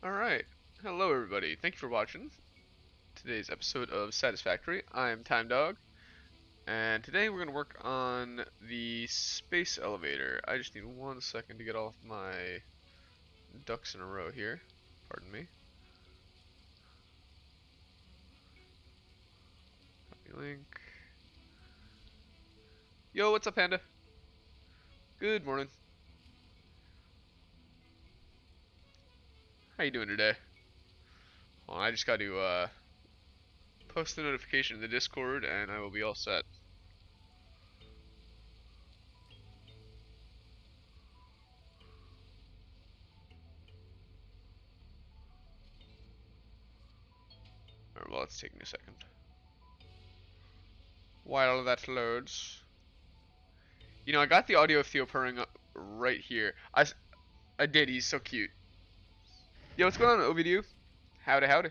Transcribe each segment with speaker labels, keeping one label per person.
Speaker 1: Alright, hello everybody, thank you for watching today's episode of Satisfactory. I'm Time Dog, and today we're going to work on the space elevator. I just need 1 second to get all of my ducks in a row here. Pardon me. Copy link. Yo, what's up, Panda? Good morning. How you doing today? Well, I just got to post the notification in the Discord, and I will be all set. Alright, well, it's taking a second. While that loads. You know, I got the audio of Theo purring up right here. I did, he's so cute. Yo, what's going on, Ovidio? Howdy, howdy.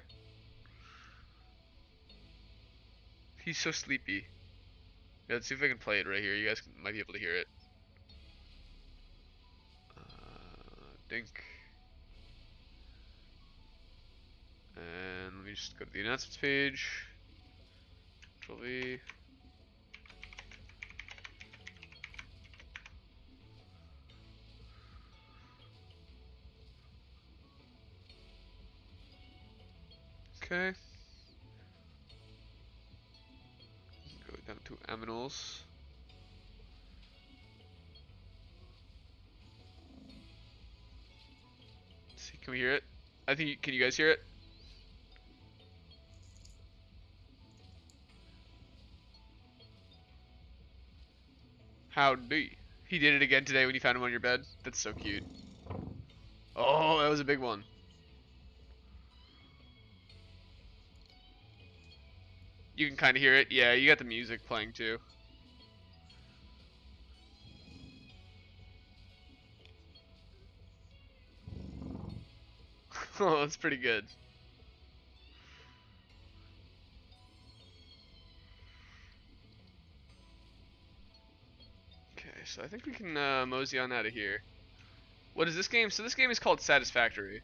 Speaker 1: He's so sleepy. Yeah, let's see if I can play it right here. You guys might be able to hear it. Dink. And let me just go to the announcements page. Control V. Okay. Go down to aminals. Let's see, can we hear it? I think, can you guys hear it? Howdy. He did it again today when you found him on your bed. That's so cute. Oh, that was a big one. You can kind of hear it. Yeah, you got the music playing too. Oh, that's pretty good. Okay, so I think we can mosey on out of here. What is this game? So this game is called Satisfactory.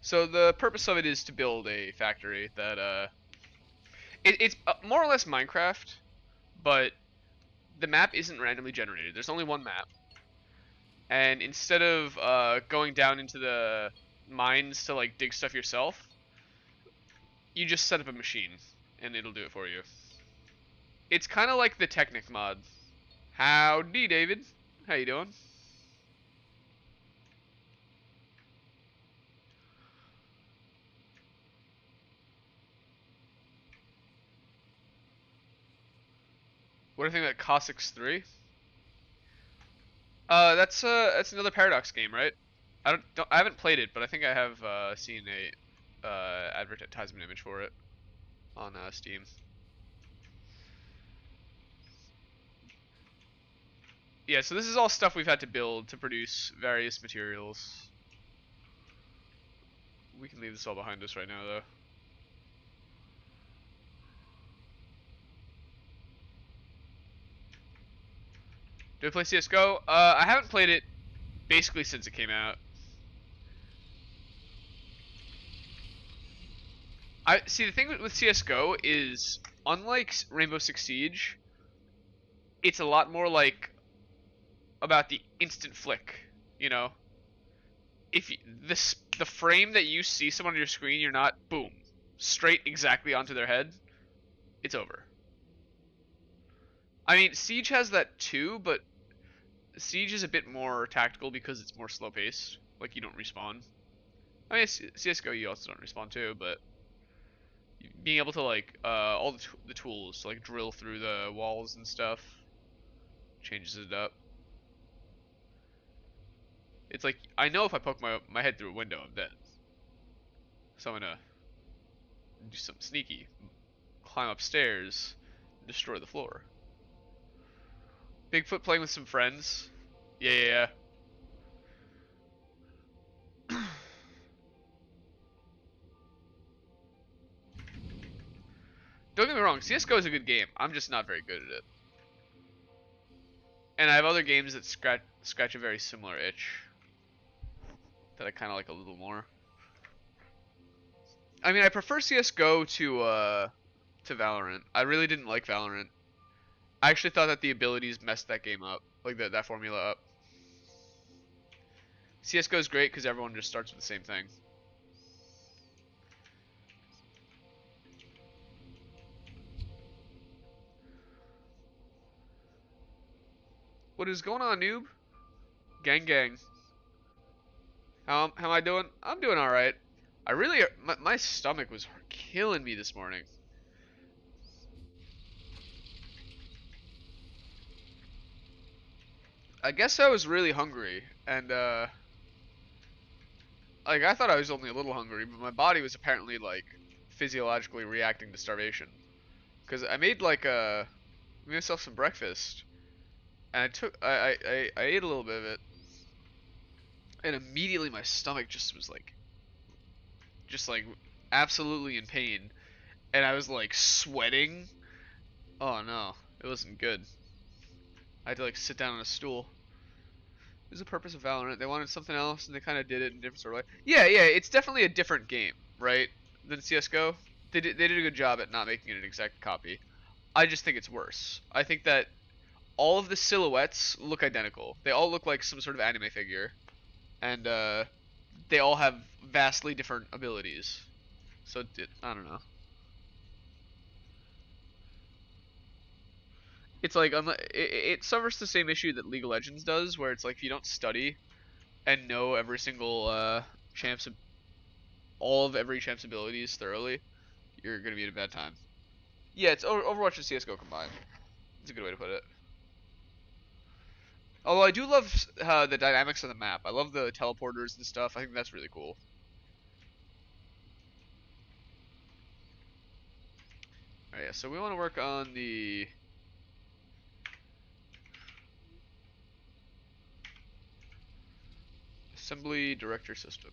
Speaker 1: So the purpose of it is to build a factory that it's more or less Minecraft, but the map isn't randomly generated. There's only one map, and instead of going down into the mines to like dig stuff yourself, you just set up a machine and it'll do it for you. It's kind of like the Technic mod. Howdy, David. How you doing? What do you think about Cossacks 3? That's another Paradox game, right? I haven't played it, but I think I have seen a advertisement image for it on Steam. Yeah, so this is all stuff we've had to build to produce various materials. We can leave this all behind us right now, though. Do I play CSGO? I haven't played it basically since it came out. I see the thing with CSGO is, unlike Rainbow Six Siege, it's a lot more like about the instant flick. You know, if you, the frame that you see someone on your screen, you're not boom straight exactly onto their head. It's over. I mean, Siege has that too, but Siege is a bit more tactical because it's more slow paced. Like you don't respawn. I mean, CS:GO you also don't respawn too, but being able to like all the tools to like drill through the walls and stuff changes it up. It's like I know if I poke my head through a window, I'm dead. So I'm gonna do something sneaky, climb upstairs, and destroy the floor. Bigfoot playing with some friends. Yeah, yeah, yeah. Don't get me wrong, CS:GO is a good game. I'm just not very good at it. And I have other games that scratch a very similar itch that I kind of like a little more. I mean, I prefer CS:GO to Valorant. I really didn't like Valorant. I actually thought that the abilities messed that game up, like that formula up. CS:GO is great because everyone just starts with the same thing. What is going on, noob? Gang, gang. How am I doing? I'm doing all right. I really, my stomach was killing me this morning. I guess I was really hungry, and like I thought I was only a little hungry, but my body was apparently like physiologically reacting to starvation. Cause I made like made myself some breakfast, and I ate a little bit of it, and immediately my stomach just was like just like absolutely in pain, and I was like sweating. Oh no, it wasn't good. I had to like sit down on a stool. What is the purpose of Valorant? They wanted something else, and they kind of did it in a different sort of way. Yeah, yeah, it's definitely a different game, right, than CS:GO. They did a good job at not making it an exact copy. I just think it's worse. I think that all of the silhouettes look identical. They all look like some sort of anime figure, and they all have vastly different abilities. So I don't know. It's like it suffers the same issue that League of Legends does, where it's like if you don't study and know every single champ's all of every champ's abilities thoroughly, you're gonna be in a bad time. Yeah, it's Overwatch and CS:GO combined. It's a good way to put it. Although I do love the dynamics of the map. I love the teleporters and stuff. I think that's really cool. Alright, yeah, so we want to work on the assembly director system.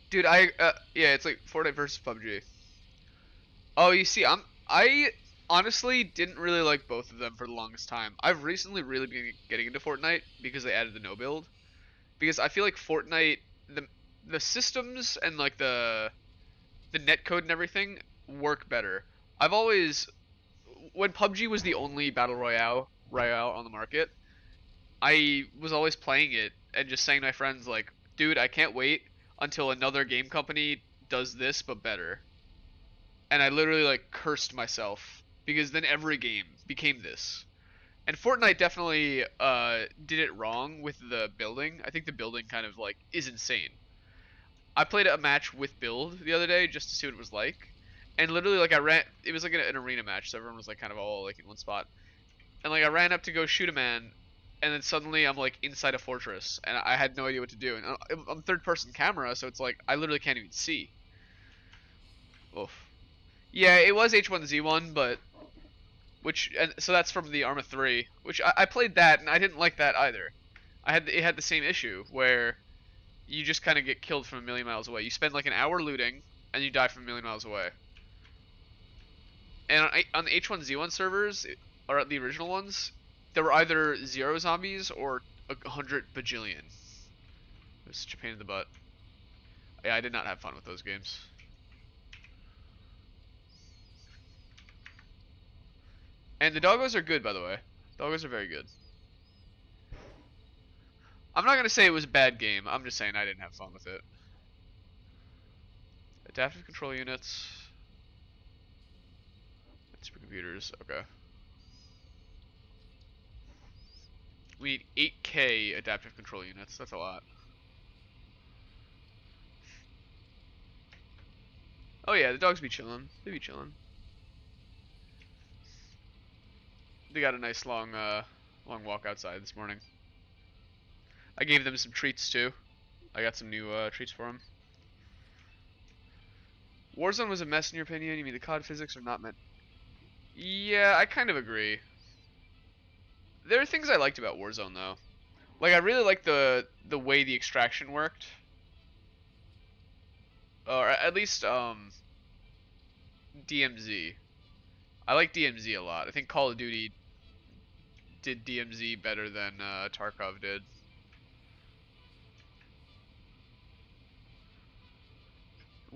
Speaker 1: Dude, yeah, it's like Fortnite versus PUBG. Oh, you see, I honestly didn't really like both of them for the longest time. I've recently really been getting into Fortnite because they added the no build. Because I feel like Fortnite, the systems and like the netcode and everything work better. I've always when PUBG was the only battle royale on the market, I was always playing it and just saying to my friends like, "Dude, I can't wait until another game company does this but better." And I literally like cursed myself because then every game became this. And Fortnite definitely did it wrong with the building. I think the building kind of like is insane. I played a match with build the other day just to see what it was like, and literally like I ran. It was like an arena match, so everyone was like kind of all like in one spot. And like I ran up to go shoot a man, and then suddenly I'm like inside a fortress, and I had no idea what to do. And I'm third person camera, so it's like I literally can't even see. Oof. Yeah, it was H1Z1, but and so that's from the Arma 3, which I played that and I didn't like that either. It had the same issue where you just kind of get killed from a million miles away. You spend like an hour looting and you die from a million miles away. And on the H1Z1 servers, or the original ones, there were either 0 zombies or 100 bajillion. It was such a pain in the butt. Yeah, I did not have fun with those games. And the doggos are good, by the way. Doggos are very good. I'm not gonna say it was a bad game. I'm just saying I didn't have fun with it. Adaptive control units. Supercomputers. Okay. We need 8K adaptive control units. That's a lot. Oh yeah, the dogs be chilling. They be chilling. They got a nice long walk outside this morning. I gave them some treats too. I got some new treats for them. Warzone was a mess in your opinion? You mean the COD physics are not meant? Yeah, I kind of agree. There are things I liked about Warzone though. Like I really liked the way the extraction worked. Or at least DMZ. I like DMZ a lot. I think Call of Duty did DMZ better than Tarkov did.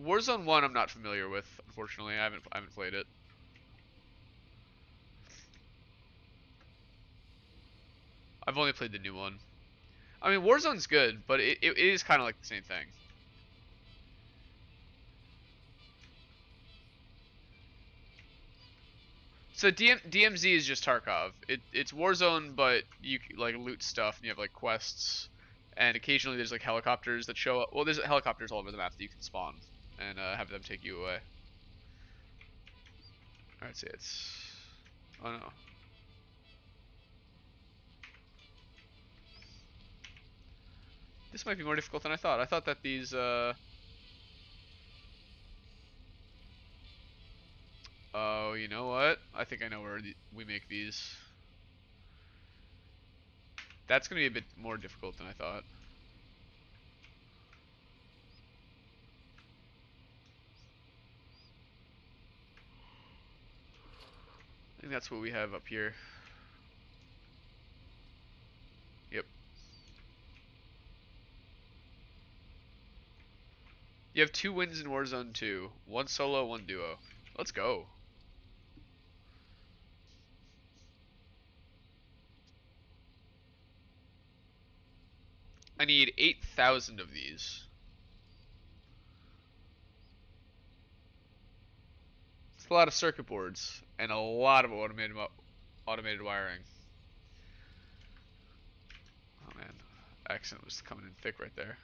Speaker 1: Warzone 1 I'm not familiar with, unfortunately. I haven't played it. I've only played the new one. I mean, Warzone's good, but it is kind of like the same thing. So DMZ is just Tarkov. It's Warzone, but you like loot stuff and you have like quests, and occasionally there's like helicopters that show up. Well, there's helicopters all over the map that you can spawn and have them take you away. Alright, see it's. Oh no. This might be more difficult than I thought. I thought that these Oh, you know what? I think I know where we make these. That's gonna be a bit more difficult than I thought. I think that's what we have up here. Yep. You have 2 wins in Warzone 2. 1 solo, 1 duo. Let's go. I need 8,000 of these. It's a lot of circuit boards and a lot of automated wiring. Oh man, accent was coming in thick right there.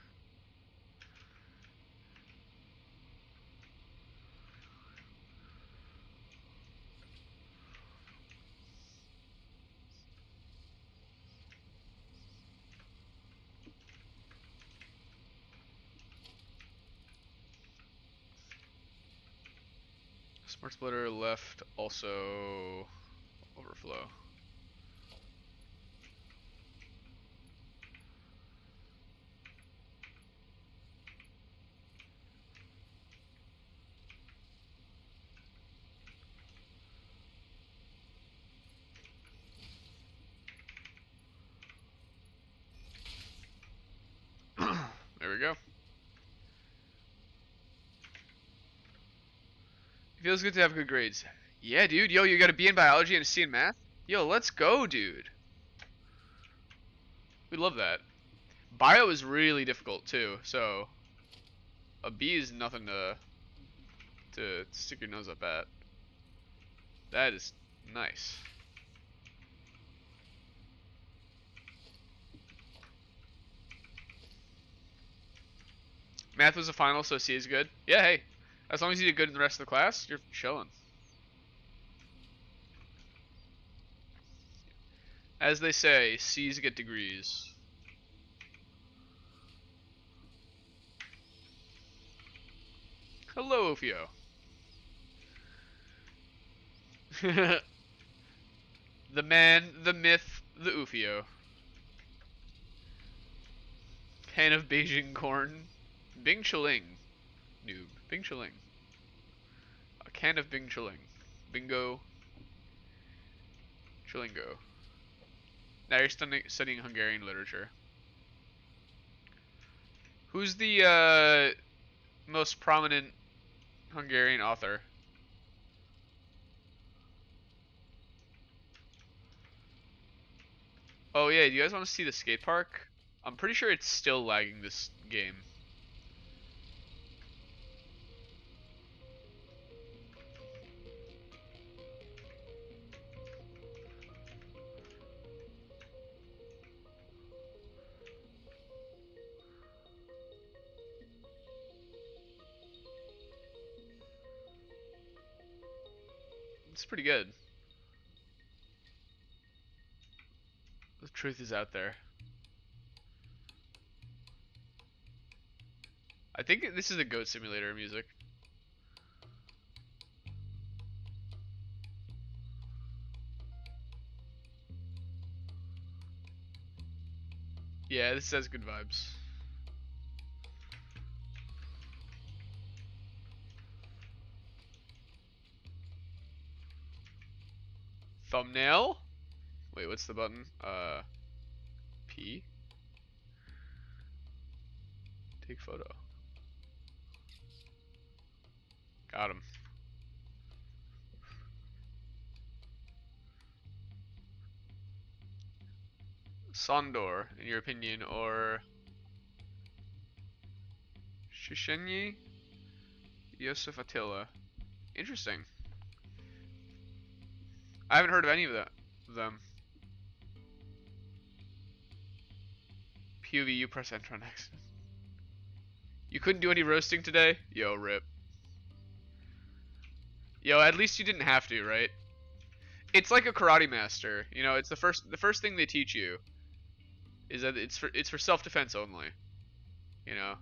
Speaker 1: Smart splitter left also overflow. There we go. It feels good to have good grades. Yeah, dude. Yo, you got a B in biology and a C in math? Yo, let's go, dude. We love that. Bio is really difficult too, so a B is nothing to stick your nose up at. That is nice. Math was a final, so C is good. Yeah, hey. As long as you did good in the rest of the class, you're chilling. As they say, C's get degrees. Hello, Ophio. The man, the myth, the Ufio. Can of Beijing corn. Bing Chiling. Noob. Bing Chiling. A can of Bing Chiling. Bingo. Chilingo. Now you're studying Hungarian literature. Who's the most prominent Hungarian author? Oh yeah, do you guys want to see the skate park? I'm pretty sure it's still lagging this game. It's pretty good. The truth is out there. I think this is the Goat Simulator music. Yeah, this has good vibes. Thumbnail? Wait, what's the button? P? Take photo. Got him. Sondor, in your opinion, or Shishenyi? Yosef Attila. Interesting. I haven't heard of any of them. PUV, you press enter on accident. You couldn't do any roasting today? Yo, rip. Yo, at least you didn't have to, right? It's like a karate master. You know, it's the first thing they teach you is that it's for self-defense only. You know.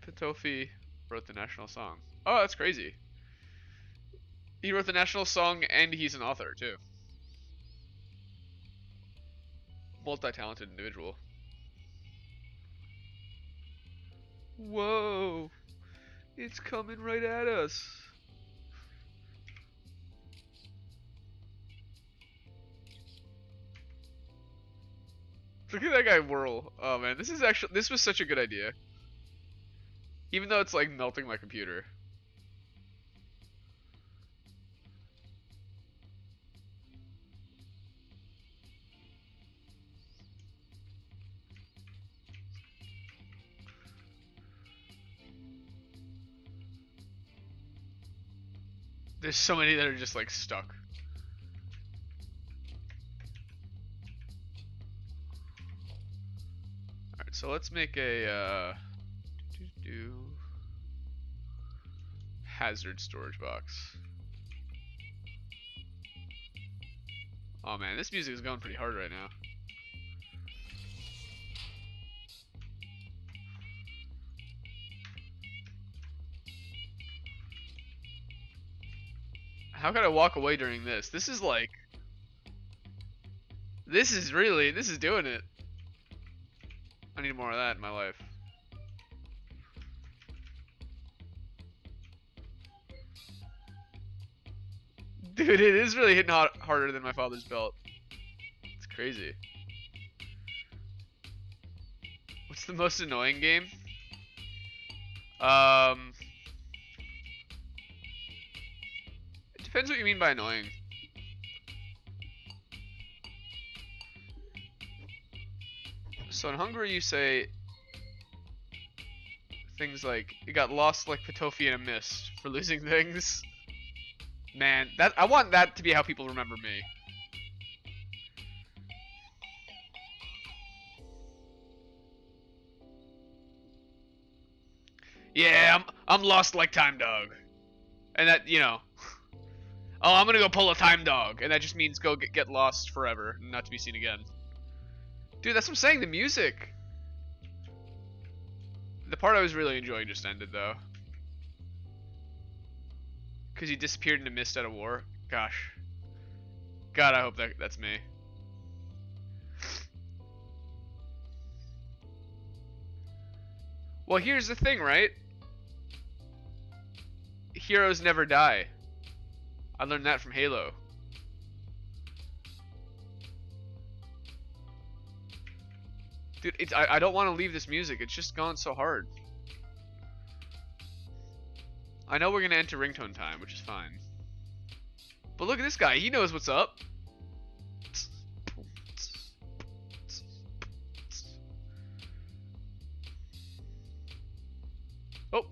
Speaker 1: Pitofi wrote the national song. Oh, that's crazy. He wrote the national song and he's an author too. Multi-talented individual. Whoa. It's coming right at us. Look at that guy whirl. Oh man, this was such a good idea. Even though it's like melting my computer. There's so many that are just like stuck. Alright, so let's make a hazard storage box. Oh man, this music is going pretty hard right now. How could I walk away during this? This is like... This is doing it. I need more of that in my life. Dude, it is really hitting harder than my father's belt. It's crazy. What's the most annoying game? It depends what you mean by annoying. So in Hungary you say things like, you got lost like Pitofi in a mist for losing things. Man, I want that to be how people remember me. Yeah, I'm lost like Time Dog. And that, you know. Oh, I'm gonna go pull a Time Dog. And that just means go get lost forever, not to be seen again. Dude, that's what I'm saying, the music. The part I was really enjoying just ended, though. Because he disappeared into mist out of war. Gosh. God, I hope that's me. Well, here's the thing, right? Heroes never die. I learned that from Halo. Dude, I don't want to leave this music. It's just gone so hard. I know we're going to enter ringtone time, which is fine. But look at this guy. He knows what's up. Oh.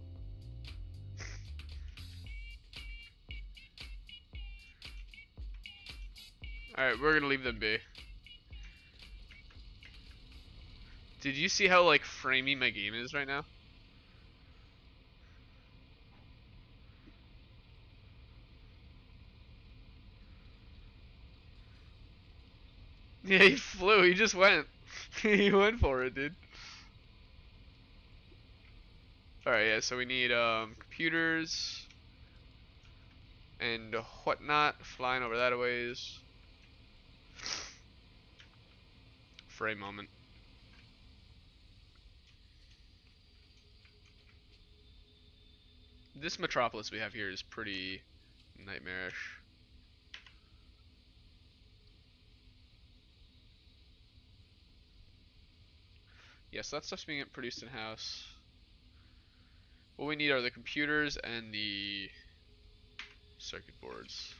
Speaker 1: Alright, we're going to leave them be. Did you see how, like, framey my game is right now? Yeah, he flew. He just went. He went for it, dude. Alright, yeah, so we need computers and whatnot flying over that a ways for a moment. This metropolis we have here is pretty nightmarish. Yes, that stuff's being produced in-house. What we need are the computers and the circuit boards.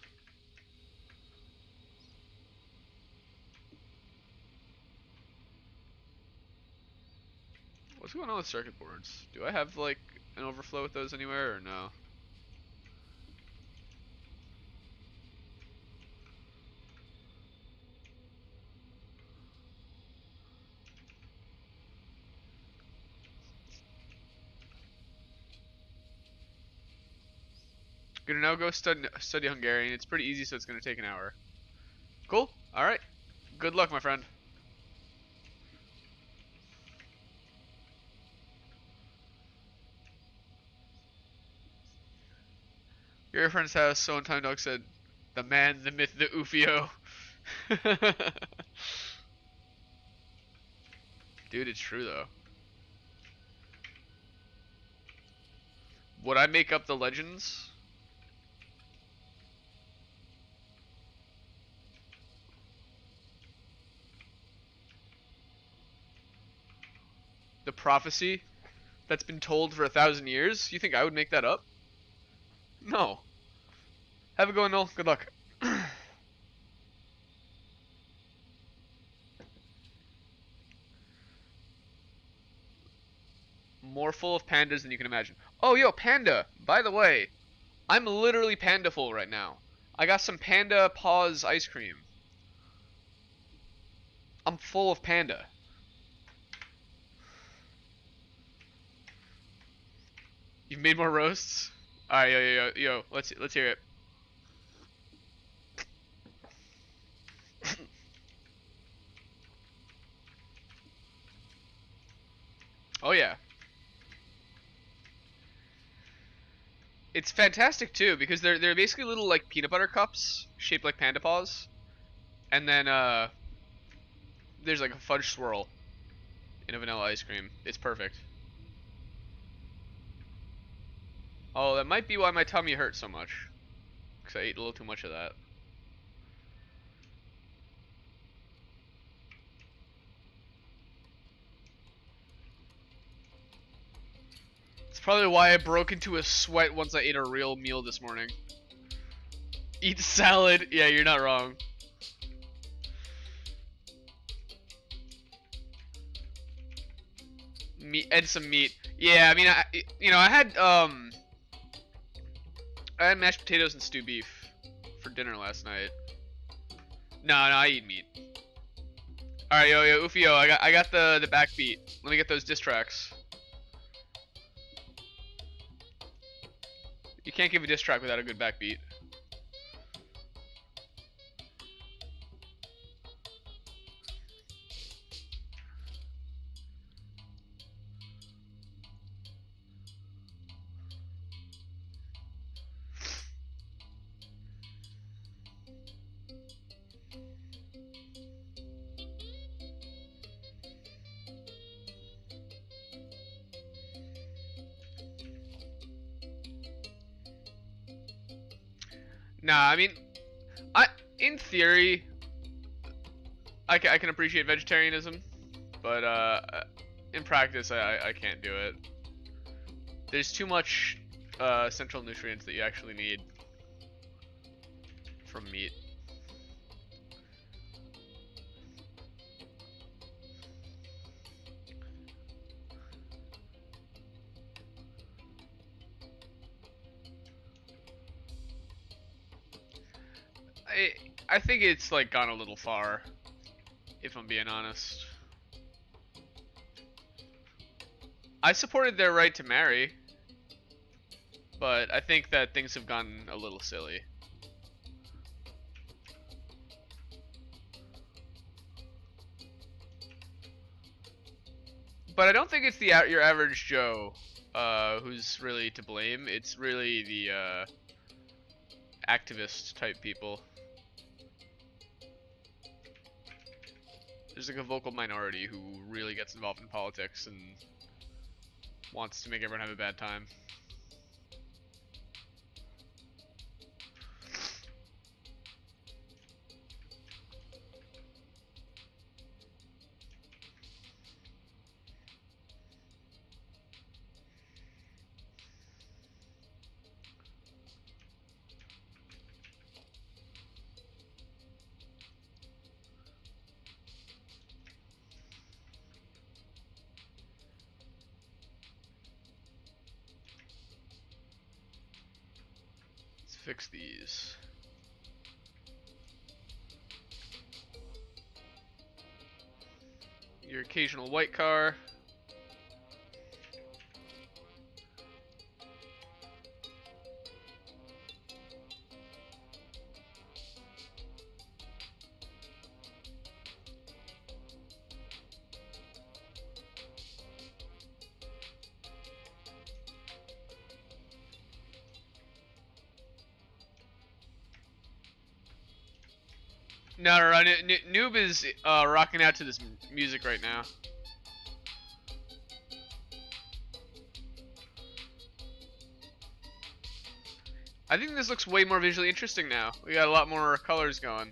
Speaker 1: What's going on with circuit boards? Do I have like an overflow with those anywhere or no? Gonna now go study Hungarian. It's pretty easy, so it's gonna take an hour. Cool. All right. Good luck, my friend. Your friend's house. So in time, Dog said, "The man, the myth, the Ufio." Dude, it's true though. Would I make up the legends? The prophecy that's been told for 1,000 years? You think I would make that up? No. Have a go, Noel. Good luck. More full of pandas than you can imagine. Oh, yo, panda. By the way, I'm literally panda full right now. I got some panda paws ice cream. I'm full of panda. You've made more roasts? Alright, yo, let's hear it. Oh yeah. It's fantastic too because they're basically little like peanut butter cups shaped like panda paws, and then there's like a fudge swirl in a vanilla ice cream. It's perfect. Oh, that might be why my tummy hurts so much, because I ate a little too much of that. It's probably why I broke into a sweat once I ate a real meal this morning. Eat salad. Yeah, you're not wrong. Meat and some meat. Yeah, I mean, I had mashed potatoes and stew beef for dinner last night. No, I eat meat. All right, yo, Ufio, I got the backbeat. Let me get those diss tracks. You can't give a diss track without a good backbeat. Nah, I mean, in theory, I can appreciate vegetarianism, but in practice, I can't do it. There's too much essential nutrients that you actually need from meat. I think it's like gone a little far, if I'm being honest. I supported their right to marry, but I think that things have gotten a little silly. But I don't think it's your average Joe who's really to blame. It's really the activist type people. There's like a vocal minority who really gets involved in politics and wants to make everyone have a bad time. fix these. Your occasional white car. No, no, no, Noob is rocking out to this music right now. I think this looks way more visually interesting now. We got a lot more colors going.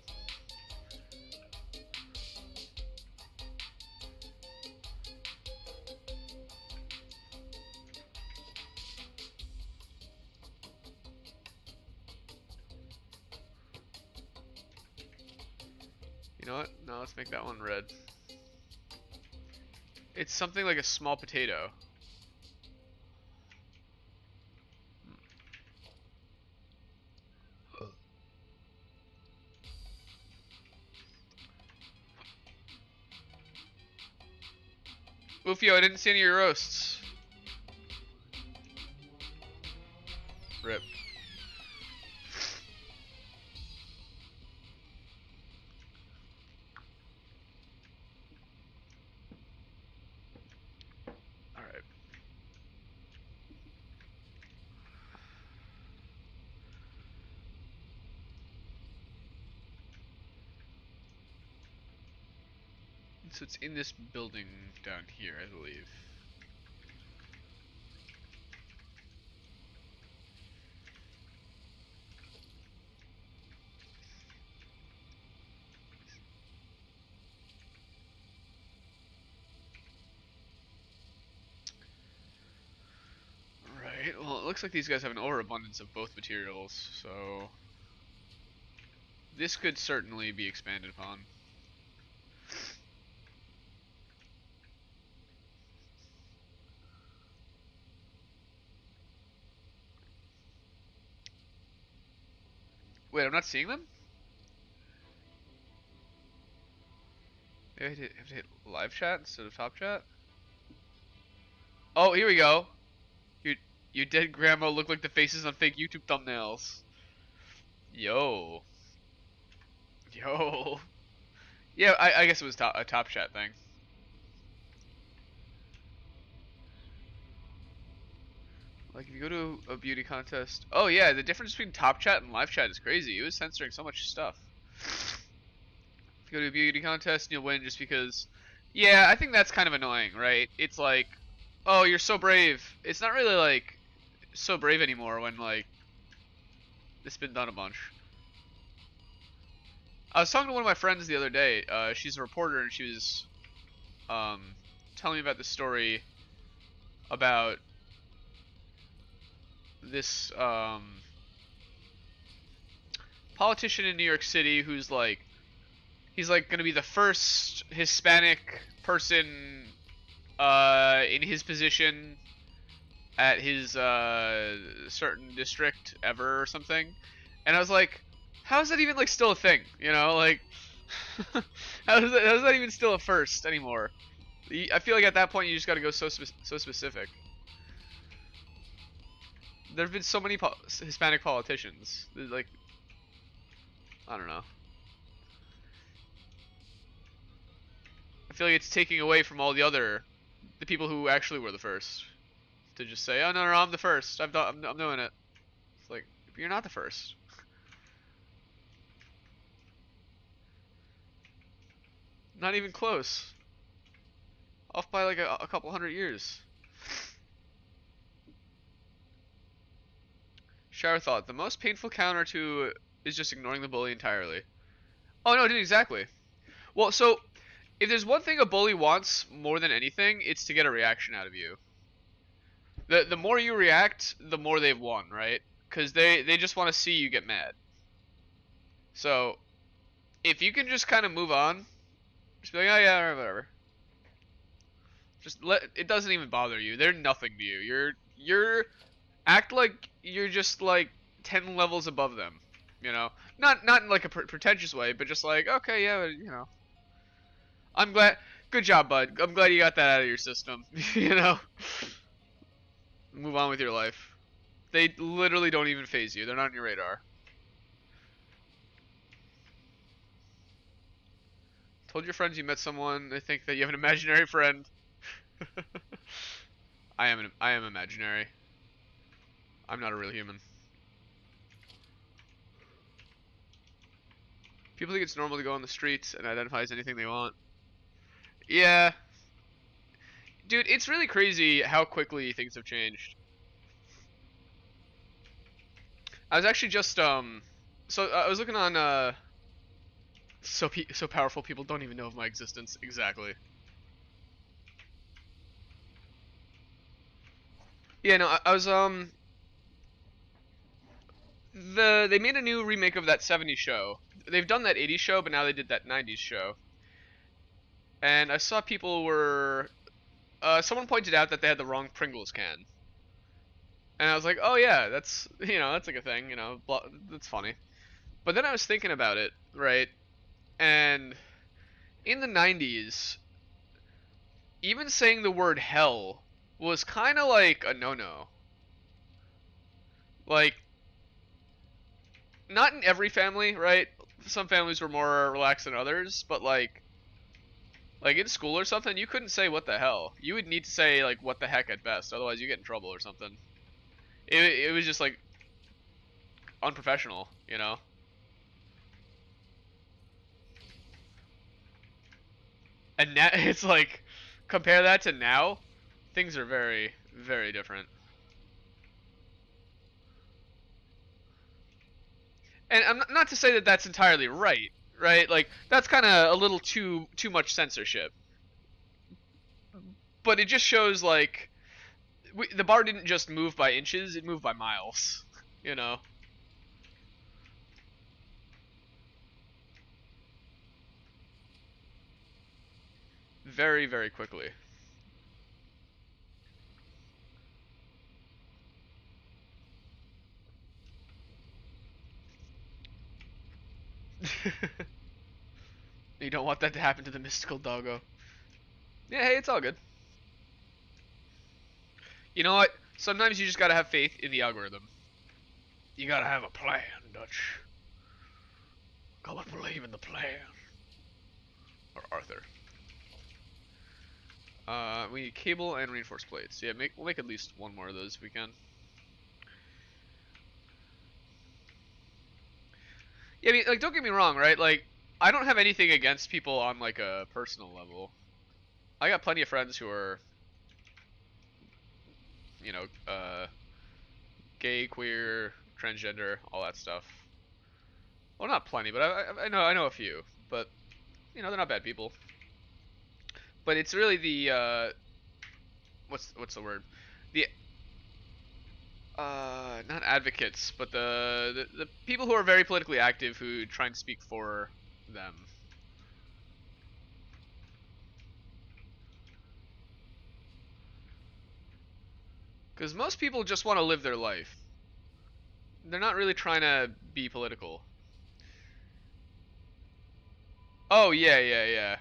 Speaker 1: You know what? No, let's make that one red. It's something like a small potato. Ufio, I didn't see any of your roasts. Rip. Alright. So it's in this building down here, I believe. Right, well, it looks like these guys have an overabundance of both materials, so this could certainly be expanded upon. Wait, I'm not seeing them? Maybe I have to hit live chat instead of top chat? Oh, here we go. Your dead grandma look like the faces on fake YouTube thumbnails. Yo. Yo. Yeah, I guess it was a top chat thing. Like, if you go to a beauty contest... Oh, yeah, the difference between top chat and live chat is crazy. It was censoring so much stuff. If you go to a beauty contest, you'll win just because... Yeah, I think that's kind of annoying, right? It's like, oh, you're so brave. It's not really, like, so brave anymore when, like, it's been done a bunch. I was talking to one of my friends the other day. She's a reporter, and she was telling me about this story about this politician in New York City who's like, he's like gonna be the first Hispanic person in his position at his certain district ever or something. And I was like, how is that even like still a thing? You know, like how is that even still a first anymore? I feel like at that point you just got to go so specific. There have been so many Hispanic politicians. Like, I don't know. I feel like it's taking away from all the people who actually were the first, to just say, oh no, I'm the first. I'm doing it. It's like, you're not the first. Not even close. Off by like a couple hundred years. Shower thought, the most painful counter to is just ignoring the bully entirely. Oh no, dude, exactly. Well, so if there's one thing a bully wants more than anything, it's to get a reaction out of you. The more you react, the more they've won, right? Because they just want to see you get mad. So if you can just kind of move on, just be like, oh yeah, whatever. Just it doesn't even bother you. They're nothing to you. You're act like you're just like 10 levels above them. You know, not in like a pretentious way, but just like, okay, yeah, you know, I'm glad. Good job, bud. I'm glad you got that out of your system. You know, move on with your life. They literally don't even phase you. They're not on your radar. Told your friends you met someone. They think that you have an imaginary friend. I am imaginary. I'm not a real human. People think it's normal to go on the streets and identify as anything they want. Yeah, dude, it's really crazy how quickly things have changed. I was actually just so I was looking on so powerful people don't even know of my existence exactly. Yeah, no, I was they made a new remake of that '70s show. They've done that '80s show, but now they did that '90s show. And I saw people were someone pointed out that they had the wrong Pringles can. And I was like, "Oh yeah, that's, you know, that's like a thing, you know, that's funny." But then I was thinking about it, right? And in the '90s, even saying the word hell was kind of like a no-no. Like, not in every family, right? Some families were more relaxed than others, but like in school or something, you couldn't say what the hell. You would need to say like what the heck at best, otherwise you get in trouble or something. It was just like unprofessional, you know? And now it's like compare that to now, things are very very different. And I'm not to say that that's entirely right, right? Like that's kind of a little too much censorship. But it just shows like the bar didn't just move by inches; it moved by miles. You know, very very quickly. You don't want that to happen to the mystical doggo. Yeah, hey, it's all good. You know what? Sometimes you just gotta have faith in the algorithm. You gotta have a plan, Dutch. Gotta believe in the plan. Or Arthur. We need cable and reinforced plates. Yeah, we'll make at least one more of those if we can. Yeah, I mean, like, don't get me wrong, right? Like, I don't have anything against people on like a personal level. I got plenty of friends who are, you know, gay, queer, transgender, all that stuff. Well, not plenty, but I know a few. But you know, they're not bad people. But it's really the what's the word? The not advocates, but the people who are very politically active who try and speak for them. Because most people just want to live their life. They're not really trying to be political. Oh yeah, yeah, yeah.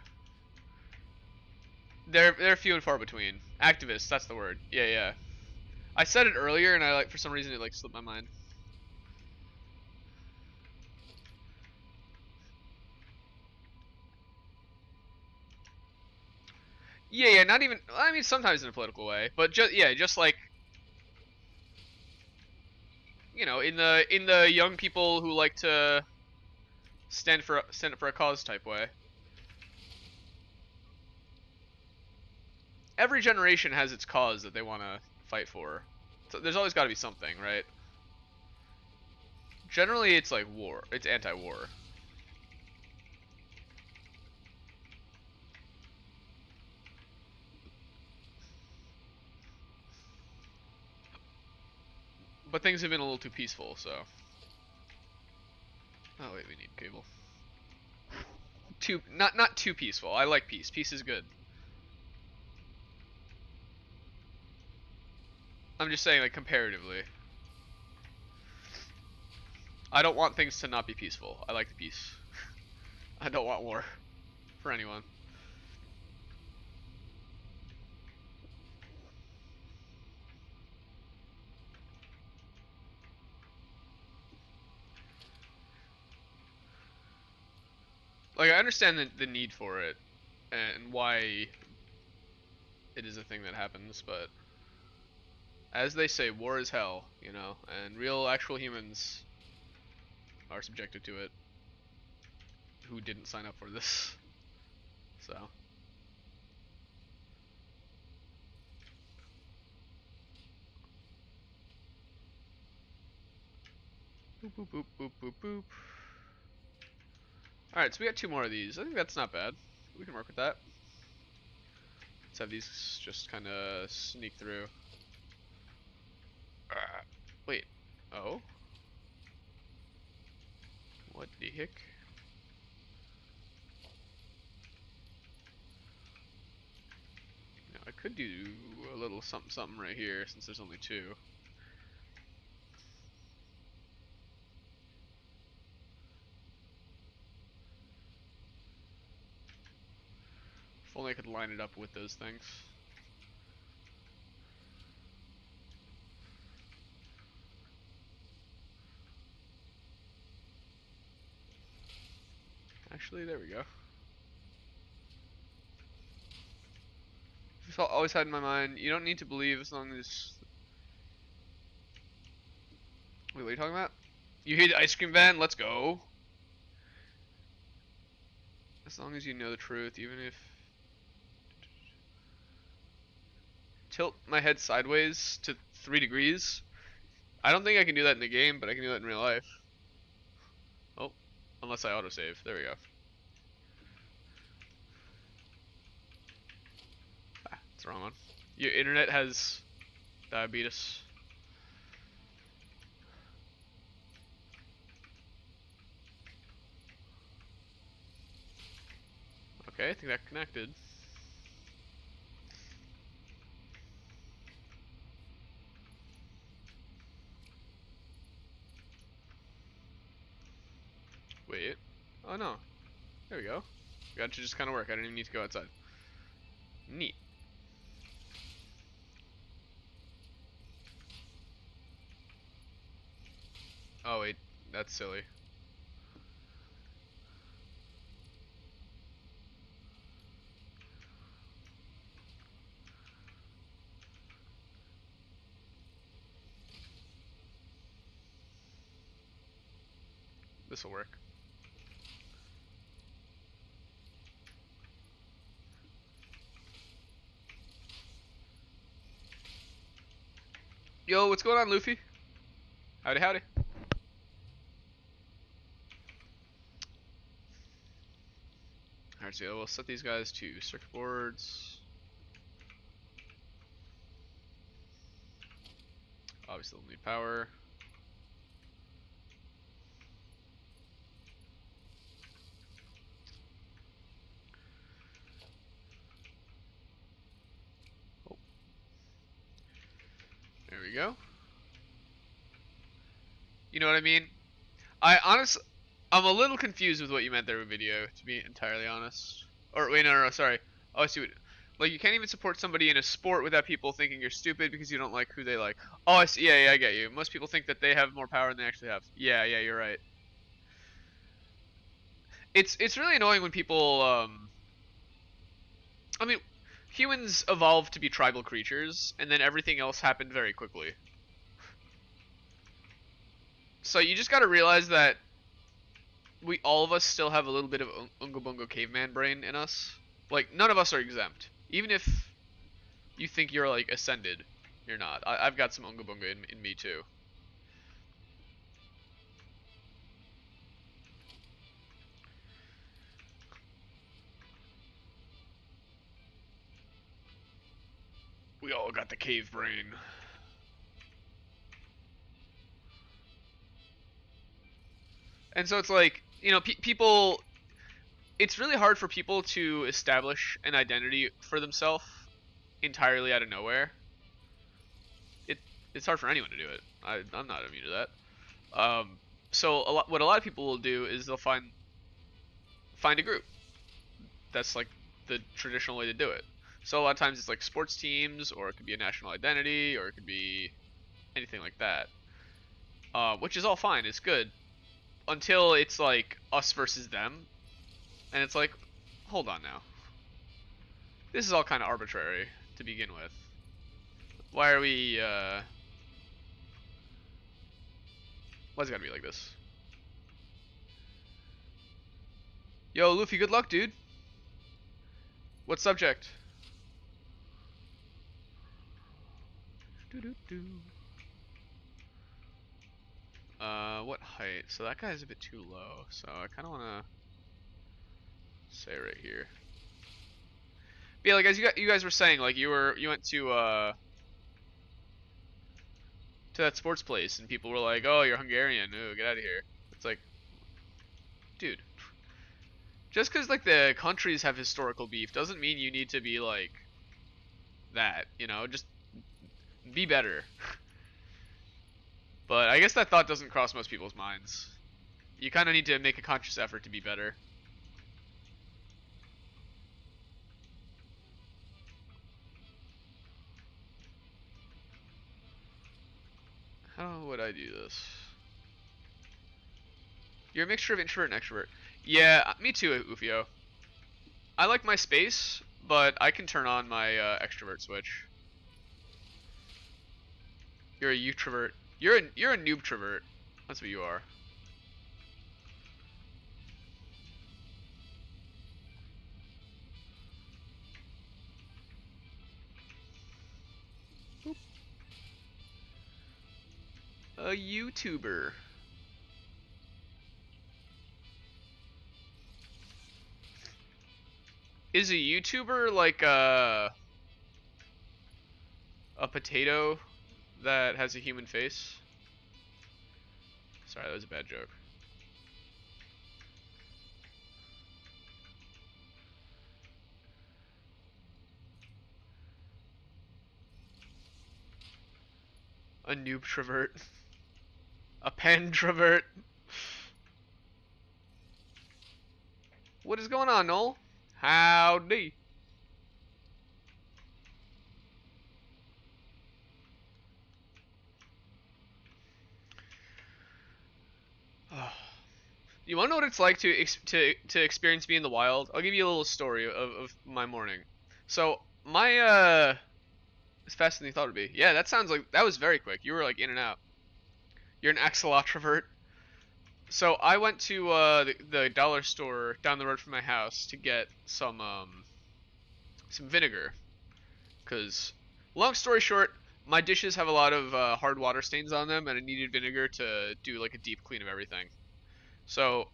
Speaker 1: They're few and far between. Activists, that's the word. Yeah, yeah. I said it earlier, and I like for some reason it like slipped my mind. Yeah, yeah. Not even. I mean, sometimes in a political way, but just yeah, just like you know, in the young people who like to stand up for a cause type way. Every generation has its cause that they want to fight for. So there's always got to be something, right? Generally, it's like war. It's anti-war. But things have been a little too peaceful, so. Oh wait, we need cable. Too not too peaceful. I like peace. Peace is good. I'm just saying, like comparatively. I don't want things to not be peaceful. I like the peace. I don't want war for anyone. Like, I understand the need for it and why it is a thing that happens, but as they say, war is hell, you know, and real actual humans are subjected to it who didn't sign up for this. So. Boop, boop, boop, boop, boop, boop. Alright, so we got 2 more of these. I think that's not bad. We can work with that. Let's have these just kind of sneak through. Wait. Oh? What the heck? Now, I could do a little something something right here since there's only 2. If only I could line it up with those things. Actually, there we go. Just always had in my mind, you don't need to believe as long as... Wait, what are you talking about? You hear the ice cream van? Let's go. As long as you know the truth, even if... Tilt my head sideways to 3 degrees. I don't think I can do that in the game, but I can do that in real life. Oh, unless I autosave. There we go. Ah, that's the wrong one. Your internet has diabetes. Okay, I think that connected. Wait. Oh no. There we go. Got to just kind of work. I didn't even need to go outside. Neat. Oh wait, that's silly. This'll work. Yo, what's going on, Luffy? Howdy, howdy. Alright, so we'll set these guys to circuit boards. Obviously, they'll need power. Oh. There we go. You know what I mean? I'm a little confused with what you meant there with video, to be entirely honest. Or wait, no, sorry. Oh, I see what. Like, you can't even support somebody in a sport without people thinking you're stupid because you don't like who they like. Oh, I see. Yeah, I get you. Most people think that they have more power than they actually have. Yeah, you're right. It's really annoying when people I mean, humans evolved to be tribal creatures, and then everything else happened very quickly. So you just gotta realize that all of us still have a little bit of Unga Bunga caveman brain in us. Like, none of us are exempt. Even if you think you're, like, ascended, you're not. I've got some Unga Bunga in me, too. We all got the cave brain. And so it's like, you know, people... It's really hard for people to establish an identity for themselves entirely out of nowhere. It's hard for anyone to do it. I'm not immune to that. So what a lot of people will do is they'll find a group. That's like the traditional way to do it. So a lot of times it's like sports teams, or it could be a national identity, or it could be anything like that. Which is all fine. It's good until it's like us versus them, and it's like, hold on now. This is all kind of arbitrary to begin with. Why are we? Why's it gotta be like this? Yo, Luffy, good luck, dude. What subject? What height? So that guy's a bit too low. So I kind of want to say right here. But yeah, like as you guys were saying, like you went to that sports place and people were like, "Oh, you're Hungarian. Ooh, get out of here." It's like, dude, just because like the countries have historical beef doesn't mean you need to be like that. You know, just be better. But I guess that thought doesn't cross most people's minds. You kind of need to make a conscious effort to be better. How would I do this? You're a mixture of introvert and extrovert. Yeah, me too, Ufio. I like my space, but I can turn on my extrovert switch. You're a utrovert. You're a noob-trovert. That's what you are. Boop. A YouTuber. Is a YouTuber like a potato that has a human face? Sorry, that was a bad joke. A noob-trovert. A pen-trovert. What is going on, Noel? Howdy. You want to know what it's like to experience being in the wild? I'll give you a little story of my morning. So my it's faster than you thought it'd be. Yeah, that sounds like that was very quick. You were like in and out. You're an axolotrovert. So I went to the dollar store down the road from my house to get some vinegar. Cause long story short, my dishes have a lot of hard water stains on them, and I needed vinegar to do like a deep clean of everything. So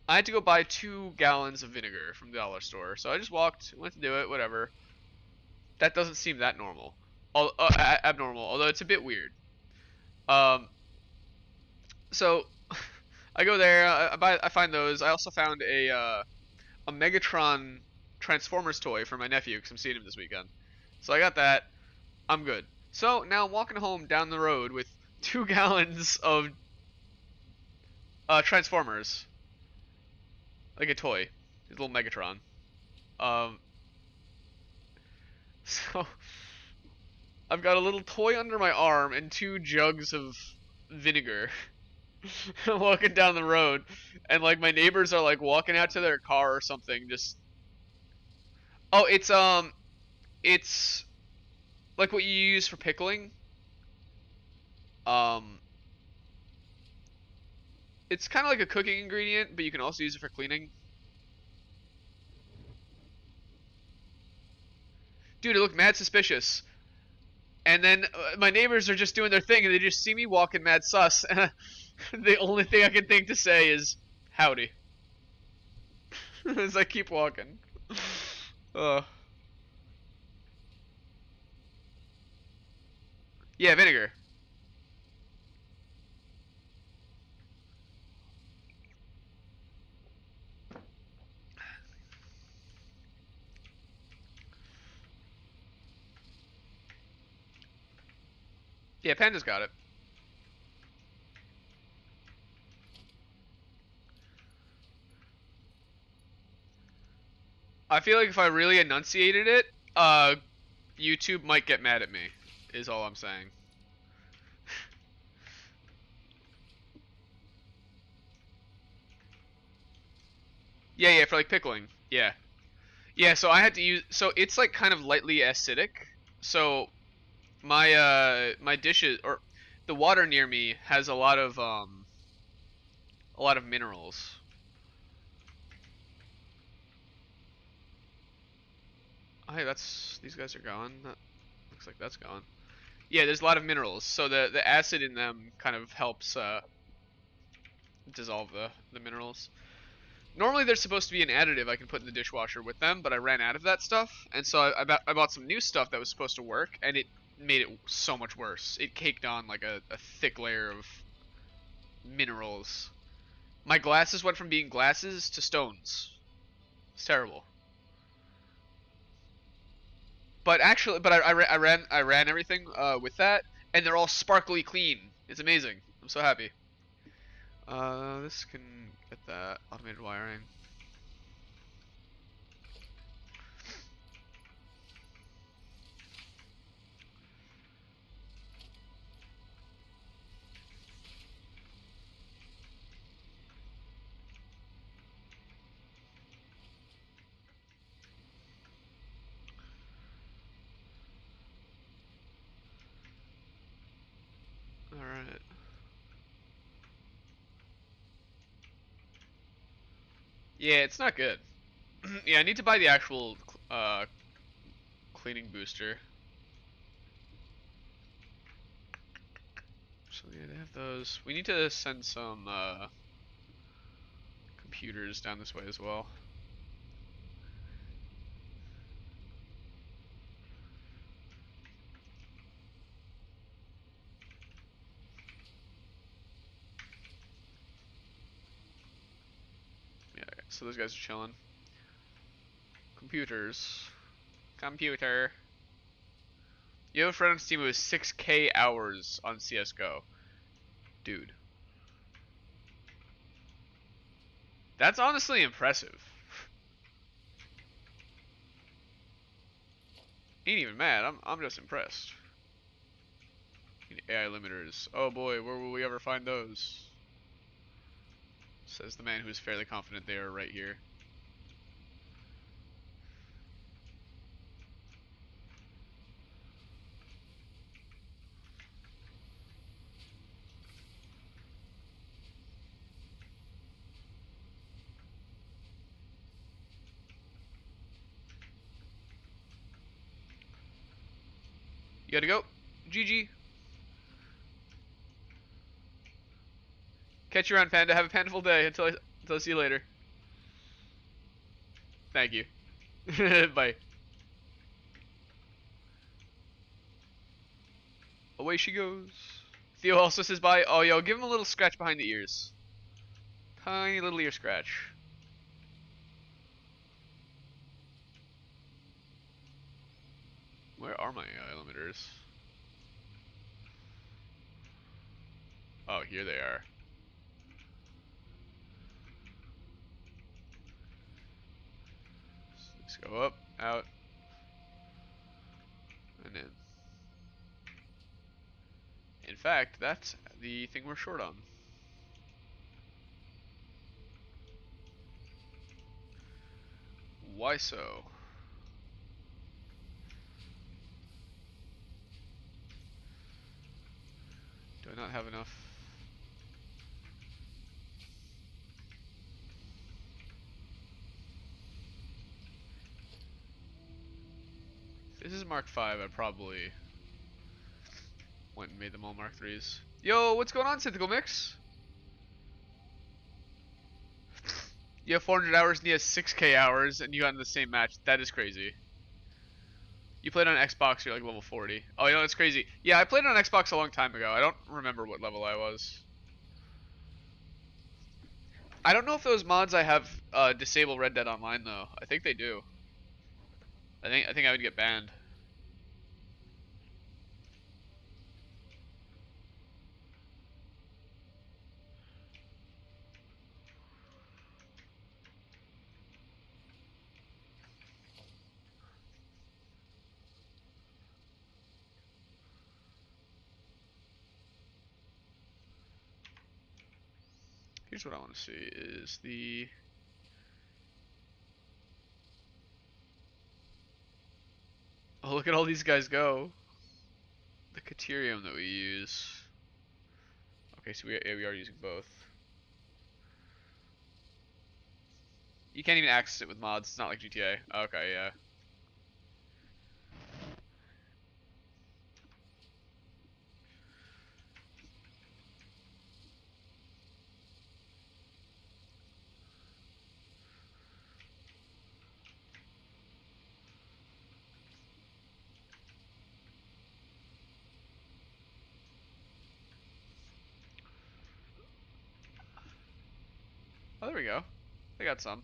Speaker 1: I had to go buy 2 gallons of vinegar from the dollar store. So I just went to do it, whatever. That doesn't seem that normal, abnormal, although it's a bit weird. Um, so I go there, I find those. I also found a Megatron Transformers toy for my nephew because I'm seeing him this weekend. So I got that. I'm good. So now I'm walking home down the road with 2 gallons of Transformers, like a toy, his little Megatron. Um, so I've got a little toy under my arm and 2 jugs of vinegar. I'm walking down the road, and like my neighbors are like walking out to their car or something. Just oh, it's like what you use for pickling. Um, it's kind of like a cooking ingredient, but you can also use it for cleaning. Dude, it looked mad suspicious. And then my neighbors are just doing their thing, and they just see me walking mad sus, and the only thing I can think to say is howdy as I keep walking. Uh, yeah, vinegar. Yeah, Panda's got it. I feel like if I really enunciated it, YouTube might get mad at me. Is all I'm saying. Yeah, yeah, for like pickling. Yeah. Yeah, so I had to use so it's like kind of lightly acidic. So my dishes or the water near me has a lot of minerals. Oh, hey, that's these guys are gone. That looks like that's gone. Yeah, there's a lot of minerals. So the acid in them kind of helps dissolve the minerals. Normally there's supposed to be an additive I can put in the dishwasher with them, but I ran out of that stuff, and so I bought some new stuff that was supposed to work, and it made it so much worse. It caked on like a thick layer of minerals. My glasses went from being glasses to stones. It's terrible. But actually, but I ran everything with that, and they're all sparkly clean. It's amazing. I'm so happy. This can get that automated wiring. All right. Yeah, it's not good. Yeah, I need to buy the actual cleaning booster. So yeah, they have those. We need to send some computers down this way as well. Yeah, okay. So those guys are chilling. Computers. Computer. You have a friend on Steam who has 6K hours on CS:GO. Dude. That's honestly impressive. Ain't even mad. I'm just impressed. AI limiters. Oh boy, where will we ever find those? Says the man who is fairly confident they are right here. You gotta go. GG. Catch you around, Panda. Have a pandaful day. Until I see you later. Thank you. Bye. Away she goes. Theo also says bye. Oh, yo, give him a little scratch behind the ears. Tiny little ear scratch. Where are my AI limiters? Oh, here they are. Let's go up, out, and in. In fact, that's the thing we're short on. Why so? Do I not have enough? If this is Mark 5, I probably went and made them all Mark 3s. Yo, what's going on, Synthecal Mix? You have 400 hours and he has 6K hours and you got in the same match. That is crazy. You played on Xbox, you're like level 40. Oh, you know, that's crazy. Yeah, I played on Xbox a long time ago. I don't remember what level I was. I don't know if those mods I have disable Red Dead Online though. I think they do. I think I would get banned. Here's what I want to see is the... Oh, look at all these guys go. The Caterium that we use. Okay, so yeah, we are using both. You can't even access it with mods. It's not like GTA. Okay, yeah. Oh, there we go. They got some.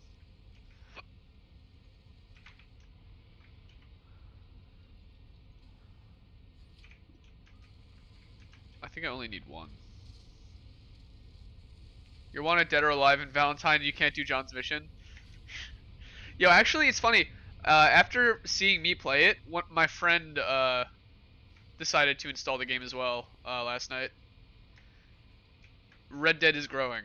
Speaker 1: I think I only need one. You're wanted dead or alive in Valentine, you can't do John's mission. Yo, actually, it's funny. After seeing me play it, my friend decided to install the game as well last night. Red Dead is growing.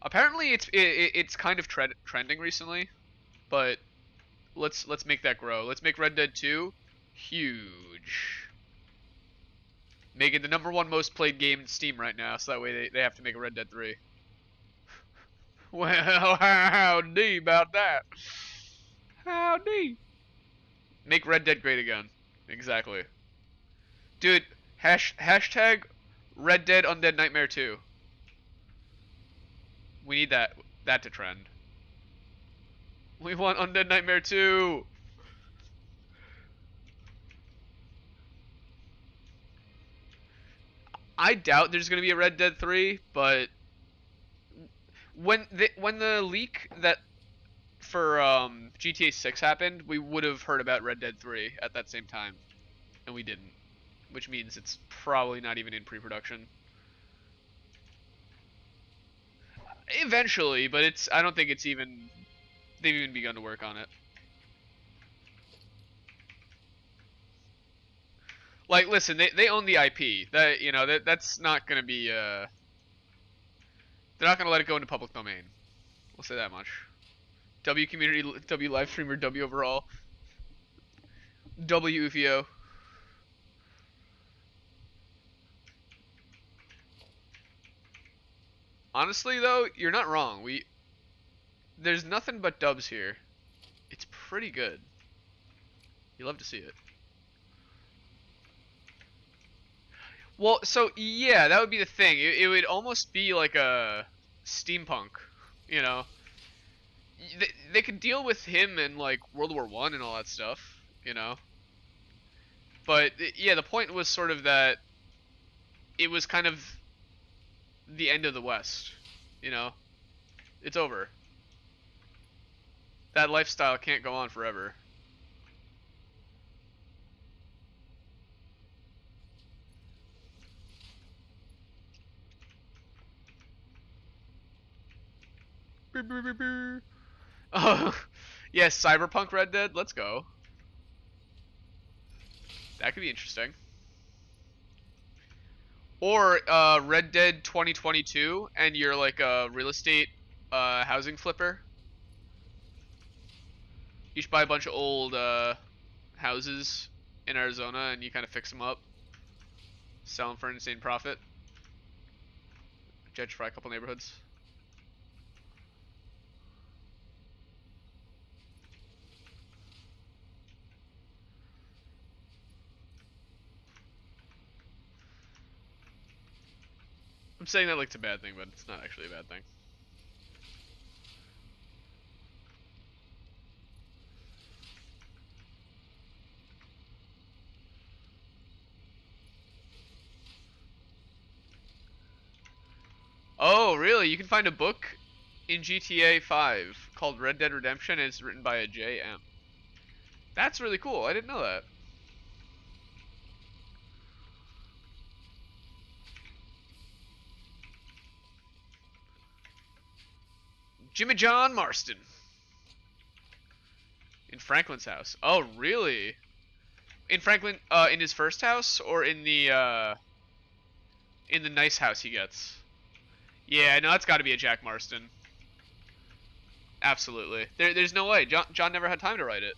Speaker 1: Apparently, it's kind of trending recently, but let's make that grow. Let's make Red Dead 2 huge. Make it the #1 most played game in Steam right now, so that way they have to make a Red Dead 3. Well, howdy about that. Howdy. Make Red Dead great again. Exactly. Dude, hashtag Red Dead Undead Nightmare 2. We need that to trend. We want Undead Nightmare 2. I doubt there's gonna be a Red Dead 3, but when the leak that for GTA 6 happened, we would have heard about Red Dead 3 at that same time, and we didn't, which means it's probably not even in pre-production. Eventually, but I don't think they've even begun to work on it. Like, listen, they own the IP. That's not gonna be they're not gonna let it go into public domain. We'll say that much. W community, W live streamer, W overall, W UFO. Honestly, though, you're not wrong. There's nothing but dubs here. It's pretty good. You love to see it. Well, so yeah, that would be the thing. It would almost be like a steampunk, you know. They could deal with him in like World War I and all that stuff, you know. But yeah, the point was sort of that it was kind of the end of the West, you know. It's over. That lifestyle can't go on forever. Oh, yes, Cyberpunk Red Dead. Let's go. That could be interesting. Or Red Dead 2022, and you're like a real estate housing flipper. You should buy a bunch of old houses in Arizona, and you kind of fix them up, sell them for an insane profit, gentrify a couple neighborhoods. I'm saying that like it's a bad thing, but it's not actually a bad thing. Oh, really? You can find a book in GTA 5 called Red Dead Redemption, and it's written by a JM. That's really cool. I didn't know that. Jimmy John Marston. In Franklin's house. Oh, really? In Franklin, in his first house, or in the nice house he gets? Yeah, no, it's got to be a Jack Marston. Absolutely. There's no way. John never had time to write it.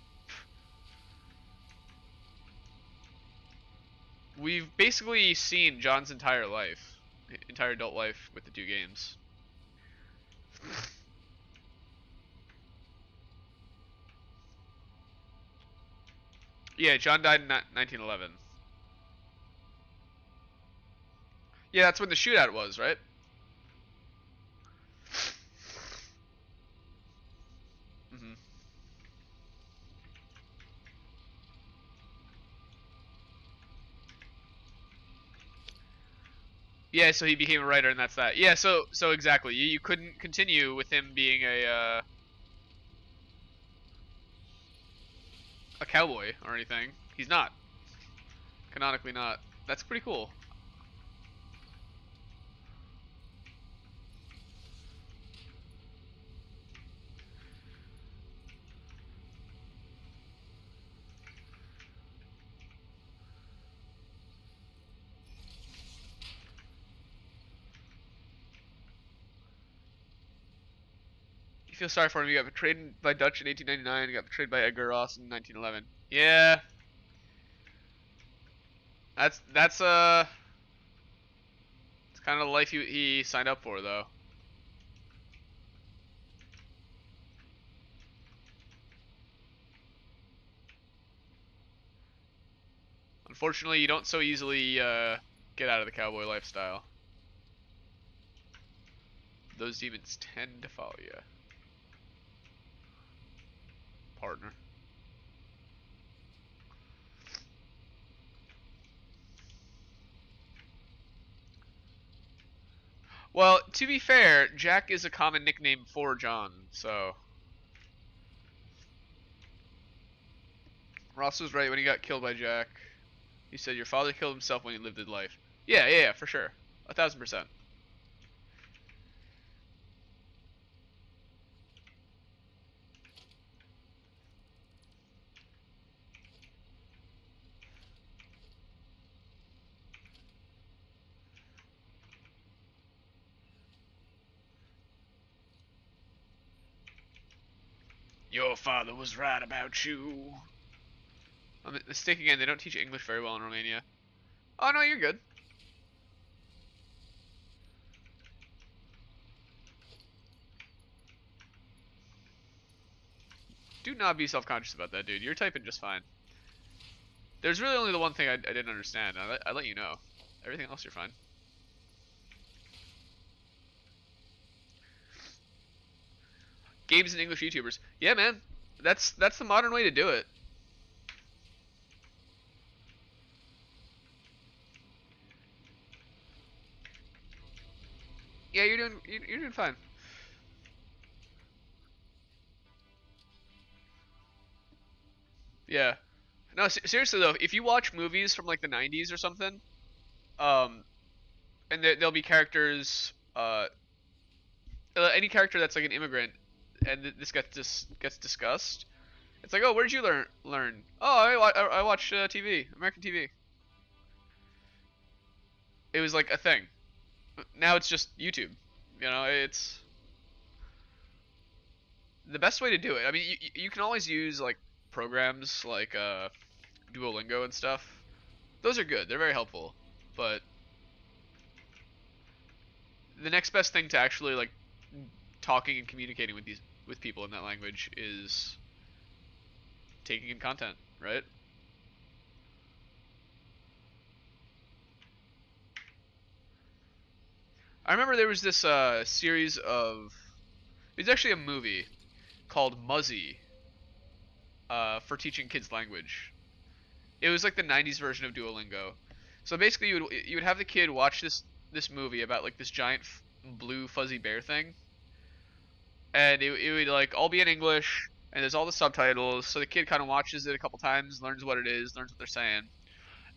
Speaker 1: We've basically seen John's entire life, entire adult life with the two games. Yeah, John died in 1911. Yeah, that's when the shootout was, right? Hmm. Yeah, so he became a writer, and that's that. Yeah, so exactly. You couldn't continue with him being a cowboy or anything. He's not. Canonically not. That's pretty cool. You feel sorry for him. You got betrayed by Dutch in 1899. You got betrayed by Edgar Ross in 1911. Yeah, that's it's kind of the life he signed up for, though. Unfortunately, you don't so easily get out of the cowboy lifestyle. Those demons tend to follow you, partner. Well, to be fair, Jack is a common nickname for John, so Ross was right when he got killed by Jack. He said your father killed himself when he lived his life. Yeah, yeah, yeah, for sure. 1,000%. Your father was right about you. I'm mistaken again. They don't teach English very well in Romania. Oh no, you're good. Do not be self-conscious about that, dude. You're typing just fine. There's really only the one thing I didn't understand. I let you know. Everything else, you're fine. Games and English YouTubers. Yeah, man. That's the modern way to do it. Yeah, you're doing fine. Yeah. No, seriously though, if you watch movies from like the 90s or something, um, and there'll be characters, any character that's like an immigrant, and this gets discussed. It's like, oh, where did you learn? Oh, I watch TV, American TV. It was like a thing. Now it's just YouTube. You know, it's the best way to do it. I mean, you can always use like programs like Duolingo and stuff. Those are good. They're very helpful. But the next best thing to actually like talking and communicating with people in that language is taking in content, right? I remember there was this series of it's actually a movie called Muzzy for teaching kids language. It was like the 90s version of Duolingo. So basically you would have the kid watch this movie about like this giant blue fuzzy bear thing, and it would like all be in English, and there's all the subtitles, so the kid kind of watches it a couple times, learns what it is, learns what they're saying.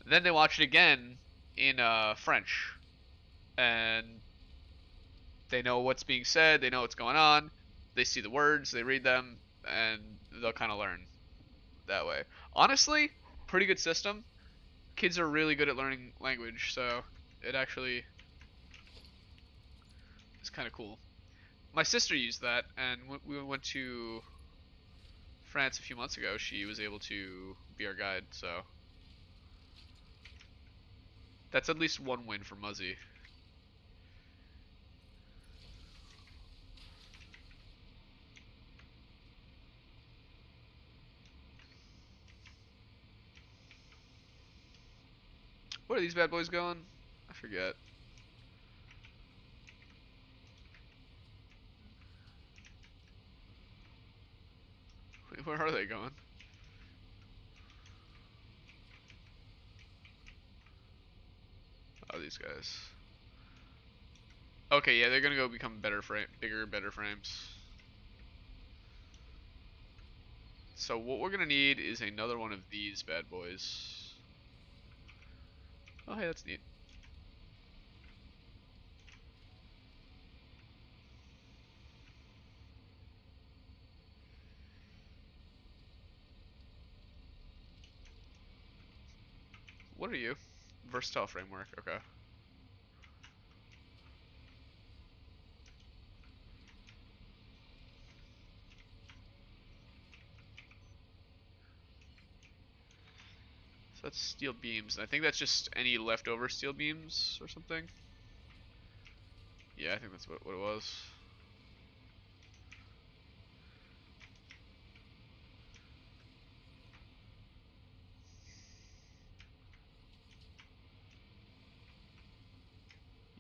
Speaker 1: Then they watch it again in French, and they know what's being said, they know what's going on, they see the words, they read them, and they'll kind of learn that way. Honestly, pretty good system. Kids are really good at learning language, so it actually It's kind of cool. My sister used that, and when we went to France a few months ago, she was able to be our guide, so that's at least one win for Muzzy. Where are these bad boys going? I forget. Wait, where are they going? Oh, these guys. Okay, yeah, they're gonna go become bigger, better frames. So what we're gonna need is another one of these bad boys. Oh, hey, that's neat. What are you? Versatile framework. Okay. So that's steel beams. I think that's just any leftover steel beams or something. Yeah, I think that's what it was.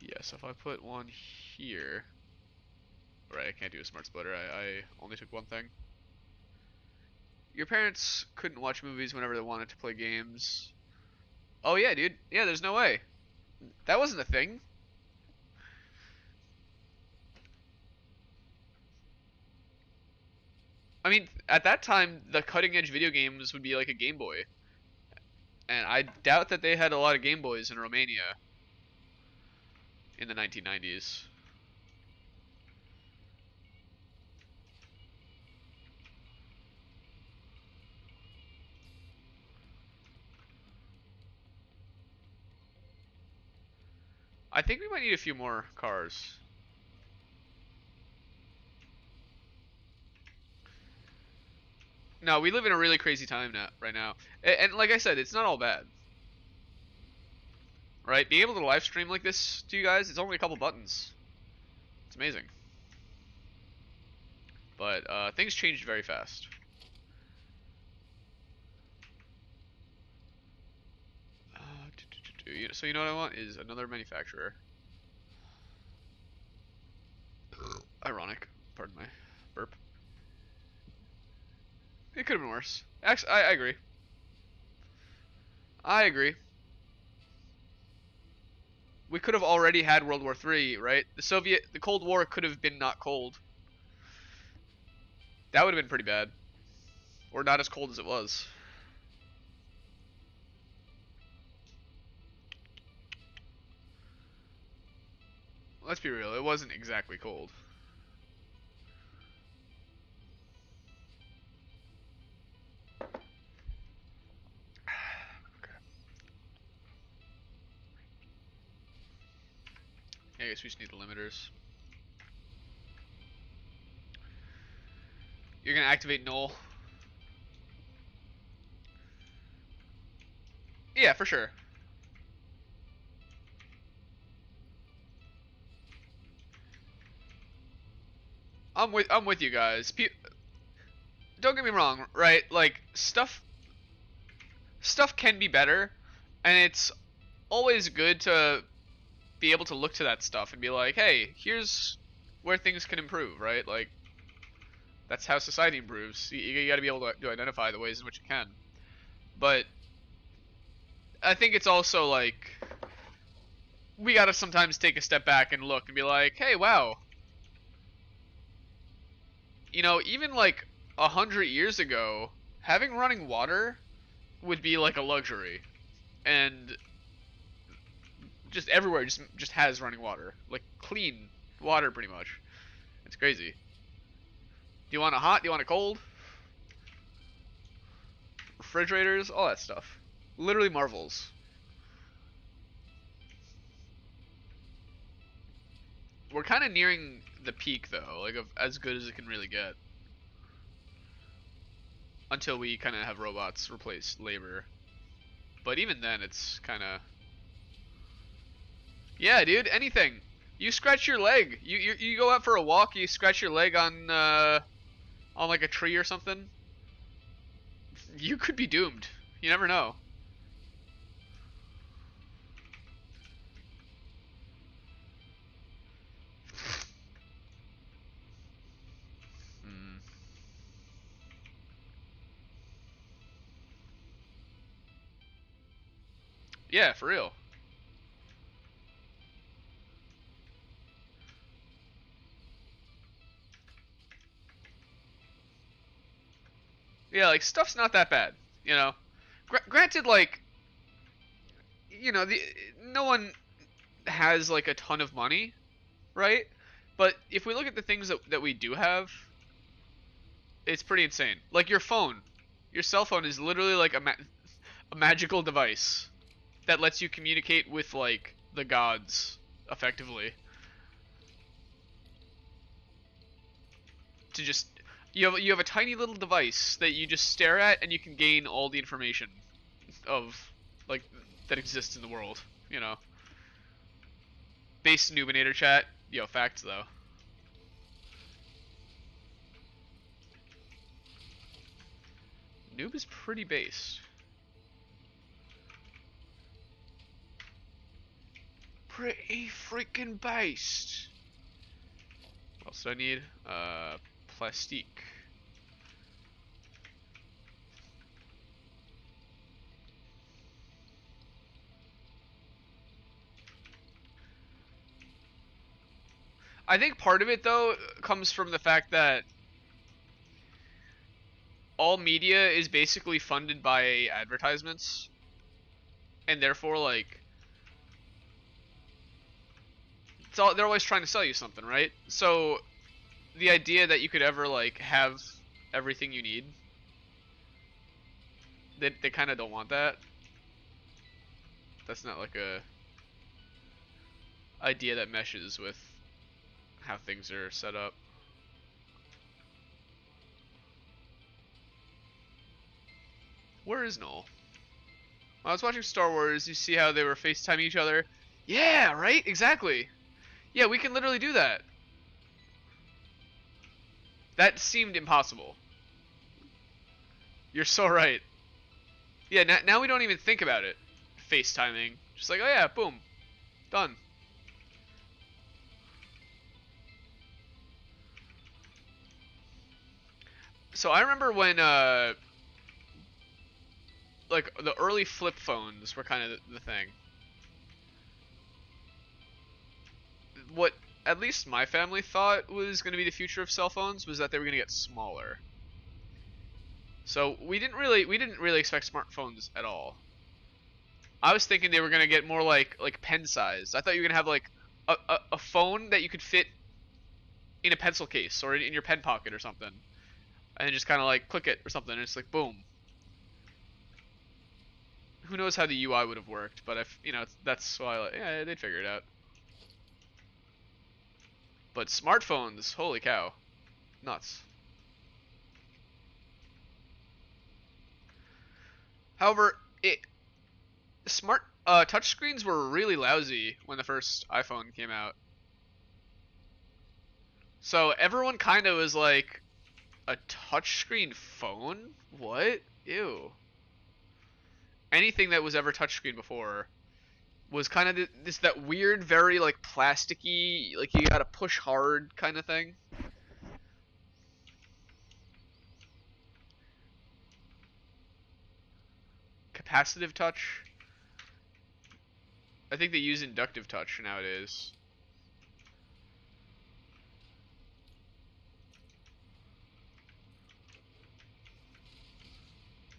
Speaker 1: Yeah, so if I put one here. Right, I can't do a smart splitter. I only took one thing. Your parents couldn't watch movies whenever they wanted to play games. Oh yeah, dude. Yeah, there's no way. That wasn't a thing. I mean, at that time, the cutting edge video games would be like a Game Boy. And I doubt that they had a lot of Game Boys in Romania in the 1990s. I think we might need a few more cars. No, we live in a really crazy time now, right now. And like I said, it's not all bad. Right? Being able to live stream like this to you guys, it's only a couple buttons. It's amazing. But things changed very fast. So you know what I want is another manufacturer. Ironic. Pardon my burp. It could have been worse. Actually, I agree. I agree. We could have already had World War III, right? The Cold War could have been not cold. That would have been pretty bad. Or not as cold as it was. Let's be real, it wasn't exactly cold. Okay. Yeah, I guess we just need the limiters. You're gonna activate null. Yeah, for sure. I'm with you guys. Don't get me wrong, right? Like stuff can be better, and it's always good to be able to look to that stuff and be like, hey, here's where things can improve, right? Like that's how society improves. You got to be able to identify the ways in which it can. But I think it's also like we got to sometimes take a step back and look and be like, hey, wow, you know, even like 100 years ago, having running water would be like a luxury, and just everywhere just has running water, like clean water, pretty much. It's crazy. Do you want it hot? Do you want it cold? Refrigerators, all that stuff. Literally marvels. We're kind of nearing the peak though, like of as good as it can really get. Until we kind of have robots replace labor. But even then, it's kind of... Yeah, dude, anything. You scratch your leg. You go out for a walk, you scratch your leg on like a tree or something. You could be doomed. You never know. Hmm. Yeah, for real. Yeah, like stuff's not that bad, you know. Granted, like, you know, the no one has like a ton of money, right? But if we look at the things that we do have, it's pretty insane. Like your phone, your cell phone is literally like a magical device that lets you communicate with like the gods effectively. To just you have a tiny little device that you just stare at and you can gain all the information of like that exists in the world, you know. Base Nubinator chat. Yo, facts though. Noob is pretty based. Pretty freaking based. What else do I need? Plastique. I think part of it though comes from the fact that all media is basically funded by advertisements, and therefore like they're always trying to sell you something, right? So the idea that you could ever like have everything you need, they kind of don't want that. That's not like a idea that meshes with how things are set up. Where is Noel? When I was watching Star Wars, you see how they were FaceTiming each other? Yeah, right? Exactly. Yeah, we can literally do that. That seemed impossible. You're so right. Yeah, now we don't even think about it. FaceTiming. Just like, oh yeah, boom. Done. So I remember when, like, the early flip phones were kind of the thing. What at least my family thought was going to be the future of cell phones was that they were going to get smaller. So we didn't really expect smartphones at all. I was thinking they were gonna get more like pen size. I thought you were gonna have like a phone that you could fit in a pencil case or in your pen pocket or something, and just kind of like click it or something, and it's like boom. Who knows how the UI would have worked? But if you know, that's why yeah, they'd figure it out. But smartphones, holy cow, nuts. However, it smart touchscreens were really lousy when the first iPhone came out. So everyone kind of was like, a touchscreen phone? What? Ew. Anything that was ever touchscreen before was kind of that weird, very like plasticky, like you gotta push hard kind of thing. Capacitive touch. I think they use inductive touch nowadays.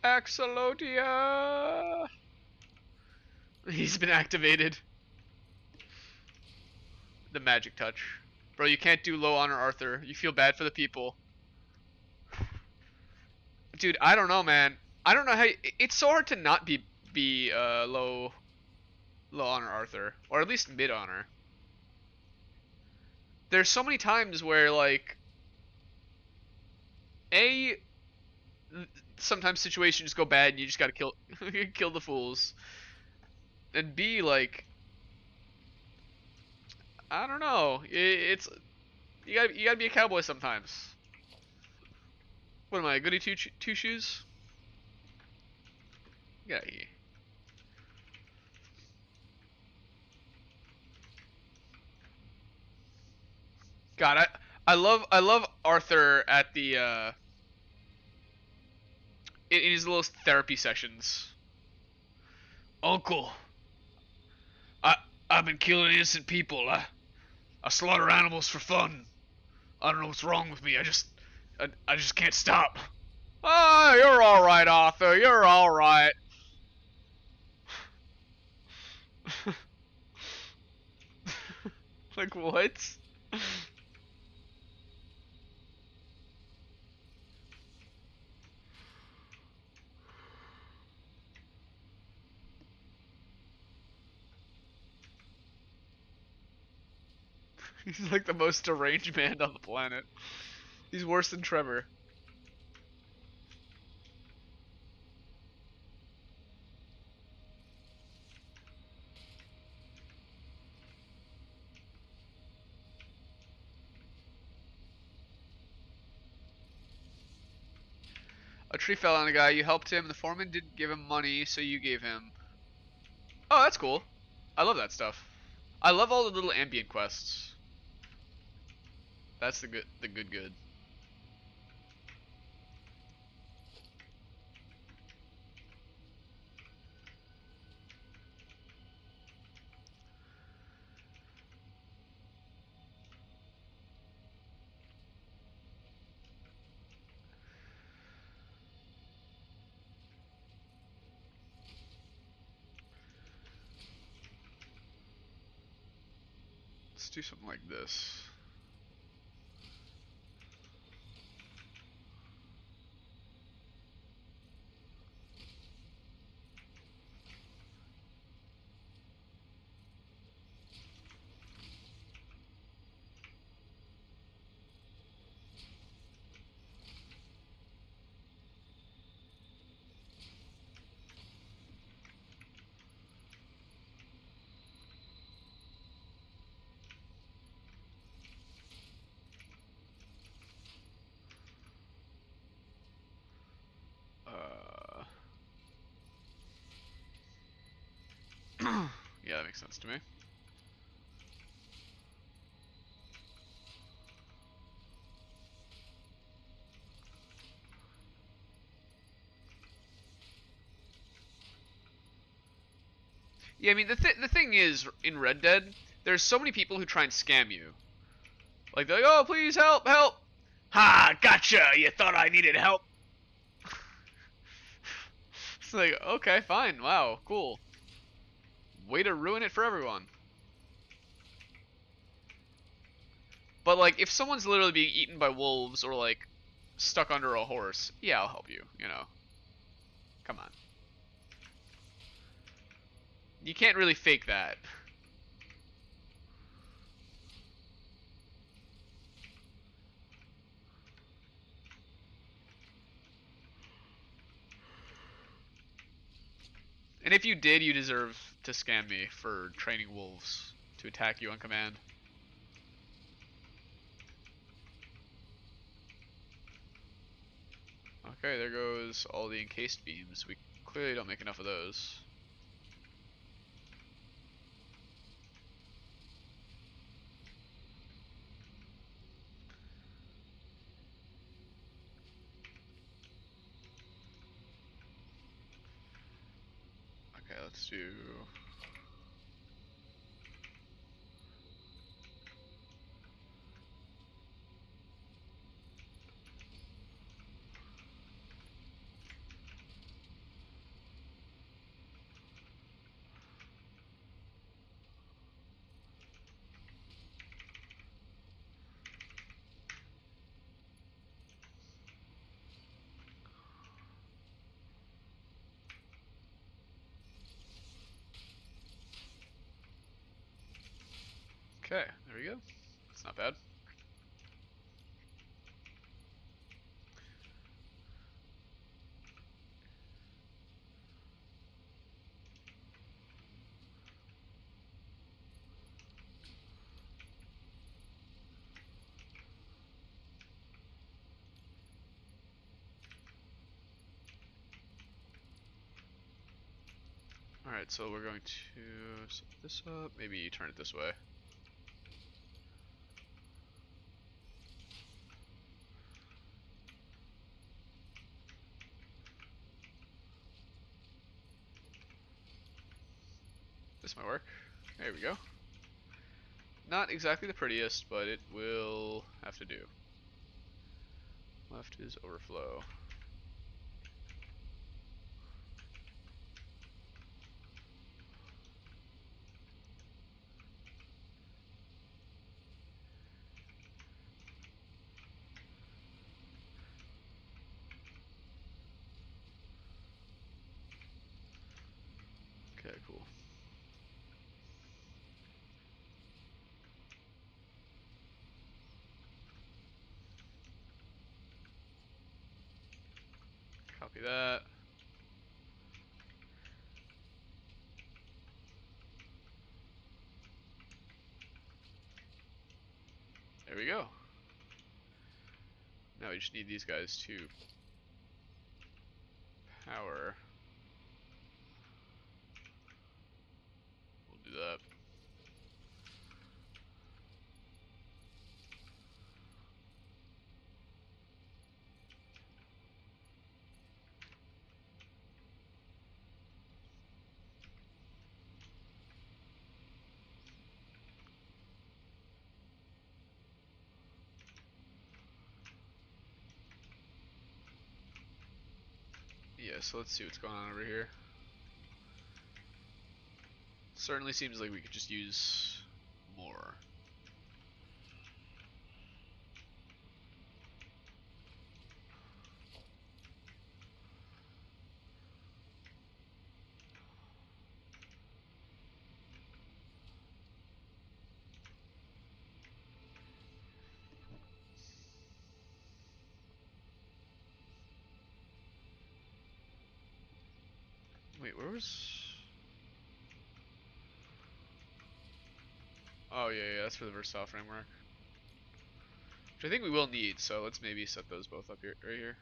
Speaker 1: Axolotia! He's been activated. The magic touch. Bro, you can't do low honor Arthur. You feel bad for the people. Dude, I don't know, man. I don't know how it's so hard to not be low honor Arthur, or at least mid honor. there's so many times where like a sometimes situations go bad and you just gotta kill kill the fools, and B like I don't know, it's you gotta be a cowboy sometimes. What am I, a goody two shoes? Get out of here. God, I love Arthur at the in his little therapy sessions. Uncle, I I've been killing innocent people. I slaughter animals for fun. I don't know what's wrong with me. I just can't stop. Ah, you're all right, Arthur. You're all right. Like what? He's like the most deranged man on the planet. He's worse than Trevor. A tree fell on a guy. You helped him. The foreman didn't give him money, so you gave him. Oh, that's cool. I love that stuff. I love all the little ambient quests. That's the good. Let's do something like this. Uh, yeah, that makes sense to me. Yeah, I mean the thing is in Red Dead, there's so many people who try and scam you. Like they're like, "Oh, please help, help." Ha, gotcha. You thought I needed help. It's like, "Okay, fine. Wow, cool. Way to ruin it for everyone." But like if someone's literally being eaten by wolves or like stuck under a horse, yeah, I'll help you, you know. Come on. You can't really fake that. And if you did, you deserve to scam me for training wolves to attack you on command. Okay, there goes all the encased beams. We clearly don't make enough of those. Okay, let's do... Okay, there we go. It's not bad. Alright, so we're going to set this up. Maybe turn it this way. This might work. There we go. Not exactly the prettiest, but it will have to do. Left is overflow. Okay, cool. Copy that. There we go. Now we just need these guys to power. We'll do that. Yeah, so let's see what's going on over here. Certainly seems like we could just use more. Wait, where was... Oh, yeah, that's for the versatile framework. Which I think we will need, so let's maybe set those both up here, right here.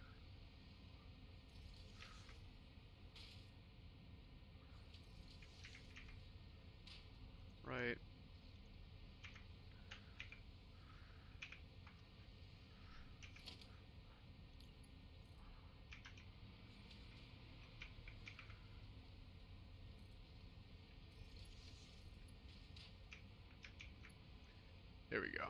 Speaker 1: Right. There we go.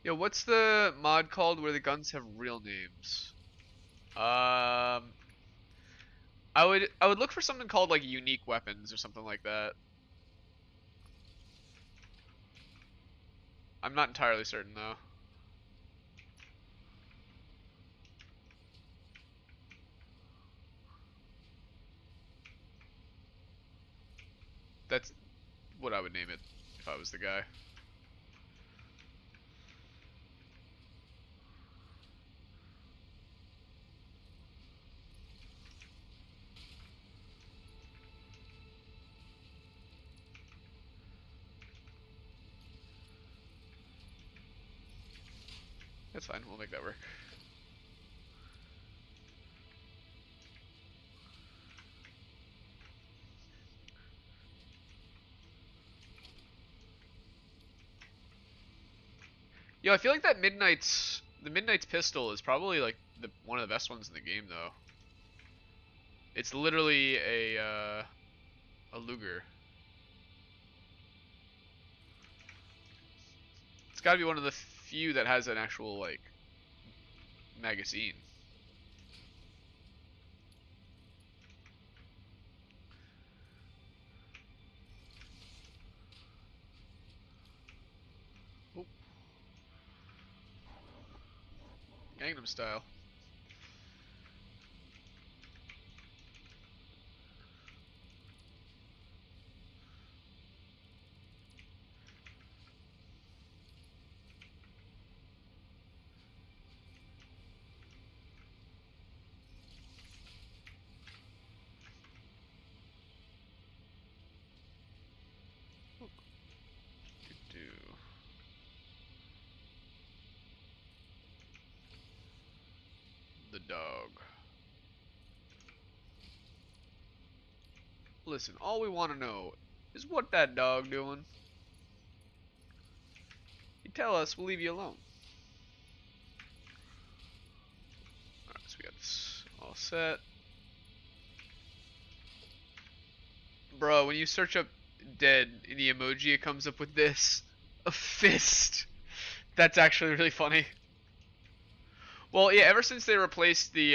Speaker 1: Yo, what's the mod called where the guns have real names? I would look for something called like unique weapons or something like that. I'm not entirely certain though. That's what I would name it if I was the guy. That's fine, we'll make that work. Yo, I feel like the Midnight's pistol is probably like one of the best ones in the game though. It's literally a Luger. It's got to be one of the few that has an actual like magazine. Oh, Gangnam Style. dog. Listen, all we want to know is what that dog doing. You tell us, we'll leave you alone. Alright, so we got this all set. Bro, when you search up dead in the emoji, it comes up with this. A fist. That's actually really funny. Well, yeah, ever since they replaced the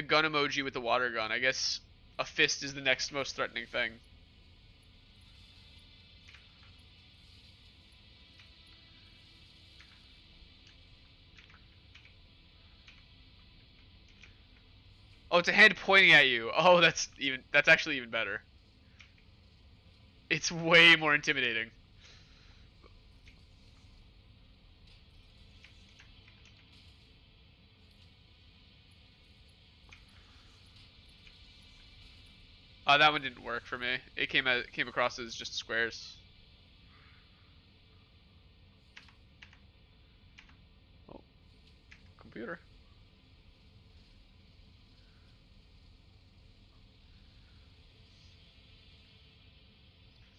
Speaker 1: gun emoji with the water gun, I guess a fist is the next most threatening thing. Oh, it's a hand pointing at you. Oh, that's actually even better. It's way more intimidating. That one didn't work for me. It came across as just squares. Oh, computer.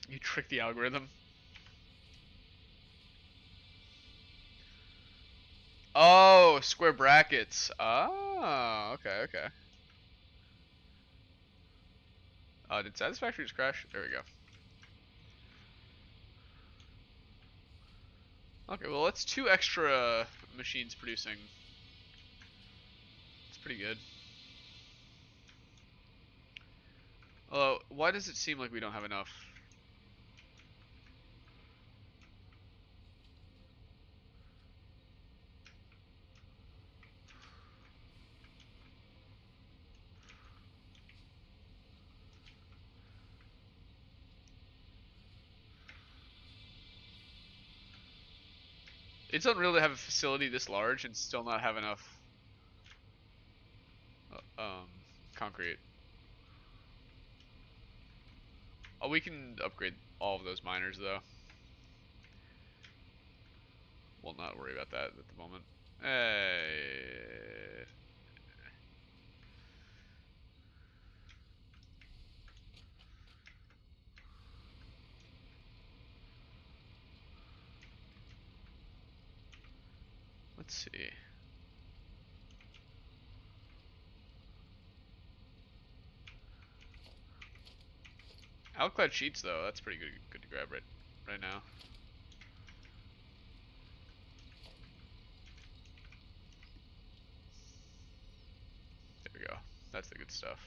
Speaker 1: You tricked the algorithm. Oh, square brackets. Oh, okay, okay. Did Satisfactory just crash? There we go. Okay, well, that's 2 extra machines producing. It's pretty good. Although, why does it seem like we don't have enough? It's unreal to have a facility this large and still not have enough concrete. Oh, we can upgrade all of those miners though. We'll not worry about that at the moment. Hey. Let's see. Alclad sheets though, that's pretty good to grab right now. There we go. That's the good stuff.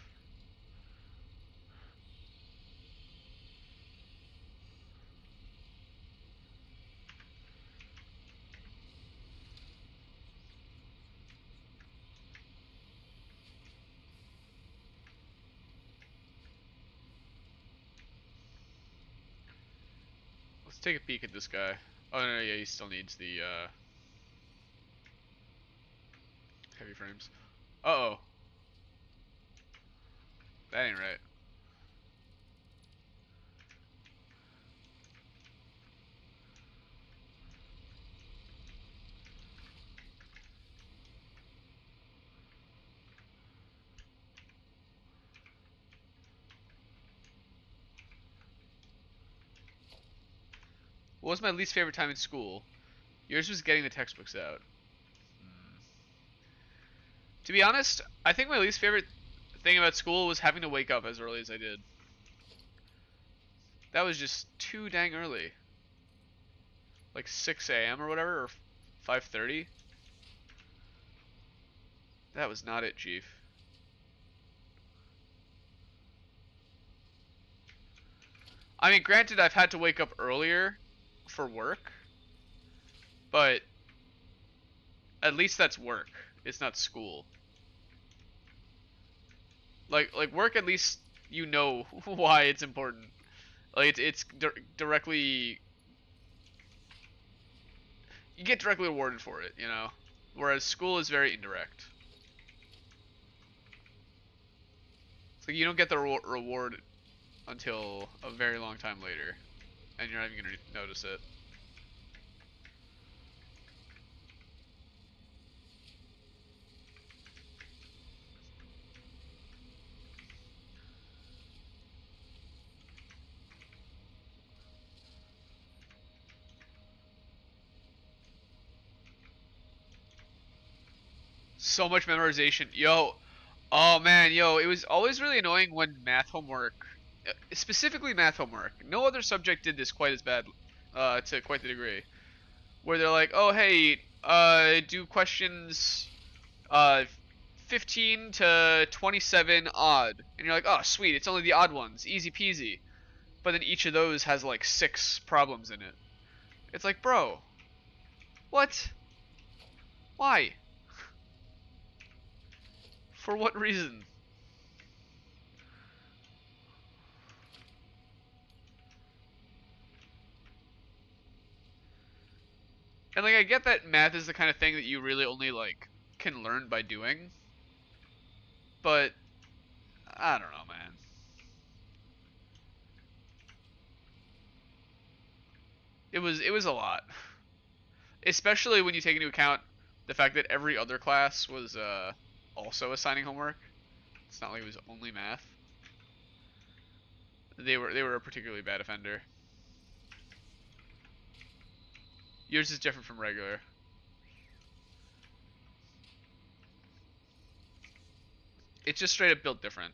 Speaker 1: Let's take a peek at this guy. Oh no, yeah, he still needs the heavy frames. Uh-oh. That ain't right. What was my least favorite time in school? Yours was getting the textbooks out. To be honest, I think my least favorite thing about school was having to wake up as early as I did. That was just too dang early. Like 6 a.m. or whatever, or 5:30. That was not it, Chief. I mean, granted, I've had to wake up earlier for work, but at least that's work. It's not school. Like work, at least you know why it's important. Like it's directly, you get directly rewarded for it, you know. Whereas school is very indirect. It's like you don't get the reward until a very long time later, and you're not even gonna notice it. so much memorization. Yo, oh man, yo, it was always really annoying when math homework, specifically math homework. No other subject did this quite as bad, to quite the degree. Where they're like, oh hey, do questions, uh, 15 to 27 odd, and you're like, oh sweet, it's only the odd ones, easy peasy. But then each of those has like 6 problems in it. It's like, bro, what? Why? For what reason? And like I get that math is the kind of thing that you really only like can learn by doing, but I don't know, man. It was a lot, especially when you take into account the fact that every other class was also assigning homework. It's not like it was only math. They were a particularly bad offender. Yours is different from regular. It's just straight up built different.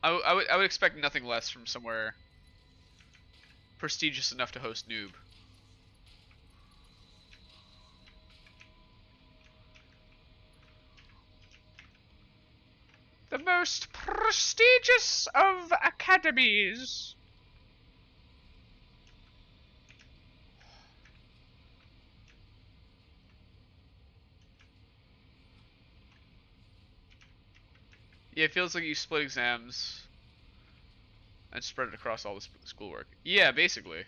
Speaker 1: I would expect nothing less from somewhere prestigious enough to host Noob. The most prestigious of academies. Yeah, it feels like you split exams and spread it across all the schoolwork. Yeah, basically.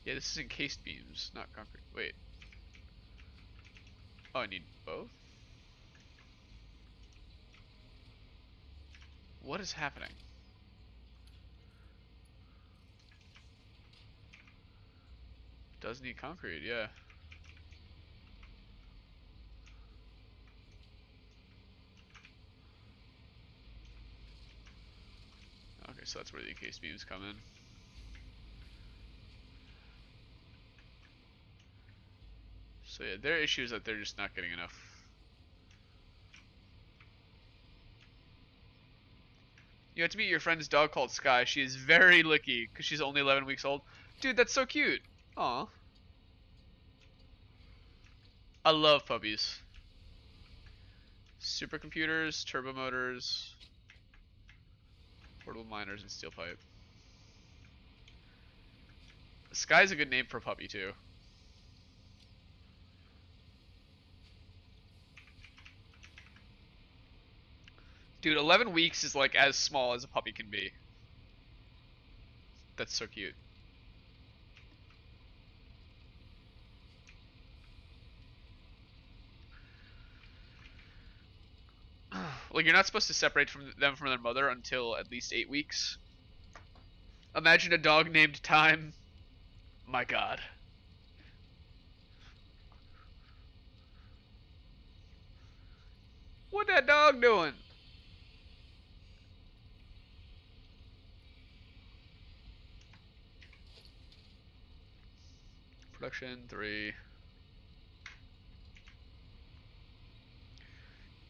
Speaker 1: Yeah, this is encased beams, not concrete. Wait. Oh, I need both? What is happening? Does need concrete, yeah. Okay, so that's where the encased beams come in. So yeah, their issue is that they're just not getting enough. You have to meet your friend's dog called Sky. She is very licky because she's only 11 weeks old. Dude, that's so cute. Aw. I love puppies. Supercomputers, turbo motors, portable miners, and steel pipe. Sky's a good name for a puppy too. Dude, 11 weeks is like as small as a puppy can be. That's so cute. Like you're not supposed to separate them from their mother until at least 8 weeks. Imagine a dog named Time. My God. What that dog doing? Production 3.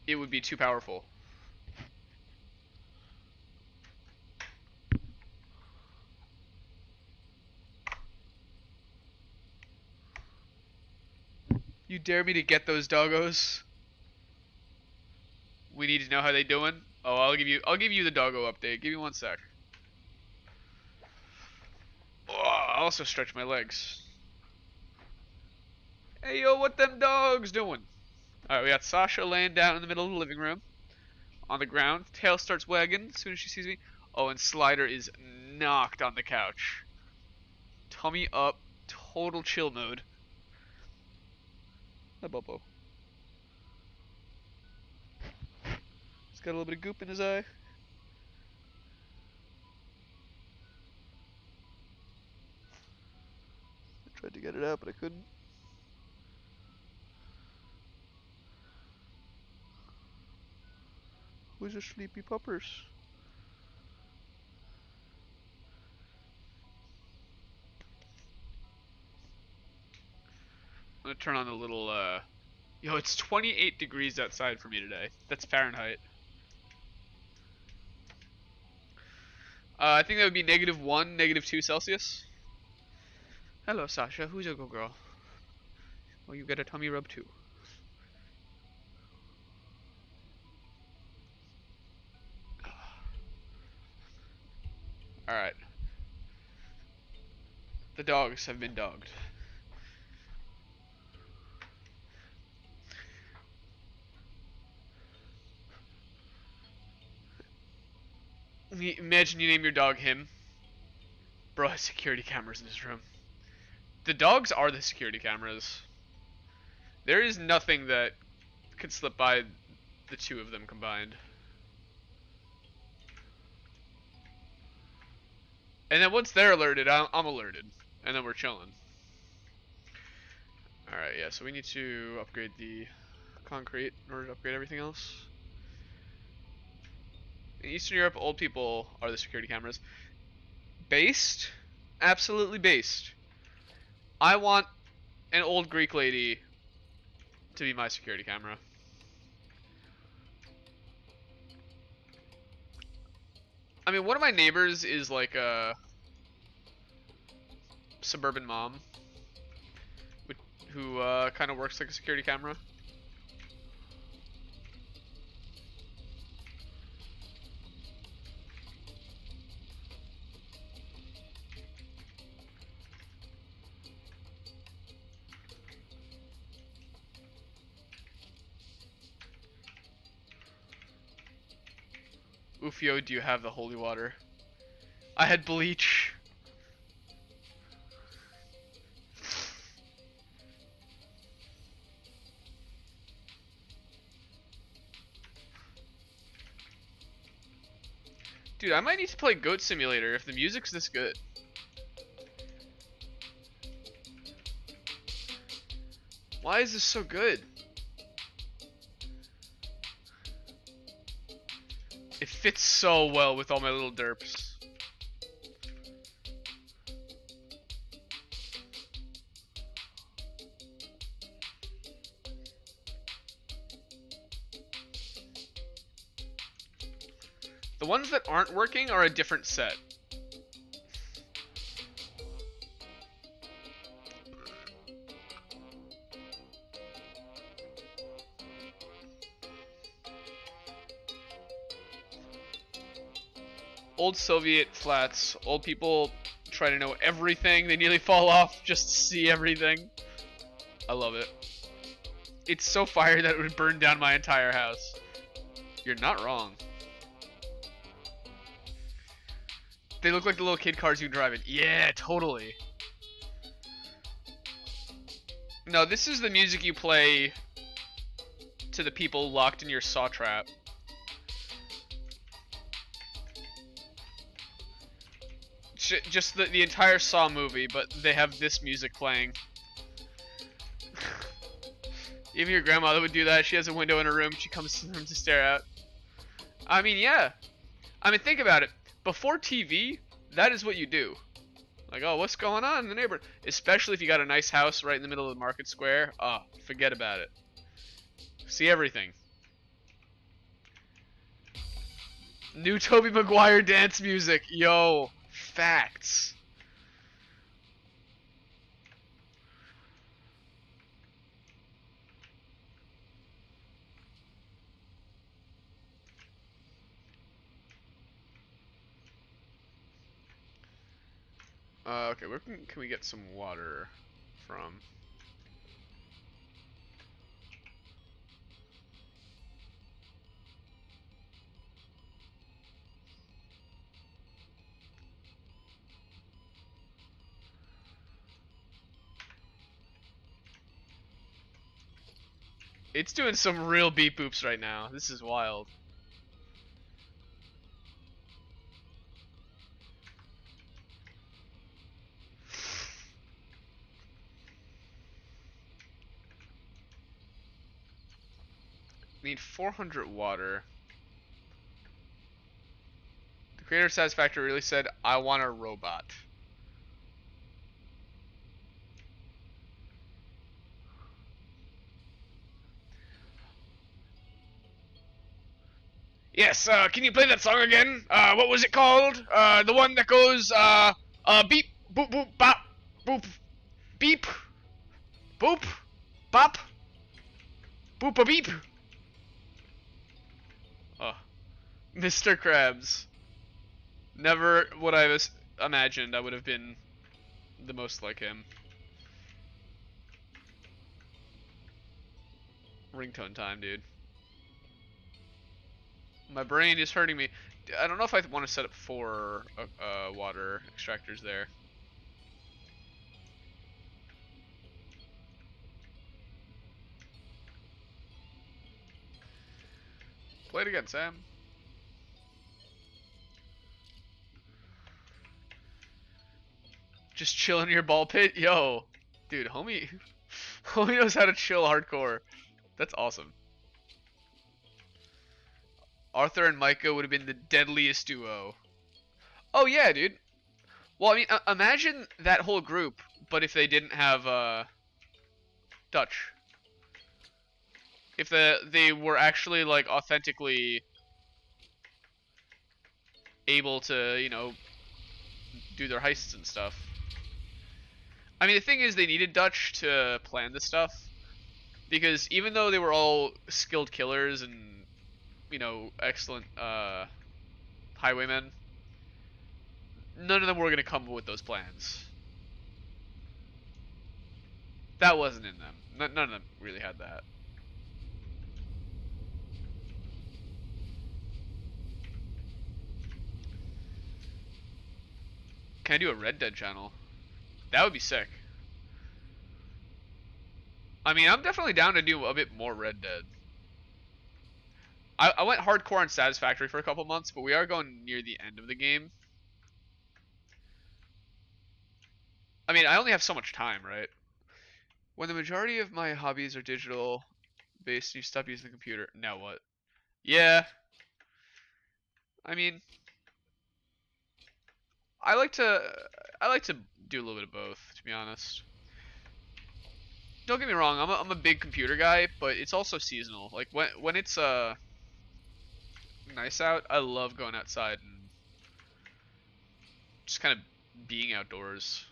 Speaker 1: It would be too powerful. You dare me to get those doggos? We need to know how they doing. Oh, I'll give you the doggo update. Give me 1 sec. Oh, I'll also stretch my legs. Hey yo, what them dogs doing? Alright, we got Sasha laying down in the middle of the living room. On the ground. Tail starts wagging as soon as she sees me. Oh, and Slider is knocked on the couch. Tummy up. Total chill mode. Hi, Bobo. He's got a little bit of goop in his eye. I tried to get
Speaker 2: it out, but I couldn't. Who's a sleepy puppers?
Speaker 1: I'm gonna turn on the little, Yo, it's 28 degrees outside for me today. That's Fahrenheit. I think that would be -1, -2 Celsius. Hello, Sasha. Who's your good girl? Oh, you get a tummy rub too. Alright. The dogs have been dogged. Imagine you name your dog him. Bro has security cameras in his room. The dogs are the security cameras. There is nothing that could slip by the two of them combined. And then once they're alerted, I'm alerted. And then we're chilling. Alright, yeah, so we need to upgrade the concrete in order to upgrade everything else. In Eastern Europe, old people are the security cameras. Based? Absolutely based. I want an old Greek lady to be my security camera. I mean, one of my neighbors is like a suburban mom who kind of works like a security camera. Ufio, do you have the holy water? I had bleach. Dude, I might need to play Goat Simulator if the music's this good. Why is this so good? It fits so well with all my little derps. The ones that aren't working are a different set. Old Soviet flats, old people try to know everything, they nearly fall off just to see everything. I love it. It's so fire that it would burn down my entire house. You're not wrong. They look like the little kid cars you drive in. Yeah, totally. No, this is the music you play to the people locked in your saw trap. Just the entire Saw movie, but they have this music playing. Even your grandmother would do that. She has a window in her room. She comes to the room to stare out. I mean, yeah. I mean, think about it. Before TV, that is what you do. Like, oh, what's going on in the neighborhood? Especially if you got a nice house right in the middle of the market square. Oh, forget about it. See everything. New Tobey Maguire dance music. Yo, facts. Okay, where can we get some water from? It's doing some real beep boops right now. This is wild. Need 400 water. The creator of Satisfactory really said, I want a robot. Yes, can you play that song again? What was it called? The one that goes, beep, boop, boop, bop, boop, beep, boop, bop, boop, a beep. Oh, Mr. Krabs. Never would I have imagined I would have been the most like him. Ringtone time, dude. My brain is hurting me. I don't know if I want to set up 4 water extractors there. Play it again, Sam. Just chill in your ball pit? Yo. Dude, homie. Homie knows how to chill hardcore. That's awesome. Arthur and Micah would have been the deadliest duo. Oh yeah, dude. Well, I mean, imagine that whole group, but if they didn't have Dutch. If they were actually like authentically able to, you know, do their heists and stuff. I mean, the thing is, they needed Dutch to plan this stuff, because even though they were all skilled killers and, you know, excellent highwaymen, none of them were gonna come up with those plans. That wasn't in them. None of them really had that. Can I do a Red Dead channel? That would be sick. I mean, I'm definitely down to do a bit more Red Dead. I went hardcore on Satisfactory for a couple months, but we are going near the end of the game. I mean, I only have so much time, right? When the majority of my hobbies are digital based, you stop using the computer. Now what? Yeah. I mean, I like to do a little bit of both, to be honest. Don't get me wrong, I'm a big computer guy, but it's also seasonal. Like when it's nice out, I love going outside and just kind of being outdoors,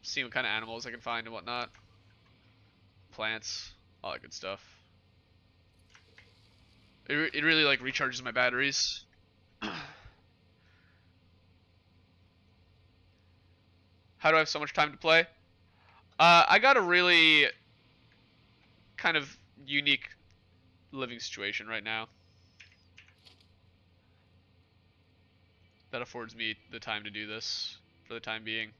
Speaker 1: seeing what kind of animals I can find and whatnot, plants, all that good stuff. It really like recharges my batteries. How do I have so much time to play? I got a really kind of unique living situation right now that affords me the time to do this for the time being.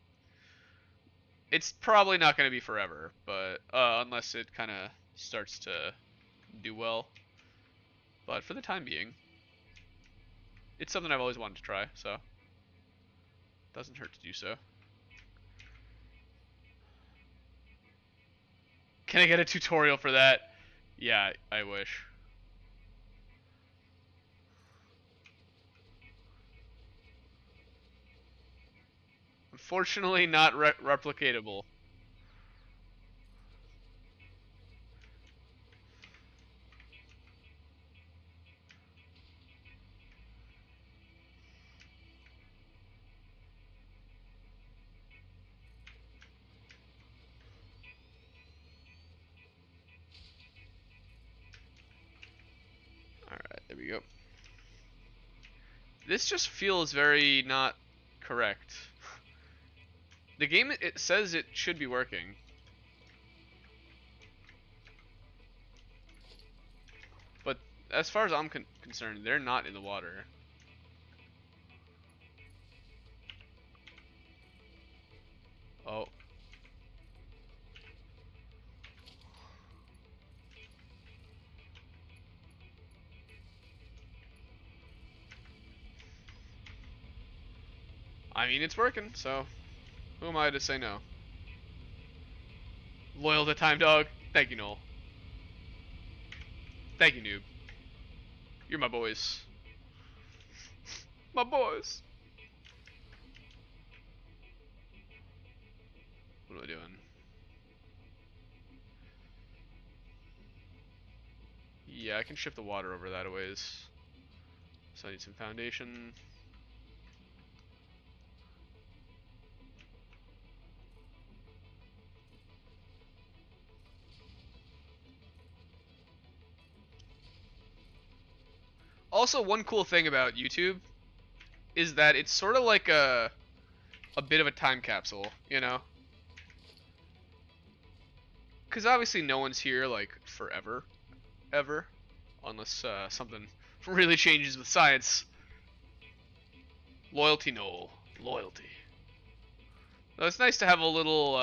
Speaker 1: It's probably not going to be forever, but unless it kind of starts to do well. But for the time being, it's something I've always wanted to try, so doesn't hurt to do so. Can I get a tutorial for that? Yeah, I wish. Unfortunately, not replicatable. Alright, there we go. This just feels very not correct. The game, it says it should be working. But as far as I'm concerned, they're not in the water. Oh. I mean, it's working, so who am I to say no? Loyal to Time Dog. Thank you, Noel. Thank you, noob. You're my boys. My boys. What am I doing? Yeah, I can shift the water over that a ways. So I need some foundation. Also, one cool thing about YouTube is that it's sort of like a bit of a time capsule, you know? Because obviously no one's here like forever, ever, unless something really changes with science. Loyalty, no. Loyalty. So it's nice to have a little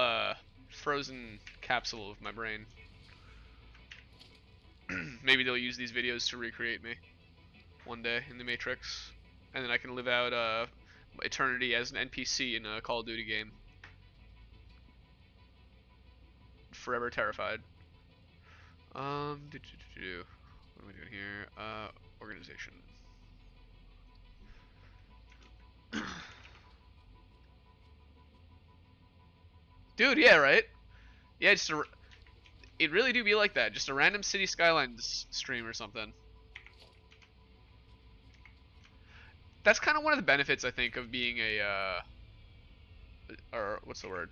Speaker 1: frozen capsule of my brain. Maybe they'll use these videos to recreate me one day in the Matrix, and then I can live out eternity as an NPC in a Call of Duty game. Forever terrified. What am I doing here? Organization. Dude, yeah, right? Yeah, it really do be like that. Just a random City Skylines stream or something. That's kind of one of the benefits, I think, of being or what's the word?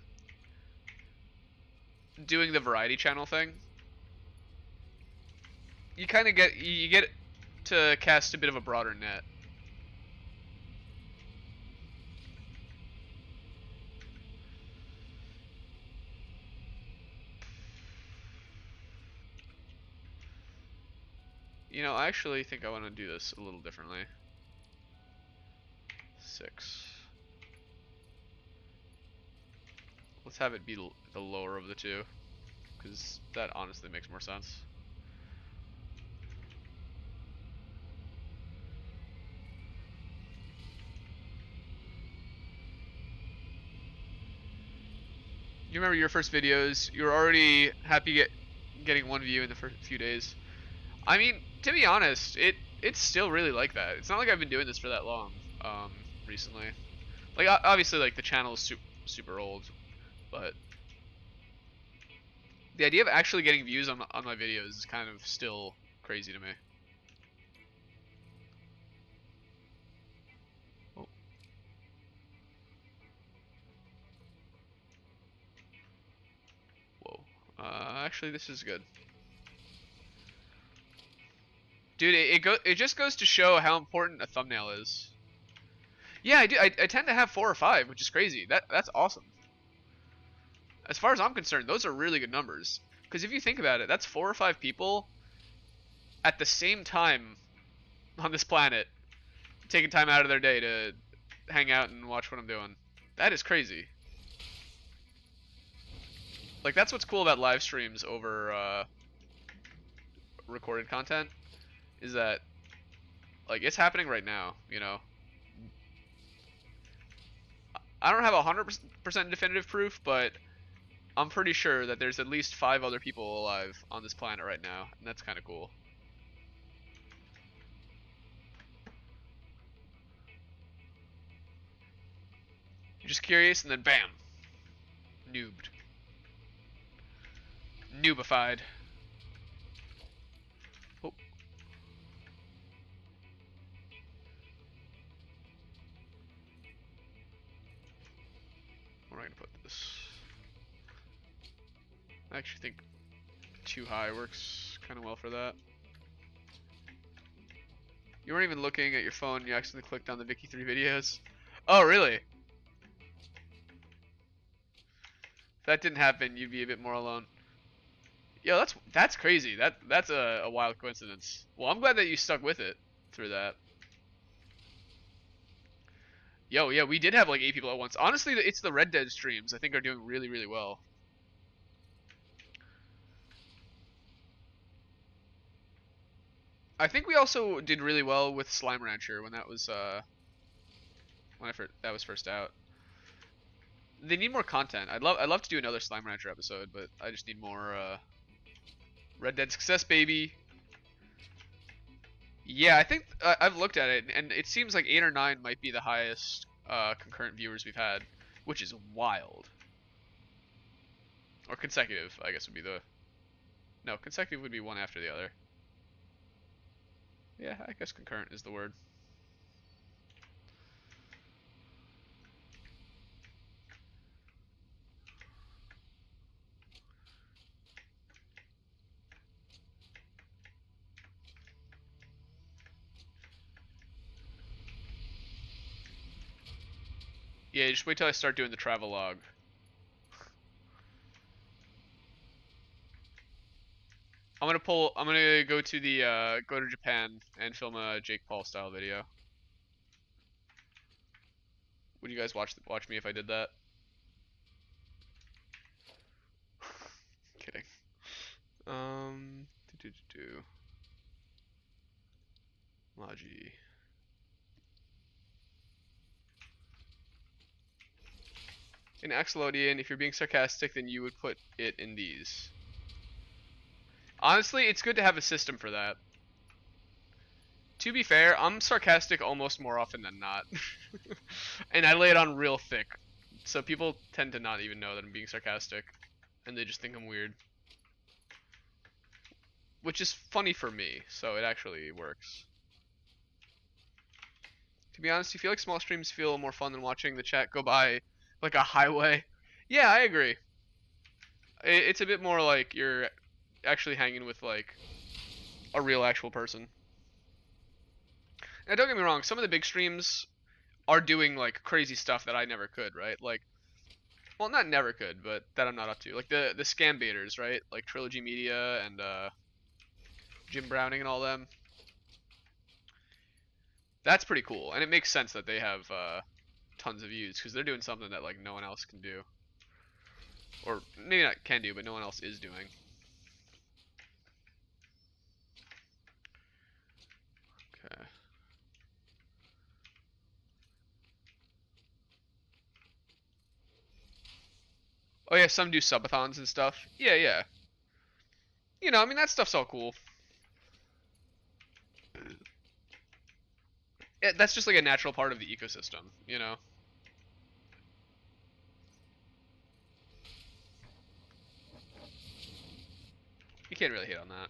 Speaker 1: Doing the variety channel thing. You kind of get to cast a bit of a broader net. You know, I actually think I want to do this a little differently. 6. Let's have it be the lower of the two, because that honestly makes more sense. You remember your first videos? You were already happy getting 1 view in the first few days. I mean, to be honest, it's still really like that. It's not like I've been doing this for that long recently. Like obviously, like the channel is super old, but the idea of actually getting views on my videos is kind of still crazy to me. Oh. Whoa. Actually, this is good. Dude, it just goes to show how important a thumbnail is. Yeah, I do. I tend to have 4 or 5, which is crazy. That's awesome. As far as I'm concerned, those are really good numbers. Because if you think about it, that's 4 or 5 people at the same time on this planet taking time out of their day to hang out and watch what I'm doing. That is crazy. Like, that's what's cool about live streams over recorded content, is that, like, it's happening right now, you know? I don't have 100% definitive proof, but I'm pretty sure that there's at least 5 other people alive on this planet right now, and that's kind of cool. You're just curious, and then bam! Noobed. Noobified. Oh. Where am I gonna put this? I actually think too high works kind of well for that. You weren't even looking at your phone, you accidentally clicked on the Vicky 3 videos. Oh, really? If that didn't happen, you'd be a bit more alone. Yo, that's crazy. That's a wild coincidence. Well, I'm glad that you stuck with it through that. Yo, yeah, we did have like 8 people at once. Honestly, it's the Red Dead streams I think are doing really, really well. I think we also did really well with Slime Rancher when that was that was first out. They need more content. I'd love to do another Slime Rancher episode, but I just need more Red Dead success, baby. Yeah, I think I've looked at it, and it seems like 8 or 9 might be the highest concurrent viewers we've had, which is wild. Or consecutive, I guess would be the. No, consecutive would be one after the other. Yeah, I guess concurrent is the word. Yeah, just wait till I start doing the travel log. I'm gonna go to the go to Japan and film a Jake Paul style video. Would you guys watch me if I did that? Kidding. Do do do do. Logi. In Axolotlian, if you're being sarcastic, then you would put it in these. Honestly, it's good to have a system for that. To be fair, I'm sarcastic almost more often than not. And I lay it on real thick. So people tend to not even know that I'm being sarcastic. And they just think I'm weird. Which is funny for me, so it actually works. To be honest, you feel like small streams feel more fun than watching the chat go by like a highway. Yeah, I agree. It's a bit more like you're actually hanging with like a real actual person. Now don't get me wrong, some of the big streams are doing like crazy stuff that I never could, right? Like, well, not never could, but that I'm not up to. Like the scam baiters, right? Like Trilogy Media and Jim Browning and all them. That's pretty cool, and it makes sense that they have tons of views because they're doing something that like no one else can do, or maybe not can do, but no one else is doing. Okay. Oh yeah, some do subathons and stuff. Yeah, yeah. You know, I mean that stuff's all cool. That's just like a natural part of the ecosystem, you know. You can't really hate on that.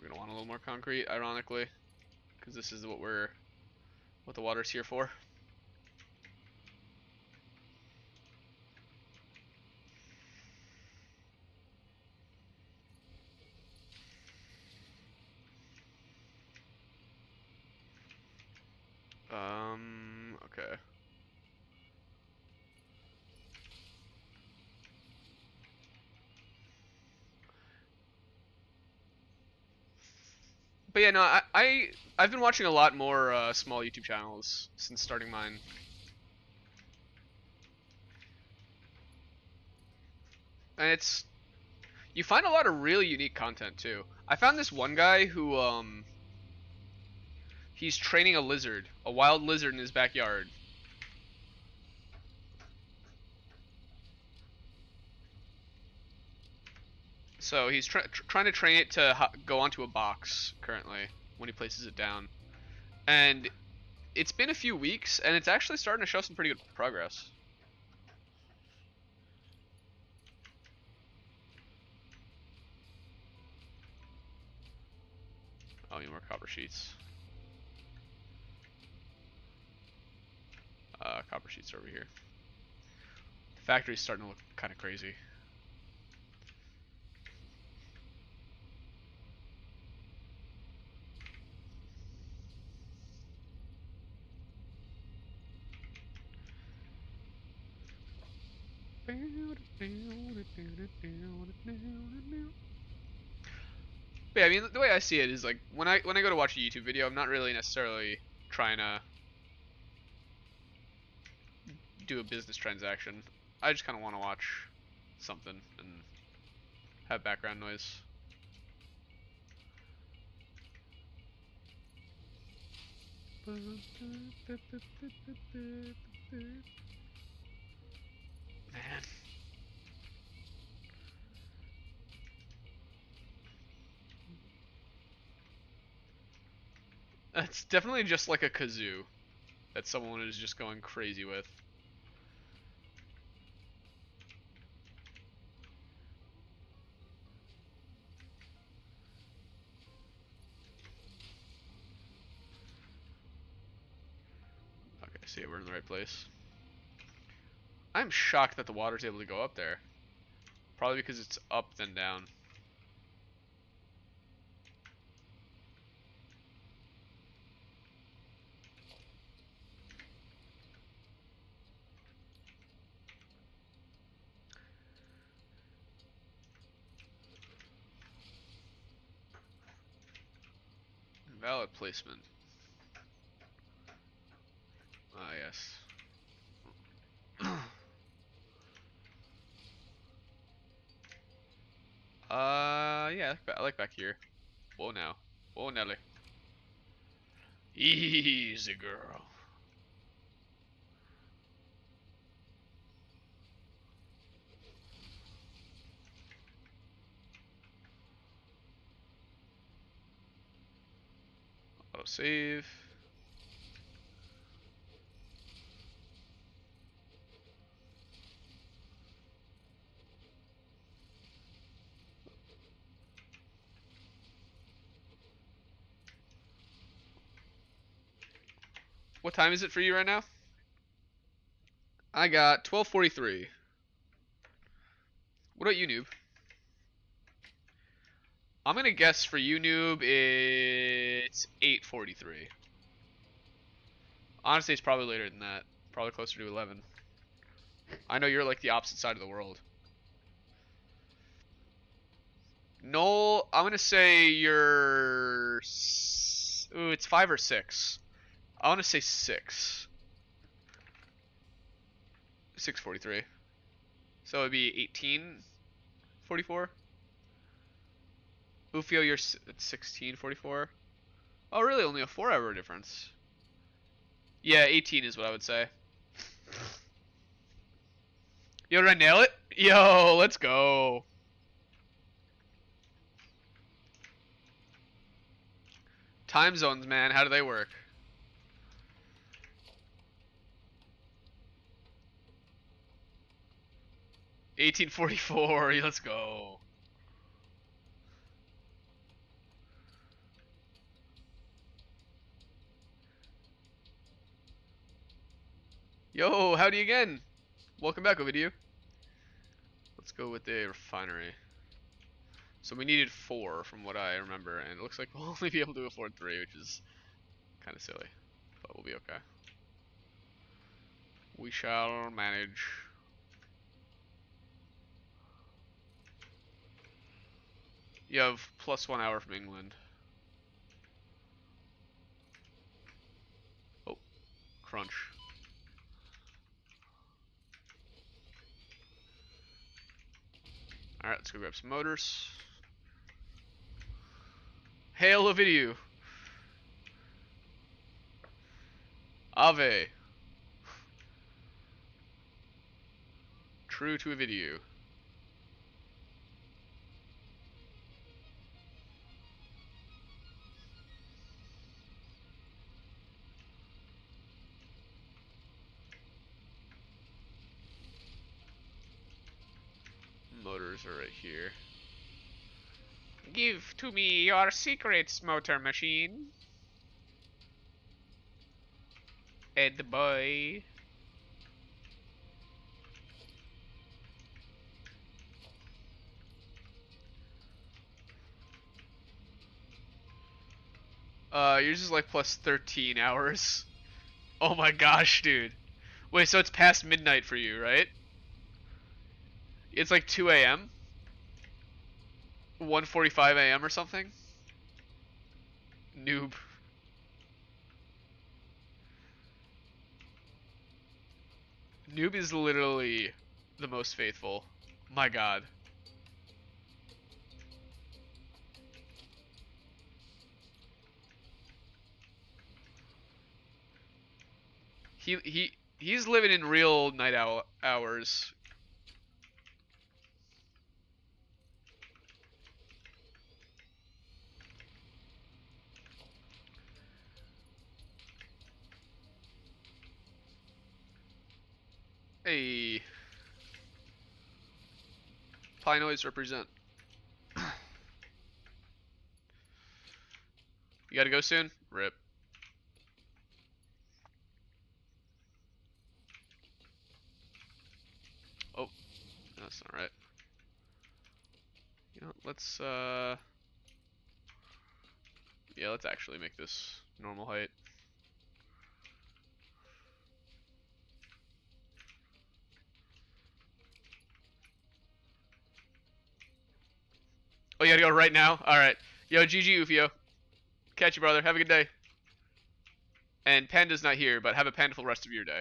Speaker 1: We're gonna want a little more concrete, ironically, because this is what the water's here for. Okay. But yeah, no, I've been watching a lot more small YouTube channels since starting mine. And it's you find a lot of really unique content too. I found this one guy who he's training a lizard, a wild lizard in his backyard. So he's trying to train it to go onto a box currently when he places it down. And it's been a few weeks and it's actually starting to show some pretty good progress. Oh, need more copper sheets. Copper sheets over here. The factory's starting to look kind of crazy. But yeah, I mean, the way I see it is like when I go to watch a YouTube video, I'm not really necessarily trying to do a business transaction. I just kind of want to watch something and have background noise. Man. That's definitely just like a kazoo that someone is just going crazy with. Okay, see, we're in the right place. I'm shocked that the water's able to go up there. Probably because it's up then down. Valid placement. Ah, yes. Yeah, I like back here. Whoa now. Whoa, Nelly. Easy, girl. Auto save. What time is it for you right now? I got 12:43. What about you, noob? I'm gonna guess for you, noob, it's 8:43. Honestly, it's probably later than that. Probably closer to 11. I know you're like the opposite side of the world. No, I'm gonna say you're. Ooh, it's 5 or 6. I want to say 6. 6:43. So it'd be 18:44. Ufio, you're 16:44. Oh, really? Only a 4-hour difference. Yeah, 18 is what I would say. Yo, did I nail it? Yo, let's go. Time zones, man. How do they work? $18.44. Let's go. Yo, howdy again. Welcome back, Ovidio. Let's go with the refinery. So we needed 4 from what I remember, and it looks like we'll only be able to afford 3, which is kind of silly. But we'll be okay. We shall manage. You have +1 hour from England. Oh, crunch. Alright, let's go grab some motors. Hail Ovidio. Ave. True to Ovidio. Motors are right here. Give to me your secrets, motor machine. Ed boy. Yours is like +13 hours. Oh my gosh, dude. Wait, so it's past midnight for you, right? It's like 2 a.m.? 1:45 a.m. or something? Noob. Noob is literally the most faithful. My god. He's living in real night hours. Hey, pie noise represent. You gotta go soon? Rip. Oh, that's not right. You know, let's yeah, let's actually make this normal height. Oh, you gotta go right now? Alright. Yo, GG, Ufio. Catch you, brother. Have a good day. And Panda's not here, but have a pandaful rest of your day.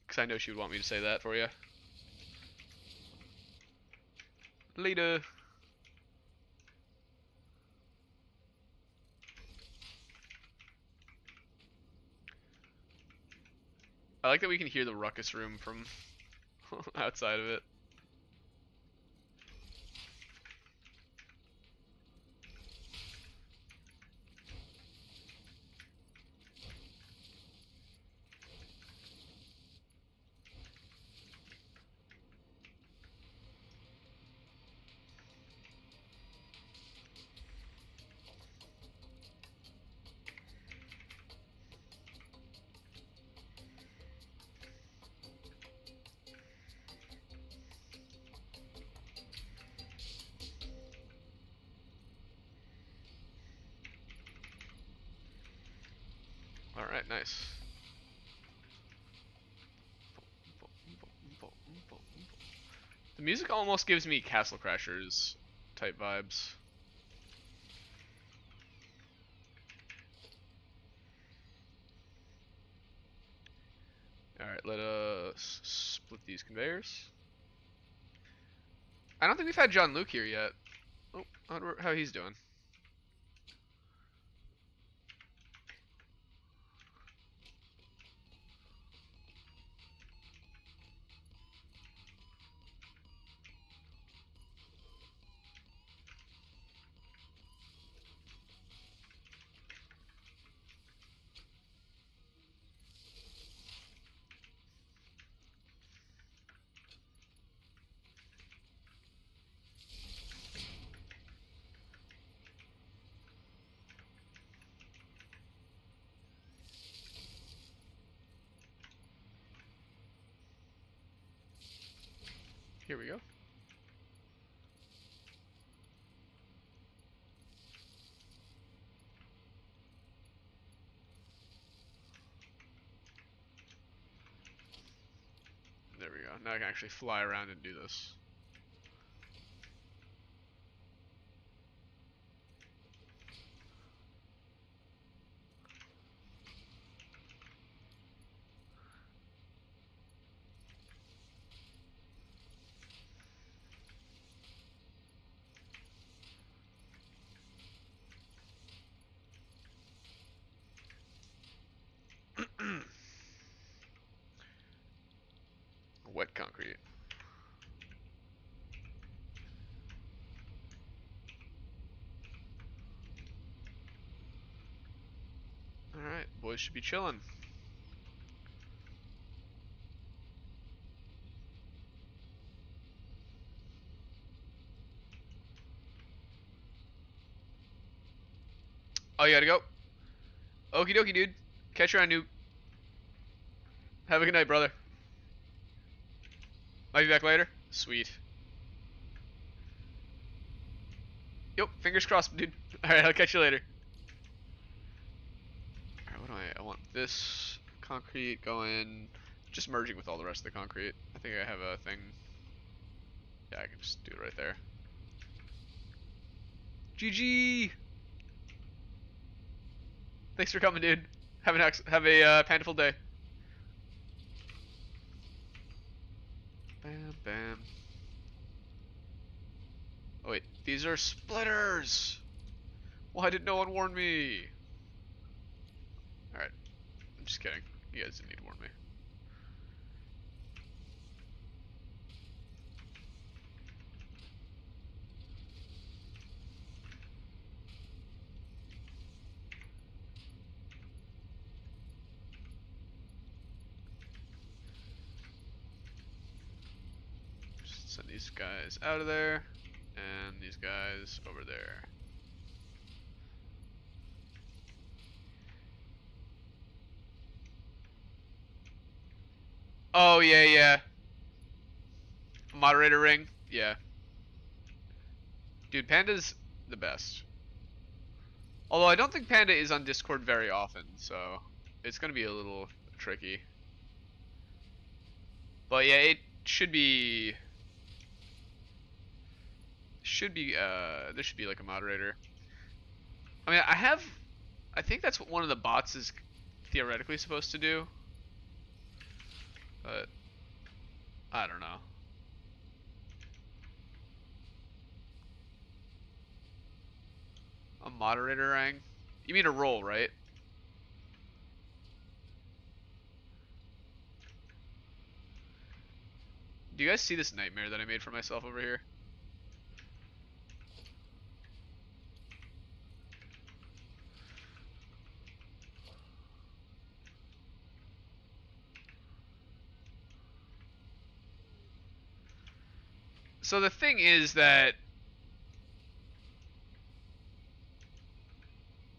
Speaker 1: Because I know she would want me to say that for you. Later. I like that we can hear the ruckus room from outside of it. Alright, nice. The music almost gives me Castle Crashers type vibes. Alright, let us split these conveyors. I don't think we've had John Luke here yet. Oh, I wonder how he's doing. Here we go. There we go. Now I can actually fly around and do this. Wet concrete. Alright, boys should be chilling. Oh, you gotta go. Okie dokie, dude. Catch you on Noob. Have a good night, brother. Might be back later. Sweet. Yep, fingers crossed, dude. Alright, I'll catch you later. Alright, what do I want this concrete going, just merging with all the rest of the concrete. I think I have a thing. Yeah, I can just do it right there. GG! Thanks for coming, dude. Have a pandaful day. Bam, bam. Oh wait, these are splitters! Why did no one warn me? Alright, I'm just kidding. You guys didn't need to warn me. Send these guys out of there, and these guys over there. Oh, yeah, yeah. Moderator ring? Yeah. Dude, Panda's the best. Although I don't think Panda is on Discord very often, so it's gonna be a little tricky. But yeah, it should be there should be like a moderator. I mean, I think that's what one of the bots is theoretically supposed to do, but I don't know. A moderator rang? You mean a role, right? Do you guys see this nightmare that I made for myself over here? So the thing is that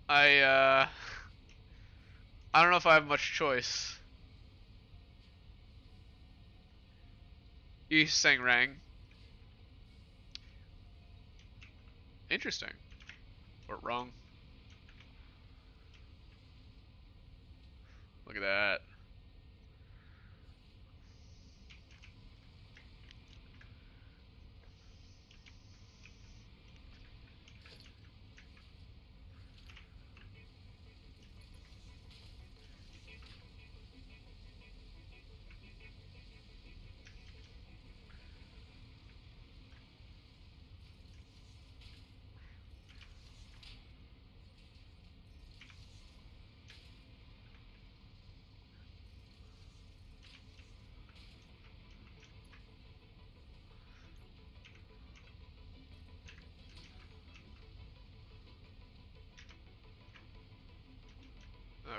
Speaker 1: I I don't know if I have much choice. You saying rang? Interesting. Or wrong. Look at that.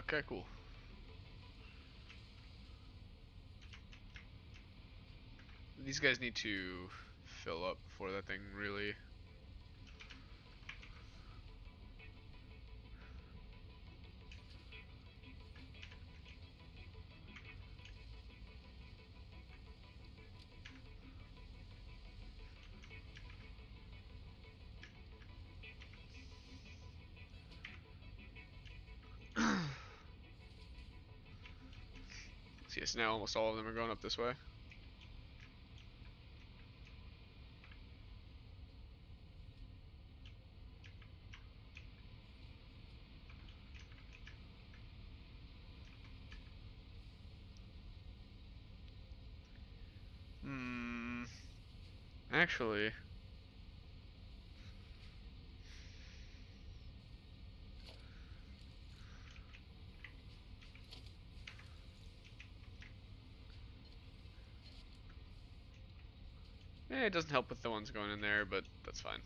Speaker 1: Okay, cool. These guys need to fill up before that thing really. So yes, now almost all of them are going up this way. Hmm. Actually. It doesn't help with the ones going in there, but that's fine.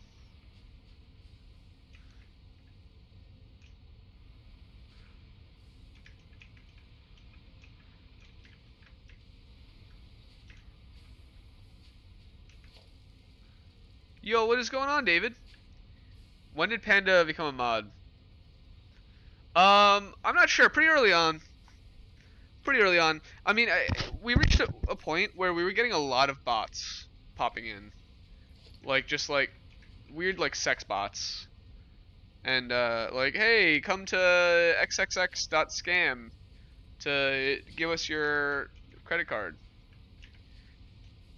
Speaker 1: Yo, what is going on, David? When did Panda become a mod? I'm not sure. Pretty early on. Pretty early on. I mean, we reached a point where we were getting a lot of bots popping in, like just like weird like sex bots, and like, hey, come to xxx.scam to give us your credit card.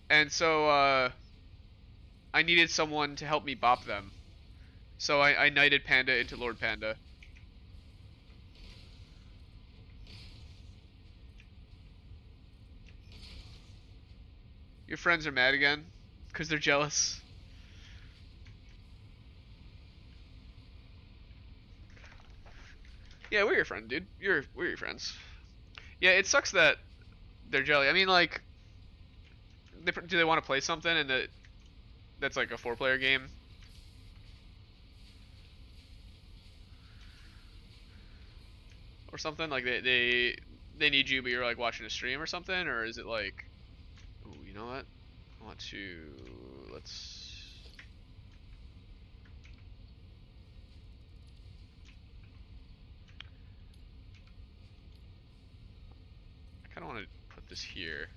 Speaker 1: And so I needed someone to help me bop them. So I knighted Panda into Lord Panda. Your friends are mad again? Because they're jealous. Yeah, we're your friend, dude. We're your friends. Yeah, it sucks that they're jelly. I mean, like, do they want to play something and that's like a 4-player game? Or something? Like they need you but you're like watching a stream or something? Or is it like, ooh, you know what? I want to let's. I kind of want to put this here.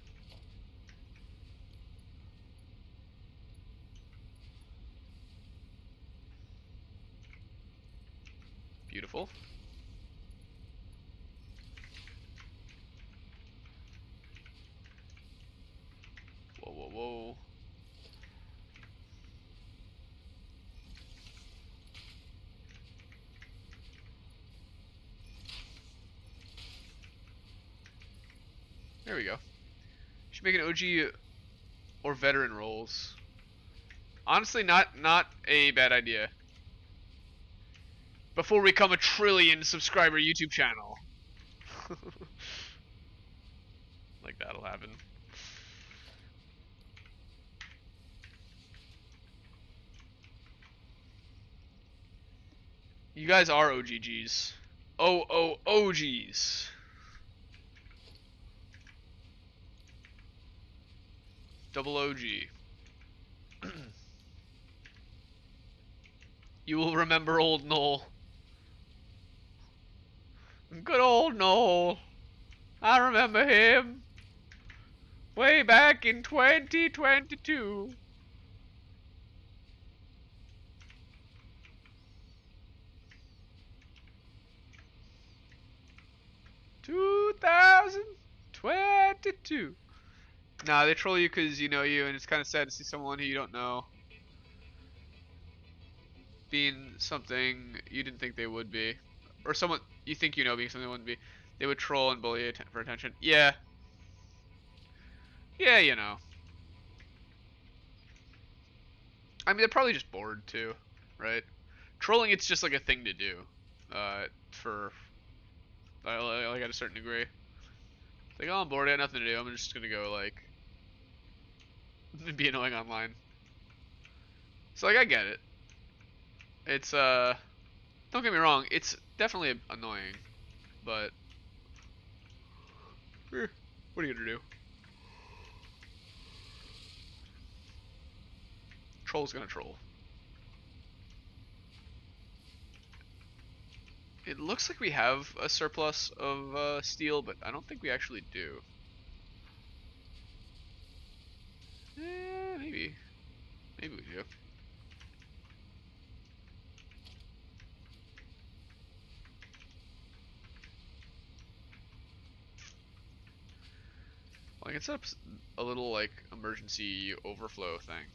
Speaker 1: Beautiful. Whoa, whoa, whoa. There we go. Should make an OG or veteran roles. Honestly, not a bad idea. Before we become a 1 trillion subscriber YouTube channel. Like that'll happen. You guys are OGGs. OGs. Double OG. You will remember old Noel. Good old Noel. I remember him. Way back in 2022. $2022. Nah, they troll you because you know you, and it's kind of sad to see someone who you don't know being something you didn't think they would be, or someone you think you know being something they wouldn't be. They would troll and bully you for attention. Yeah, yeah, you know. I mean, they're probably just bored too, right? Trolling, it's just like a thing to do, for like at a certain degree. It's like, oh, I'm bored, I got nothing to do. I'm just gonna go like be annoying online. So like, I get it. It's don't get me wrong, it's definitely annoying, but what are you gonna do? Troll's gonna troll. It looks like we have a surplus of steel, but I don't think we actually do. Maybe. Maybe we do. Well, I can set up a little like emergency overflow thing.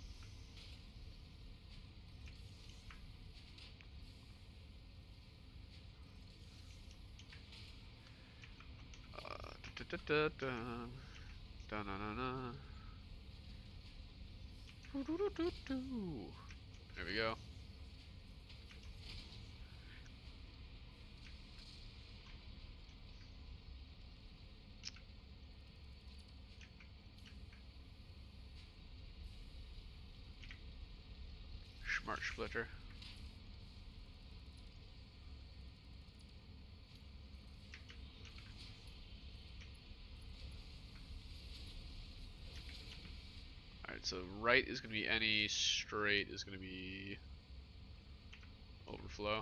Speaker 1: There we go. Smart splitter. Alright, so right is going to be any, straight is going to be overflow.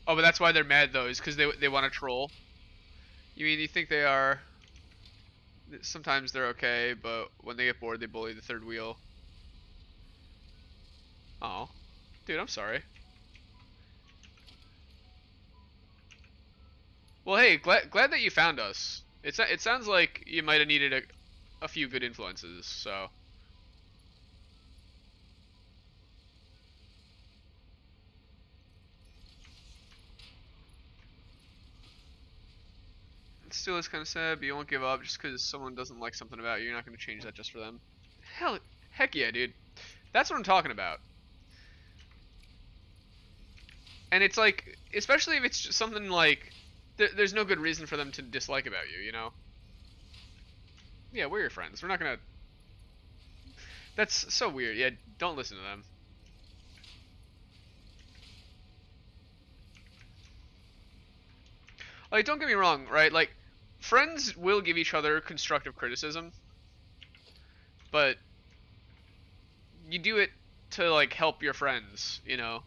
Speaker 1: Oh, but that's why they're mad though, is because they want to troll. You mean you think they are? Sometimes they're okay, but when they get bored, they bully the third wheel. Oh, dude, I'm sorry. Well, hey, glad that you found us. It sounds like you might have needed a few good influences, so. It still is kind of sad, but you won't give up just because someone doesn't like something about you. You're not going to change that just for them. Heck yeah, dude. That's what I'm talking about. And it's like, especially if it's just something like there's no good reason for them to dislike about you, you know? Yeah, we're your friends. We're not gonna. That's so weird. Yeah, don't listen to them. Like, don't get me wrong, right? Like, friends will give each other constructive criticism, but you do it to like help your friends, you know?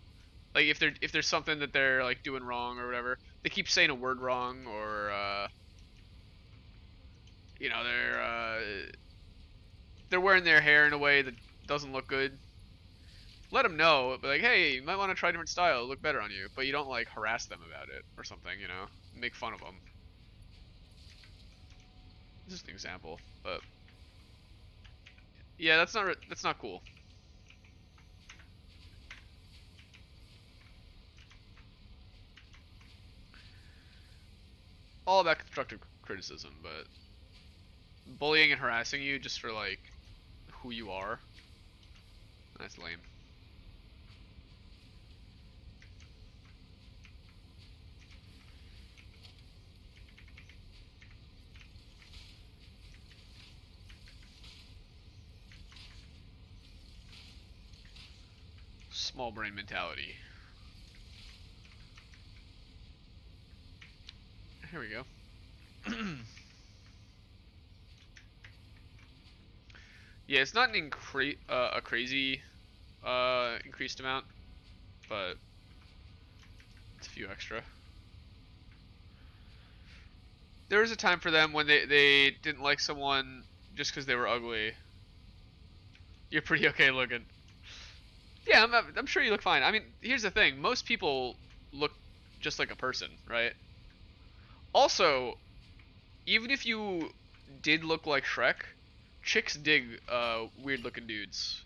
Speaker 1: Like if there's something that they're like doing wrong or whatever, they keep saying a word wrong or you know, they're wearing their hair in a way that doesn't look good. Let them know, but like, hey, you might want to try a different style, it'll look better on you. But you don't like harass them about it or something, you know? Make fun of them. This is an example, but yeah, that's not cool. All about constructive criticism, but bullying and harassing you just for like who you are, that's lame. Small brain mentality. Here we go. Yeah, it's not a crazy increased amount, but it's a few extra. There was a time for them when they didn't like someone just because they were ugly. You're pretty okay looking. Yeah, I'm sure you look fine. I mean, here's the thing: most people look just like a person, right? Also, even if you did look like Shrek, chicks dig weird looking dudes.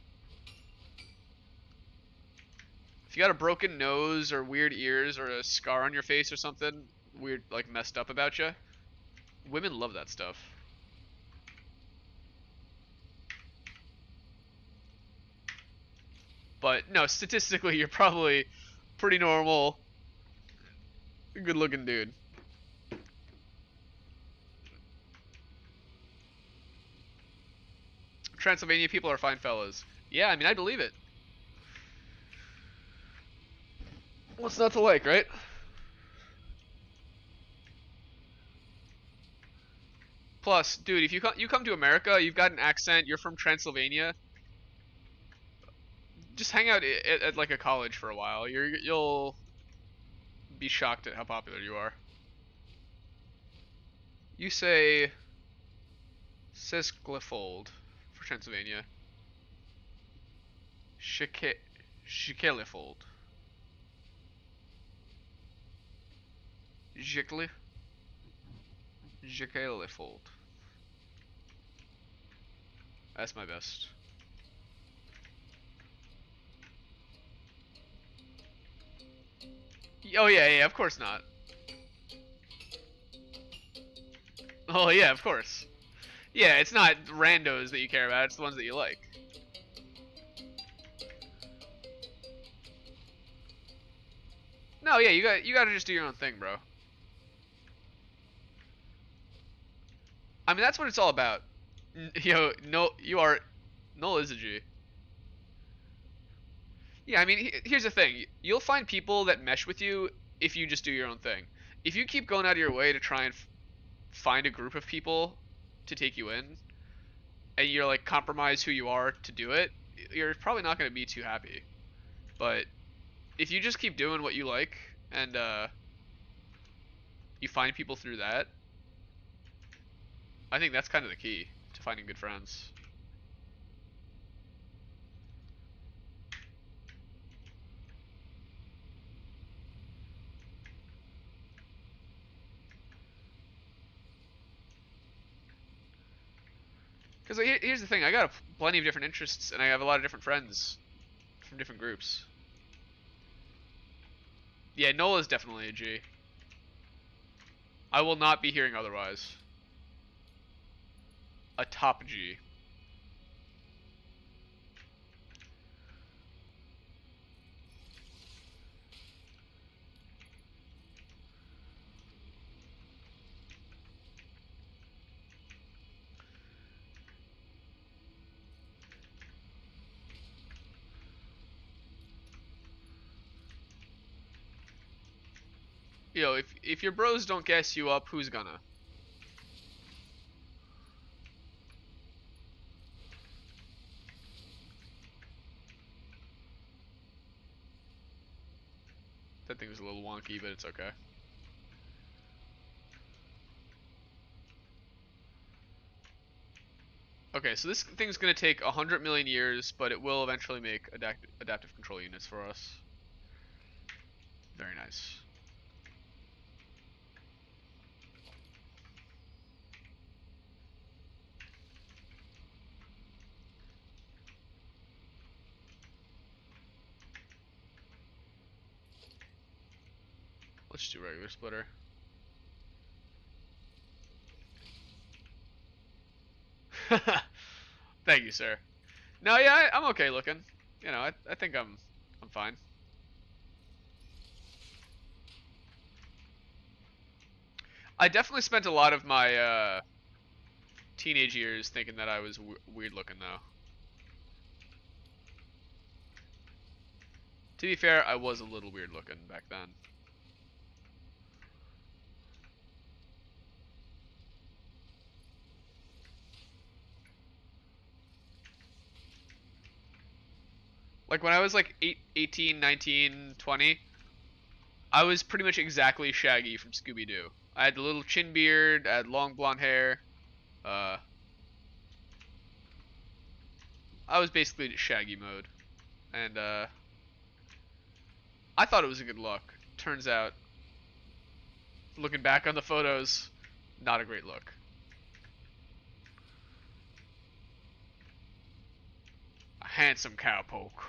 Speaker 1: If you got a broken nose or weird ears or a scar on your face or something weird, like messed up about you, women love that stuff. But no, statistically, you're probably pretty normal, good looking dude. Transylvania people are fine fellas. Yeah, I mean, I believe it. What's not to like, right? Plus, dude, if you come to America, you've got an accent, you're from Transylvania, just hang out at like a college for a while. You'll be shocked at how popular you are. You say Sesquifold for Transylvania. Shike Shikelifold. Jikli Jikelifold. That's my best. Oh yeah, yeah, of course not. Oh yeah, of course. Yeah, it's not randos that you care about, it's the ones that you like. No, yeah, you gotta just do your own thing, bro. I mean, that's what it's all about. Yo, no, you are Null is a G. Yeah, I mean, here's the thing. You'll find people that mesh with you if you just do your own thing. If you keep going out of your way to try and find a group of people to take you in, and you're like compromise who you are to do it, you're probably not going to be too happy. But if you just keep doing what you like and you find people through that, I think that's kind of the key to finding good friends. Because here's the thing, I got plenty of different interests, and I have a lot of different friends from different groups. Yeah, Nola is definitely a G. I will not be hearing otherwise. A top G. You know, if your bros don't gas you up, who's gonna? That thing was a little wonky, but it's okay. Okay, so this thing's gonna take 100 million years, but it will eventually make adaptive control units for us. Very nice. Let's do regular splitter. Thank you, sir. No, yeah, I'm okay looking. You know, I think I'm fine. I definitely spent a lot of my teenage years thinking that I was weird looking, though. To be fair, I was a little weird looking back then. Like when I was like 18, 19, 20, I was pretty much exactly Shaggy from Scooby-Doo. I had the little chin beard, I had long blonde hair. Uh, I was basically just Shaggy mode. And I thought it was a good look. Turns out, looking back on the photos, not a great look. A handsome cowpoke.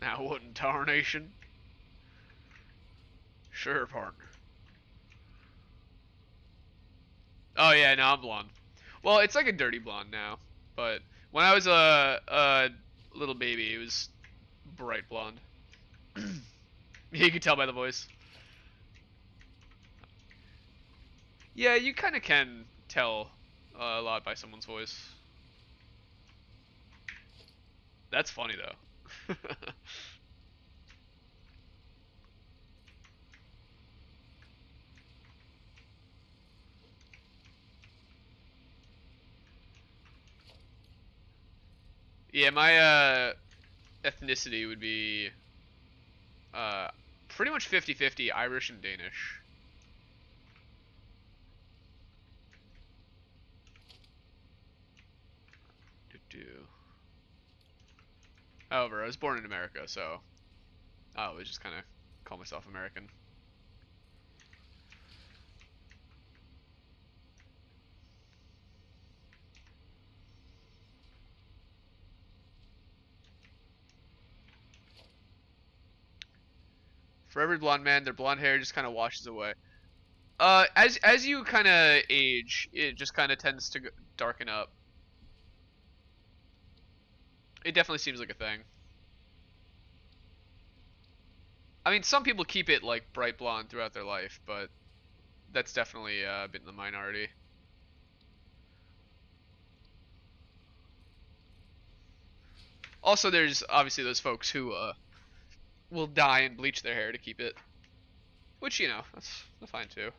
Speaker 1: Now what in tarnation? Sure, partner. Oh yeah, now I'm blonde. Well, it's like a dirty blonde now, but when I was a little baby, it was bright blonde. You can tell by the voice. Yeah, you kind of can tell a lot by someone's voice. That's funny though. Yeah, my ethnicity would be uh, pretty much 50-50 Irish and Danish. However, I was born in America, so I always just kind of call myself American. For every blonde man, their blonde hair just kind of washes away. As you kind of age, it just kind of tends to darken up. It definitely seems like a thing. I mean, some people keep it like bright blonde throughout their life, but that's definitely a bit in the minority. Also, there's obviously those folks who will dye and bleach their hair to keep it, which you know that's fine too.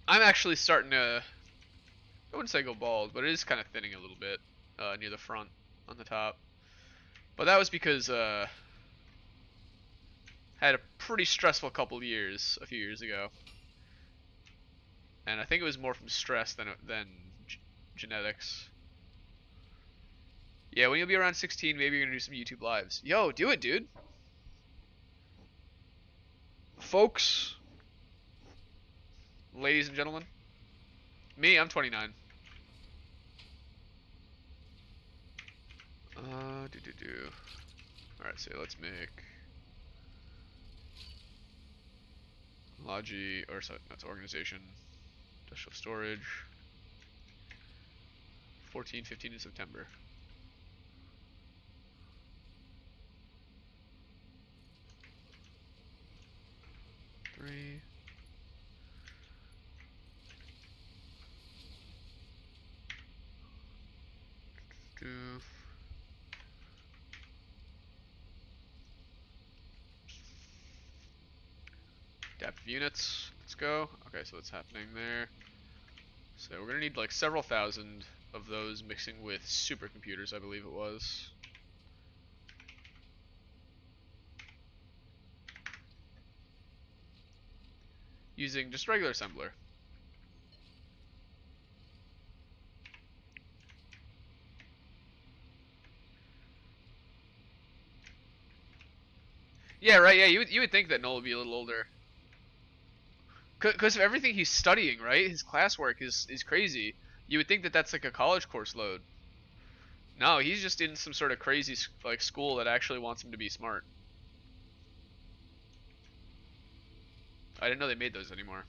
Speaker 1: I'm actually starting to, I wouldn't say go bald, but it is kind of thinning a little bit near the front on the top. But that was because I had a pretty stressful couple of years a few years ago, and I think it was more from stress than genetics. Yeah, when you'll be around 16, maybe you're gonna do some YouTube lives. Yo, do it, dude. Folks, ladies and gentlemen. Me, I'm 29. Do. Alright, so let's make Logi, or sorry, that's organization, industrial storage, 14, 15 in September. Three. Two. Depth of units. Let's go. Okay, so what's happening there? So we're gonna need like several thousand of those mixing with supercomputers, I believe it was. Using just regular assembler. Yeah, right. Yeah, you would think that Noel would be a little older, because of everything he's studying, right? His classwork is crazy. You would think that that's like a college course load. No, he's just in some sort of crazy like school that actually wants him to be smart. I didn't know they made those anymore.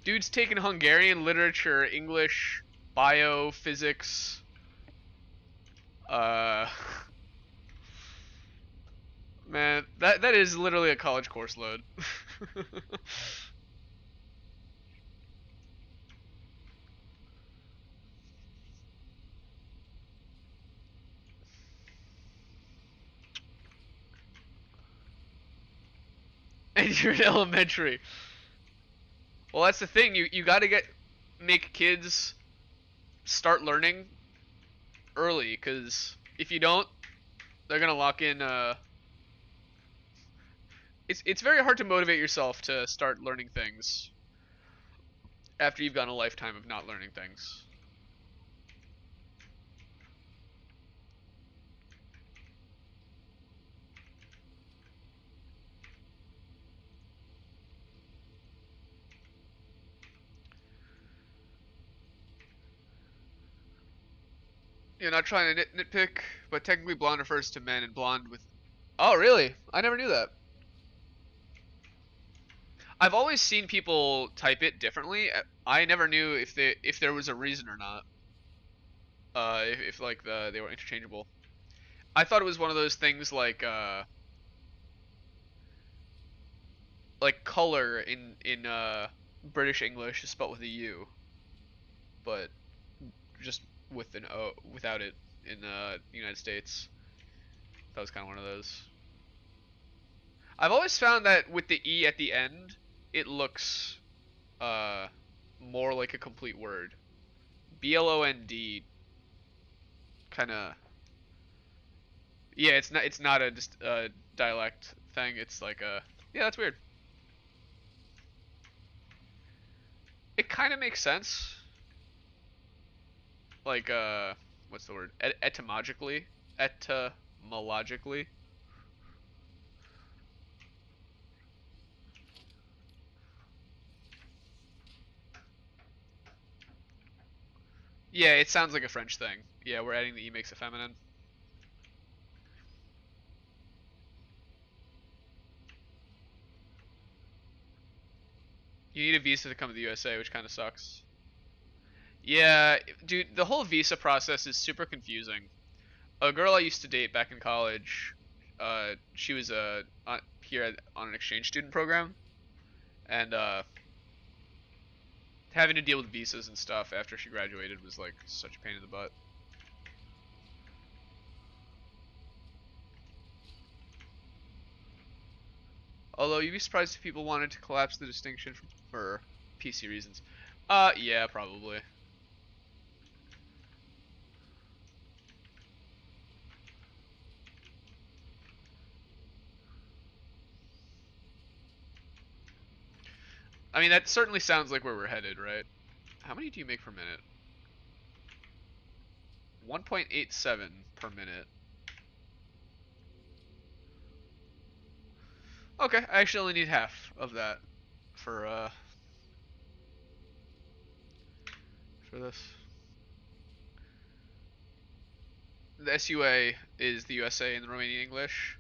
Speaker 1: Dude's taking Hungarian literature, English, bio, physics. Uh, man, that is literally a college course load. And you're in elementary. Well, that's the thing. You got to make kids start learning early, because if you don't, they're gonna lock in. It's very hard to motivate yourself to start learning things after you've gone a lifetime of not learning things. You're not trying to nitpick, but technically blonde refers to men, and blonde with. Oh, really? I never knew that. I've always seen people type it differently. I never knew if there was a reason or not. If like they were interchangeable. I thought it was one of those things like color in British English is spelled with a U, but just with an O without it in the United States. That was kind of one of those. I've always found that with the E at the end, it looks uh more like a complete word. BLOND kind of. Yeah, it's not a just dialect thing. It's like a. Yeah, that's weird. It kind of makes sense. Like what's the word? Etymologically, etymologically. Yeah, it sounds like a French thing. Yeah, we're adding the E makes it feminine. You need a visa to come to the USA, which kind of sucks. Yeah, dude, the whole visa process is super confusing. A girl I used to date back in college, she was here on an exchange student program, and having to deal with visas and stuff after she graduated was like such a pain in the butt. Although you'd be surprised if people wanted to collapse the distinction for PC reasons. Yeah, probably. I mean, that certainly sounds like where we're headed, right? How many do you make per minute? 1.87 per minute. Okay, I actually only need half of that for for this. The SUA is the USA in the Romanian English.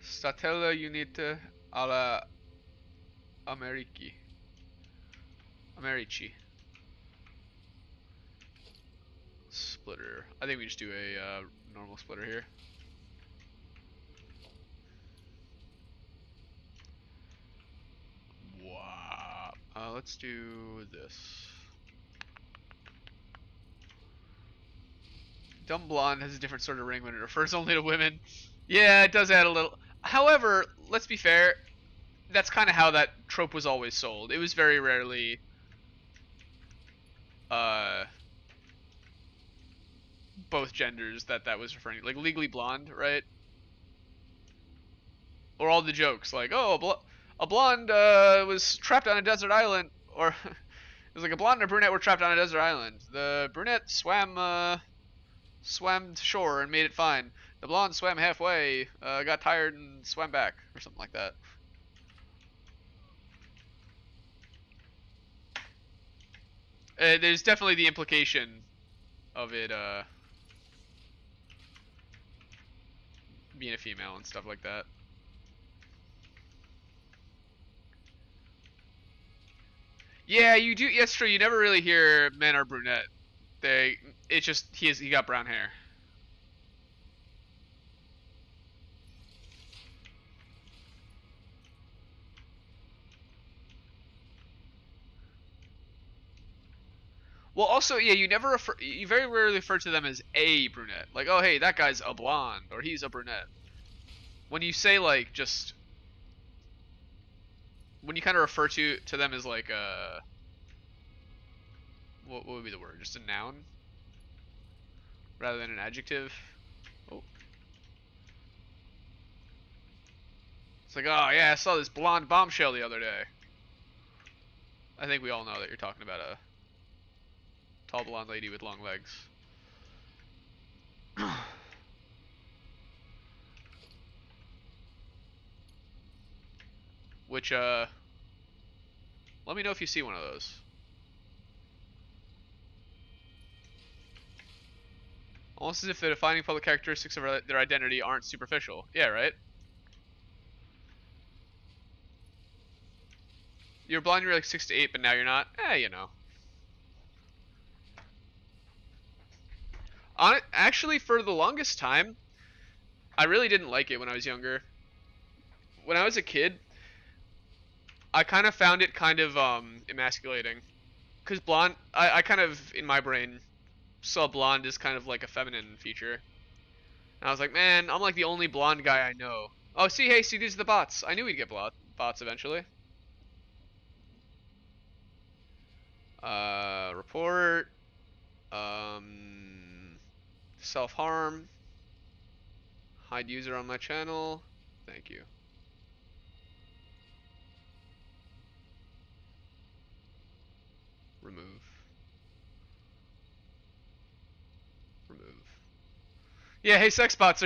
Speaker 1: Statele Unite alla Americi. Americi. Splitter. I think we just do a normal splitter here. Wow. let's do this. Dumb blonde has a different sort of ring when it refers only to women. Yeah, it does add a little. However, let's be fair, that's kind of how that trope was always sold. It was very rarely uh, both genders that was referring to. Like Legally Blonde, right? Or all the jokes like, oh, a blonde was trapped on a desert island, or it was like a blonde and a brunette were trapped on a desert island. The brunette swam to shore and made it fine. The blonde swam halfway, got tired and swam back, or something like that. There's definitely the implication of it being a female and stuff like that. Yeah, you do. That's true. You never really hear men are brunette. It's just he got brown hair. Well, also, yeah, you very rarely refer to them as a brunette. Like, oh, hey, that guy's a blonde, or he's a brunette. When you say like just, when you kind of refer to them as like what would be the word? Just a noun, rather than an adjective. Oh, it's like, oh yeah, I saw this blonde bombshell the other day. I think we all know that you're talking about a tall blonde lady with long legs. Which, let me know if you see one of those. Almost as if the defining public characteristics of their identity aren't superficial. Yeah, right? You're blind, you're like 6 to 8, but now you're not. You know. Actually, for the longest time, I really didn't like it when I was younger. When I was a kid, I kind of found it kind of emasculating. Because blonde, I kind of, in my brain, saw blonde as kind of like a feminine feature. And I was like, man, I'm like the only blonde guy I know. Oh, see, hey, see, these are the bots. I knew we'd get bots eventually. Report. Self-harm. Hide user on my channel. Thank you. Remove. Remove. Yeah, hey sexbots,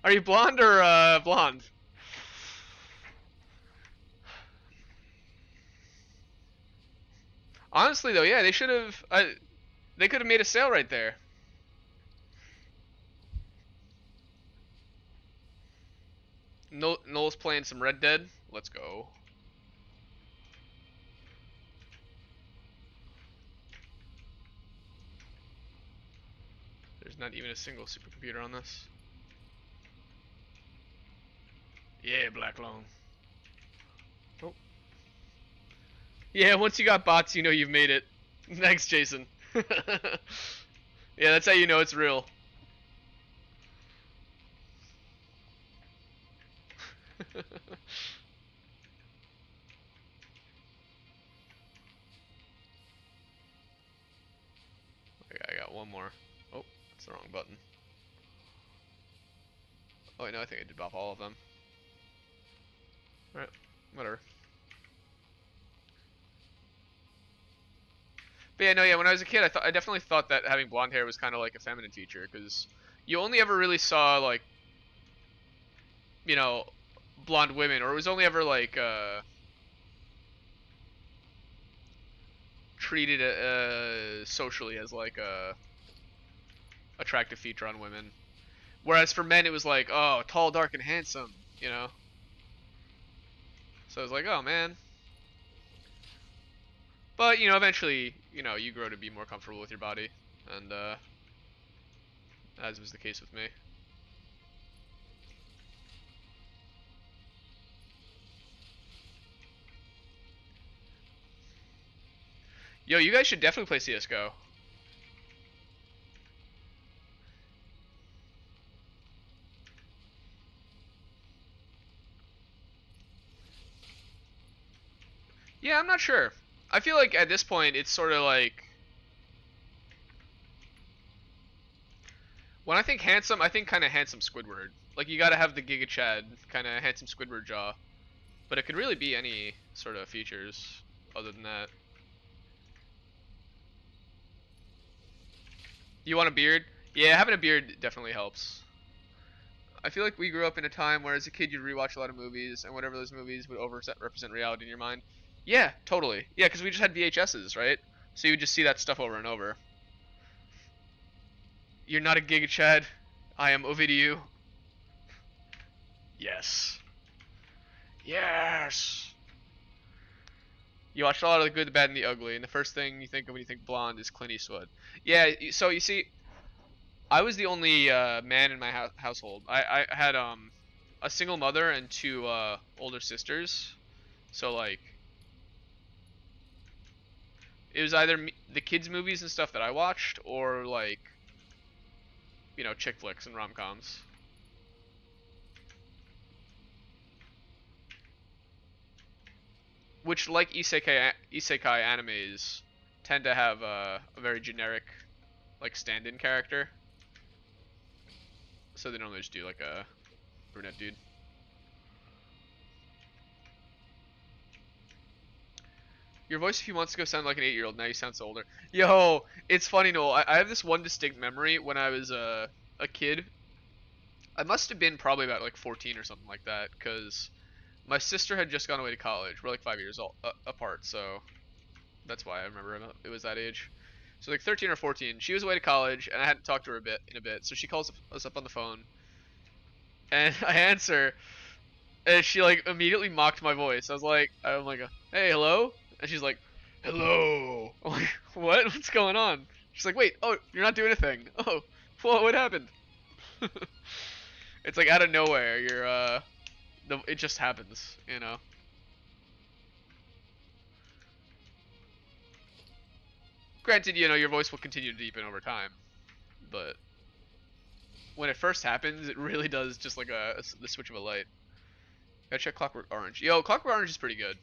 Speaker 1: are you blonde or blonde? Honestly though, yeah, they could have made a sale right there. Noel's playing some Red Dead. Let's go. There's not even a single supercomputer on this. Yeah, Black Lung. Oh. Yeah, once you got bots, you know you've made it. Thanks, Jason. Yeah, that's how you know it's real. I got one more. Oh, that's the wrong button. Oh wait, no, I think I did buff all of them. Alright, whatever. But yeah, no, yeah, when I was a kid, I definitely thought that having blonde hair was kind of like a feminine feature, because you only ever really saw, like, you know, blonde women, or it was only ever, like, treated socially as, like, a attractive feature on women. Whereas for men, it was like, oh, tall, dark, and handsome, you know? So I was like, oh, man. But, you know, eventually, you know, you grow to be more comfortable with your body. And, as was the case with me. Yo, you guys should definitely play CS:GO. Yeah, I'm not sure. I feel like at this point it's sort of like when I think handsome, I think kind of handsome Squidward. Like you gotta have the Giga Chad kind of handsome Squidward jaw, but it could really be any sort of features other than that. You want a beard? Yeah, having a beard definitely helps. I feel like we grew up in a time where as a kid you'd rewatch a lot of movies, and whatever those movies would over represent reality in your mind. Yeah, totally. Yeah, because we just had VHSs, right? So you would just see that stuff over and over. You're not a Giga Chad. I am Ovidiu. Yes. Yes. You watched a lot of the good, the bad, and the ugly, and the first thing you think of when you think blonde is Clint Eastwood. Yeah, so you see, I was the only man in my household. I had a single mother and two older sisters. So like it was either the kids movies and stuff that I watched or like chick flicks and rom-coms. Which like isekai animes tend to have a very generic like stand-in character. So they normally just do like a brunette dude. Your voice a few months ago sounded like an 8-year-old. Now you sound so older. Yo, it's funny, Noel. I have this one distinct memory when I was a kid. I must have been probably about like 14 or something like that, because my sister had just gone away to college. We're like 5 years apart, so that's why I remember it was that age. So like 13 or 14, she was away to college, and I hadn't talked to her in a bit. So she calls us up on the phone, and I answer, and she like immediately mocked my voice. I'm like, hey, hello, and she's like, hello. I'm like, what? What's going on? She's like, wait, oh, you're not doing anything. Oh, what happened? It's like out of nowhere. It just happens, you know. Granted, your voice will continue to deepen over time, but when it first happens, it really does just like the switch of a light. Gotta check Clockwork Orange. Yo, Clockwork Orange is pretty good.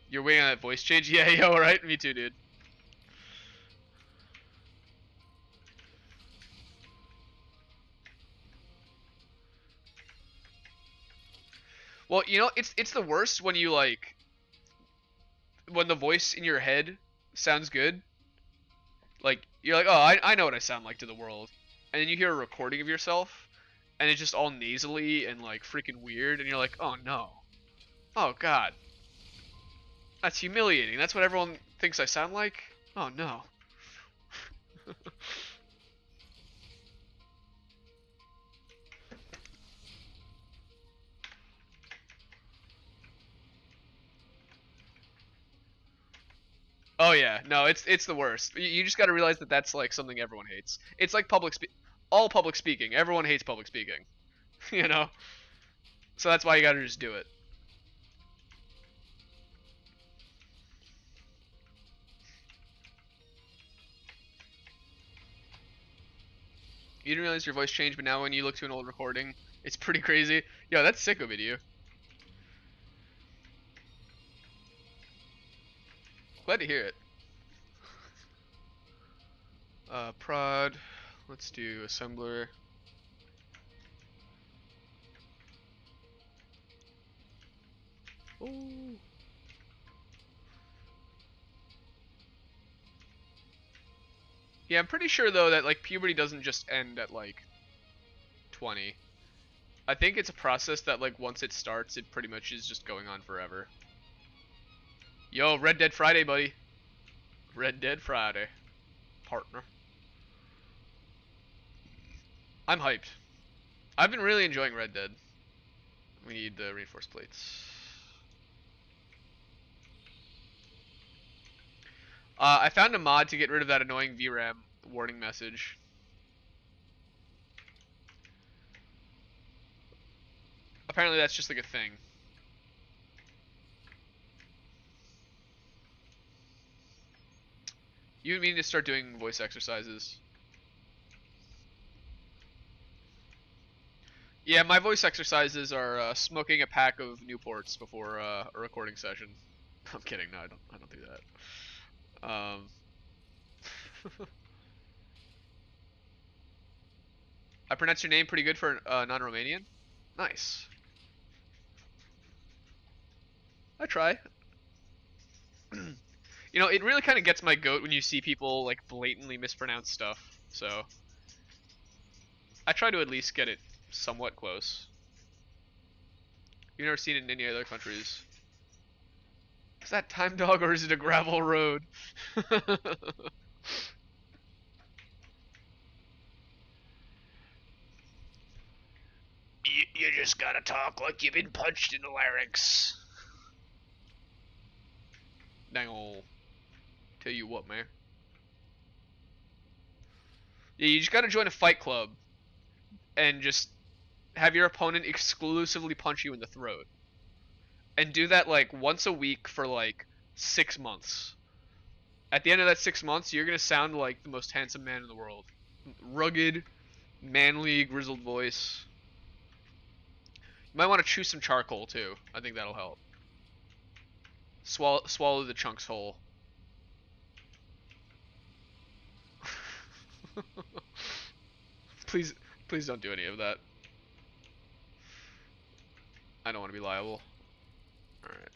Speaker 1: You're waiting on that voice change? Yeah, yo, right? Me too, dude. Well, it's the worst when you like when the voice in your head sounds good. Like you're like, oh, I know what I sound like to the world, and then you hear a recording of yourself, and it's just all nasally and like freaking weird, and you're like, oh no, oh god, that's humiliating. That's what everyone thinks I sound like. Oh no. Oh yeah, no, it's the worst. You just got to realize that that's like something everyone hates. It's like all public speaking. Everyone hates public speaking, you know. So that's why you got to just do it. You didn't realize your voice changed, but now when you look to an old recording, it's pretty crazy. Yo, that's sick of you. Glad to hear it. Prod. Let's do assembler. Ooh. Yeah, I'm pretty sure though that like puberty doesn't just end at like 20. I think it's a process that like once it starts, it pretty much is just going on forever. Yo, Red Dead Friday, buddy. Red Dead Friday, partner. I'm hyped. I've been really enjoying Red Dead. We need the reinforced plates. I found a mod to get rid of that annoying VRAM warning message. Apparently that's just like a thing. You need to start doing voice exercises. Yeah, my voice exercises are smoking a pack of Newports before a recording session. I'm kidding. No, I don't. I don't do that. I pronounced your name pretty good for non-Romanian. Nice. I try. You know, it really kind of gets my goat when you see people like blatantly mispronounce stuff. So I try to at least get it somewhat close. You've never seen it in any other countries. Is that time dog or is it a gravel road? You just gotta talk like you've been punched in the larynx. Dang ol'. Tell you what, man. Yeah, you just gotta join a fight club and just have your opponent exclusively punch you in the throat. And do that like once a week for like 6 months. At the end of that 6 months, you're gonna sound like the most handsome man in the world. Rugged, manly, grizzled voice. You might want to chew some charcoal too. I think that'll help. Swallow the chunks whole. Please, please don't do any of that. I don't want to be liable. Alright.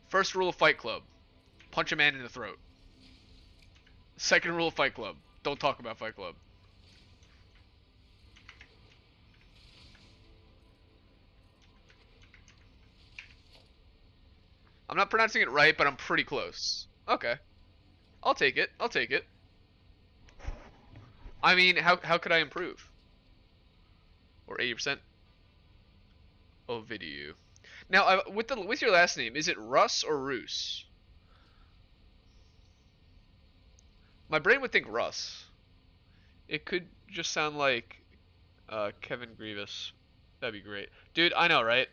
Speaker 1: First rule of Fight Club. Punch a man in the throat. Second rule of Fight Club. Don't talk about Fight Club. I'm not pronouncing it right, but I'm pretty close. Okay. I'll take it. I'll take it. I mean, how could I improve? Or 80%? Ovidiu. Now, with your last name, is it Russ or Roos? My brain would think Russ. It could just sound like Kevin Grievous. That'd be great. Dude, I know, right?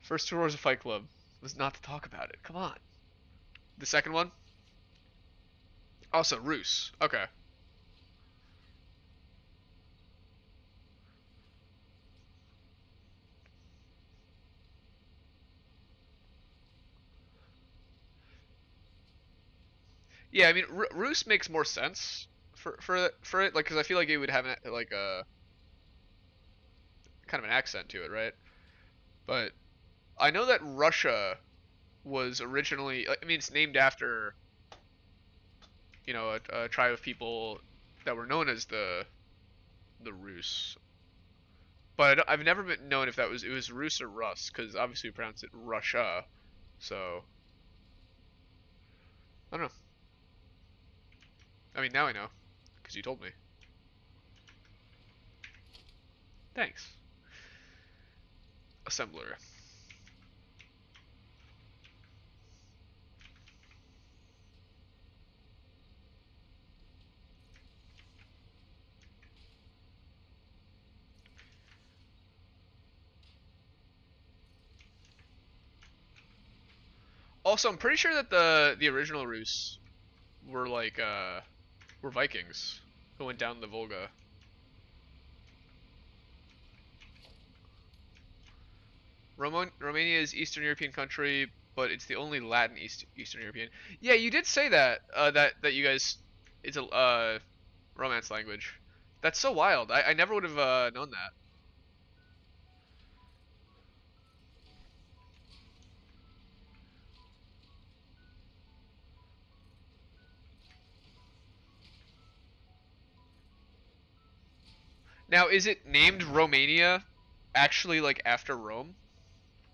Speaker 1: First two rules of Fight Club was not to talk about it. Come on. The second one? Also, Roos. Okay. Yeah, I mean, Roos makes more sense for it, like, because I feel like it would have like a kind of an accent to it, right? But I know that Russia was originally, I mean, it's named after, you know, a tribe of people that were known as the Rus. But I've never been known if it was Rus or Rus, because obviously we pronounce it Russia. So I don't know. I mean, now I know, because you told me. Thanks. Assembler. Also, I'm pretty sure that the original Rus were like were Vikings who went down the Volga. Romania is Eastern European country, but it's the only Latin Eastern European. Yeah, you did say that that you guys it's a Romance language. That's so wild. I never would have known that. Now, is it named Romania actually like after Rome?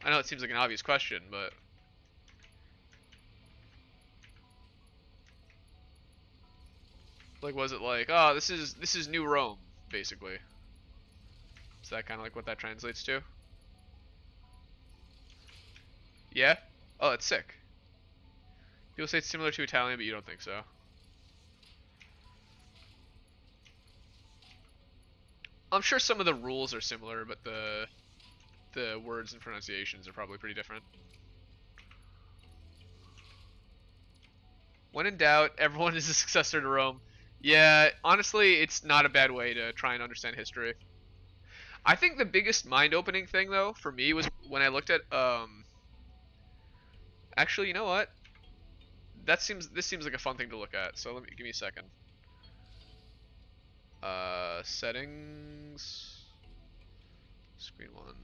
Speaker 1: I know it seems like an obvious question, but like was it like, oh, this is New Rome, basically? Is that kind of like what that translates to? Yeah? Oh, that's sick. People say it's similar to Italian, but you don't think so. I'm sure some of the rules are similar, but the words and pronunciations are probably pretty different. When in doubt, everyone is a successor to Rome. Yeah, honestly, it's not a bad way to try and understand history. I think the biggest mind-opening thing, though, for me was when I looked at Actually, you know what? This seems like a fun thing to look at. So let me give me a second. Settings, screen one.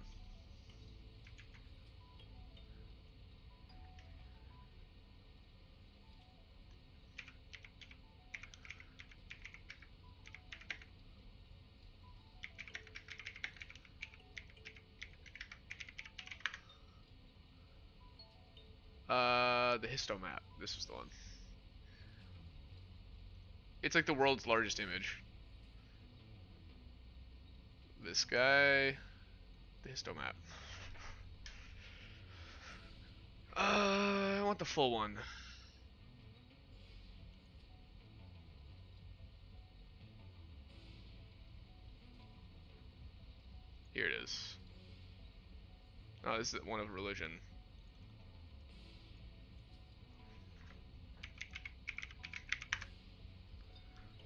Speaker 1: The histo map. This was the one. It's like the world's largest image. This guy, the histo map. I want the full one. Here it is. Oh, this is one of religion.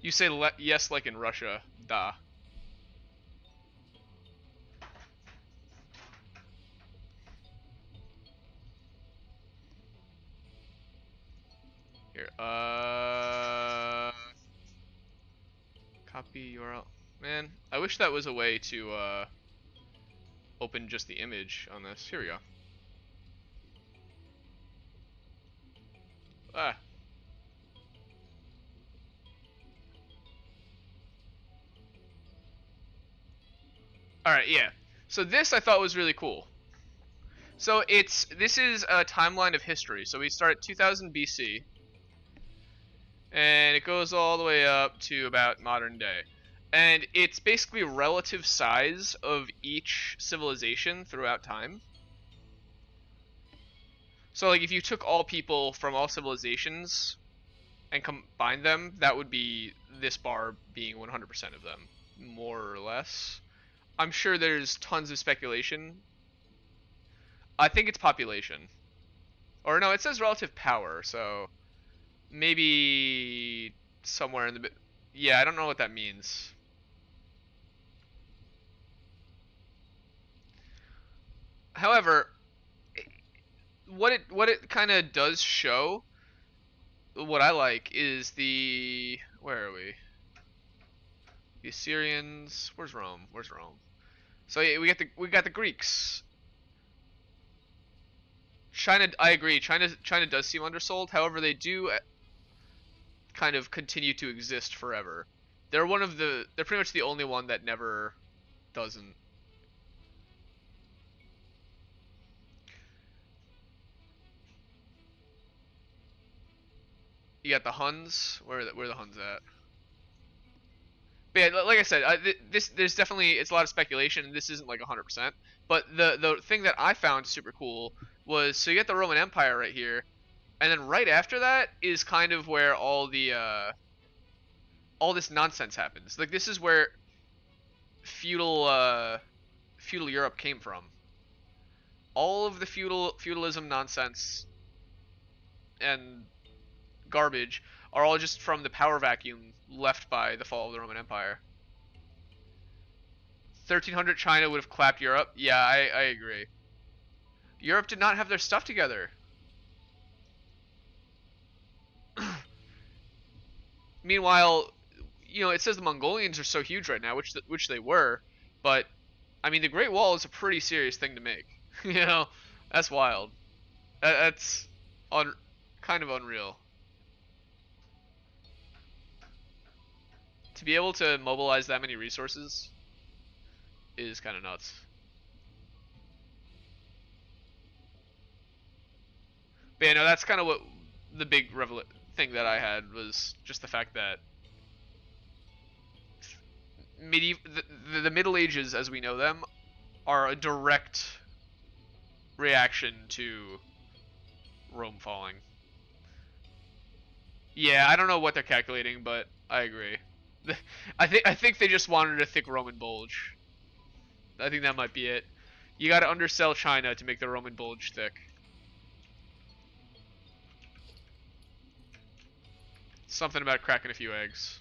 Speaker 1: You say yes like in Russia. Da. Here. Copy URL. Man, I wish that was a way to open just the image on this. Here we go. Ah. Alright, yeah. So this I thought was really cool. So this is a timeline of history. So we start at 2000 BC, and it goes all the way up to about modern day. And it's basically relative size of each civilization throughout time. So like if you took all people from all civilizations and combined them, that would be this bar being 100% of them, more or less. I'm sure there's tons of speculation. I think it's population. Or no, it says relative power, so maybe somewhere in the bit. Yeah, I don't know what that means. However, what it kind of does show, what I like is where are we? The Assyrians. Where's Rome? Where's Rome? So yeah, we got the Greeks. China, I agree. China does seem undersold. However, they do kind of continue to exist forever. They're they're pretty much the only one that never doesn't. You got the Huns. Where the Huns at? But yeah, like I said, there's definitely it's a lot of speculation. And this isn't like 100%. But the thing that I found super cool was so you get the Roman Empire right here, and then right after that is kind of where all this nonsense happens. Like this is where feudal Europe came from. All of the feudalism nonsense and garbage are all just from the power vacuum left by the fall of the Roman Empire. 1300 China would have clapped Europe. Yeah, I agree. Europe did not have their stuff together. Meanwhile, it says the Mongolians are so huge right now, which they were, but I mean the Great Wall is a pretty serious thing to make. That's wild. That's kind of unreal. To be able to mobilize that many resources is kind of nuts. But yeah, no, that's kind of what the big thing that I had was just the fact that the Middle Ages, as we know them, are a direct reaction to Rome falling. Yeah, I don't know what they're calculating, but I agree. I think they just wanted a thick Roman bulge. I think that might be it. You got to undersell China to make the Roman bulge thick. Something about cracking a few eggs.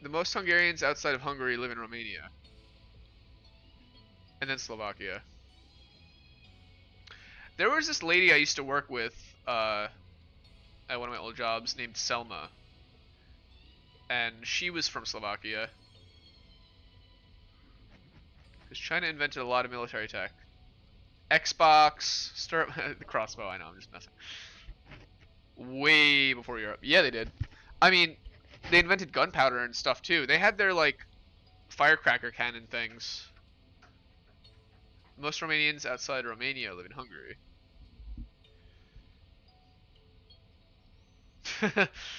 Speaker 1: The most Hungarians outside of Hungary live in Romania. And then Slovakia. There was this lady I used to work with at one of my old jobs named Selma. And she was from Slovakia. Because China invented a lot of military tech. Xbox, the crossbow, I know, I'm just messing. Way before Europe. Yeah, they did. I mean, they invented gunpowder and stuff too. They had their, like, firecracker cannon things. Most Romanians outside Romania live in Hungary.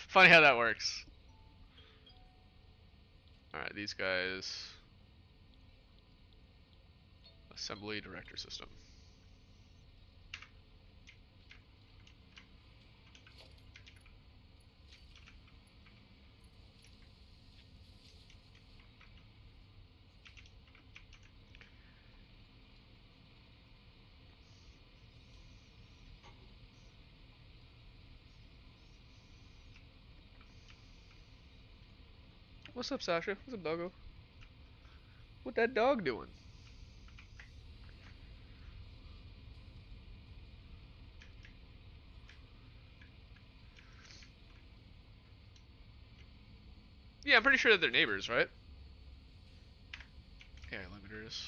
Speaker 1: Funny how that works. Alright, these guys. Assembly director system. What's up, Sasha? What's up, doggo? What that dog doing? Yeah, I'm pretty sure that they're neighbors, right? Yeah, limiters.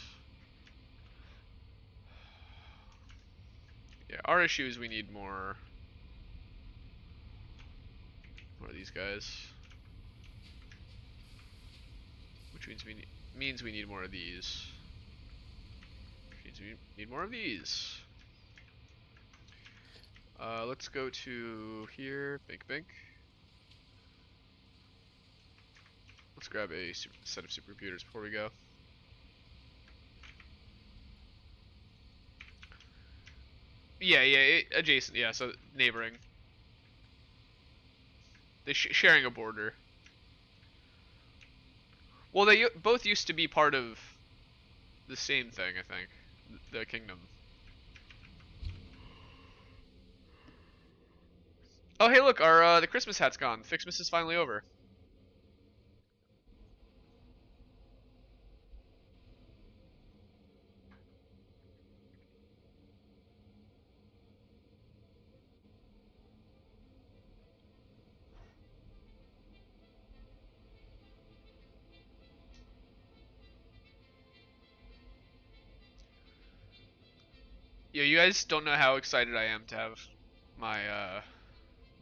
Speaker 1: Yeah, our issue is we need more of these guys. Which means we need more of these. Which means we need more of these. Let's go to here. Bink, bink. Let's grab a set of supercomputers before we go. Yeah, adjacent. Yeah, so neighboring. They're sharing a border. Well, they both used to be part of the same thing, I think. The kingdom. Oh, hey, look, our the Christmas hat's gone. Fixmas is finally over. Yeah, you guys don't know how excited I am to have my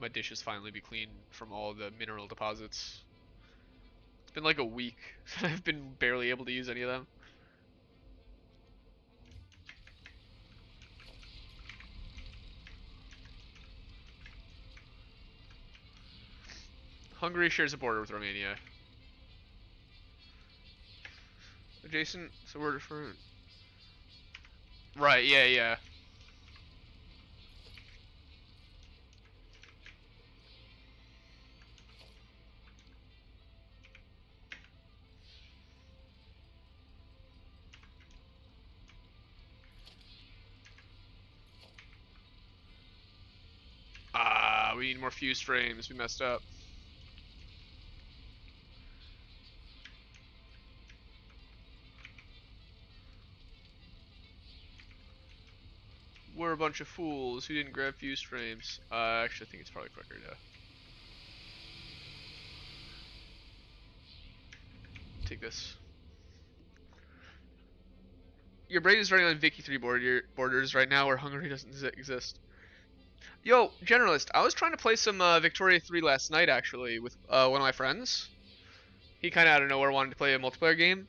Speaker 1: my dishes finally be clean from all the mineral deposits. It's been like a week. I've been barely able to use any of them. Hungary shares a border with Romania. Adjacent, so we're different. Right, yeah. Ah, we need more fused frames. We messed up. We're a bunch of fools who didn't grab fused frames. Actually, I think it's probably quicker to take this. Your brain is running on Vicky 3 borders right now where Hungary doesn't exist. Yo, Generalist, I was trying to play some Victoria 3 last night, actually, with one of my friends. He kind of out of nowhere wanted to play a multiplayer game.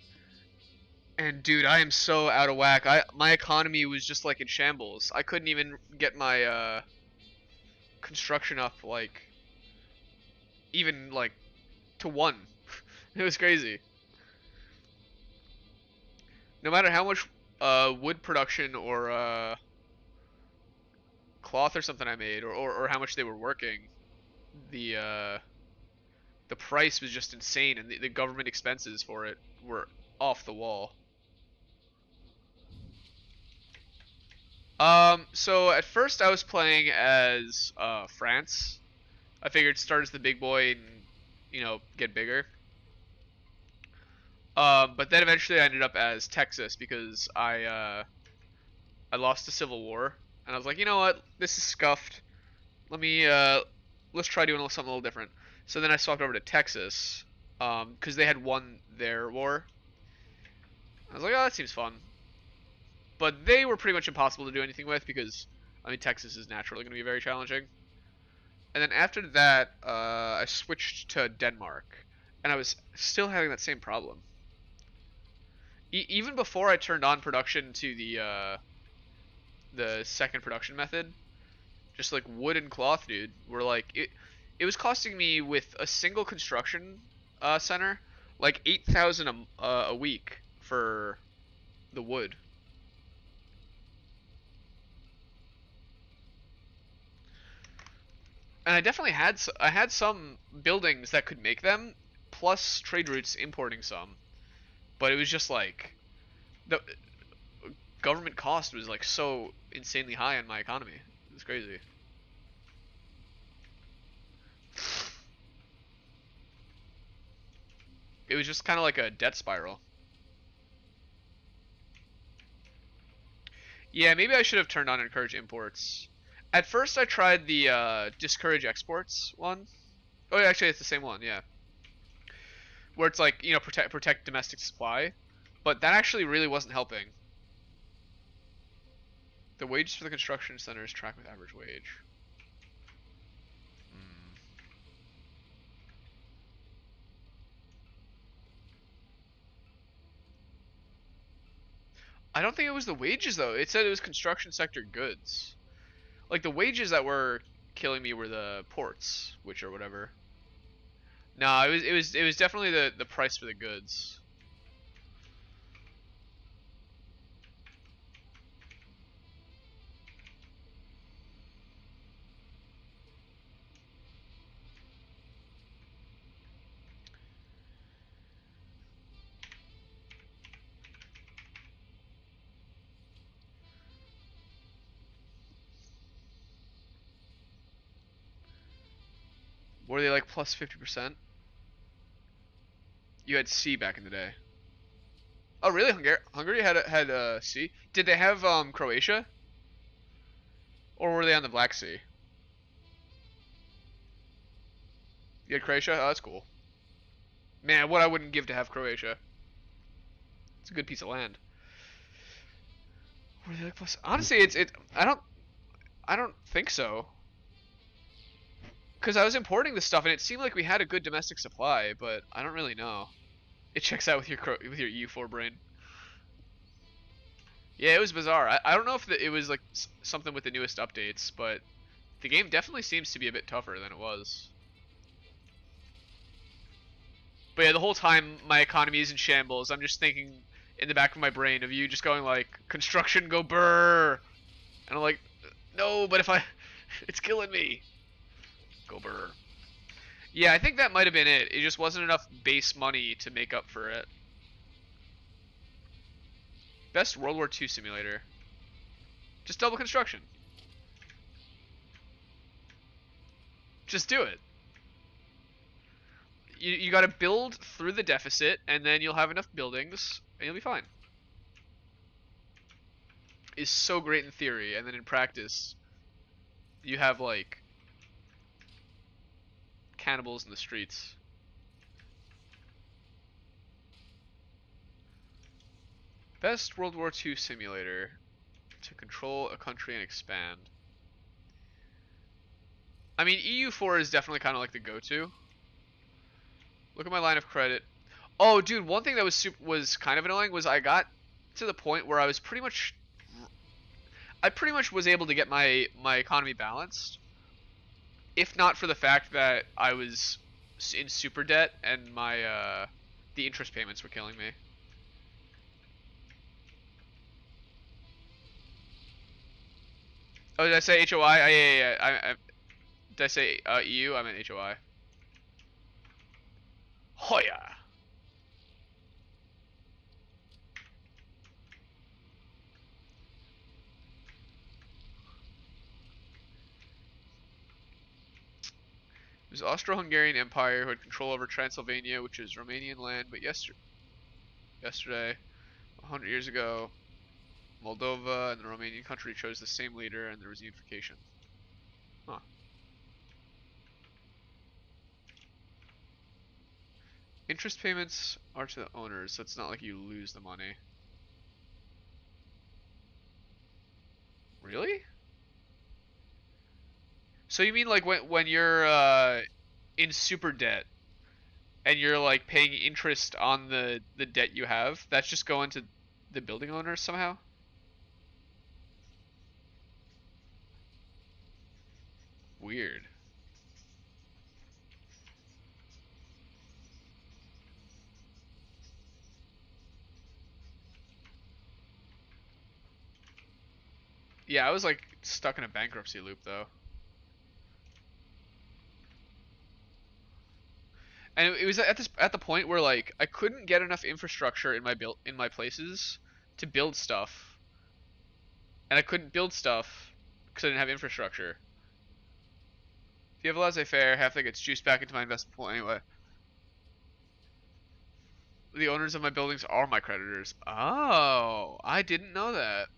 Speaker 1: And dude, I am so out of whack. My economy was just like in shambles. I couldn't even get my construction up like even like to 1. It was crazy. no matter how much wood production or cloth or something I made, or how much they were working, the uh, the price was just insane, and the government expenses for it were off the wall. So at first I was playing as France. I figured start as the big boy and get bigger. But then eventually I ended up as Texas because I lost the Civil War, and I was like, you know what, this is scuffed. Let me let's try doing something a little different. So then I swapped over to Texas, because they had won their war. I was like, oh, that seems fun. But they were pretty much impossible to do anything with because, I mean, Texas is naturally going to be very challenging. And then after that, I switched to Denmark, and I was still having that same problem. Even before I turned on production to the second production method, just like wood and cloth, dude, were like it was costing me with a single construction center like 8,000 a week for the wood. And I definitely had some buildings that could make them, plus trade routes importing some. But it was just like the government cost was like so insanely high on my economy. It was crazy. It was just kind of like a debt spiral. Yeah, maybe I should have turned on encourage imports. At first I tried the discourage exports one. Oh, yeah, actually it's the same one, yeah. Where it's like, protect domestic supply. But that actually really wasn't helping. The wages for the construction centers track with average wage. I don't think it was the wages though. It said it was construction sector goods. Like the wages that were killing me were the ports, which or whatever. No, it was definitely the price for the goods. Were they like plus 50%? You had C back in the day. Oh really? Hungary had C. Did they have Croatia? Or were they on the Black Sea? You had Croatia? Oh, that's cool. Man, what I wouldn't give to have Croatia. It's a good piece of land. Were they like plus? Honestly, it's I don't think so. Because I was importing this stuff and it seemed like we had a good domestic supply, but I don't really know. It checks out with your EU4 brain. Yeah, it was bizarre. I don't know if it was like something with the newest updates, but the game definitely seems to be a bit tougher than it was. But yeah, the whole time my economy is in shambles. I'm just thinking in the back of my brain of you just going like, construction go brr, and I'm like, no, but if it's killing me. Go brr. Yeah, I think that might have been it. It just wasn't enough base money to make up for it. Best World War II simulator. Just double construction. Just do it. You gotta build through the deficit, and then you'll have enough buildings, and you'll be fine. Is so great in theory, and then in practice, you have like cannibals in the streets. Best World War II simulator to control a country and expand. I mean, EU4 is definitely kind of like the go-to. Look at my line of credit. Oh, dude, one thing that was kind of annoying was I got to the point where I pretty much was able to get my economy balanced, if not for the fact that I was in super debt and the interest payments were killing me. Oh, did I say HOI? Yeah. Did I say EU? I meant HOI. Hoya. It was Austro-Hungarian Empire who had control over Transylvania, which is Romanian land, but yesterday, 100 years ago, Moldova and the Romanian country chose the same leader and there was unification. Huh. Interest payments are to the owners, so it's not like you lose the money. Really? So you mean like when you're in super debt and you're like paying interest on the debt you have, that's just going to the building owners somehow? Weird. Yeah, I was like stuck in a bankruptcy loop though. And it was at the point where like I couldn't get enough infrastructure in my places to build stuff, and I couldn't build stuff because I didn't have infrastructure. If you have a laissez-faire, half that gets juiced back into my investment pool anyway. The owners of my buildings are my creditors. Oh, I didn't know that.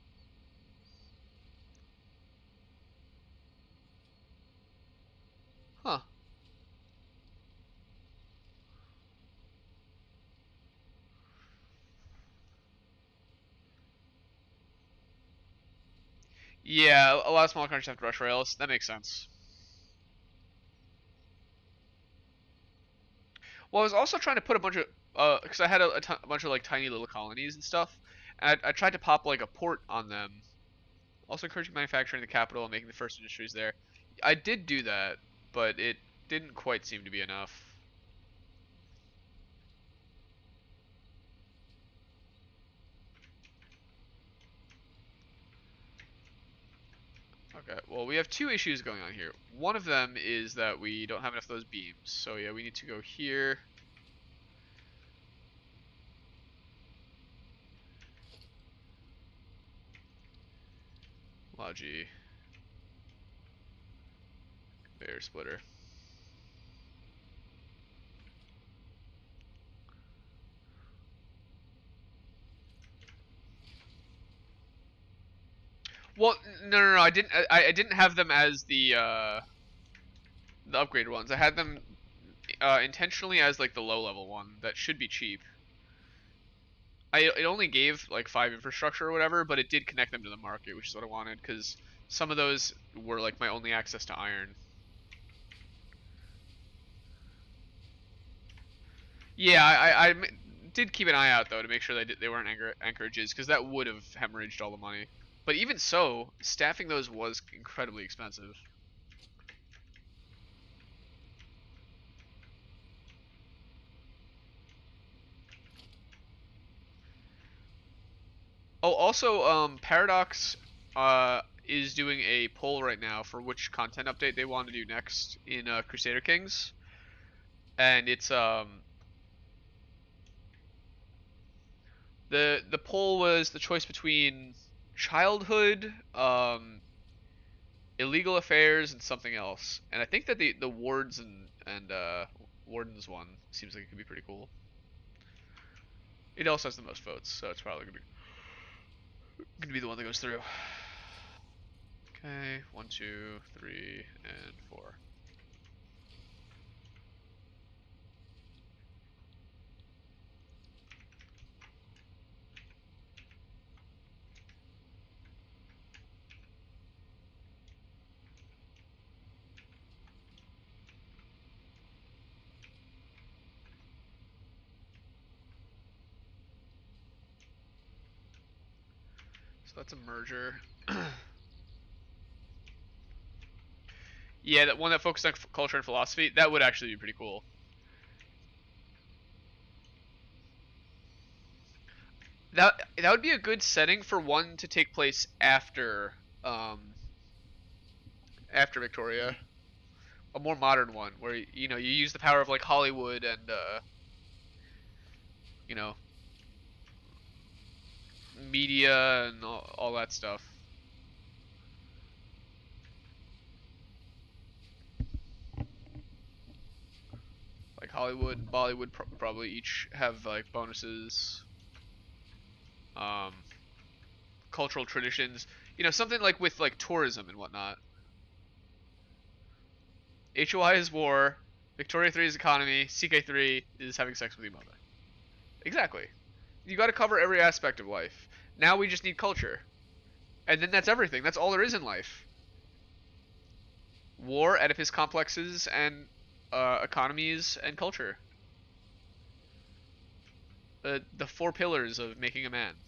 Speaker 1: Huh. Yeah, a lot of small countries have to rush rails. That makes sense. Well, I was also trying to put a bunch of because I had a bunch of like tiny little colonies and stuff, and I tried to pop like a port on them. Also encouraging manufacturing in the capital and making the first industries there. I did do that, but it didn't quite seem to be enough. Okay, well we have two issues going on here. One of them is that we don't have enough of those beams. So yeah, we need to go here. Logi, conveyor splitter. Well, no. I didn't have them as the upgraded ones. I had them intentionally as like the low level one that should be cheap. It only gave like 5 infrastructure or whatever, but it did connect them to the market, which is what I wanted because some of those were like my only access to iron. Yeah, I did keep an eye out though to make sure they weren't anchorages because that would have hemorrhaged all the money. But even so, staffing those was incredibly expensive. Oh, also, Paradox is doing a poll right now for which content update they want to do next in Crusader Kings, and it's the poll was the choice between childhood, illegal affairs, and something else. And I think that the wards and wardens one seems like it could be pretty cool. It also has the most votes, so it's probably gonna be the one that goes through. Okay, 1, 2, 3, and 4. So that's a merger. Yeah, that one that focused on culture and philosophy, that would actually be pretty cool. That would be a good setting for one to take place after. after Victoria, a more modern one where you use the power of like Hollywood and you know media and all that stuff. Like Hollywood and Bollywood probably each have like bonuses, um, cultural traditions. Something like with like tourism and whatnot. HOI is war. Victoria 3 is economy. CK3 is having sex with your mother. Exactly. You got to cover every aspect of life. Now we just need culture, and then that's everything. That's all there is in life. War, Oedipus complexes, and economies and culture. The four pillars of making a man.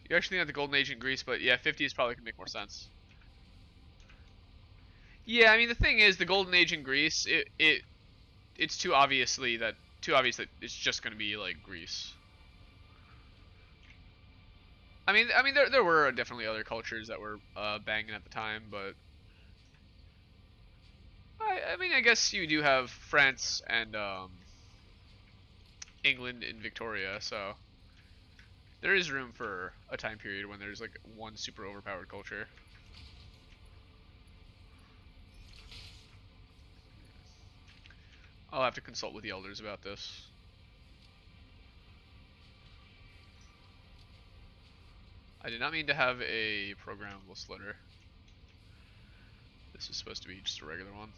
Speaker 1: You actually think the golden age in Greece, but yeah, 50s probably can make more sense. Yeah, I mean the thing is, the golden age in Greece, it's too obvious that it's just going to be like Greece. I mean there were definitely other cultures that were banging at the time, but I guess you do have France and England in Victoria, so there is room for a time period when there's like one super overpowered culture. I'll have to consult with the elders about this. I did not mean to have a programmable slitter. This is supposed to be just a regular one.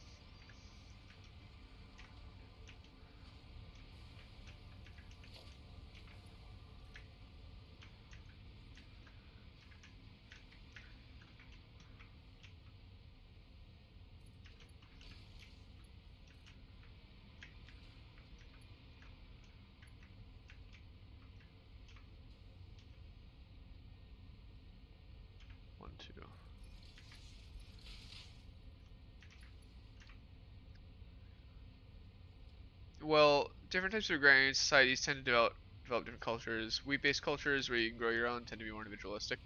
Speaker 1: One, two. Well, different types of agrarian societies tend to develop different cultures. Wheat-based cultures where you can grow your own tend to be more individualistic.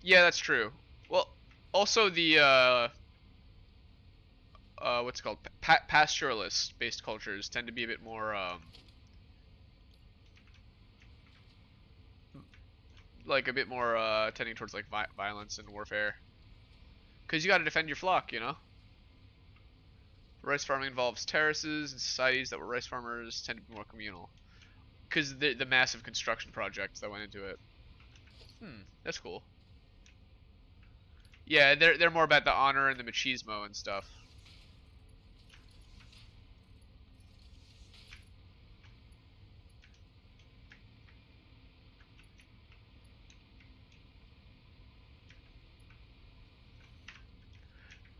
Speaker 1: Yeah, that's true. Well, also the what's it called, pastoralist-based cultures tend to be a bit more like a bit more tending towards like violence and warfare. Because you got to defend your flock. Rice farming involves terraces, and societies that were rice farmers tend to be more communal. Because the massive construction projects that went into it. That's cool. Yeah, they're more about the honor and the machismo and stuff.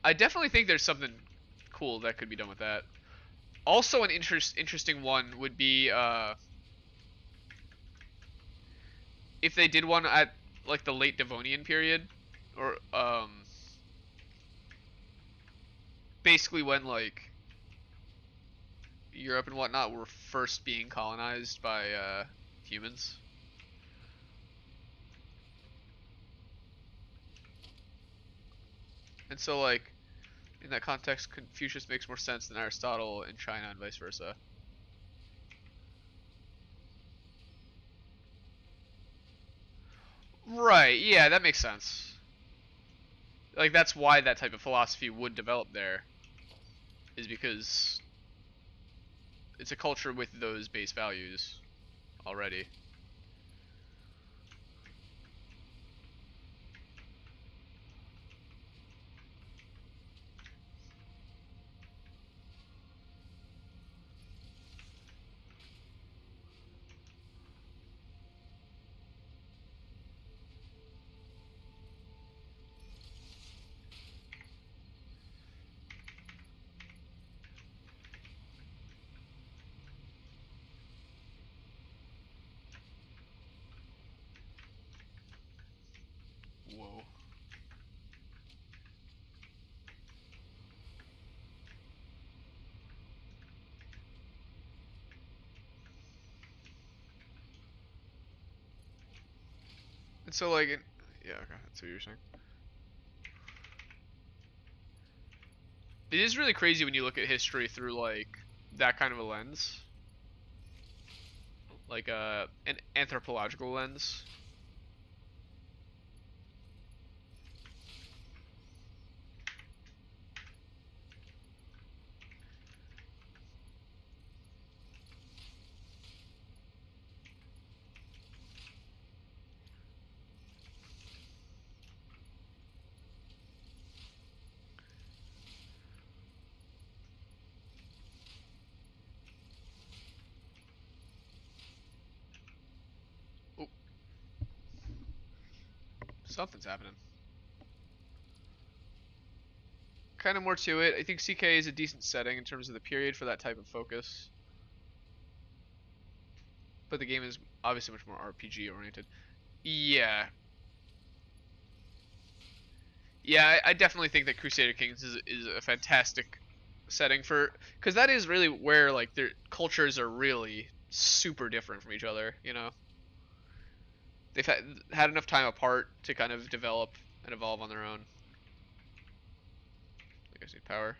Speaker 1: I definitely think there's something cool that could be done with that. Also, an interesting one would be if they did one at like the late Devonian period, or basically when like Europe and whatnot were first being colonized by humans. And so like in that context, Confucius makes more sense than Aristotle in China and vice versa. Right, yeah, that makes sense. Like that's why that type of philosophy would develop there, is because it's a culture with those base values already. Whoa. So like, yeah, okay, that's what you're saying. It is really crazy when you look at history through like that kind of a lens, like an anthropological lens. Oh, something's happening. Kind of more to it. I think CK is a decent setting in terms of the period for that type of focus, but the game is obviously much more RPG oriented. Yeah, yeah, I definitely think that Crusader Kings is a fantastic setting for, because that is really where like their cultures are really super different from each other. You know, they've had enough time apart to kind of develop and evolve on their own. I guess need power.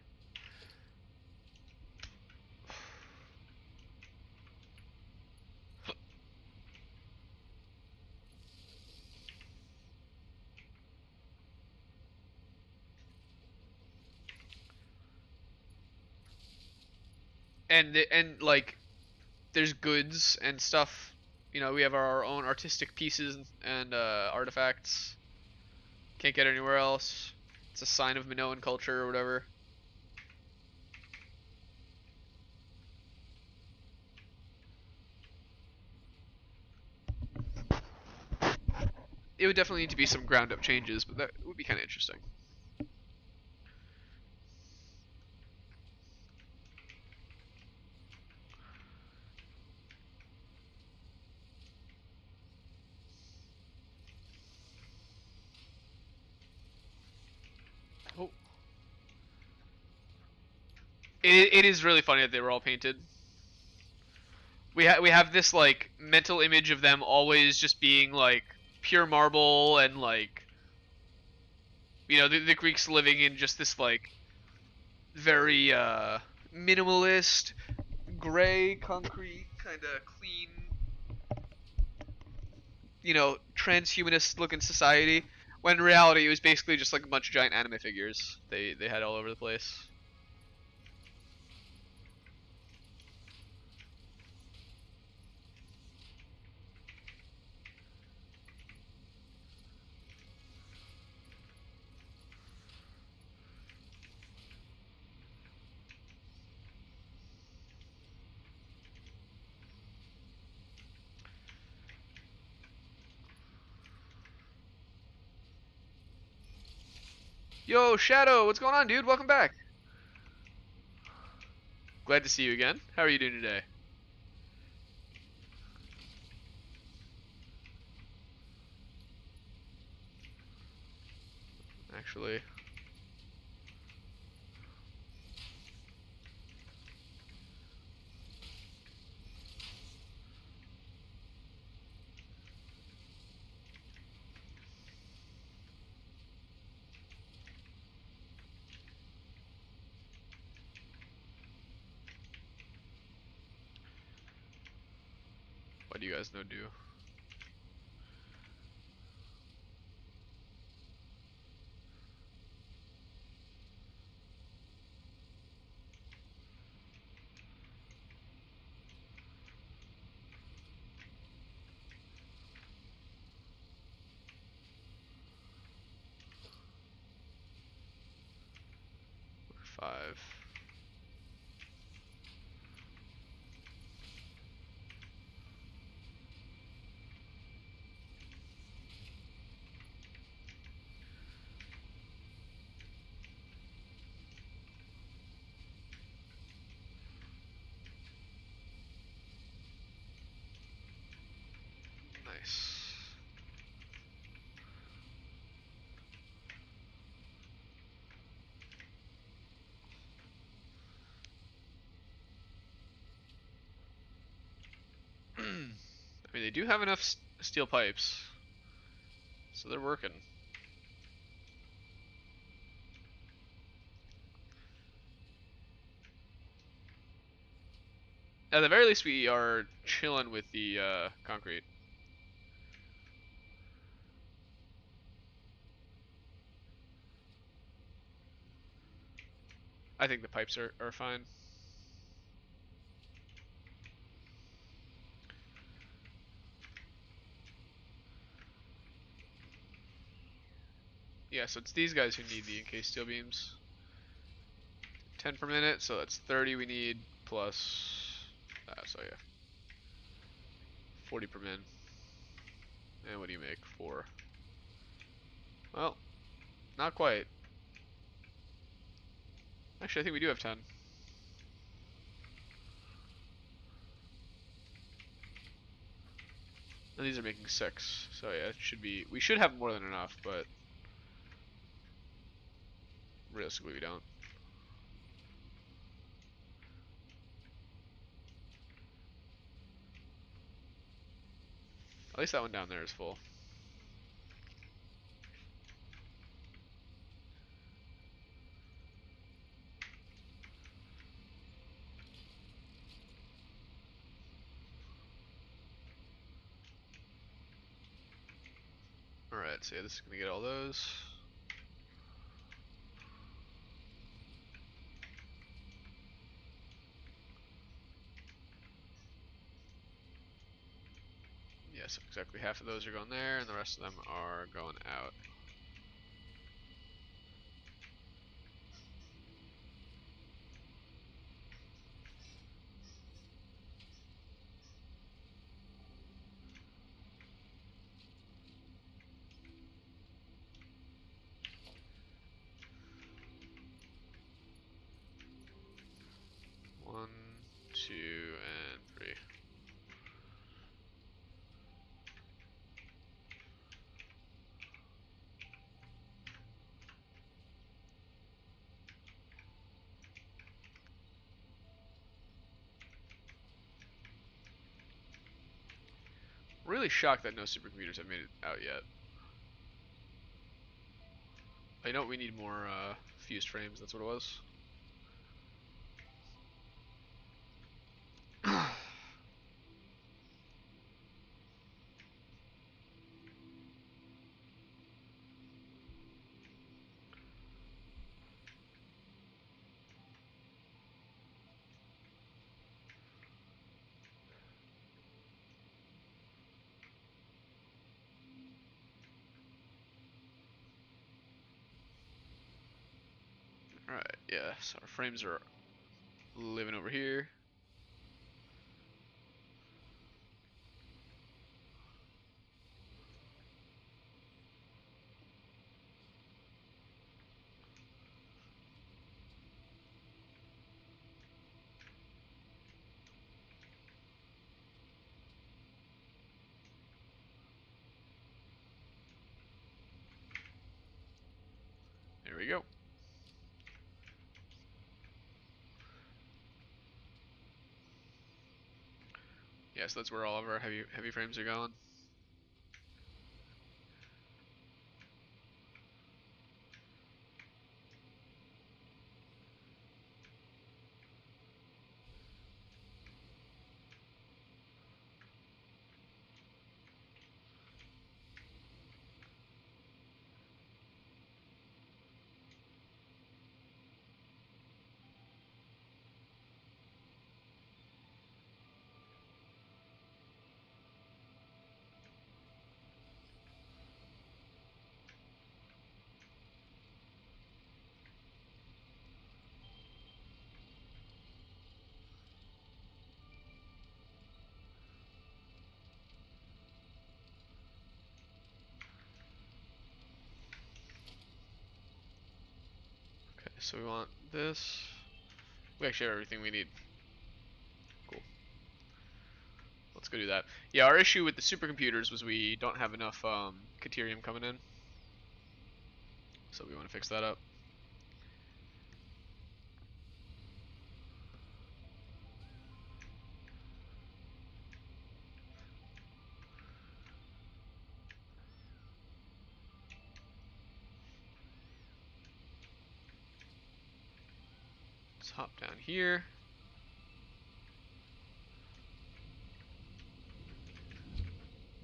Speaker 1: And like there's goods and stuff. You know, we have our own artistic pieces and artifacts. Can't get anywhere else. It's a sign of Minoan culture or whatever. It would definitely need to be some ground up changes, but that would be kind of interesting. Oh, it is really funny that they were all painted. We have this like mental image of them always just being like pure marble and like, you know, the Greeks living in just this like very minimalist gray concrete kind of clean, you know, transhumanist looking society, when in reality it was basically just like a bunch of giant anime figures they had all over the place. Yo, Shadow, what's going on, dude? Welcome back. Glad to see you again. How are you doing today? Actually, what do you guys know do? Five. Nice. I mean, they do have enough steel pipes. So they're working. At the very least, we are chilling with the concrete. I think the pipes are fine. Yeah, so it's these guys who need the encased steel beams. 10 per minute, so that's 30 we need plus, so yeah, 40 per min. And what do you make? 4. Well, not quite. Actually, I think we do have 10. And these are making 6. So yeah, it should be, we should have more than enough, but realistically we don't. At least that one down there is full. Alright, so yeah, this is gonna get all those. Yes, exactly half of those are going there, and the rest of them are going out. One, two, and 3. Really shocked that no supercomputers have made it out yet. I know we need more fused frames, that's what it was. Alright, yeah, so our frames are living over here. There we go. Yeah, so that's where all of our heavy frames are going. Okay, so we want this. We actually have everything we need. Cool. Let's go do that. Yeah, our issue with the supercomputers was we don't have enough Caterium coming in. So we want to fix that up. Let's hop down here.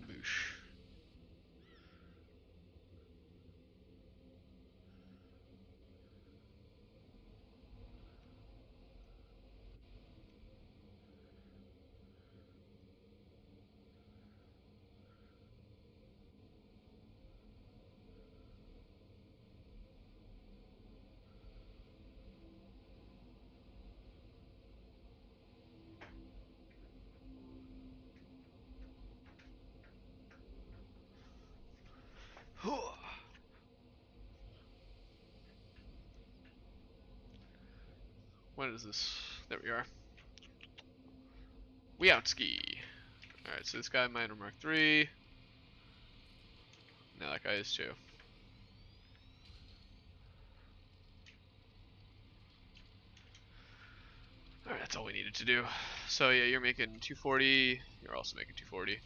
Speaker 1: Boosh. What is this? There we are. We out ski. Alright, so this guy minor mark 3. Now that guy is too. Alright, that's all we needed to do. So yeah, you're making 240. You're also making 240.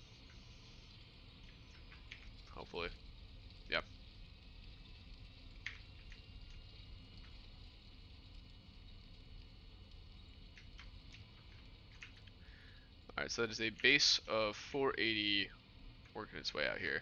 Speaker 1: Hopefully. Yep. Alright, so that is a base of 480 working its way out here.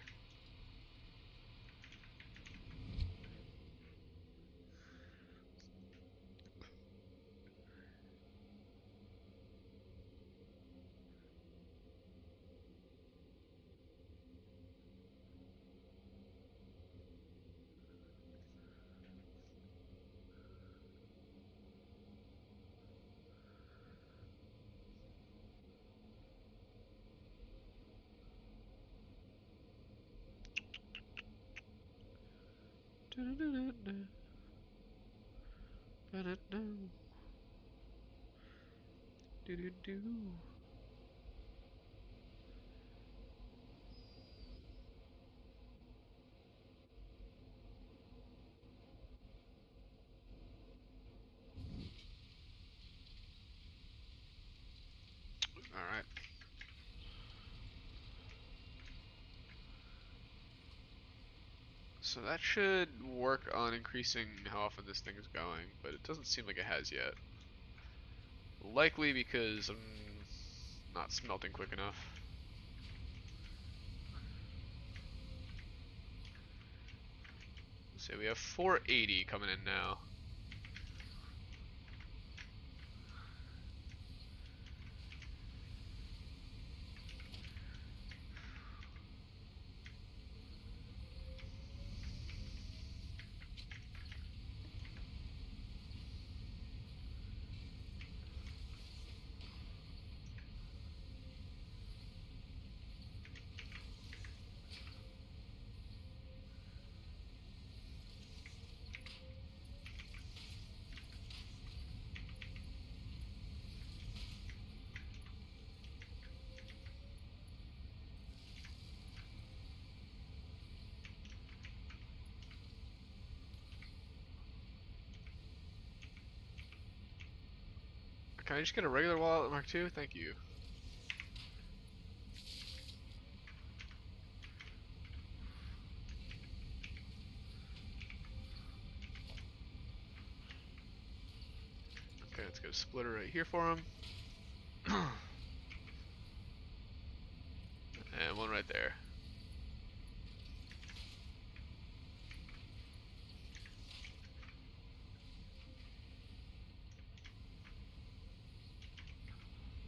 Speaker 1: Alright. So that should work on increasing how often this thing is going, but it doesn't seem like it has yet. Likely because I'm not smelting quick enough. So we have 480 coming in now. Can I just get a regular wallet Mark II? Thank you. Okay, let's get a splitter right here for him. And one right there.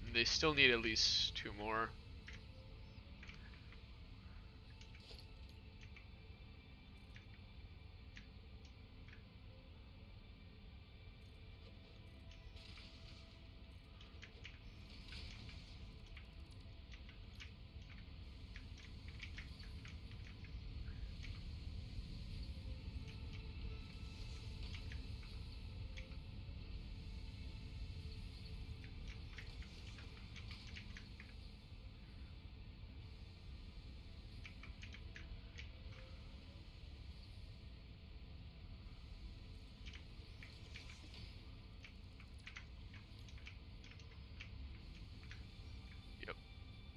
Speaker 1: And they still need at least 2 more. Yep.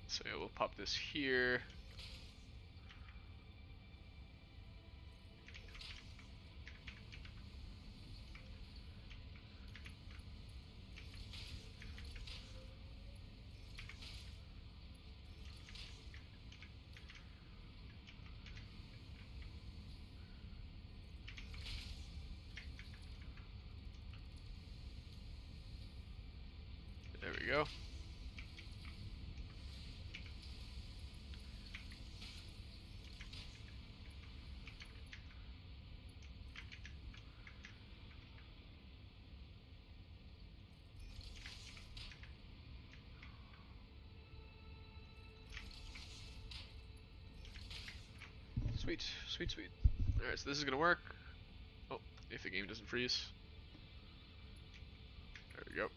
Speaker 1: So yeah, we'll pop this here. we go. Sweet, sweet, sweet. Alright, so this is gonna work. Oh, if the game doesn't freeze. There we go.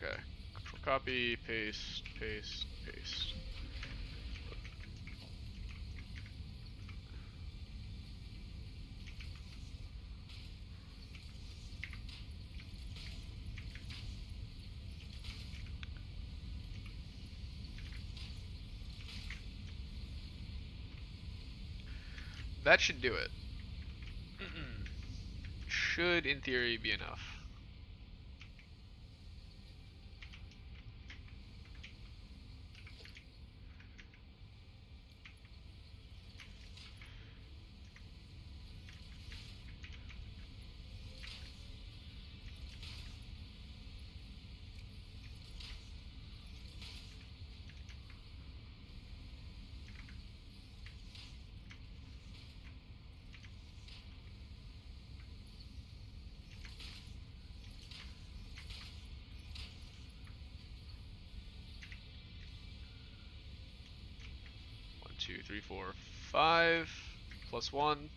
Speaker 1: Okay. Control copy, paste, paste, paste. That should do it. Should, in theory, be enough. One, two, three, four, 5 plus 1.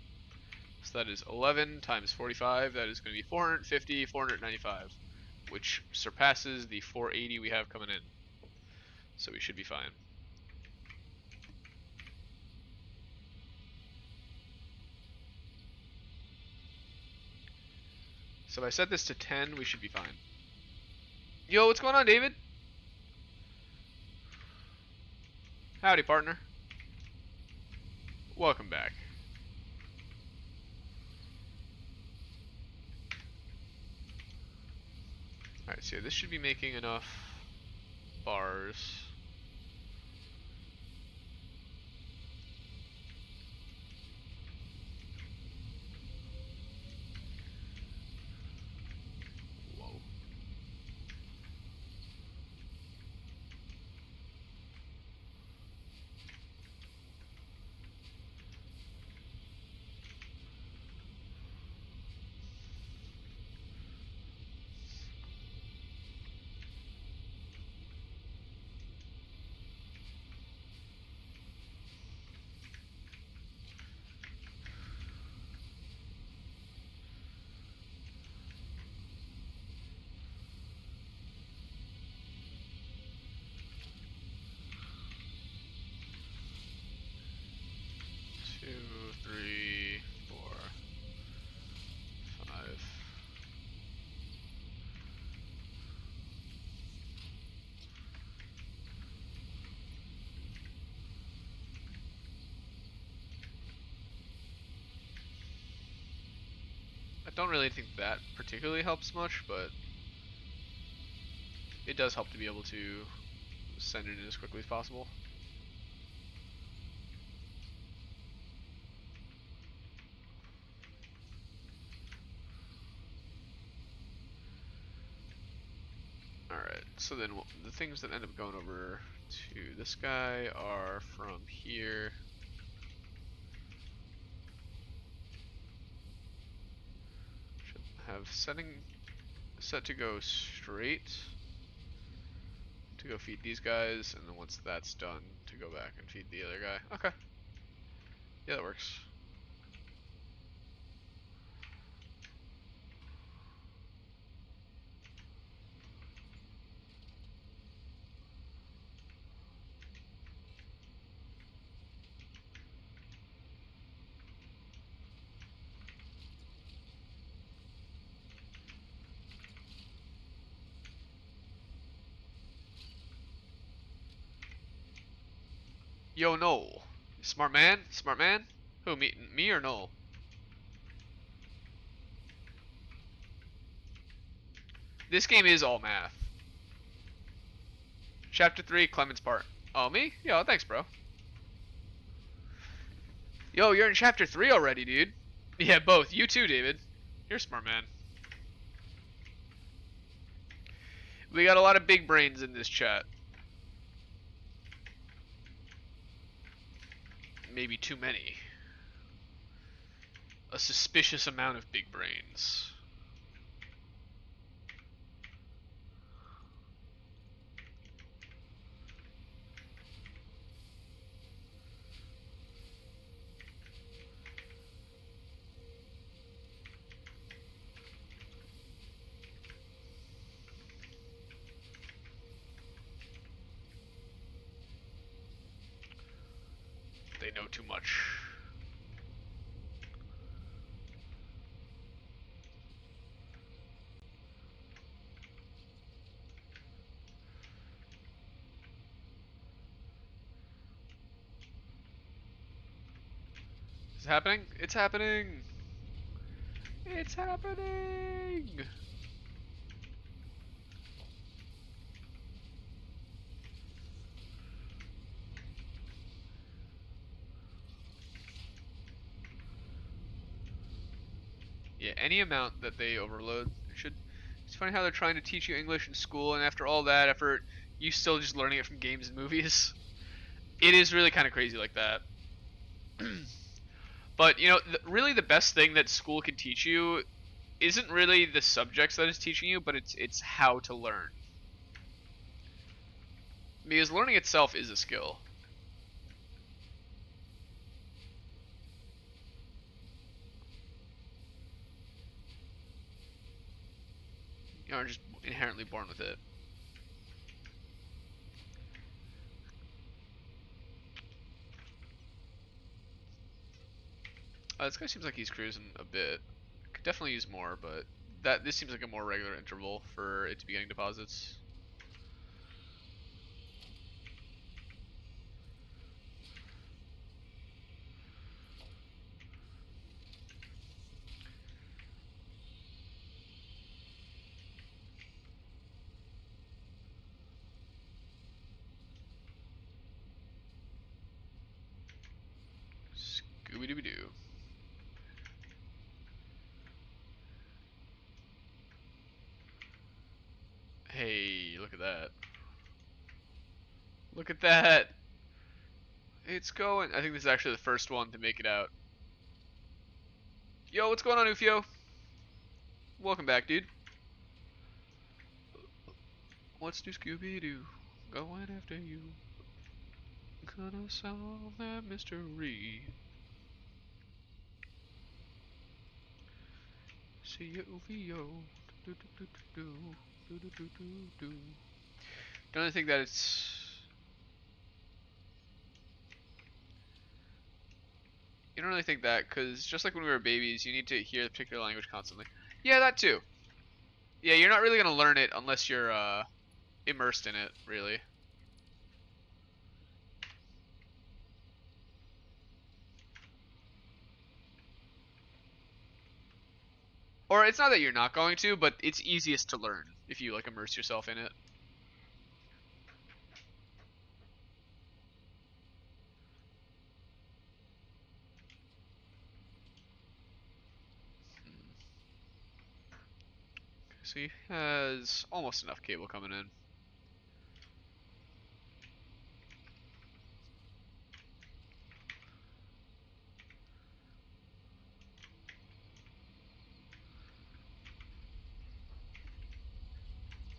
Speaker 1: So that is 11 times 45. That is going to be 450, 495, which surpasses the 480 we have coming in. So we should be fine. So if I set this to 10, we should be fine. Yo, what's going on, David? Howdy, partner. Welcome back. Alright, so this should be making enough bars. Whoa. Two, three, four, 5. I don't really think that particularly helps much, but it does help to be able to send it in as quickly as possible. Alright, so then the things that end up going over to this guy are from here. Should have setting set to go straight to go feed these guys, and then once that's done, to go back and feed the other guy. Okay. Yeah, that works. Yo, Noel. Smart man? Smart man? Who, me or Noel? This game is all math. Chapter 3, Clement's part. Oh, me? Yo, thanks, bro. Yo, you're in Chapter 3 already, dude. Yeah, both. You too, David. You're a smart man. We got a lot of big brains in this chat. Maybe too many. A suspicious amount of big brains. They know too much. Is it happening? It's happening! It's happening! Yeah, any amount that they overload should. It's funny how they're trying to teach you English in school, and after all that effort, you still just learning it from games and movies. It is really kind of crazy like that. But you know, really, the best thing that school can teach you isn't really the subjects that it's teaching you, but it's how to learn. Because learning itself is a skill. You aren't just inherently born with it. This guy seems like he's cruising a bit. Could definitely use more, but this seems like a more regular interval for it to be getting deposits. Scooby-Dooby-Doo. Hey, look at that. Look at that. It's going. I think this is actually the first one to make it out. Yo, what's going on, Ufio? Welcome back, dude. What's do Scooby-Doo? Going after you. Gonna solve that mystery. See ya, Ufio. Do, do, do, do, do, do, do, do, do. Don't I think that it's... You don't really think that, because just like when we were babies, you need to hear the particular language constantly. Yeah, that too. Yeah, you're not really going to learn it unless you're immersed in it, really. Or it's not that you're not going to, but it's easiest to learn if you like immerse yourself in it. So he has almost enough cable coming in.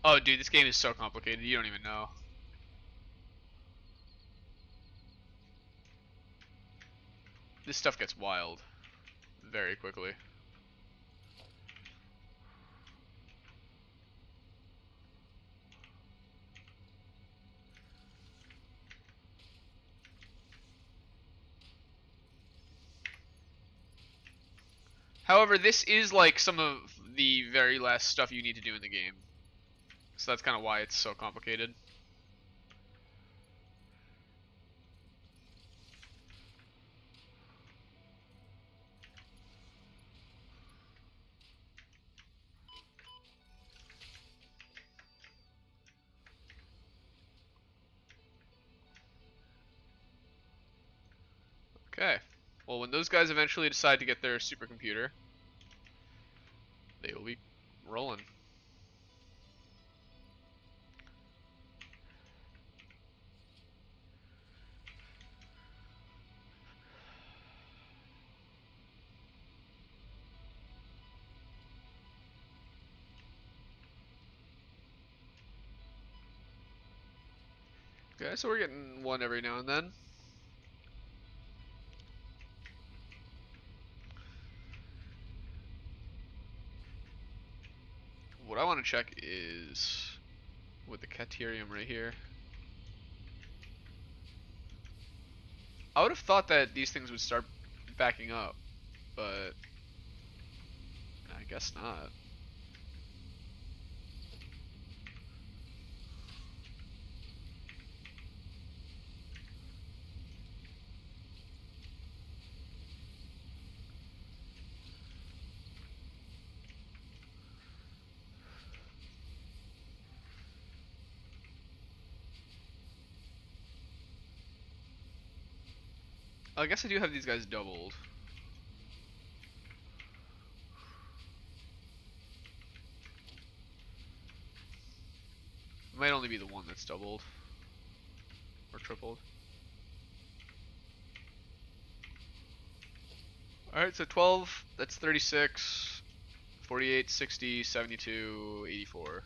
Speaker 1: Oh, dude, this game is so complicated. You don't even know. This stuff gets wild very quickly. However, this is like some of the very last stuff you need to do in the game. So that's kind of why it's so complicated. Okay. Well, when those guys eventually decide to get their supercomputer, they will be rolling. Okay, so we're getting one every now and then. What I want to check is with the Caterium right here. I would have thought that these things would start backing up, but I guess not. I guess I do have these guys doubled. It might only be the one that's doubled or tripled. Alright, so 12, that's 36, 48, 60, 72, 84.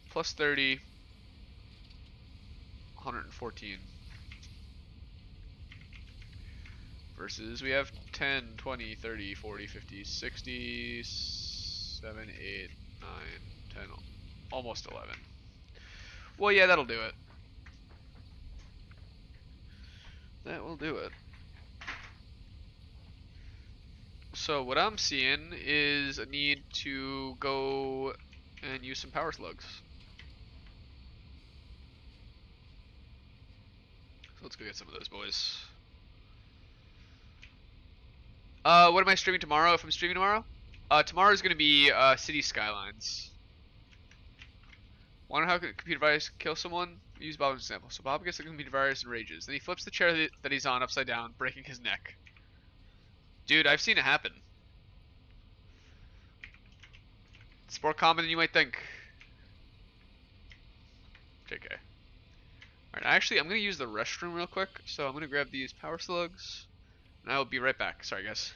Speaker 1: Plus 30, 114. Versus we have 10, 20, 30, 40, 50, 60, 7, 8, 9, 10, almost 11. Well, yeah, that'll do it. That will do it. So what I'm seeing is a need to go and use some power slugs. So let's go get some of those boys. What am I streaming tomorrow? If I'm streaming tomorrow? Tomorrow is going to be City Skylines. Want to know how a computer virus kills someone? Use Bob as an example. So Bob gets a computer virus and rages. Then he flips the chair that he's on upside down, breaking his neck. Dude, I've seen it happen. It's more common than you might think. JK. Alright, actually, I'm going to use the restroom real quick. So I'm going to grab these power slugs. And I will be right back. Sorry, guys.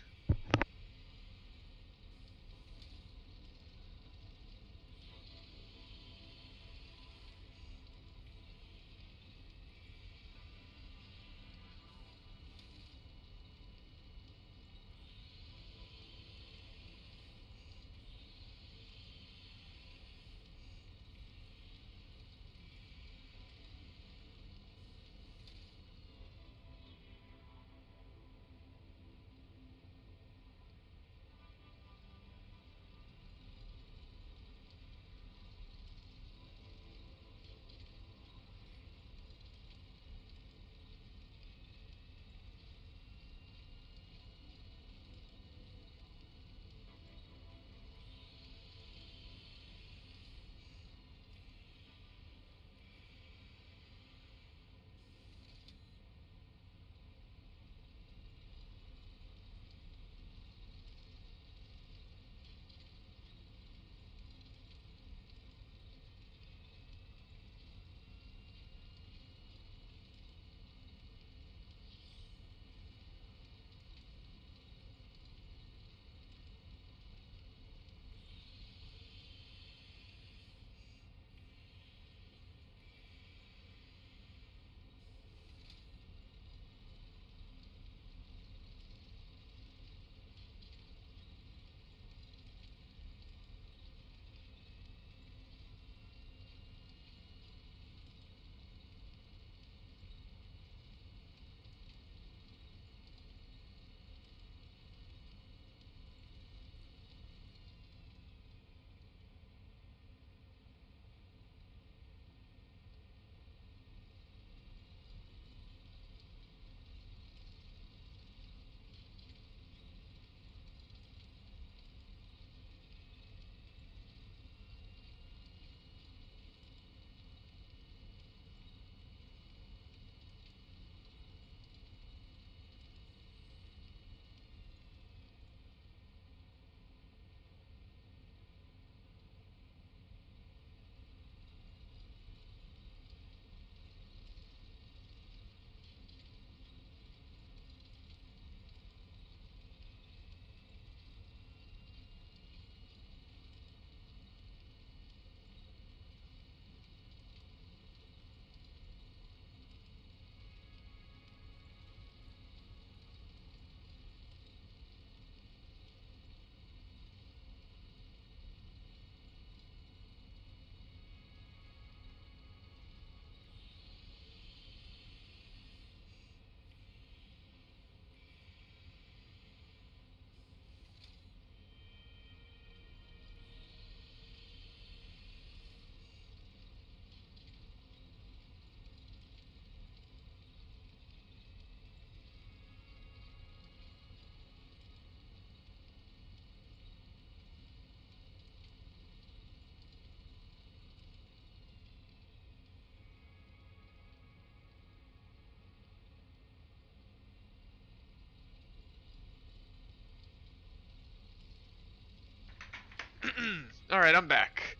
Speaker 1: Alright, I'm back.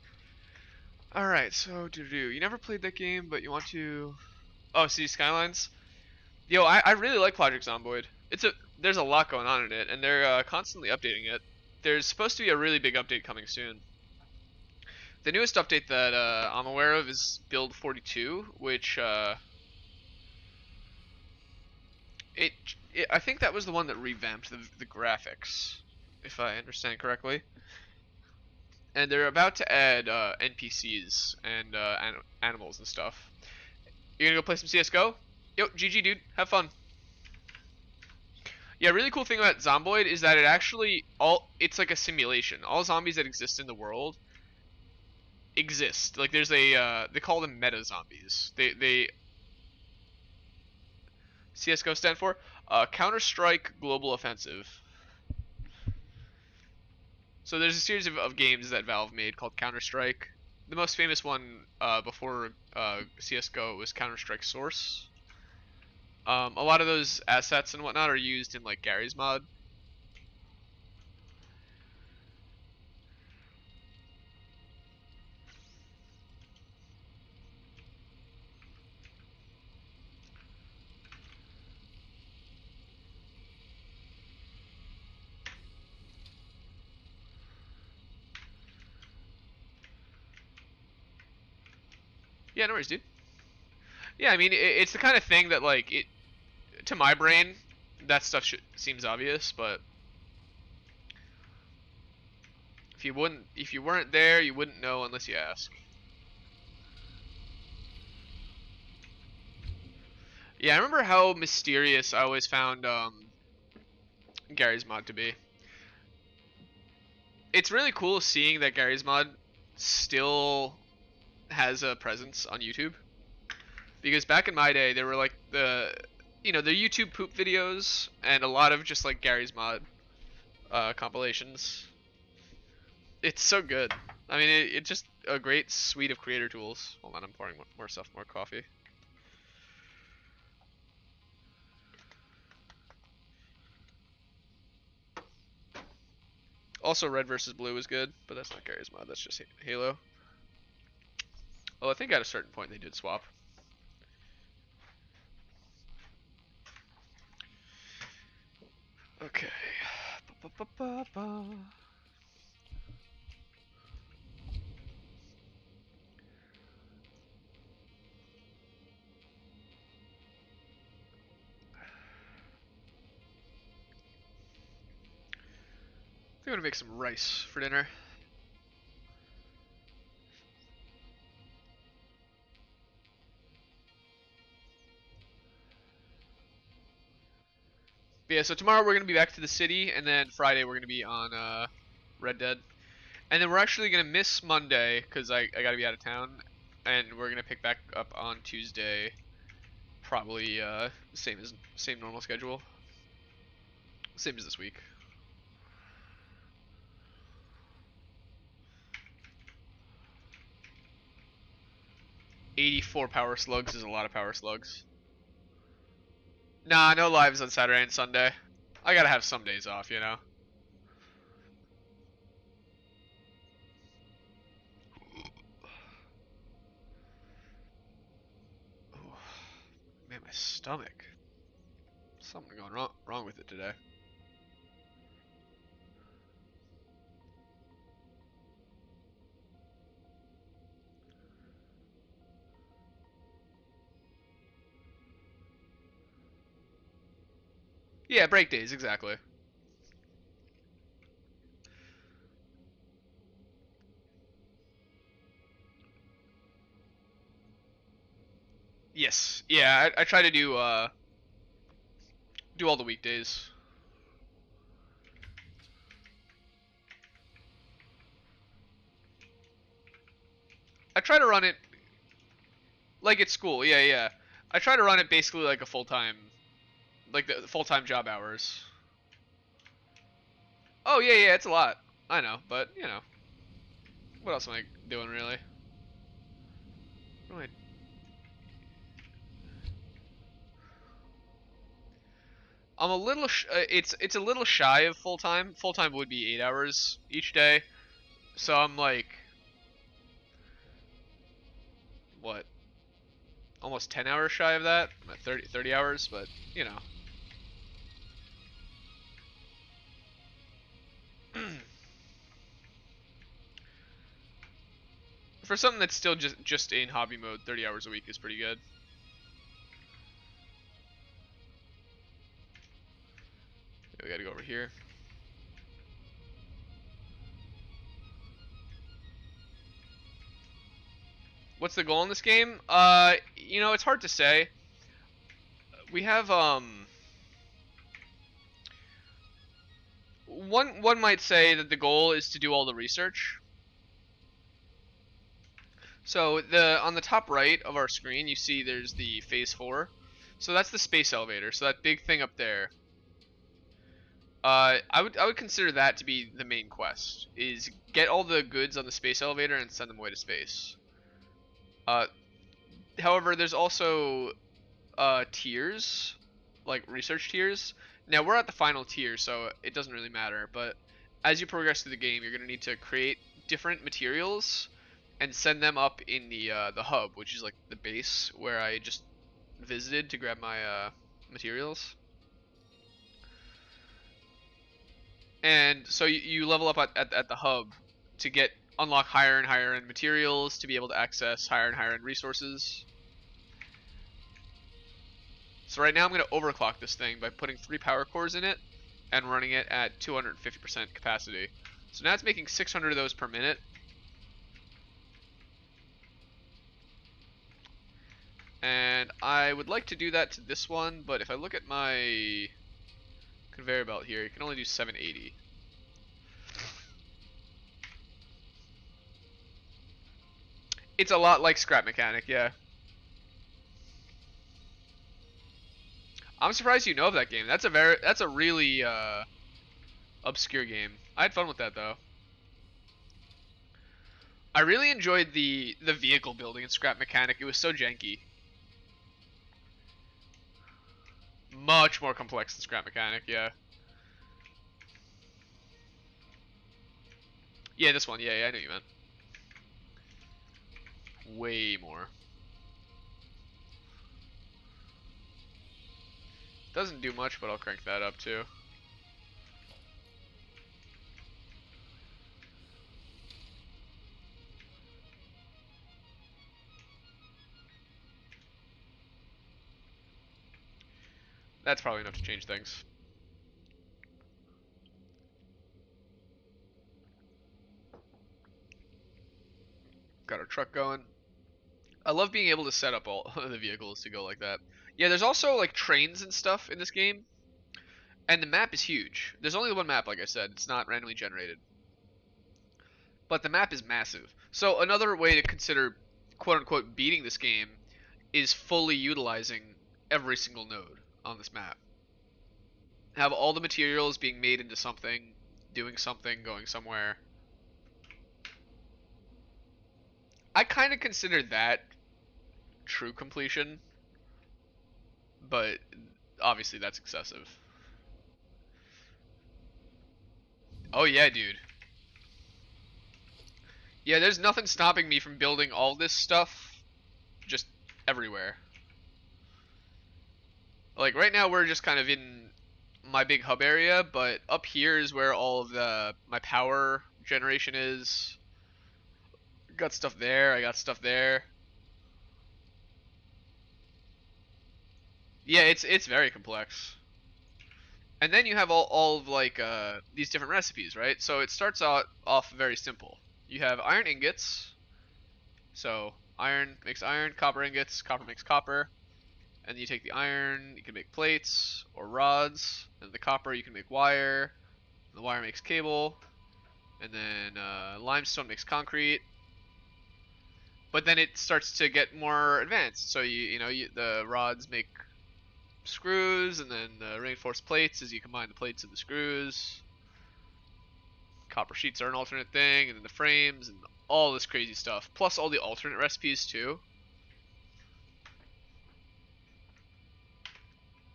Speaker 1: Alright, so you never played that game, but you want to. Oh, see Skylines? Yo, I really like Project Zomboid. There's a lot going on in it, and they're constantly updating it. There's supposed to be a really big update coming soon. The newest update that I'm aware of is Build 42, which it, I think that was the one that revamped the graphics, if I understand correctly. And they're about to add NPCs and animals and stuff. You gonna go play some CS:GO? Yo, GG, dude. Have fun. Yeah, really cool thing about Zomboid is that it's like a simulation. All zombies that exist in the world exist. Like there's they call them meta zombies. They CS:GO stand for Counter-Strike Global Offensive. So there's a series of games that Valve made called Counter-Strike. The most famous one before CS:GO was Counter-Strike Source. A lot of those assets and whatnot are used in like Gary's mod. Yeah, no worries, dude. Yeah, I mean it's the kind of thing that like to my brain that stuff seems obvious, but if you weren't there, you wouldn't know unless you ask. Yeah, I remember how mysterious I always found Gary's mod to be. It's really cool seeing that Gary's mod still has a presence on YouTube. Because back in my day, there were like the YouTube poop videos and a lot of just like Gary's mod compilations. It's so good. I mean, it's just a great suite of creator tools. Hold on, I'm pouring more coffee. Also, Red versus Blue is good, but that's not Gary's mod. That's just Halo. Well, I think at a certain point they did swap. Okay. Ba, ba, ba, ba. I think I'm gonna make some rice for dinner. But yeah, so tomorrow we're gonna be back to the city, and then Friday we're gonna be on Red Dead, and then we're actually gonna miss Monday because I gotta be out of town, and we're gonna pick back up on Tuesday, probably same normal schedule, same as this week. 84 power slugs is a lot of power slugs. Nah, no lives on Saturday and Sunday. I gotta have some days off, you know. Ooh, man, my stomach. Something going wrong with it today. Yeah, break days, exactly. Yes. Yeah, I try to do all the weekdays. I try to run it like at school. Yeah, yeah. I try to run it basically like a full-time, like the full-time job hours. Oh yeah, yeah, it's a lot. I know, but you know, what else am I doing really? What am I I'm a little it's a little shy of full time. Full time would be 8 hours each day. So I'm like, what, almost 10 hours shy of that. I'm at 30 hours, but you know. For something that's still just in hobby mode, 30 hours a week is pretty good. We gotta go over here. What's the goal in this game? You know, it's hard to say. We have one might say that the goal is to do all the research. So the on the top right of our screen, you see there's the phase 4. So that's the space elevator. So that big thing up there. I would consider that to be the main quest. Is get all the goods on the space elevator and send them away to space. Uh, However, there's also tiers, like research tiers. Now we're at the final tier, so it doesn't really matter. But as you progress through the game, you're gonna need to create different materials and send them up in the hub, which is like the base where I just visited to grab my materials. And so you level up at the hub to get unlock higher and higher end materials to be able to access higher and higher end resources. So right now I'm going to overclock this thing by putting 3 power cores in it and running it at 250% capacity. So now it's making 600 of those per minute. And I would like to do that to this one, but if I look at my conveyor belt here, you can only do 780. It's a lot like Scrap Mechanic, yeah. I'm surprised you know of that game. That's a really obscure game. I had fun with that though. I really enjoyed the vehicle building in Scrap Mechanic. It was so janky. Much more complex than Scrap Mechanic, yeah. Yeah, this one. Yeah, I know what you meant. Way more. Doesn't do much, but I'll crank that up too. That's probably enough to change things. Got our truck going. I love being able to set up all the vehicles to go like that. Yeah, there's also like trains and stuff in this game, and the map is huge. There's only one map, like I said. It's not randomly generated, but the map is massive. So another way to consider quote unquote beating this game is fully utilizing every single node on this map. Have all the materials being made into something, doing something, going somewhere. I kind of consider that true completion, but obviously that's excessive. Oh yeah, dude. Yeah, there's nothing stopping me from building all this stuff just everywhere. Like right now we're just kind of in my big hub area, but up here is where all of the my power generation is. Got stuff there, I got stuff there. Yeah, it's very complex. And then you have all of like these different recipes, right? So it starts out off very simple. You have iron ingots. So iron makes iron, copper ingots, copper makes copper. And you take the iron, you can make plates or rods. And the copper you can make wire. The wire makes cable. And then limestone makes concrete. But then it starts to get more advanced. So the rods make screws, and then the reinforced plates as you combine the plates and the screws. Copper sheets are an alternate thing, and then the frames and all this crazy stuff. Plus all the alternate recipes too.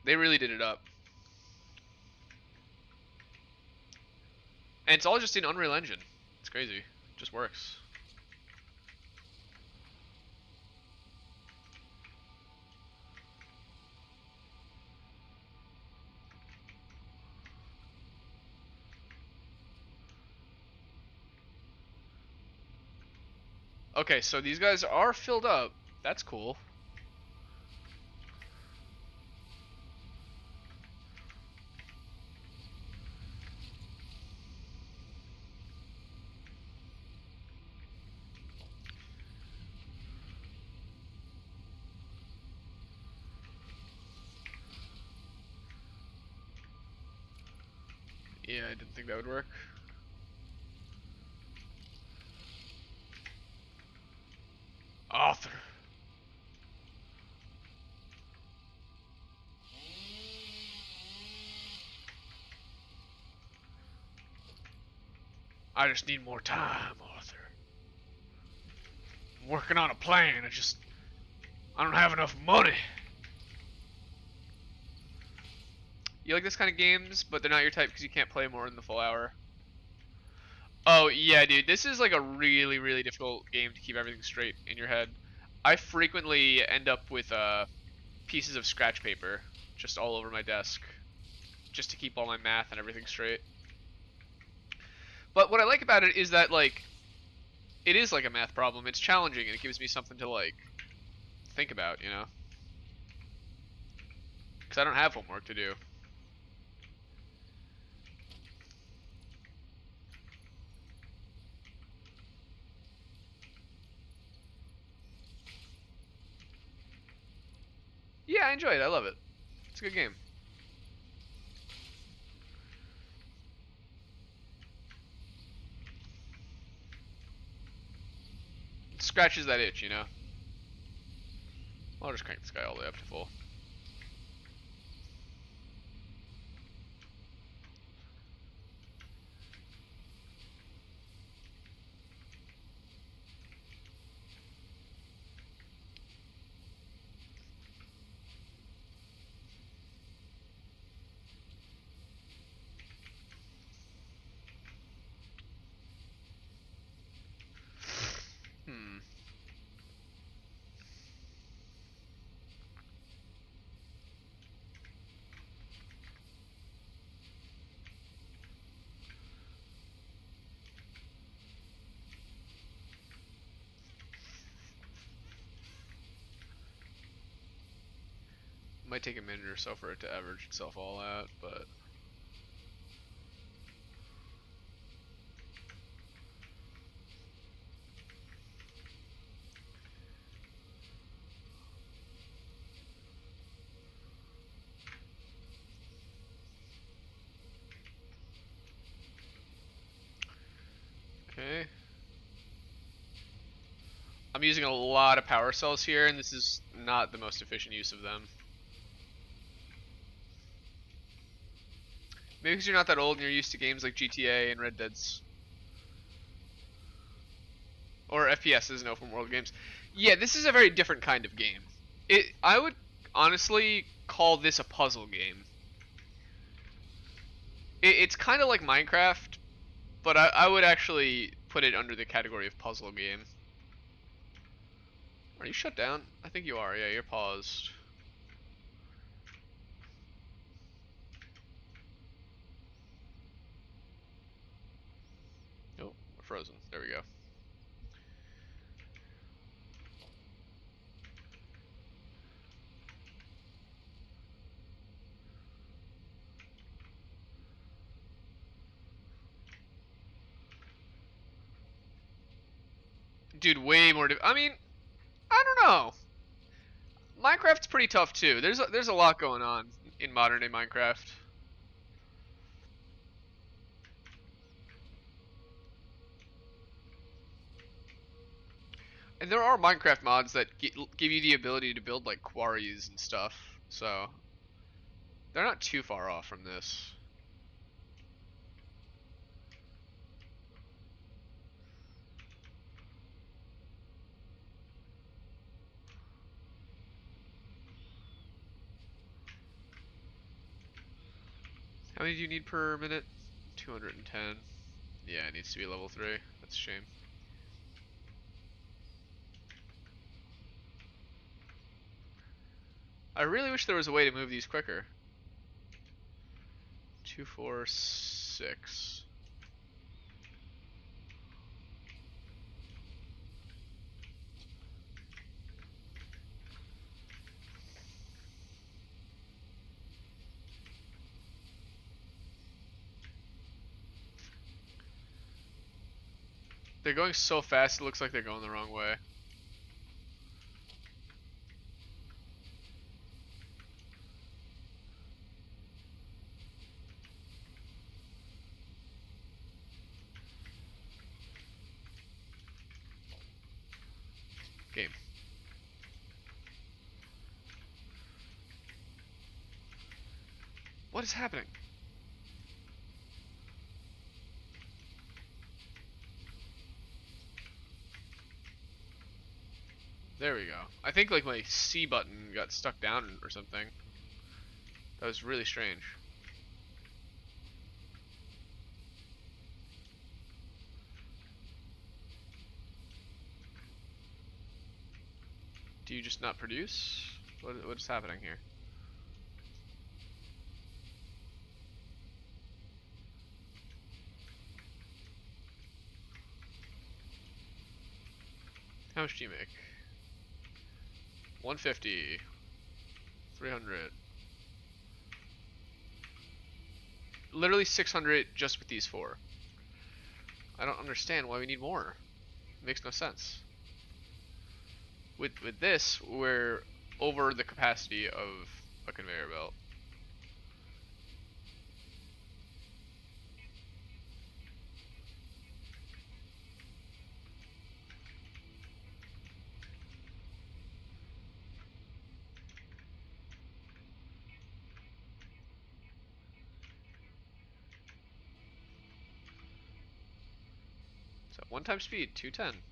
Speaker 1: They really did it up. And it's all just in Unreal Engine. It's crazy. Just works. Okay, so these guys are filled up. That's cool. Yeah, I didn't think that would work. Author. I just need more time, Arthur. I'm working on a plan. I don't have enough money. You like this kind of games, but they're not your type because you can't play more than the full hour. Oh, yeah, dude. This is like a really, really difficult game to keep everything straight in your head. I frequently end up with pieces of scratch paper just all over my desk just to keep all my math and everything straight. But what I like about it is that, like, it is like a math problem. It's challenging and it gives me something to, like, think about, you know? Because I don't have homework to do. Yeah, I enjoy it. I love it. It's a good game. It scratches that itch, you know? I'll just crank this guy all the way up to full. Hmm. Might take a minute or so for it to average itself all out, but... Okay. I'm using a lot of power cells here, and this is not the most efficient use of them. Maybe because you're not that old and you're used to games like GTA and Red Dead's. Or FPSs and open world games. Yeah, this is a very different kind of game. I would honestly call this a puzzle game. It's kind of like Minecraft, but I would actually put it under the category of puzzle game. Are you shut down? I think you are. Yeah, you're paused. Oh, we're frozen. There we go. Dude, way more. I mean, I don't know. Minecraft's pretty tough too. There's a lot going on in modern day Minecraft. And there are Minecraft mods that give you the ability to build like quarries and stuff. So they're not too far off from this. How many do you need per minute? 210. Yeah, it needs to be level 3. That's a shame. I really wish there was a way to move these quicker. 2, 4, 6. They're going so fast, it looks like they're going the wrong way. Game. What is happening? There we go. I think like my C button got stuck down or something. That was really strange. Do you just not produce? What is happening here? How much do you make? 150. 300. Literally 600 just with these 4. I don't understand why we need more. It makes no sense. With this, we're over the capacity of a conveyor belt. So 1 time speed, 210.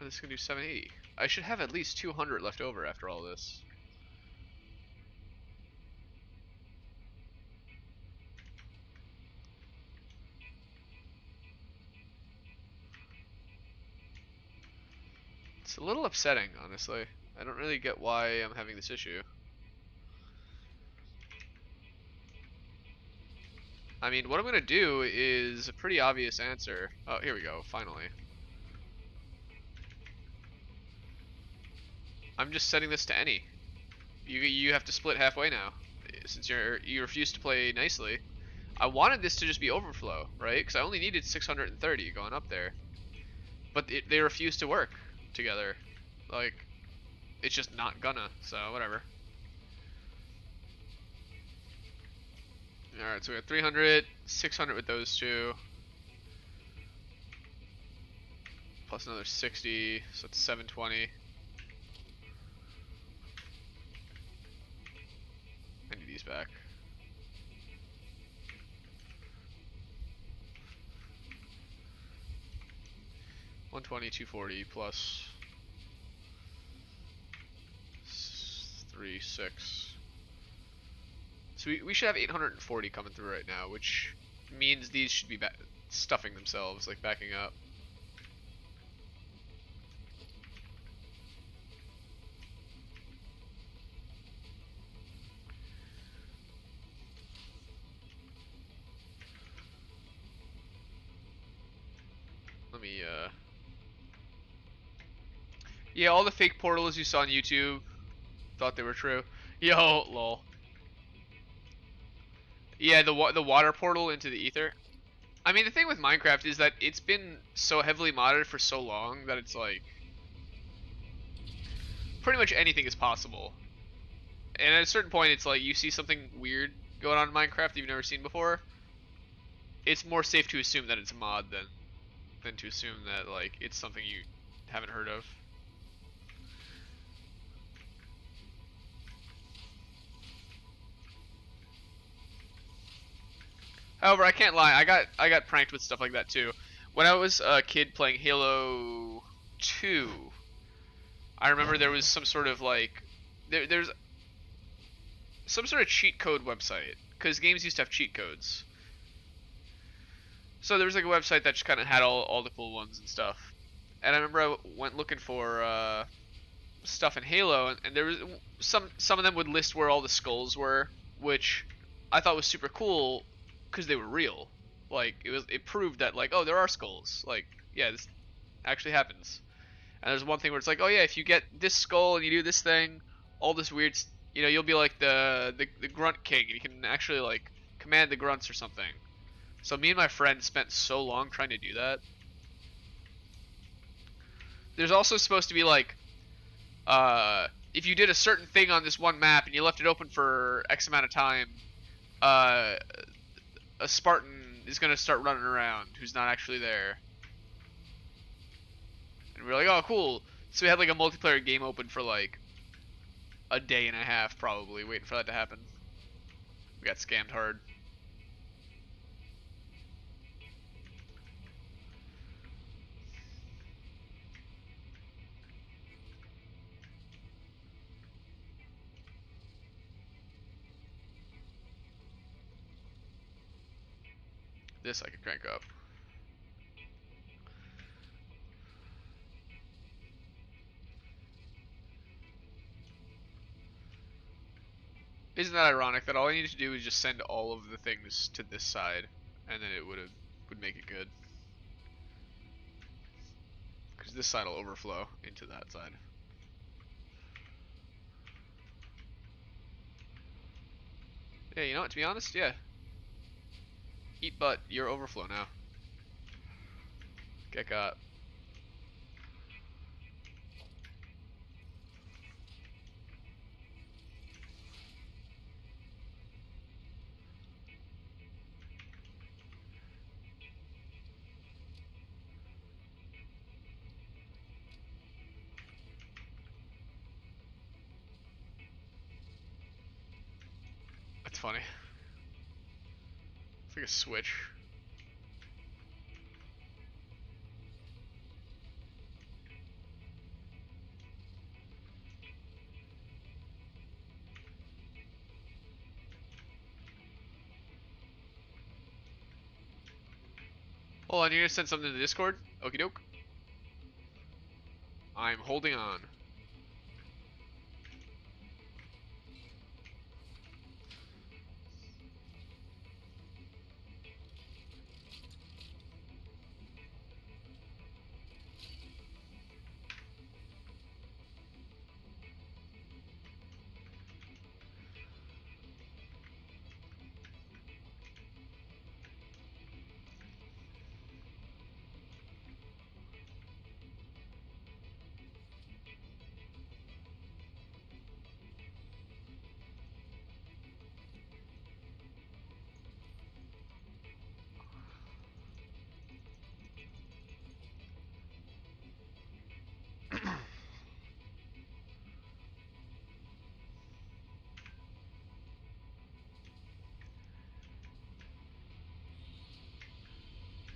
Speaker 1: And this is gonna do 780. I should have at least 200 left over after all this. It's a little upsetting, honestly. I don't really get why I'm having this issue. I mean, what I'm gonna do is a pretty obvious answer. Oh, here we go, finally. I'm just setting this to any. You have to split halfway now, since you refuse to play nicely. I wanted this to just be overflow, right? Because I only needed 630 going up there, but they refuse to work together. Like, it's just not gonna. So whatever. All right, so we got 300, 600 with those two, plus another 60, so it's 720. I need these back. $120, $240 plus 3, 6. So we should have 840 coming through right now, which means these should be stuffing themselves, like backing up. Let me, yeah, all the fake portals you saw on YouTube, thought they were true. Yo, lol. Yeah, the water portal into the ether. I mean, the thing with Minecraft is that it's been so heavily modded for so long that it's like pretty much anything is possible. And at a certain point, it's like you see something weird going on in Minecraft that you've never seen before. It's more safe to assume that it's a mod than to assume that like it's something you haven't heard of. However, I can't lie. I got pranked with stuff like that too. When I was a kid playing Halo 2, I remember there was some sort of like there's some sort of cheat code website, because games used to have cheat codes. So there was like a website that just kind of had all the cool ones and stuff. And I remember I went looking for stuff in Halo, and there was some of them would list where all the skulls were, which I thought was super cool because they were real. Like it proved that like, oh, there are skulls. Like, yeah, this actually happens. And there's one thing where it's like, oh yeah, if you get this skull and you do this thing, all this weird, you'll be like the grunt king, and you can actually like command the grunts or something. So me and my friend spent so long trying to do that. There's also supposed to be like, if you did a certain thing on this one map and you left it open for X amount of time, uh, a Spartan is gonna start running around who's not actually there. And we were like, oh, cool. So we had like a multiplayer game open for like a day and a half, probably, waiting for that to happen. We got scammed hard. This I could crank up. Isn't that ironic that all I needed to do is just send all of the things to this side, and then it would make it good. Because this side will overflow into that side. Yeah, you know what, to be honest, yeah. Eat butt, you're overflow now. Get got. That's funny. It's like a switch. Hold on, you're gonna send something to Discord? Okie doke. I'm holding on.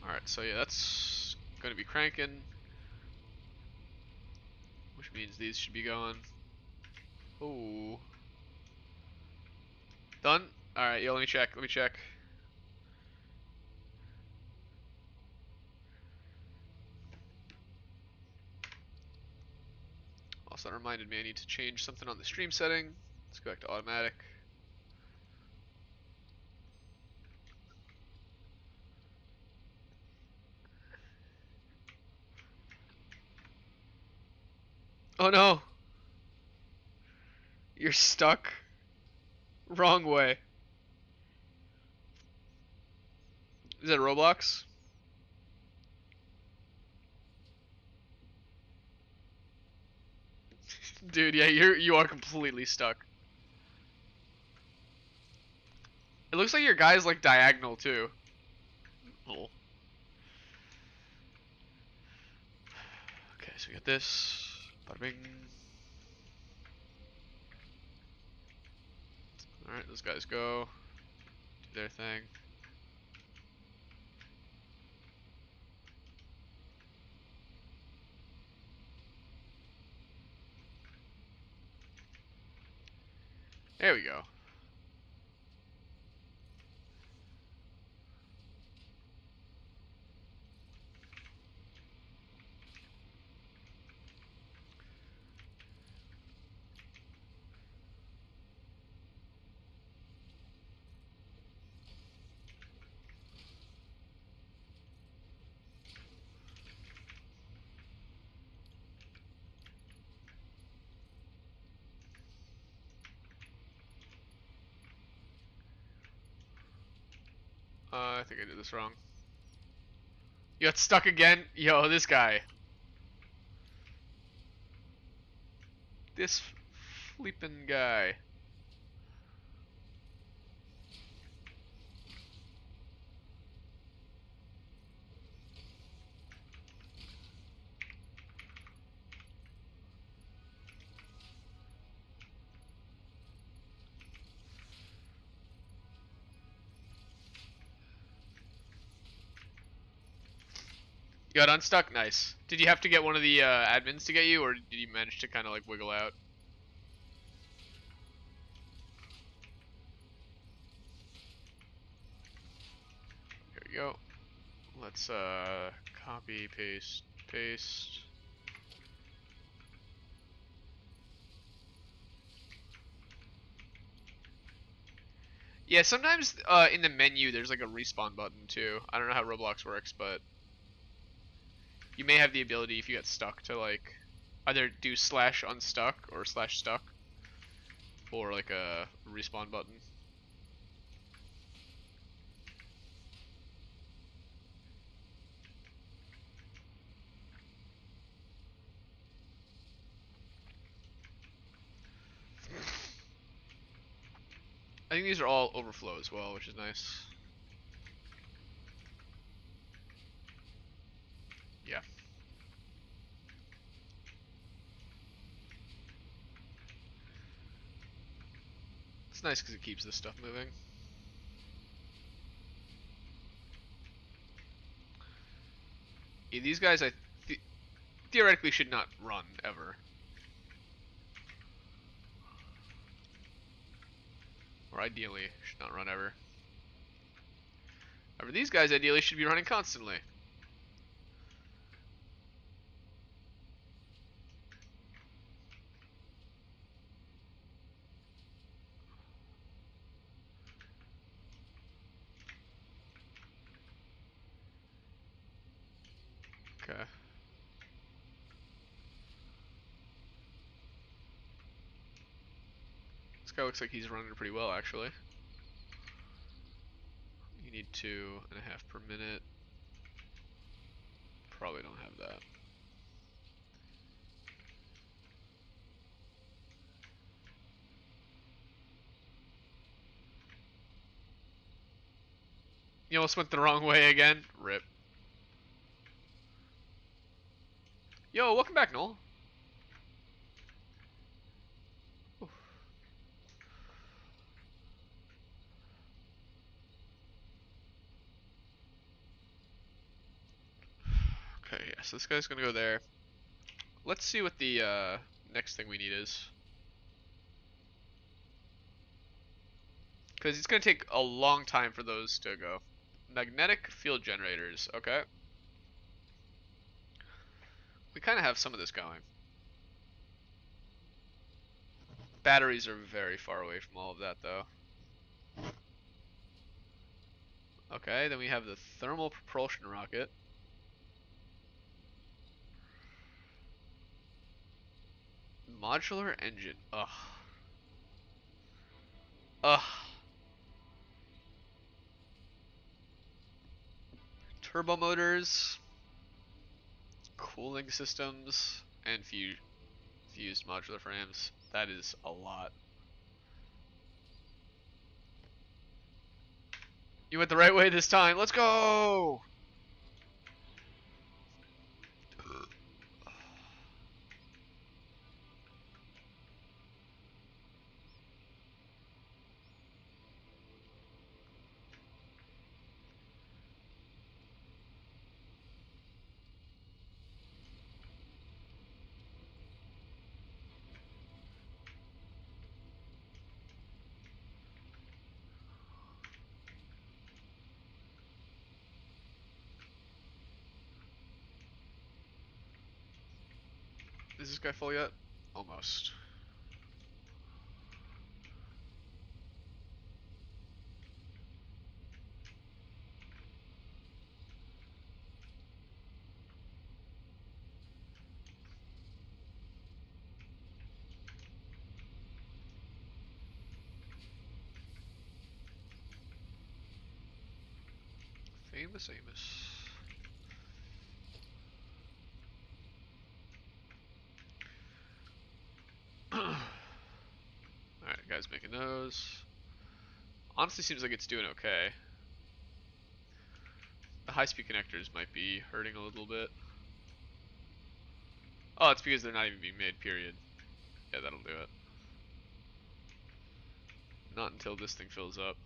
Speaker 1: Alright, so yeah, that's gonna be cranking. Which means these should be going. Oh. Done? Alright, yeah, let me check. Also, that reminded me I need to change something on the stream setting. Let's go back to automatic. Oh no! You're stuck. Wrong way. Is that Roblox? Dude, yeah, you are completely stuck. It looks like your guy's like diagonal too. Oh. Okay, so we got this. Bada bing. Alright, those guys go. Do their thing. There we go. I think I did this wrong. You got stuck again? Yo, this guy. This flippin' guy. You got unstuck? Nice. Did you have to get one of the admins to get you, or did you manage to kind of like wiggle out? Here we go. Let's copy, paste, paste. Yeah, sometimes in the menu there's like a respawn button too. I don't know how Roblox works, but you may have the ability if you get stuck to like either do slash unstuck or slash stuck, or like a respawn button. I think these are all overflow as well, which is nice. Yeah. It's nice because it keeps this stuff moving. Yeah, these guys theoretically should not run ever. Or ideally should not run ever. However, these guys ideally should be running constantly. Okay. This guy looks like he's running pretty well, actually. You need 2.5 per minute. Probably don't have that. You almost went the wrong way again. Rip. Yo, welcome back, Noel. Oof. Okay, yeah, so this guy's gonna go there. Let's see what the next thing we need is. Because it's gonna take a long time for those to go. Magnetic field generators, okay. We kind of have some of this going. Batteries are very far away from all of that, though. Okay, then we have the thermal propulsion rocket. Modular engine. Ugh. Ugh. Turbo motors. Cooling systems. And fused modular frames. That is a lot. You went the right way this time. Let's go! Is this guy full yet? Almost. Amos, Amos. Alright, guys making those. Honestly seems like it's doing okay. The high-speed connectors might be hurting a little bit. Oh, it's because they're not even being made, period. Yeah, that'll do it. Not until this thing fills up.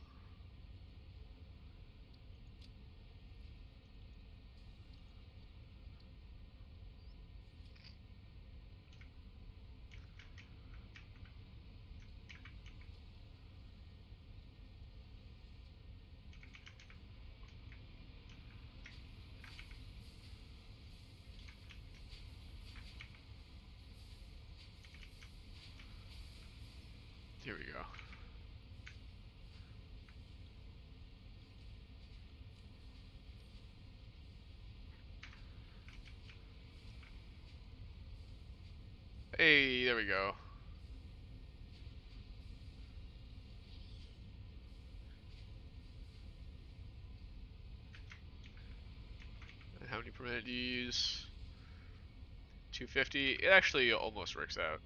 Speaker 1: Here we go. Hey, there we go. And how many permitted do you use? 250. It actually almost works out.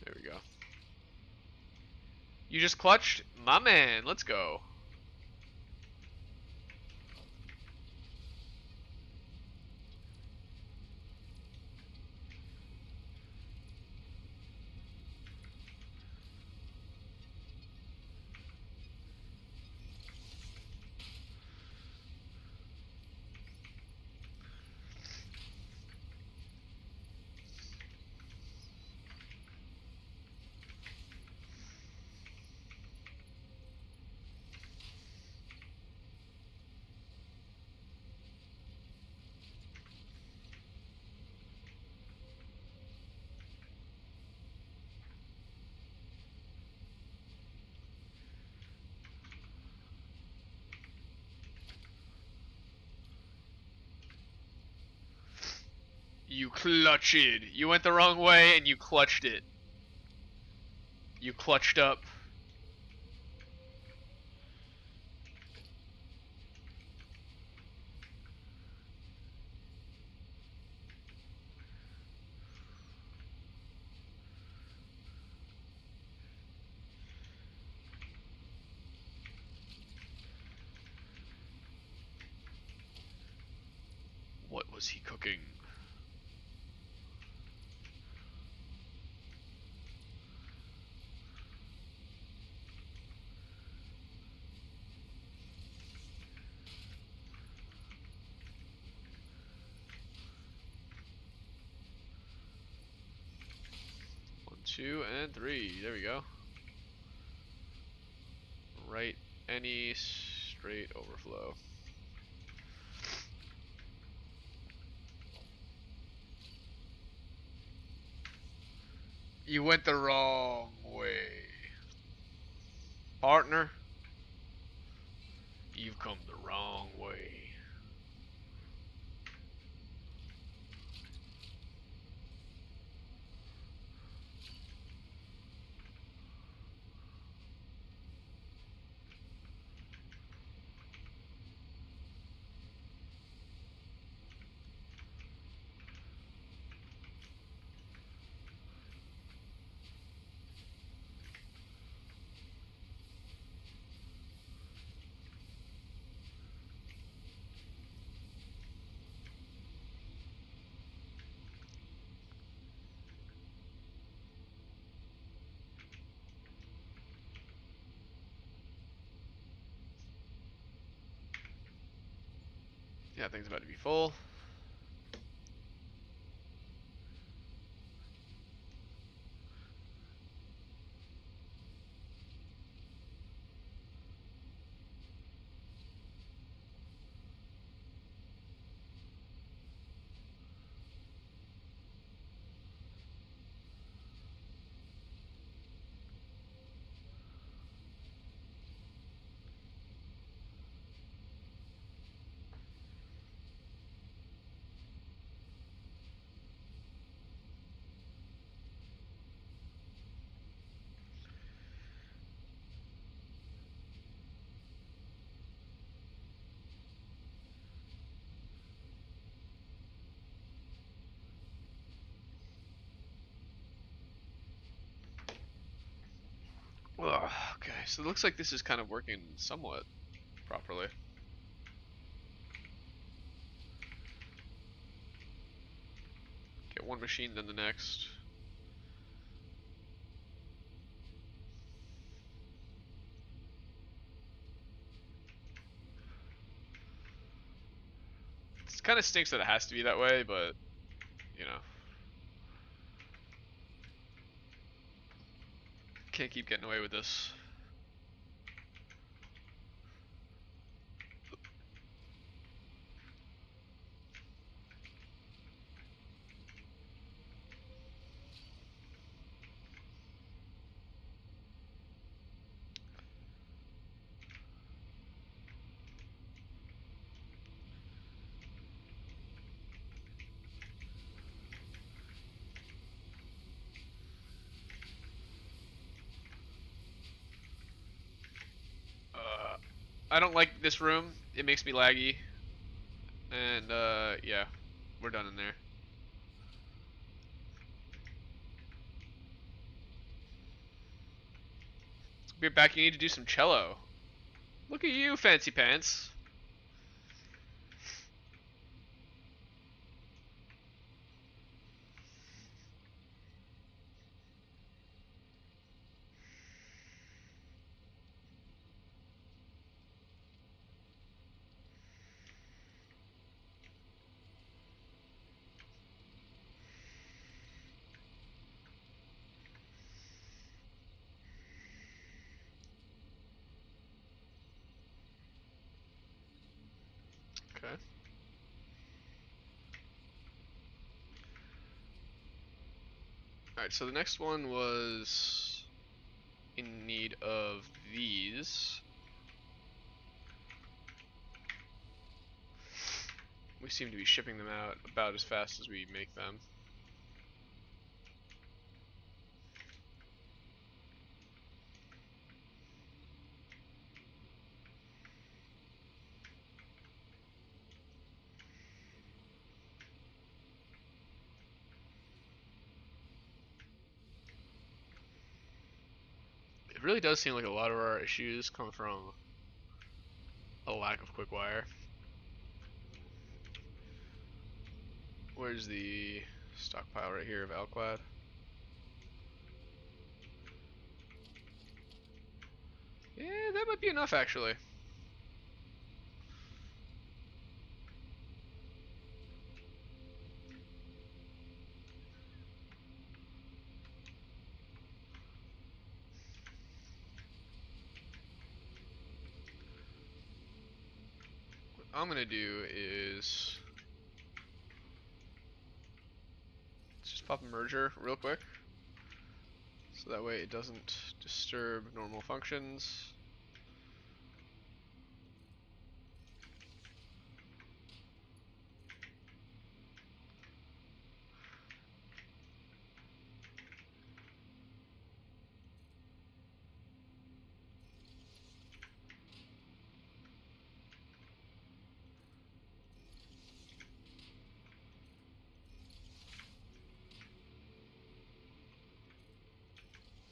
Speaker 1: There we go. You just clutched? My man, let's go. You clutched. You went the wrong way and you clutched it. You clutched up. What was he cooking? One, two, and three. There we go. Right, any straight overflow. You went the wrong way. Partner, you've come the wrong way. Yeah, thing's about to be full. Ugh, okay, so it looks like this is kind of working somewhat properly. Get one machine, then the next. It kind of stinks that it has to be that way, but, you know. Can't keep getting away with this. Uh, I don't like this room. It makes me laggy. And, yeah. We're done in there. Be back, you need to do some cello. Look at you, fancy pants. Okay. Alright, so the next one was in need of these. We seem to be shipping them out about as fast as we make them. It really does seem like a lot of our issues come from a lack of quick wire. Where's the stockpile right here of Alclad? Yeah, that might be enough actually. What I'm gonna do is let's just pop a merger real quick. So that way it doesn't disturb normal functions.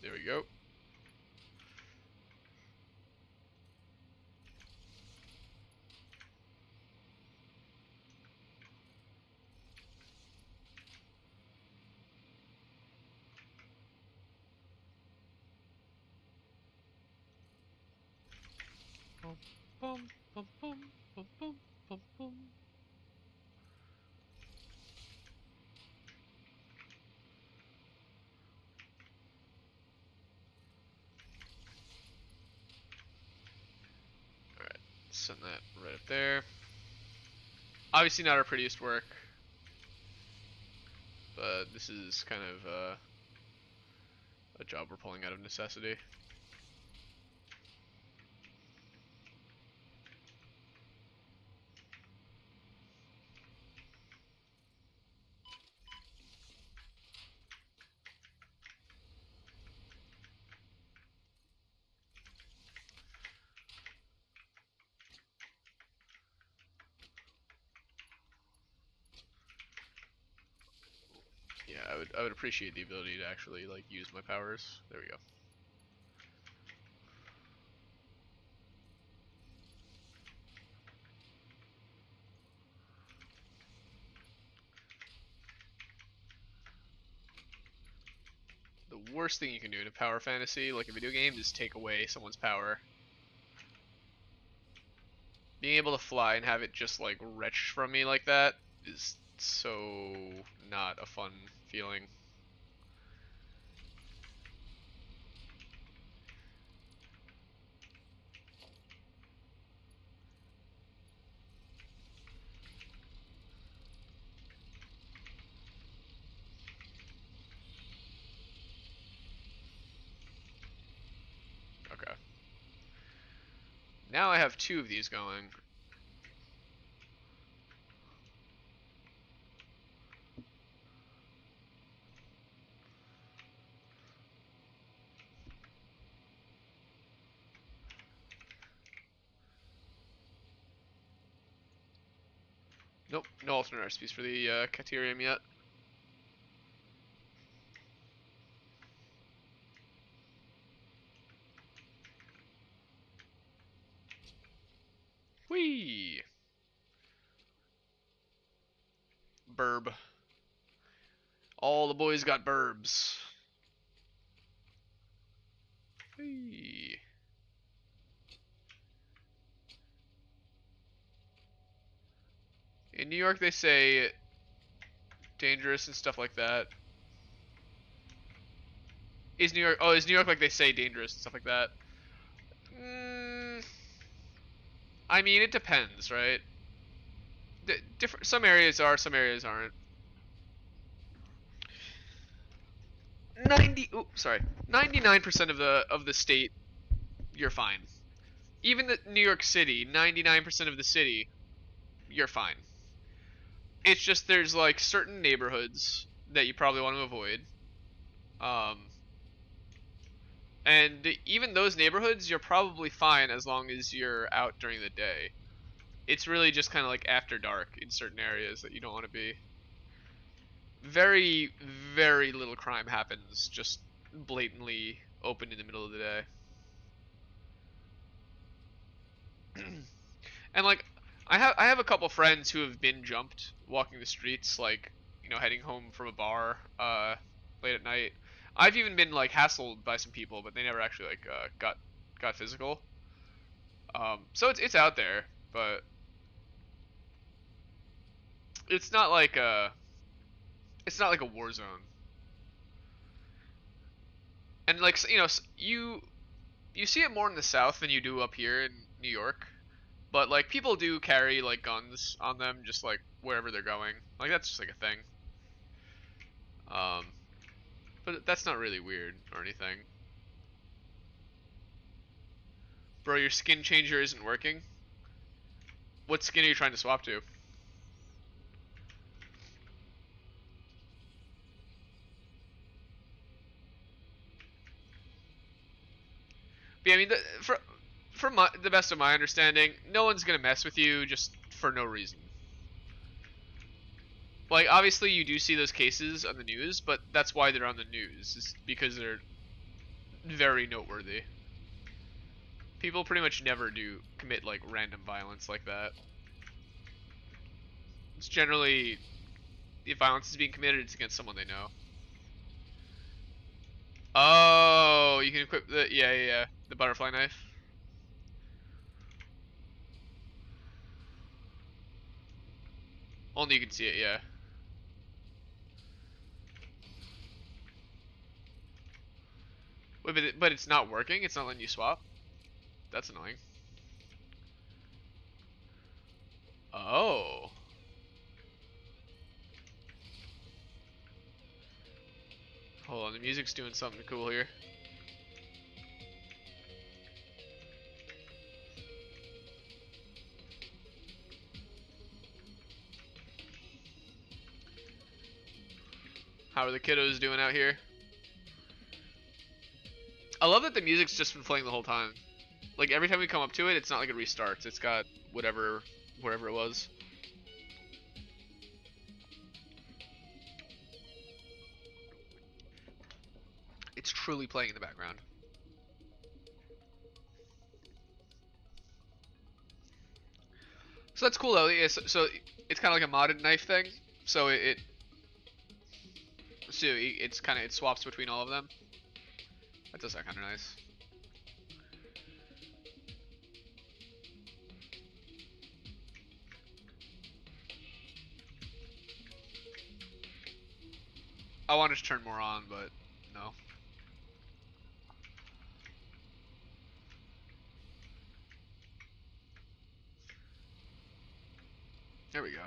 Speaker 1: There we go. Bum, bum, bum, bum, bum, bum, bum, bum. Alright, send that right up there. Obviously not our prettiest work, but this is kind of a job we're pulling out of necessity. Yeah, I would appreciate the ability to actually like use my powers. There we go. the worst thing you can do in a power fantasy, like a video game, is take away someone's power. Being able to fly and have it just like wrenched from me like that is so not a fun feeling. Okay. Now I have 2 of these going. Nope, no alternate recipes for the Caterium yet. Whee! Burb. All the boys got burbs. Whee! In New York they say dangerous and stuff like that. Is New York? Oh, is New York like they say dangerous and stuff like that? I mean, it depends, right? Different. Some areas are, some areas aren't. 99% of the state, you're fine. Even the New York City, 99% of the city, you're fine. It's just there's like certain neighborhoods that you probably want to avoid. And even those neighborhoods, you're probably fine as long as you're out during the day. It's really just kind of like after dark in certain areas that you don't want to be. Very, very little crime happens just blatantly open in the middle of the day. And like, I have a couple friends who have been jumped walking the streets, like, you know, heading home from a bar late at night. I've even been like hassled by some people, but they never actually like got physical. So it's out there, but it's not like a war zone. And like, you know, you see it more in the South than you do up here in New York. But like people do carry like guns on them just like wherever they're going. Like that's just like a thing. But that's not really weird or anything. Bro, your skin changer isn't working. What skin are you trying to swap to? But yeah, I mean, from the best of my understanding, no one's gonna mess with you just for no reason. Like, obviously, you do see those cases on the news, but that's why they're on the news, is because they're very noteworthy. People pretty much never do commit like random violence like that. It's generally, if violence is being committed, it's against someone they know. Oh, you can equip the yeah, the butterfly knife. Only you can see it, yeah. Wait, but it's not working. It's not letting you swap. That's annoying. Oh. Hold on, the music's doing something cool here. How are the kiddos doing out here? I love that the music's just been playing the whole time. Like every time we come up to it, it's not like it restarts. It's got whatever, wherever it was. It's truly playing in the background. So that's cool though. Yeah, so it's kind of like a modded knife thing. So it's kind of, it swaps between all of them. That does sound kind of nice. I wanted to turn more on, but no. There we go.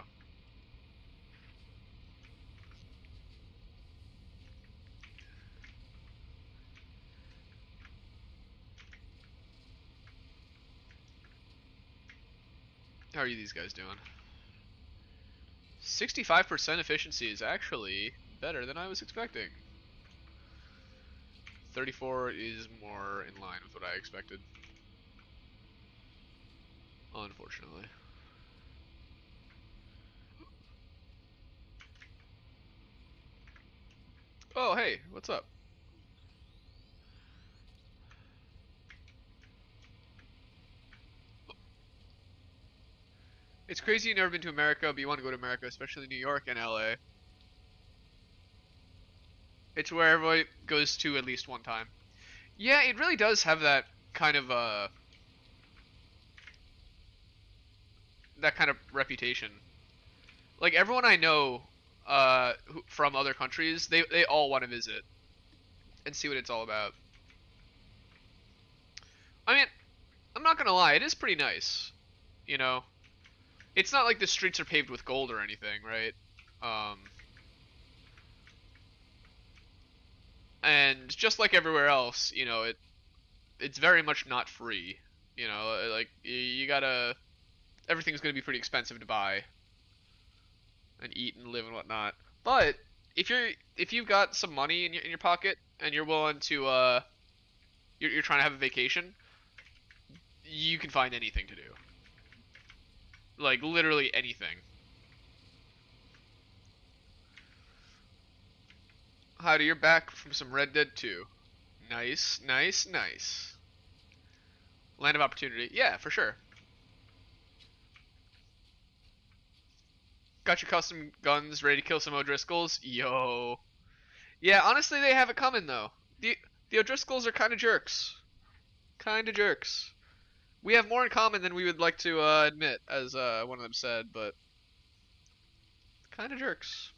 Speaker 1: How are you these guys doing? 65% efficiency is actually better than I was expecting. 34 is more in line with what I expected. Unfortunately. Oh, hey, what's up? It's crazy you've never been to America, but you want to go to America, especially New York and LA. It's where everybody goes to at least one time. Yeah, it really does have that kind of reputation. Like everyone I know from other countries, they all want to visit and see what it's all about. I mean, I'm not gonna lie, it is pretty nice. You know, it's not like the streets are paved with gold or anything, right? Um, and just like everywhere else, it's very much not free. Like you gotta everything's gonna be pretty expensive to buy and eat and live and whatnot. But if you've got some money in your pocket and you're willing to you're trying to have a vacation, you can find anything to do. Like literally anything. Howdy, you're back from some Red Dead 2. Nice, nice, nice. Land of Opportunity. Yeah, for sure. Got your custom guns ready to kill some O'Driscolls? Yo. Yeah, honestly, they have it coming though. The O'Driscolls are kind of jerks. Kind of jerks. We have more in common than we would like to admit, as one of them said, but kind of jerks.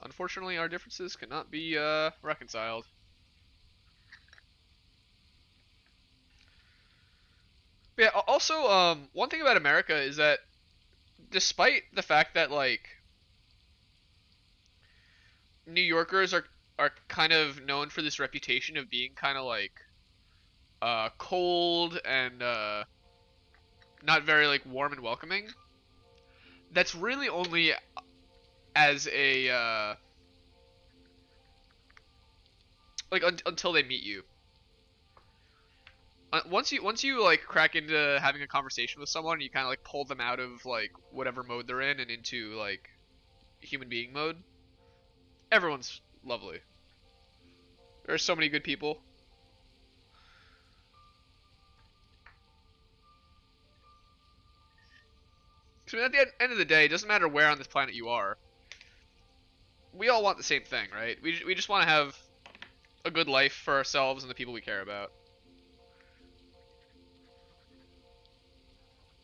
Speaker 1: Unfortunately, our differences cannot be reconciled. But yeah. Also, one thing about America is that, despite the fact that like New Yorkers are kind of known for this reputation of being kind of like cold and not very like warm and welcoming. That's really only as a like until they meet you. Once you like crack into having a conversation with someone, you kind of like pull them out of like whatever mode they're in and into like human being mode. Everyone's lovely. There are so many good people. 'Cause, I mean, at the end of the day, it doesn't matter where on this planet you are. We all want the same thing, right? We just want to have a good life for ourselves and the people we care about.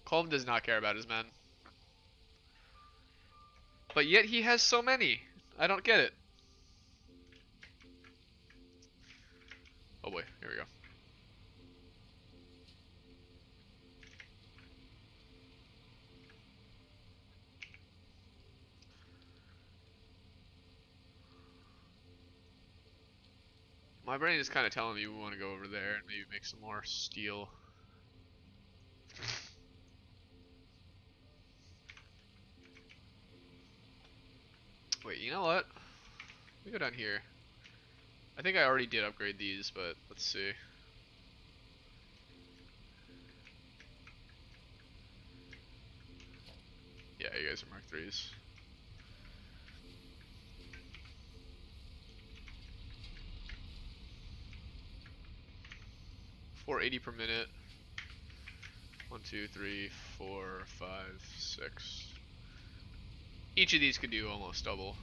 Speaker 1: Colm does not care about his men. But yet he has so many. I don't get it. Oh boy, here we go. My brain is kind of telling me we want to go over there and maybe make some more steel. Wait, you know what? We go down here. I think I already did upgrade these, but let's see. Yeah, you guys are Mark 3s. $480 per minute. 1, 2, 3, 4, 5, 6. Each of these could do almost double.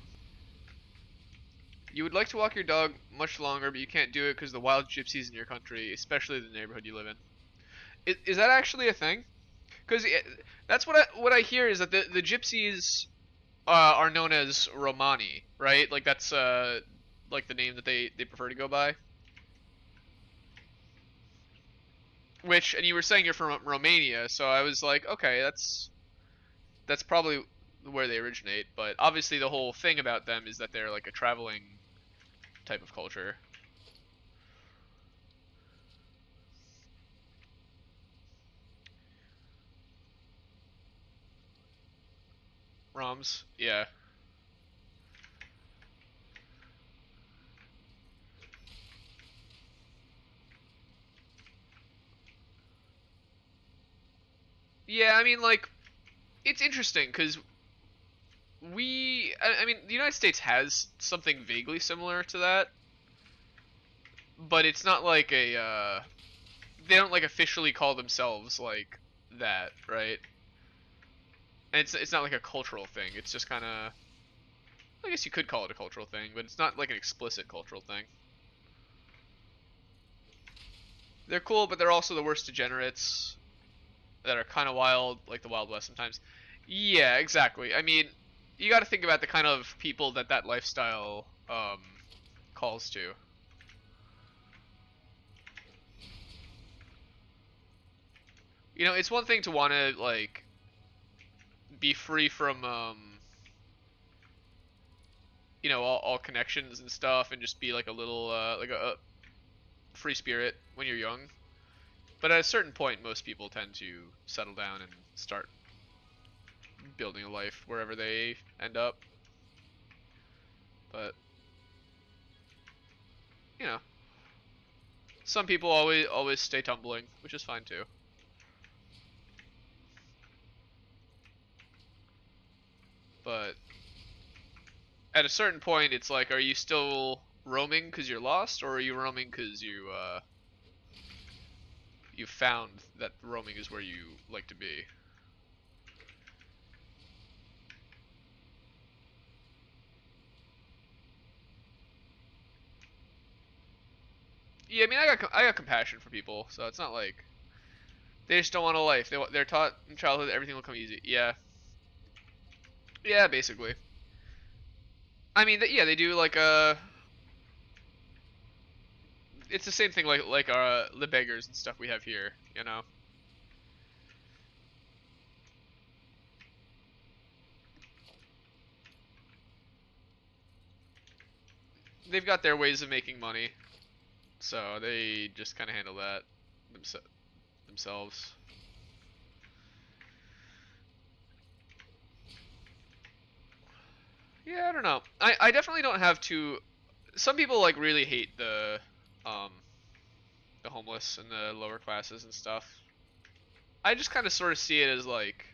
Speaker 1: You would like to walk your dog much longer, but you can't do it because the wild gypsies in your country, especially the neighborhood you live in. Is that actually a thing? Because that's what I hear is that the gypsies are known as Romani, right? Like that's like the name that they prefer to go by. Which, and you were saying you're from Romania, so I was like, okay, that's probably where they originate. But obviously, the whole thing about them is that they're like a traveling type of culture. Roms, yeah, yeah. I mean, like, it's interesting because I mean, the United States has something vaguely similar to that, but it's not like a they don't like officially call themselves like that, right? And it's not like a cultural thing. It's just kind of, I guess you could call it a cultural thing, but it's not like an explicit cultural thing. They're cool, but they're also the worst degenerates that are kind of wild, like the Wild West sometimes. Yeah, exactly. I mean, you got to think about the kind of people that that lifestyle calls to. You know, it's one thing to want to like be free from you know, all connections and stuff, and just be like a little like a free spirit when you're young. But at a certain point, most people tend to settle down and start building a life wherever they end up. But you know, some people always stay tumbling, which is fine too. But at a certain point, it's like, are you still roaming because you're lost, or are you roaming because you found that roaming is where you like to be? Yeah, I mean, I got compassion for people, so it's not like they just don't want a life. They're taught in childhood that everything will come easy. Yeah, yeah, basically. I mean, yeah, they do like it's the same thing like the beggars and stuff we have here. You know, they've got their ways of making money, so they just kind of handle that themselves. Yeah, I don't know. I definitely don't have to. Some people like really hate um the homeless and the lower classes and stuff. I just kind of sort of see it as like,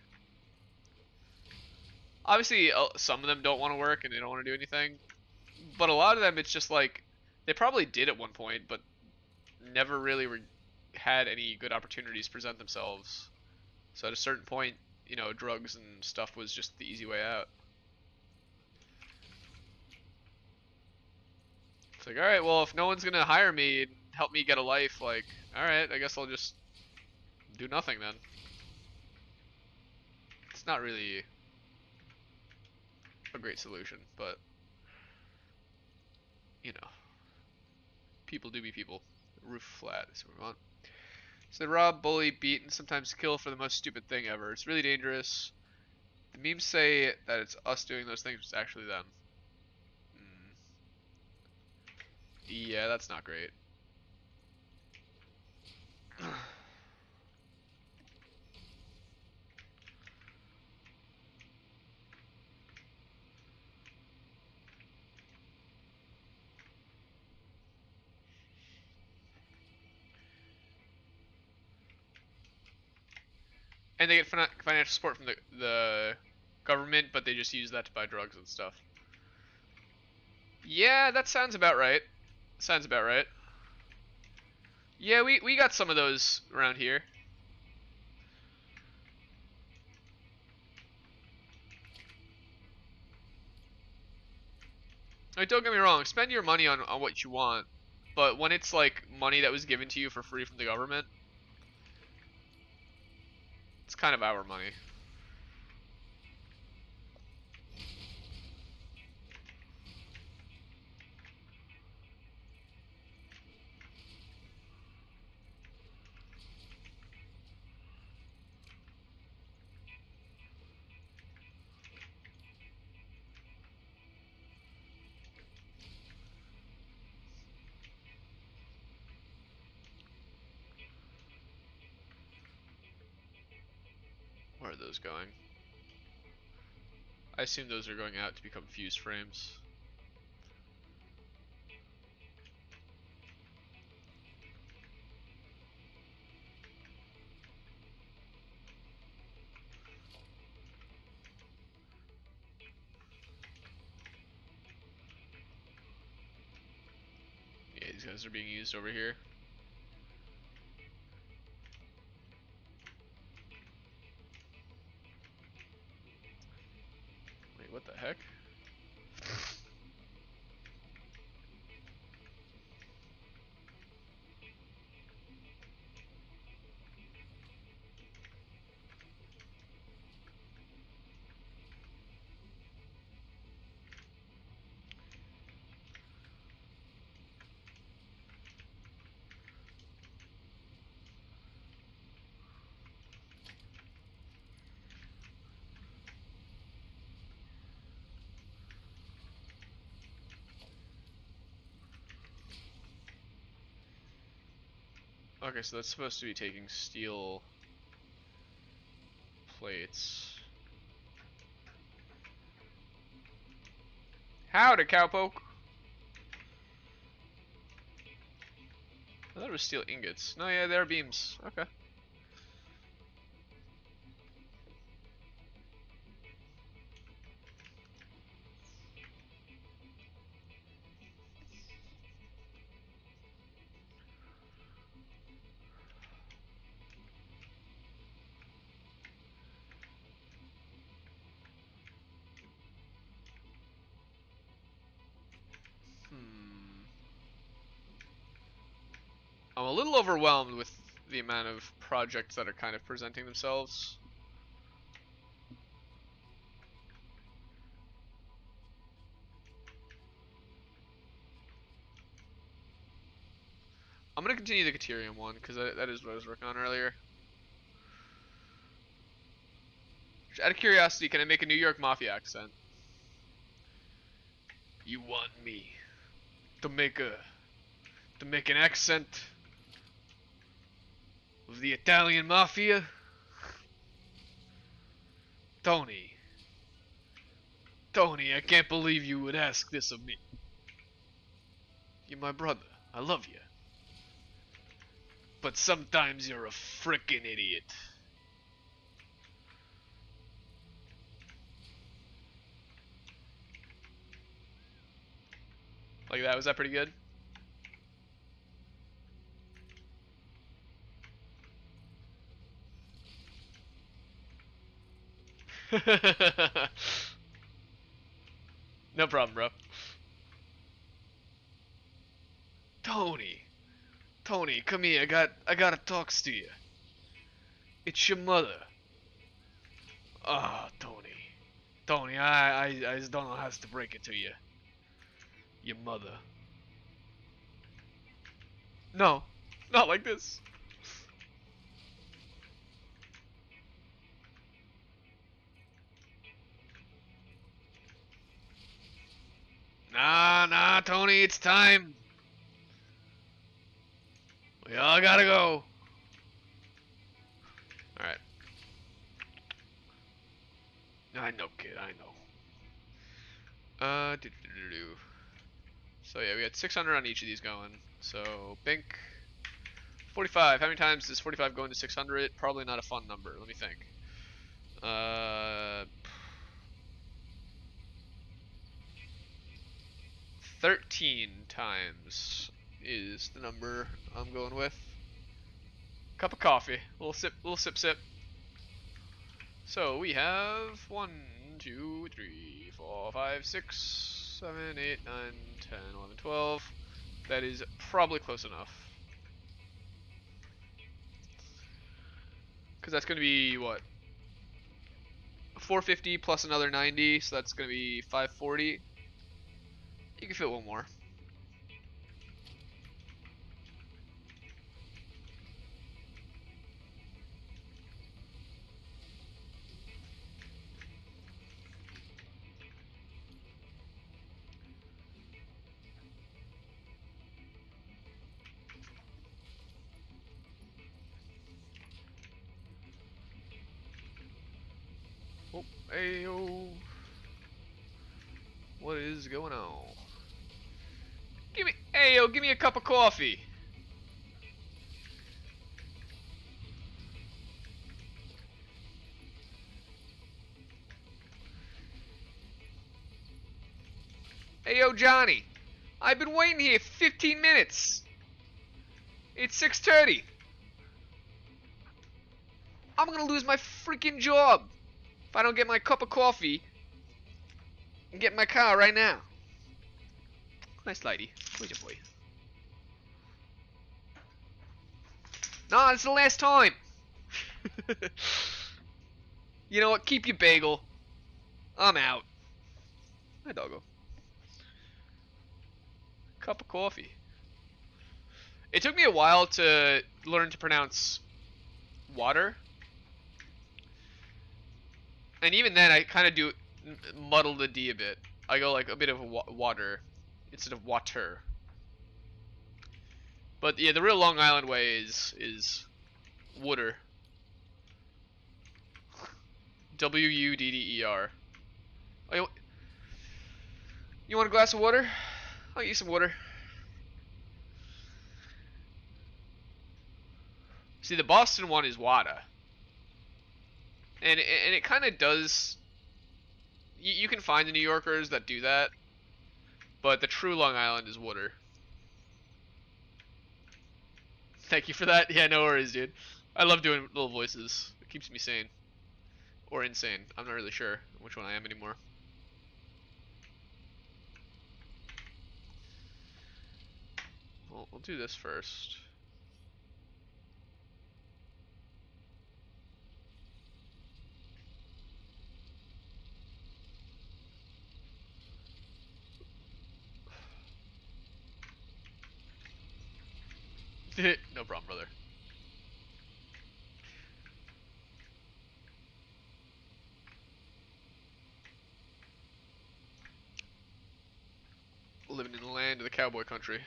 Speaker 1: obviously some of them don't want to work and they don't want to do anything, but a lot of them it's just like they probably did at one point, but never really had any good opportunities present themselves. So at a certain point, you know, drugs and stuff was just the easy way out. It's like, all right, well, if no one's gonna hire me and help me get a life, like, all right, I guess I'll just do nothing then. It's not really a great solution, but you know, people do be people. Roof flat is what we want. So they rob, bully, beat, and sometimes kill for the most stupid thing ever. It's really dangerous. The memes say that it's us doing those things, but it's actually them. Mm, yeah, that's not great. And they get financial support from the government, but they just use that to buy drugs and stuff. Yeah, that sounds about right. Sounds about right. Yeah, we got some of those around here. Like, don't get me wrong, spend your money on what you want, but when it's like money that was given to you for free from the government, it's kind of our money. Where are those going? I assume those are going out to become fuse frames. Yeah, these guys are being used over here. Wait, what the heck? Okay, so that's supposed to be taking steel plates. Howdy, cowpoke! I thought it was steel ingots. No, yeah, they're beams. Okay. I'm a little overwhelmed with the amount of projects that are kind of presenting themselves. I'm gonna continue the Caterium one, because that is what I was working on earlier. Just out of curiosity, can I make a New York Mafia accent? You want me to make an accent of the Italian Mafia? Tony. Tony, I can't believe you would ask this of me. You're my brother. I love you. But sometimes you're a frickin' idiot. Like that, was that pretty good? No problem, bro. Tony. Tony, come here. I gotta talk to you. It's your mother. Ah, oh, Tony. Tony, I just don't know how to break it to you. Your mother. No, not like this. Nah, Tony, it's time. We all gotta go. Alright. I know, kid, I know. So yeah, we had 600 on each of these going. So, Bink. 45. How many times does 45 go into 600? Probably not a fun number. Let me think. 13 times is the number I'm going with. Cup of coffee. Little sip. So we have 1, 2, 3, 4, 5, 6, 7, 8, 9, 10, 11, 12. That is probably close enough. Because that's going to be, what? 450 plus another 90, so that's going to be 540. You can fit one more. Oh, ayo. What is going on? Ayo, give me a cup of coffee. Ayo, Johnny. I've been waiting here 15 minutes. It's 6:30. I'm gonna lose my freaking job if I don't get my cup of coffee and get in my car right now. Nice lady. Where's your boy? No, it's the last time. You know what? Keep your bagel. I'm out. Hi, doggo. Cup of coffee. It took me a while to learn to pronounce water. And even then, I kind of do muddle the D a bit. I go like a bit of a water instead of water. But yeah, the real Long Island way is wooder. W-U-D-D-E-R. Oh, you want a glass of water? I'll get you some water. See, the Boston one is water. And it kind of does... You can find the New Yorkers that do that. But the true Long Island is water. Thank you for that. Yeah, no worries, dude. I love doing little voices. It keeps me sane. Or insane. I'm not really sure which one I am anymore. Well, we'll do this first. No problem, brother. Living in the land of the cowboy country.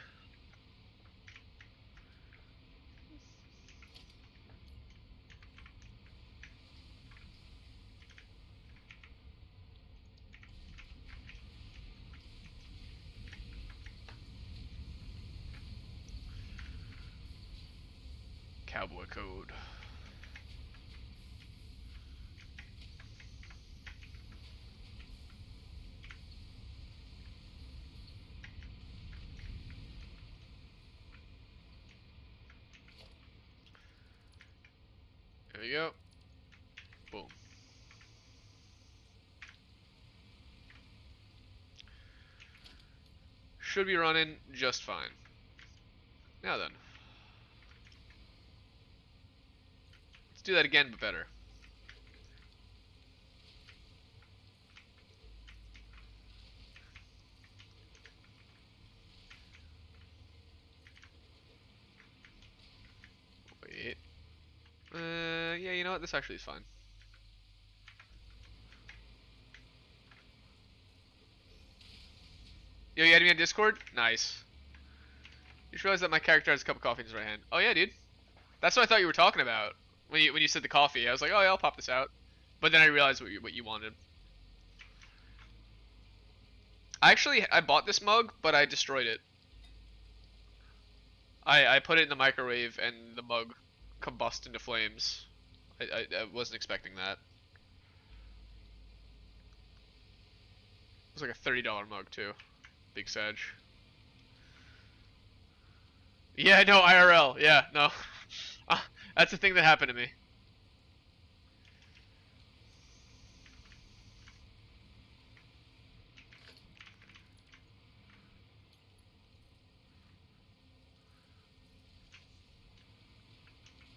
Speaker 1: Cowboy code. There we go. Boom. Should be running just fine. Now then. Let's do that again, but better. Wait. Yeah, you know what? This actually is fine. Yo, you added me on Discord? Nice. You just realized that my character has a cup of coffee in his right hand. Oh yeah, dude. That's what I thought you were talking about when you said the coffee. I was like, oh yeah, I'll pop this out. But then I realized what you wanted. I bought this mug, but I destroyed it. I put it in the microwave and the mug combusted into flames. I wasn't expecting that. It was like a $30 mug too. Big Sag. Yeah, no, IRL. Yeah, no. That's the thing that happened to me.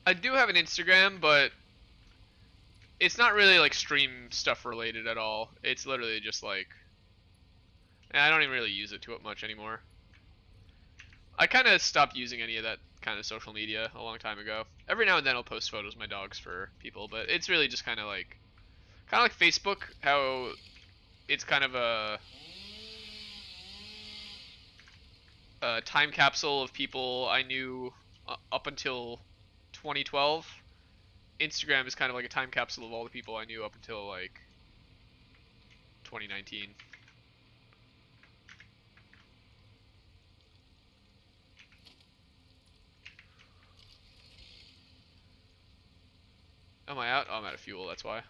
Speaker 1: I do have an Instagram, but it's not really like stream stuff related at all. It's literally just like I don't even really use it too much anymore. I kind of stopped using any of that kind of social media a long time ago. Every now and then I'll post photos of my dogs for people, but it's really just kind of like Facebook, how it's kind of a time capsule of people I knew up until 2012. Instagram is kind of like a time capsule of all the people I knew up until like 2019. Am I out? Oh, I'm out of fuel, that's why.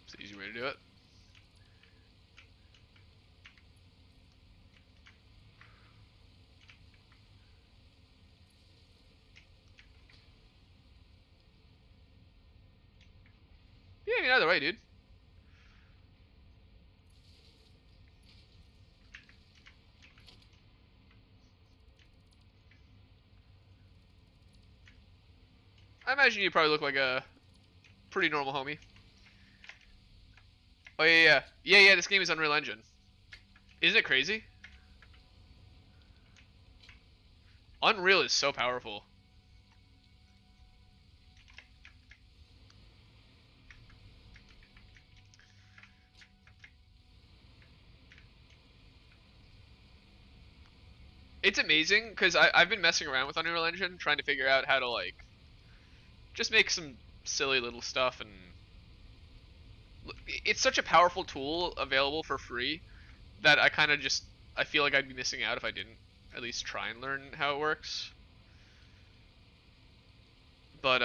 Speaker 1: It's an easy way to do it. Yeah, I mean, either way, dude. I imagine you probably look like a pretty normal homie. Oh, yeah, yeah. Yeah, yeah, this game is Unreal Engine. Isn't it crazy? Unreal is so powerful. It's amazing, because I've been messing around with Unreal Engine, trying to figure out how to, like, just make some silly little stuff, and it's such a powerful tool available for free that I kind of just, I feel like I'd be missing out if I didn't at least try and learn how it works. But,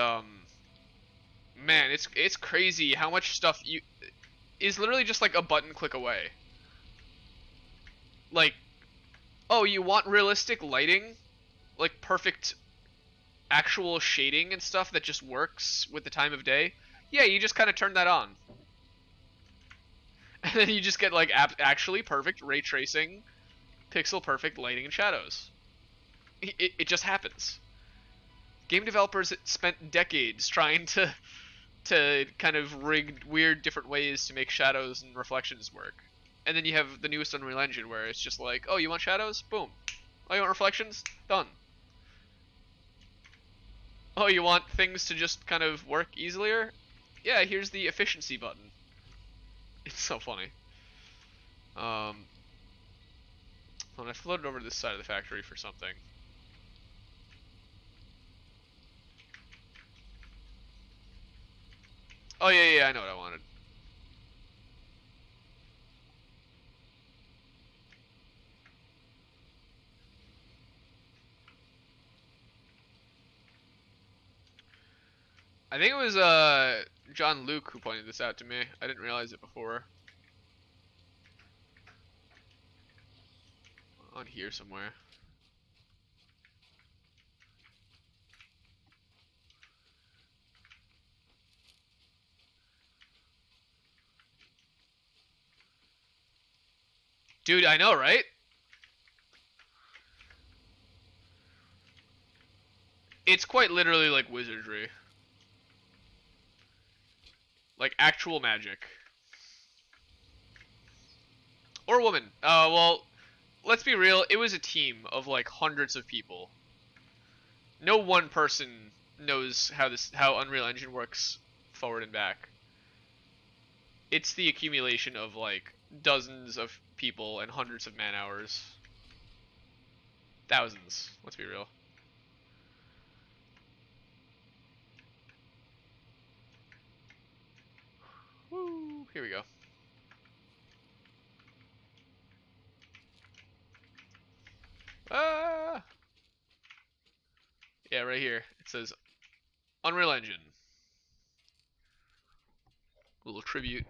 Speaker 1: man, it's crazy how much stuff you is literally just like a button click away. Like, oh, you want realistic lighting? Like perfect actual shading and stuff that just works with the time of day? Yeah, you just kind of turn that on. And then you just get like actually perfect ray tracing, pixel perfect lighting and shadows. It just happens. Game developers spent decades trying to kind of rig weird different ways to make shadows and reflections work. And then you have the newest Unreal Engine where it's just like, oh, you want shadows? Boom. Oh, you want reflections? Done. Oh, you want things to just kind of work easier? Yeah, here's the efficiency button. It's so funny. When I floated over to this side of the factory for something. Oh, yeah, yeah, I know what I wanted. I think it was John Luke who pointed this out to me. I didn't realize it before. On here somewhere. Dude, I know, right? It's quite literally like wizardry. Like actual magic. Or woman. Well, let's be real, it was a team of like hundreds of people. No one person knows how Unreal Engine works forward and back. It's the accumulation of like dozens of people and hundreds of man hours. Thousands, let's be real. Woo, here we go. Ah! Yeah, right here. It says Unreal Engine. A little tribute.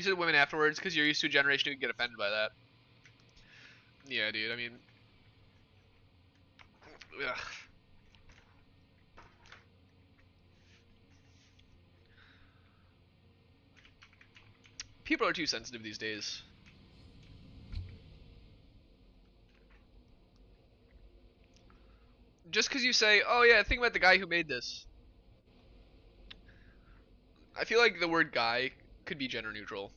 Speaker 1: said women afterwards because you're used to a generation who get offended by that. Yeah, dude. I mean, ugh. People are too sensitive these days. Just because you say, "Oh yeah, think about the guy who made this," I feel like the word "guy" could be gender neutral.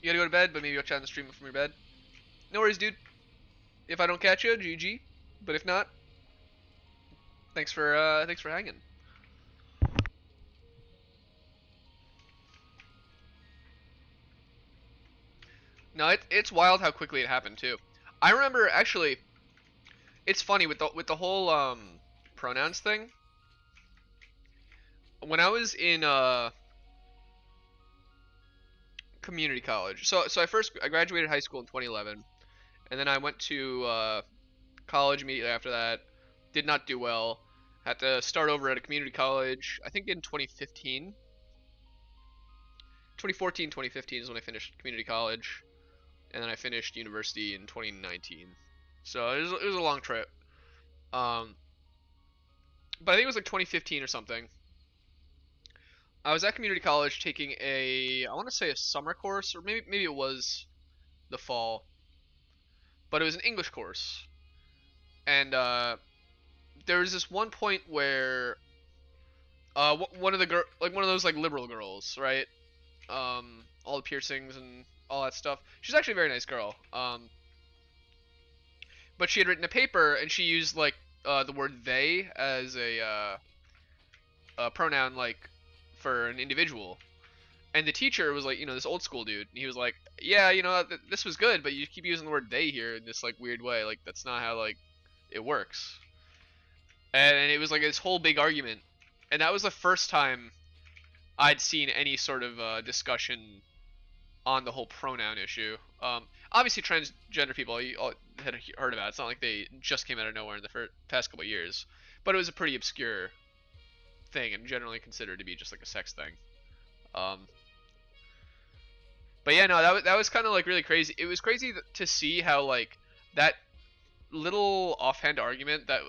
Speaker 1: You gotta go to bed, but maybe you'll chat on the stream from your bed. No worries, dude. If I don't catch you, GG. But if not, thanks for hanging. No, it's wild how quickly it happened too. I remember actually, it's funny with the whole pronouns thing. When I was in community college, so I graduated high school in 2011, and then I went to college immediately after that. Did not do well. Had to start over at a community college. I think in 2015. 2014, 2015 is when I finished community college, and then I finished university in 2019. So it was a long trip. Um, but I think it was like 2015 or something. I was at community college taking I want to say a summer course, or maybe it was the fall, but it was an English course. And there was this one point where one of the like one of those like liberal girls, right? All the piercings and all that stuff. She's actually a very nice girl. But she had written a paper and she used like the word they as a pronoun like for an individual. And the teacher was like, this old school dude, and he was like, yeah, this was good, but you keep using the word they here in this like weird way. Like that's not how like it works. And it was like this whole big argument, and that was the first time I'd seen any sort of discussion on the whole pronoun issue. Obviously, transgender people you all had heard about it. It's not like they just came out of nowhere in the past couple of years, but it was a pretty obscure thing and generally considered to be just like a sex thing. Um, but yeah, no, that was kind of like really crazy. It was crazy to see how like that little offhand argument that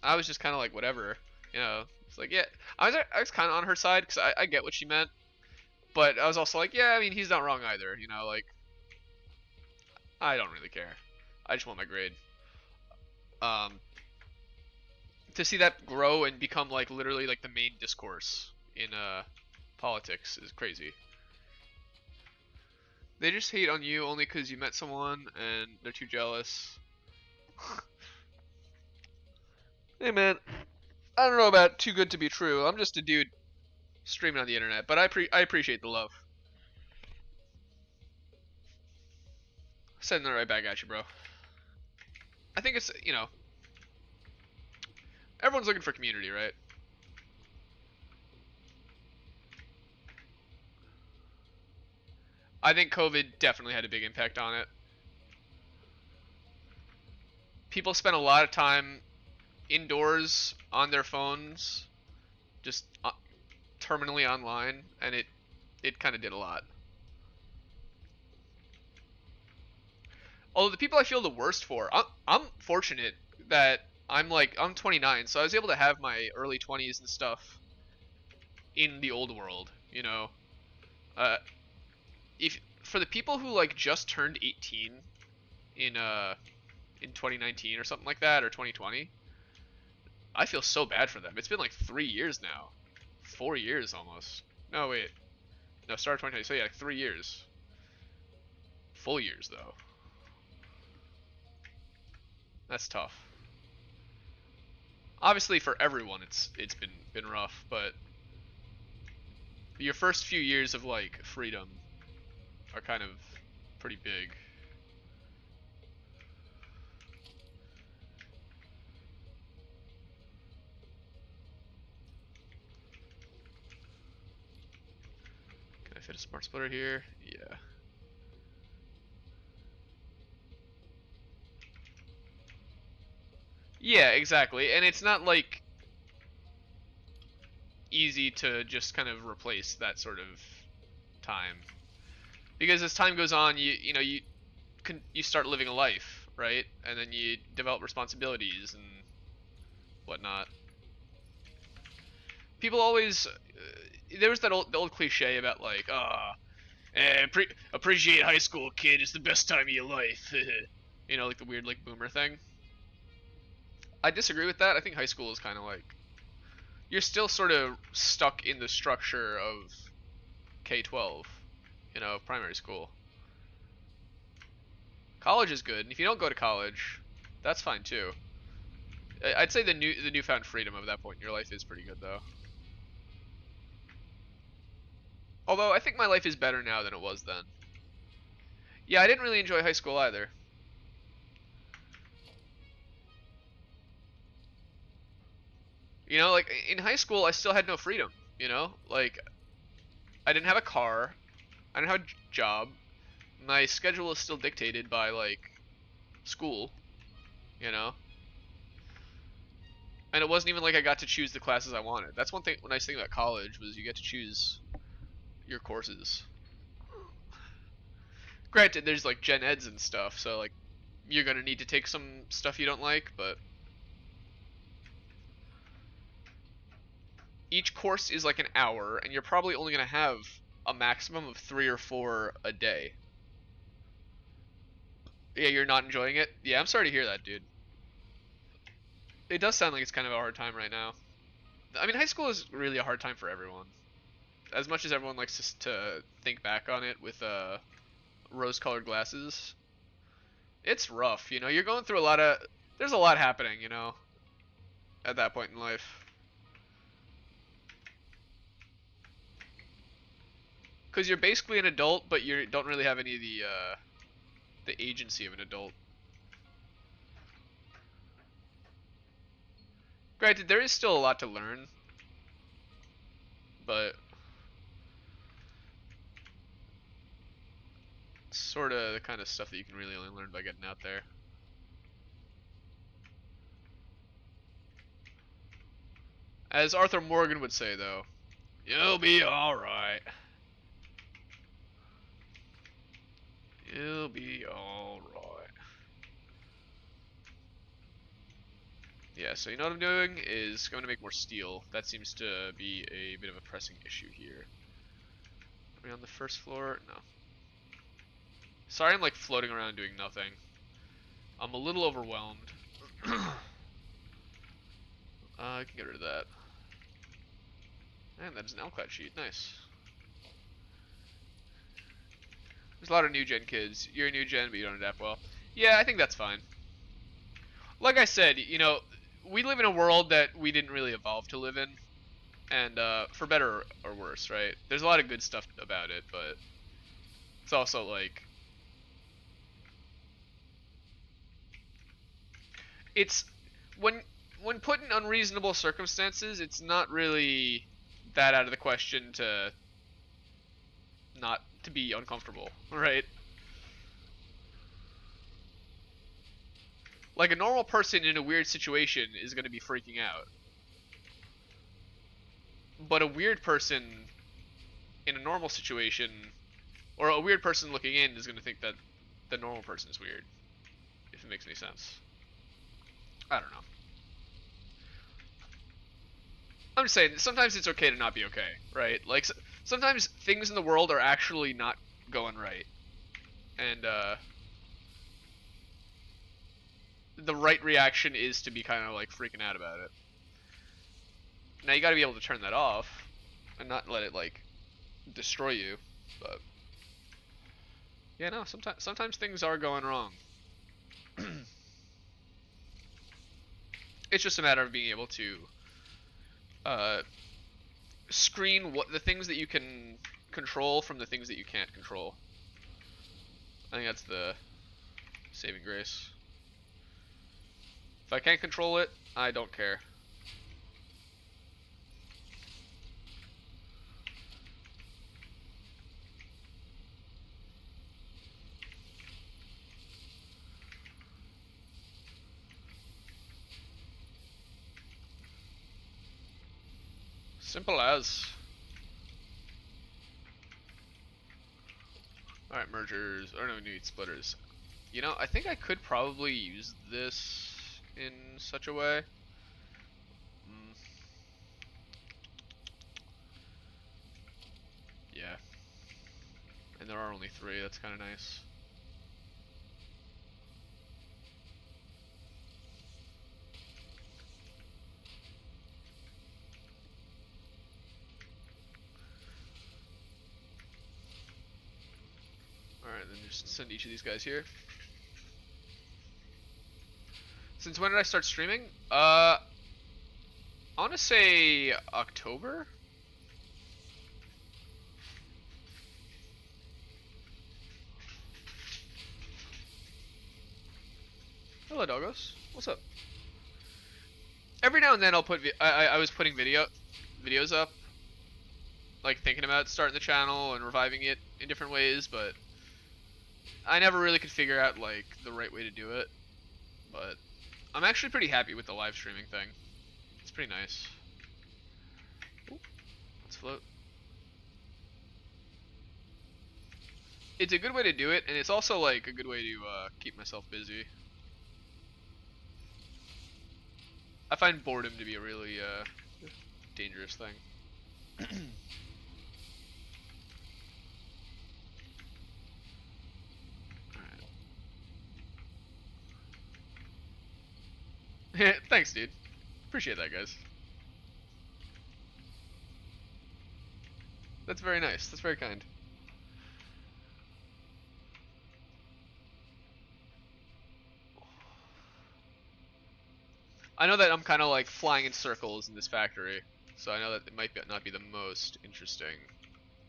Speaker 1: I was just kind of like whatever, It's like yeah, I was kind of on her side because I get what she meant, but I was also like yeah, I mean he's not wrong either, like I don't really care. I just want my grade. Um, to see that grow and become like literally like the main discourse in politics is crazy. They just hate on you only because you met someone and they're too jealous. Hey man, I don't know about too good to be true. I'm just a dude streaming on the internet, but I appreciate the love. Sending it right back at you, bro. I think it's everyone's looking for community, right? I think COVID definitely had a big impact on it. People spent a lot of time indoors on their phones, just terminally online, and it kind of did a lot. Although the people I feel the worst for, I'm fortunate that I'm 29, so I was able to have my early 20s and stuff in the old world, If for the people who like just turned 18 in 2019 or something like that, or 2020, I feel so bad for them. It's been like 3 years now, 4 years almost. No wait, no, start of 2020. So yeah, like 3 years, full years though. That's tough. Obviously for everyone it's been rough, but your first few years of like freedom are kind of pretty big. Can I fit a smart splitter here? Yeah. Yeah, exactly. And it's not like easy to just kind of replace that sort of time. Because as time goes on, you start living a life, right? And then you develop responsibilities and whatnot. People always there was the old cliche about like, appreciate high school, kid. It's the best time of your life. Like the weird like boomer thing. I disagree with that. I think high school is kind of like you're still sort of stuck in the structure of K-12, primary school. College is good, and if you don't go to college, that's fine too. I'd say the newfound freedom of that point in your life is pretty good though. Although I think my life is better now than it was then. Yeah, I didn't really enjoy high school either. Like in high school, I still had no freedom. Like I didn't have a car, I didn't have a job. My schedule is still dictated by like school, you know. And it wasn't even like I got to choose the classes I wanted. That's one nice thing about college was you get to choose your courses. Granted, there's like gen eds and stuff, so like you're gonna need to take some stuff you don't like, but each course is like an hour, and you're probably only gonna have a maximum of 3 or 4 a day. Yeah, you're not enjoying it? Yeah, I'm sorry to hear that, dude. It does sound like it's kind of a hard time right now. I mean, high school is really a hard time for everyone. As much as everyone likes to think back on it with rose-colored glasses, it's rough. You're going through there's a lot happening, at that point in life. Because you're basically an adult, but you don't really have any of the agency of an adult. Granted, there is still a lot to learn, but it's sort of the kind of stuff that you can really only learn by getting out there. As Arthur Morgan would say, though, you'll be alright. You'll be alright. Yeah, so you know what I'm doing is going to make more steel. That seems to be a bit of a pressing issue here. Are we on the first floor? No. Sorry I'm like floating around doing nothing. I'm a little overwhelmed. I can get rid of that. And that is an LCLAT sheet. Nice. There's a lot of new gen kids. You're a new gen, but you don't adapt well. Yeah, I think that's fine. Like I said, we live in a world that we didn't really evolve to live in. And for better or worse, right? There's a lot of good stuff about it, but it's also like it's when put in unreasonable circumstances, it's not really that out of the question to not to be uncomfortable, right? Like a normal person in a weird situation is going to be freaking out. But a weird person in a normal situation, or a weird person looking in, is going to think that the normal person is weird. If it makes any sense. I don't know. I'm just saying, sometimes it's okay to not be okay, right? Like, sometimes things in the world are actually not going right. And, the right reaction is to be kind of, like, freaking out about it. Now, you gotta be able to turn that off, and not let it, like, destroy you, but... Yeah, no, sometimes things are going wrong. It's just a matter of being able to screen the things that you can control from the things that you can't control. I think that's the saving grace. If I can't control it, I don't care. Simple as. Alright, mergers. Or no, we need splitters. You know, I think I could probably use this in such a way. Yeah. And there are only 3, that's kind of nice. Alright, then just send each of these guys here. Since when did I start streaming? I want to say October? Hello, doggos. What's up? Every now and then I'll put I was putting videos up, like thinking about starting the channel and reviving it in different ways, but I never really could figure out like the right way to do it. But I'm actually pretty happy with the live streaming thing. It's pretty nice. Ooh, let's float. It's a good way to do it, and it's also like a good way to keep myself busy. I find boredom to be a really dangerous thing. Alright. Thanks, dude. Appreciate that, guys. That's very nice. That's very kind. I know that I'm kind of like flying in circles in this factory, so I know that it might not be the most interesting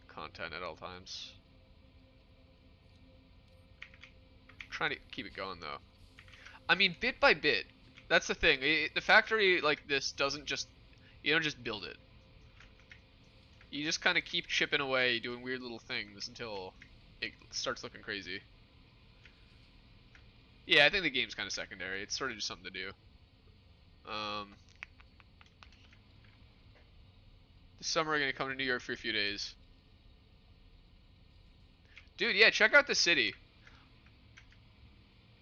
Speaker 1: content at all times. I'm trying to keep it going though. I mean, bit by bit. That's the thing. The factory like this doesn't just, you don't just build it. You just kind of keep chipping away, doing weird little things until it starts looking crazy. Yeah, I think the game's kind of secondary. It's sort of just something to do. This summer I'm gonna come to New York for a few days. Dude, yeah, check out the city.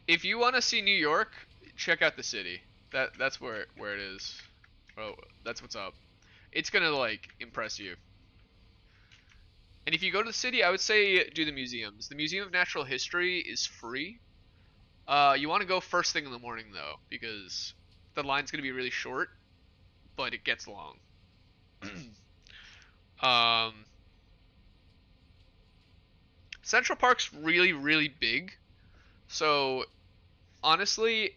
Speaker 1: If you want to see New York, check out the city. That's where it is. Oh, that's what's up. It's gonna like impress you. And if you go to the city, I would say do the museums. The Museum of Natural History is free. You want to go first thing in the morning though, because the line's gonna be really short, but it gets long. Central Park's really, really big, so honestly,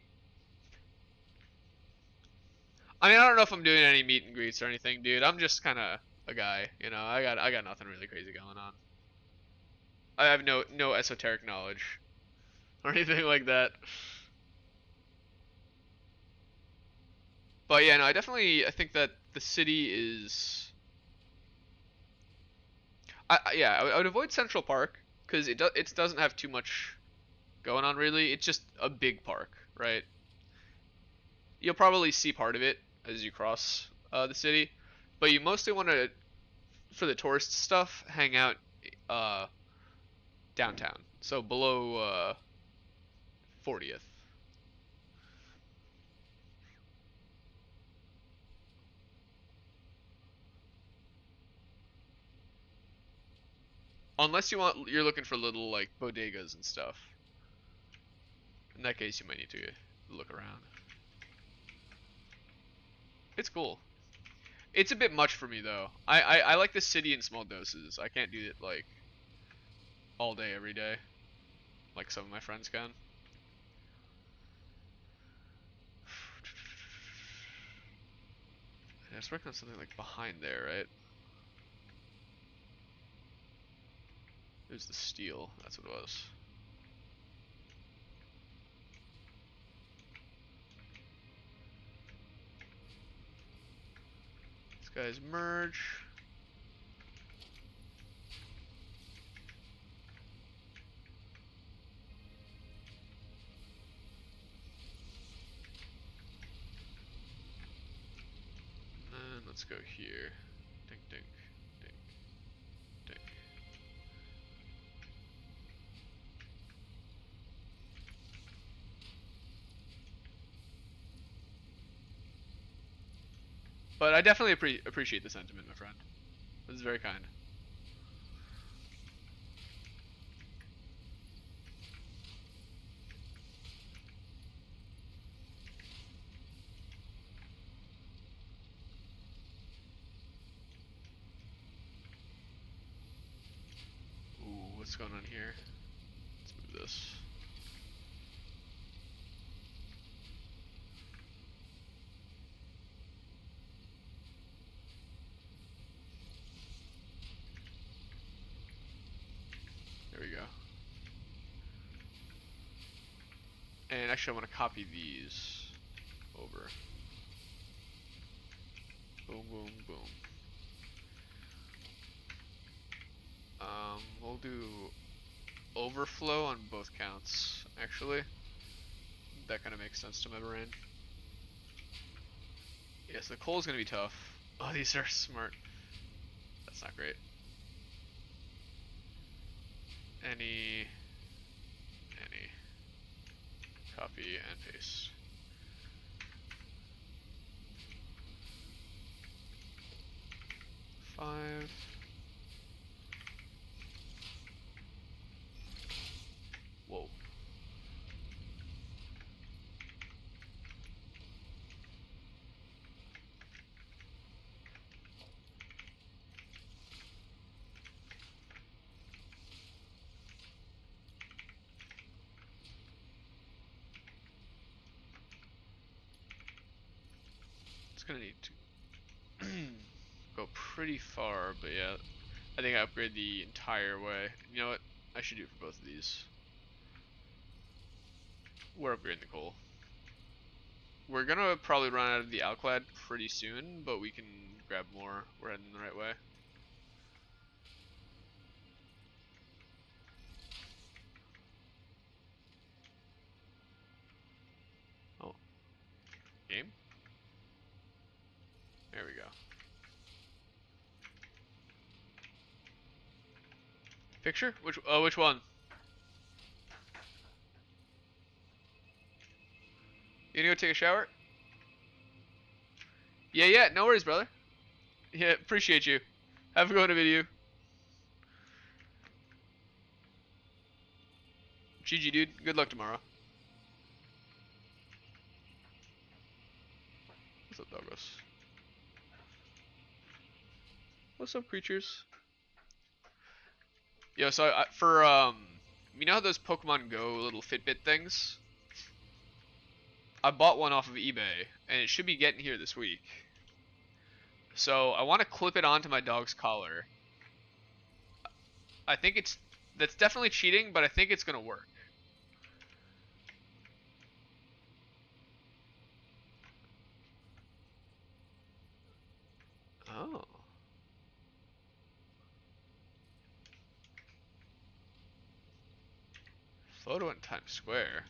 Speaker 1: I mean, I don't know if I'm doing any meet and greets or anything, dude. I'm just kind of a guy, you know. I got nothing really crazy going on. I have no esoteric knowledge or anything like that. But yeah, no, I think that the city is. I would avoid Central Park because it doesn't have too much going on really. It's just a big park, right? You'll probably see part of it as you cross the city, but you mostly want to, for the tourist stuff, hang out downtown, so below 40th. Unless you're looking for little like bodegas and stuff. In that case, you might need to look around. It's cool. It's a bit much for me though. I like the city in small doses. I can't do it like all day every day, like some of my friends can. I was working on something like behind there, right? It was the steel. That's what it was. These guys merge. And then let's go here. dink, dink, dink. But I definitely appreciate the sentiment, my friend. This is very kind. Ooh, what's going on here? Let's move this. There we go. And actually, I want to copy these over. Boom, boom, boom. We'll do overflow on both counts, actually. That kind of makes sense to my brain. Yes, the coal's gonna be tough. Oh, these are smart. That's not great. Any, copy and paste. Five. Whoa. It's gonna need to go pretty far, but yeah, I think I upgrade the entire way. You know what? I should do it for both of these. We're upgrading the coal. We're gonna probably run out of the alclad pretty soon, but we can grab more. We're heading the right way. Oh, game? There we go. Picture? Which one? You gonna go take a shower? Yeah, no worries, brother. Yeah, appreciate you. Have a good one, video. GG, dude. Good luck tomorrow. What's up, Douglas? What's up, creatures? Yo, so you know how those Pokemon Go little Fitbit things? I bought one off of eBay, and it should be getting here this week. So I want to clip it onto my dog's collar. I think that's definitely cheating, but I think it's gonna work. Oh. Photo in Times Square.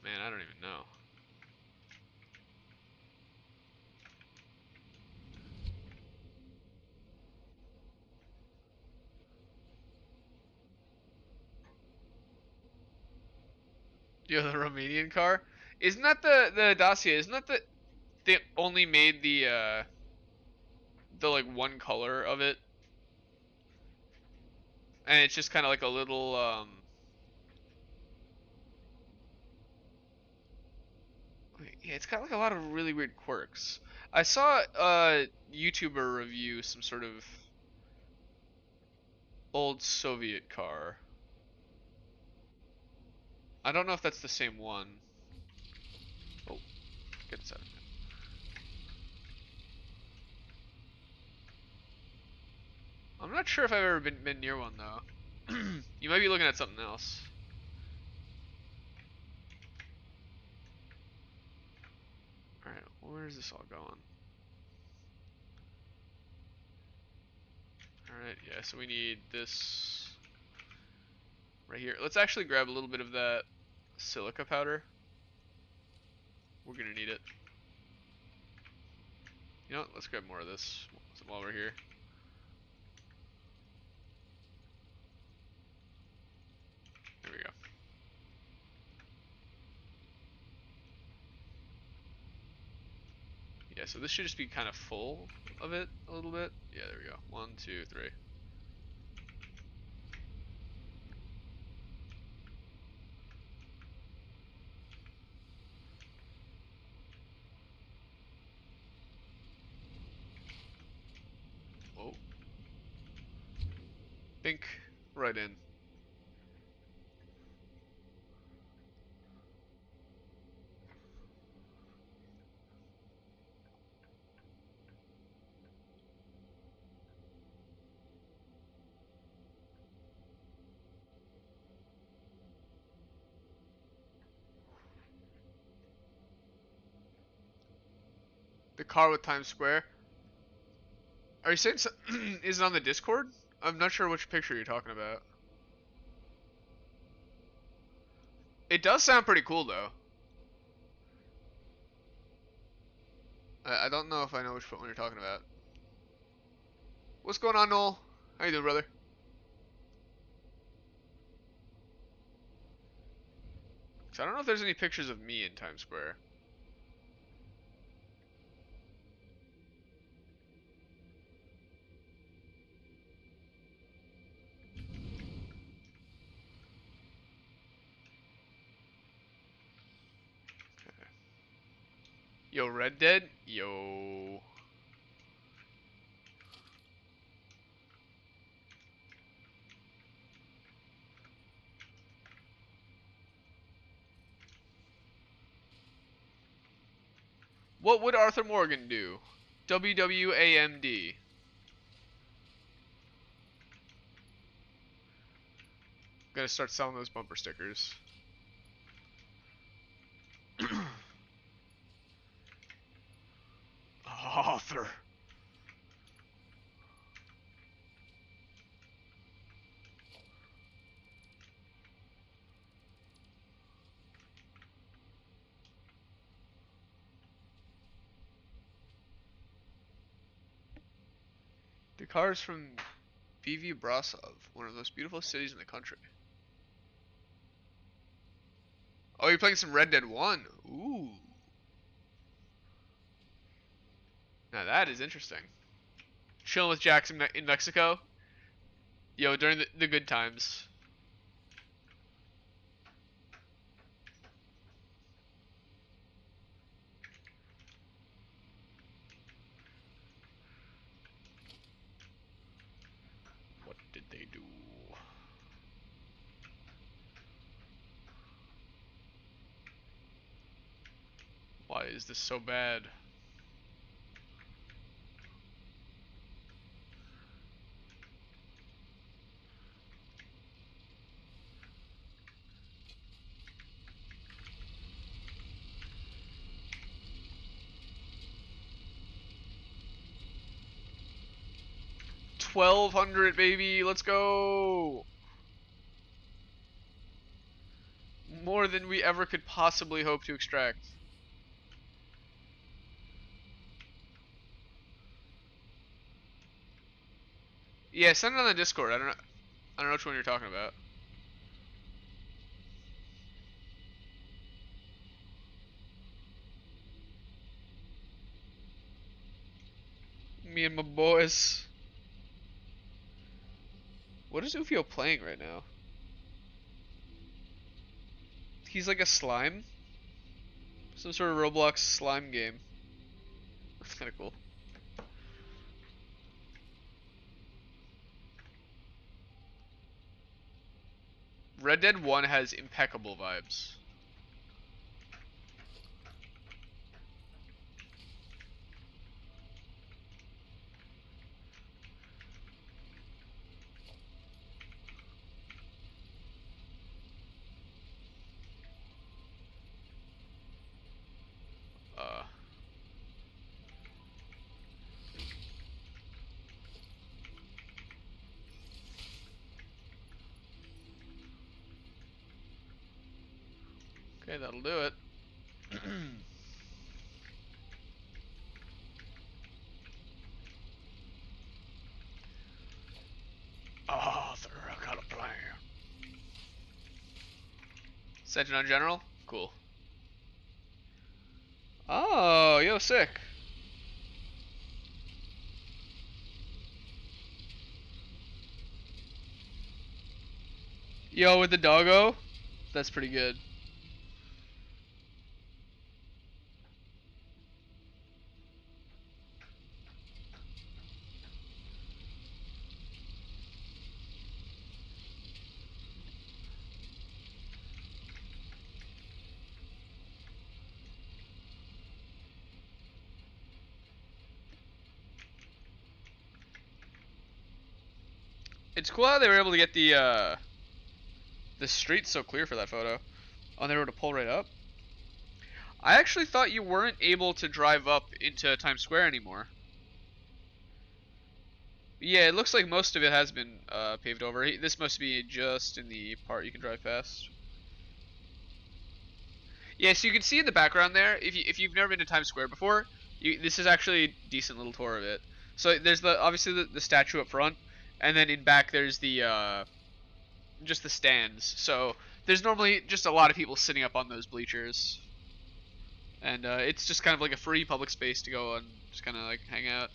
Speaker 1: Man, I don't even know. Yo, the Romanian car? Isn't that the Dacia? Isn't that they only made the like one color of it? And it's just kind of like a little yeah, it's got like a lot of really weird quirks. I saw a YouTuber review some sort of old Soviet car. I don't know if that's the same one. Oh, get this out. I'm not sure if I've ever been near one though. You might be looking at something else. Alright, where is this all going? Alright, yeah, so we need this right here. Let's actually grab a little bit of that silica powder. We're gonna need it. You know what? Let's grab more of this while we're here. There we go. Yeah, so this should just be kind of full of it a little bit. Yeah, there we go. 1, 2, 3. Whoa. Bink. Right in. The car with Times Square. Are you saying is it on the Discord? I'm not sure which picture you're talking about. It does sound pretty cool though. I don't know if I know which one you're talking about. What's going on, Noel? How you doing, brother? So I don't know if there's any pictures of me in Times Square. Yo, Red Dead? Yo. What would Arthur Morgan do? WWAMD. Gotta start selling those bumper stickers. Arthur. The car is from BV Brasov, one of the most beautiful cities in the country. Oh, you're playing some Red Dead 1? Ooh. Now that is interesting. Chilling with Jax in Mexico? Yo, during the good times. What did they do? Why is this so bad? $1,200, baby. Let's go. More than we ever could possibly hope to extract. Yeah, send it on the Discord. I don't know which one you're talking about. Me and my boys. What is Ufio playing right now? He's like a slime? Some sort of Roblox slime game. That's kinda cool. Red Dead 1 has impeccable vibes. Uh, okay, that'll do it. Set it on general. Cool. Oh, yo, sick. Yo, with the doggo, that's pretty good. It's cool how they were able to get the streets so clear for that photo. Oh, they were able to pull right up. I actually thought you weren't able to drive up into Times Square anymore. Yeah, it looks like most of it has been paved over. This must be just in the part you can drive past. Yeah, so you can see in the background there, if you've never been to Times Square before, this is actually a decent little tour of it. So there's obviously the statue up front, and then in back there's the just the stands. So there's normally just a lot of people sitting up on those bleachers, and it's just kind of like a free public space to go and just kind of like hang out.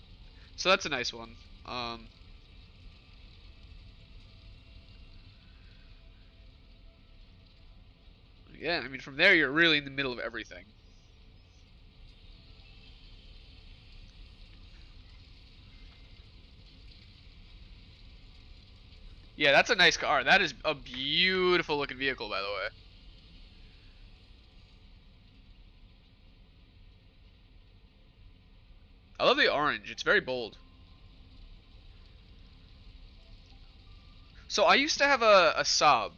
Speaker 1: So that's a nice one. Um, yeah, I mean from there you're really in the middle of everything. Yeah, that's a nice car. That is a beautiful looking vehicle, by the way. I love the orange. It's very bold. So I used to have a Saab,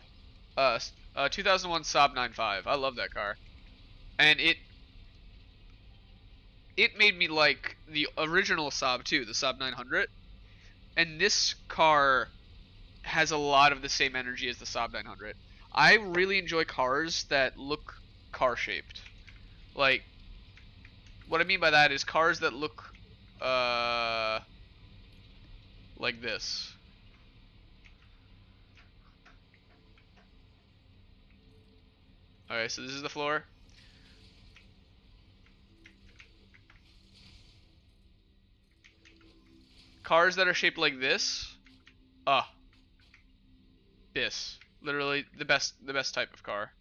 Speaker 1: a 2001 Saab 95. I love that car, and it made me like the original Saab too, the Saab 900. And this car has a lot of the same energy as the Saab 900. I really enjoy cars that look car shaped. Like what I mean by that is cars that look uh like this. Alright, so this is the floor. Cars that are shaped like this. Ah, this. Literally the best type of car.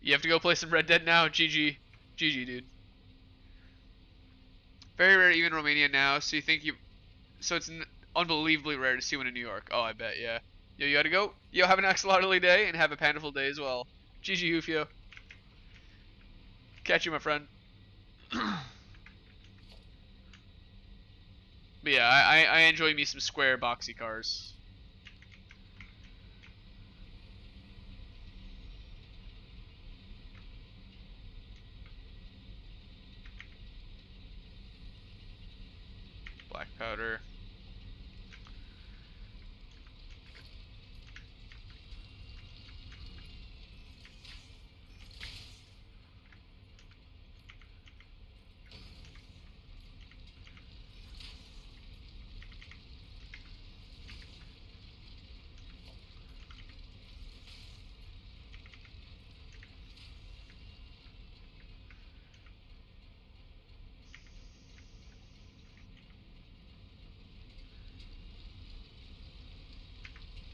Speaker 1: You have to go play some Red Dead now. GG. GG, dude. Very rare even in Romania now. So you think you so it's unbelievably rare to see one in New York. Oh, I bet, yeah. Yo, you gotta go. Yo, have an axolotly day and have a pandaful day as well. GG, Hufio. Catch you, my friend. But yeah, I enjoy me some square boxy cars. Black powder.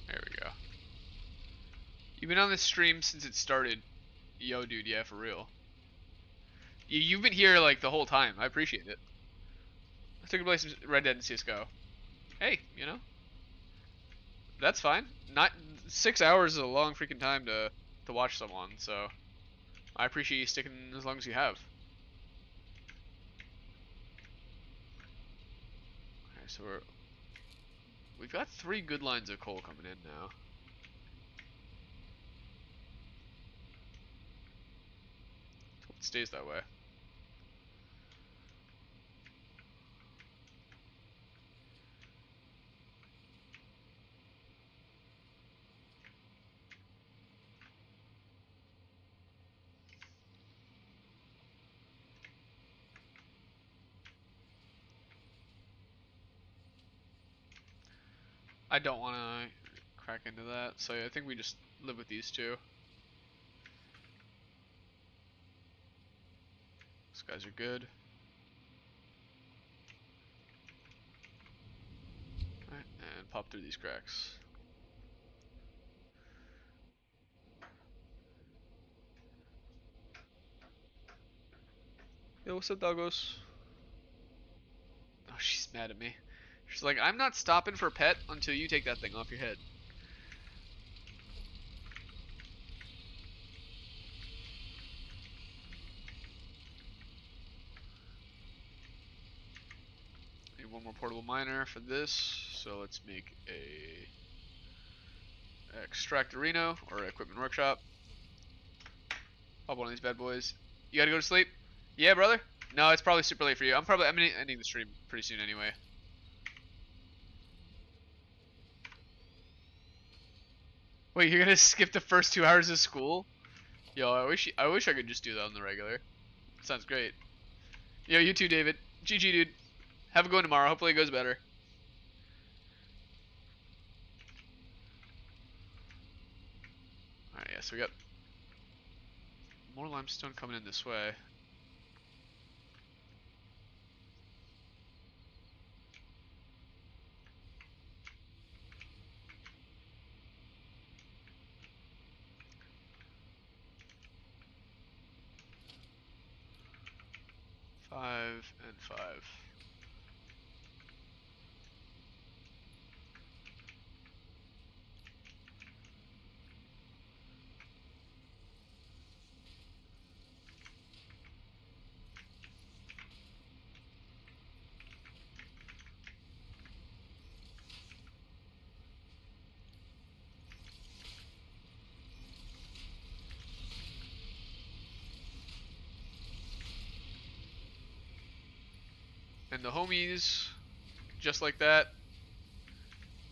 Speaker 1: There we go. You've been on this stream since it started. Yo, dude, yeah, for real. You've been here like the whole time. I appreciate it. I took a play some Red Dead and CS:GO. Hey, that's fine. Not 6 hours is a long freaking time to watch someone, so I appreciate you sticking as long as you have. Okay, so we've got 3 good lines of coal coming in now. Hope it stays that way. I don't want to. crack into that. So yeah, I think we just live with these two. These guys are good. Alright, and pop through these cracks. Yo, what's up, doggos? Oh, she's mad at me. She's like, I'm not stopping for pet until you take that thing off your head. Need one more portable miner for this, so let's make a extract Reno or equipment workshop. Pop one of these bad boys. You gotta go to sleep? Yeah, brother. No, it's probably super late for you. I'm ending the stream pretty soon anyway. Wait, you're gonna skip the first 2 hours of school? Yo, I wish I could just do that on the regular. Sounds great. Yo, you too, David. GG, dude. Have a good one tomorrow. Hopefully it goes better. Alright, yeah, so we got more limestone coming in this way. Five and five. And the homies, just like that,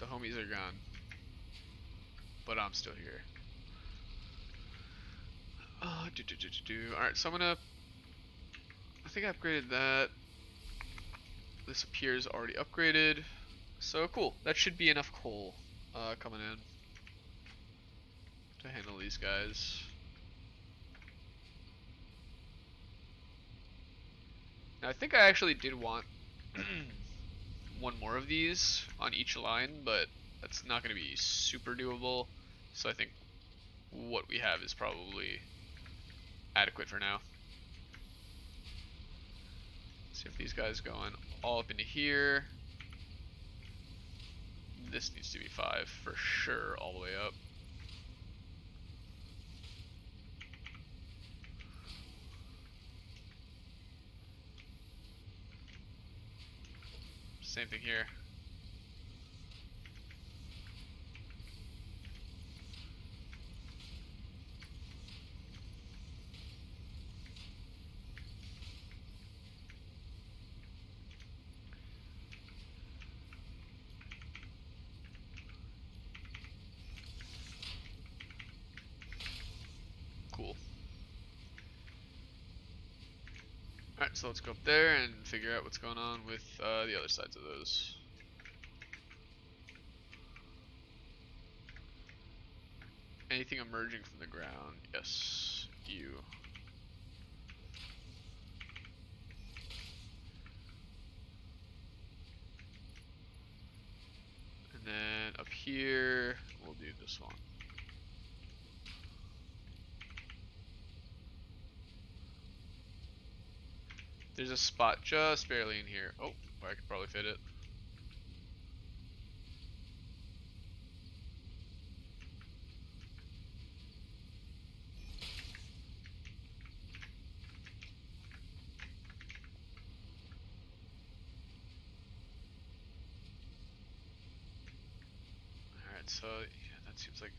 Speaker 1: the homies are gone. But I'm still here. Alright, so I'm gonna... I think I upgraded that. This appears already upgraded. So cool. That should be enough coal coming in to handle these guys. Now I think I actually did want one more of these on each line, but that's not going to be super doable. So I think what we have is probably adequate for now. See if these guys going all up into here. This needs to be 5 for sure, all the way up. Same thing here. Cool. Alright, so let's go up there and figure out what's going on with the other sides of those. Anything emerging from the ground? Yes, you. And then up here, we'll do this one. There's a spot just barely in here. Oh, I could probably fit it. Alright, so yeah, that seems like...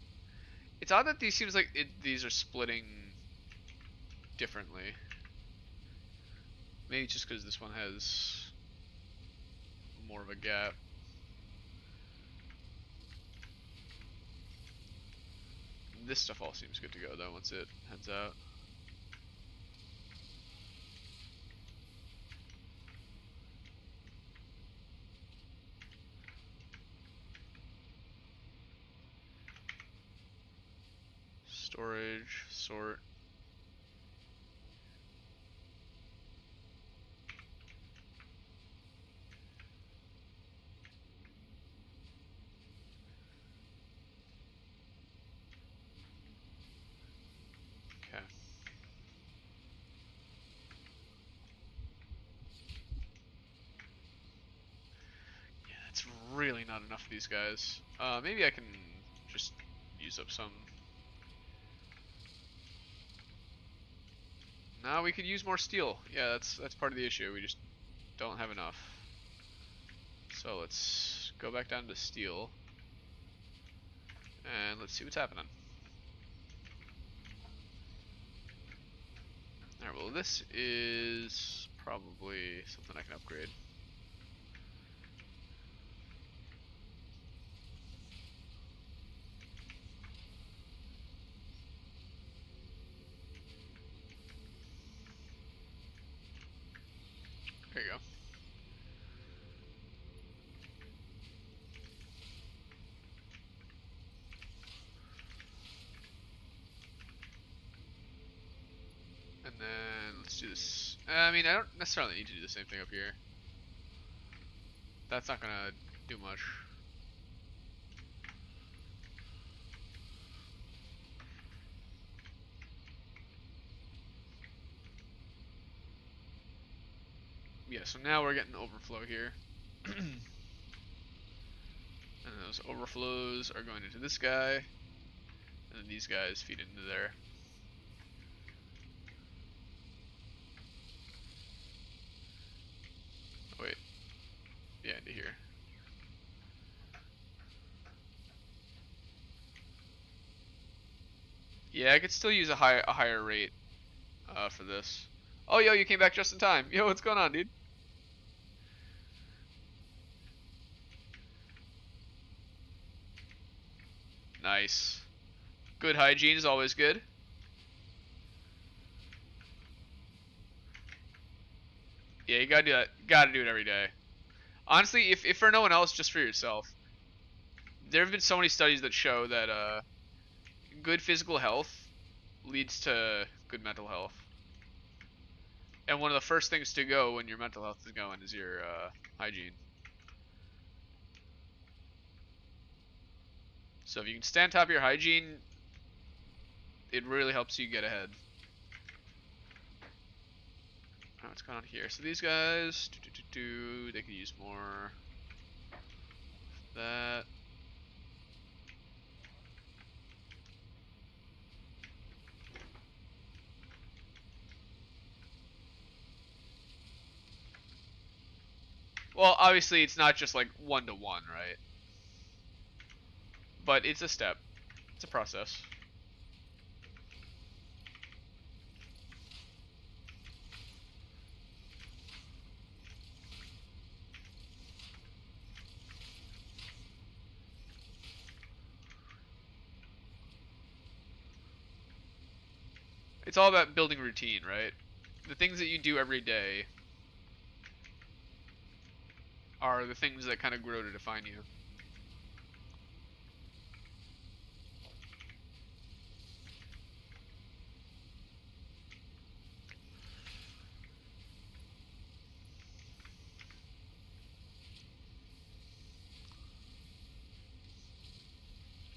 Speaker 1: It's odd that these are splitting differently. Maybe just because this one has more of a gap. This stuff all seems good to go though once it heads out. sort. Okay. Yeah, that's really not enough of these guys. Maybe I can just use up some. Now we could use more steel. Yeah, that's part of the issue. We just don't have enough. So let's go back down to steel. And let's see what's happening. Alright, well this is probably something I can upgrade. There you go. And then let's do this. I mean, I don't necessarily need to do the same thing up here. That's not gonna do much. Yeah, so now we're getting overflow here. And those overflows are going into this guy. And then these guys feed into there. Oh, wait. Yeah, into here. Yeah, I could still use a higher rate for this. Oh, yo, you came back just in time. Yo, what's going on, dude? Nice. Good hygiene is always good. Yeah, you gotta do that. Gotta do it every day. Honestly, if for no one else, just for yourself. There have been so many studies that show that good physical health leads to good mental health. And one of the first things to go when your mental health is going is your hygiene. So if you can stay on top of your hygiene, it really helps you get ahead. What's going on here? So these guys, they could use more. That. Well, obviously it's not just like 1-to-1, right? But it's a step. It's a process. It's all about building routine, right? The things that you do every day are the things that kind of grow to define you.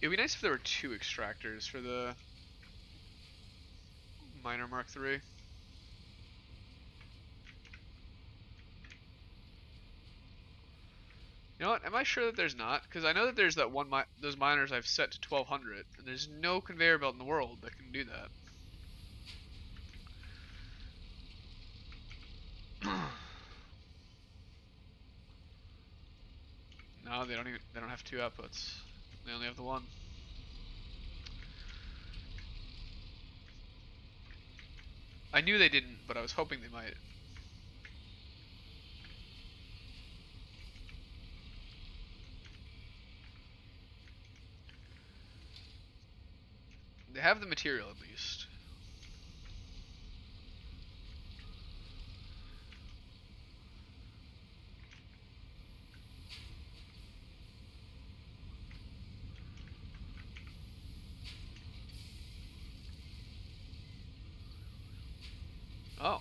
Speaker 1: It'd be nice if there were 2 extractors for the Miner Mark III. You know what? Am I sure that there's not? Because I know that there's that one those miners I've set to 1200, and there's no conveyor belt in the world that can do that. No, they don't have 2 outputs. They only have the 1. I knew they didn't, but I was hoping they might. They have the material at least. Oh.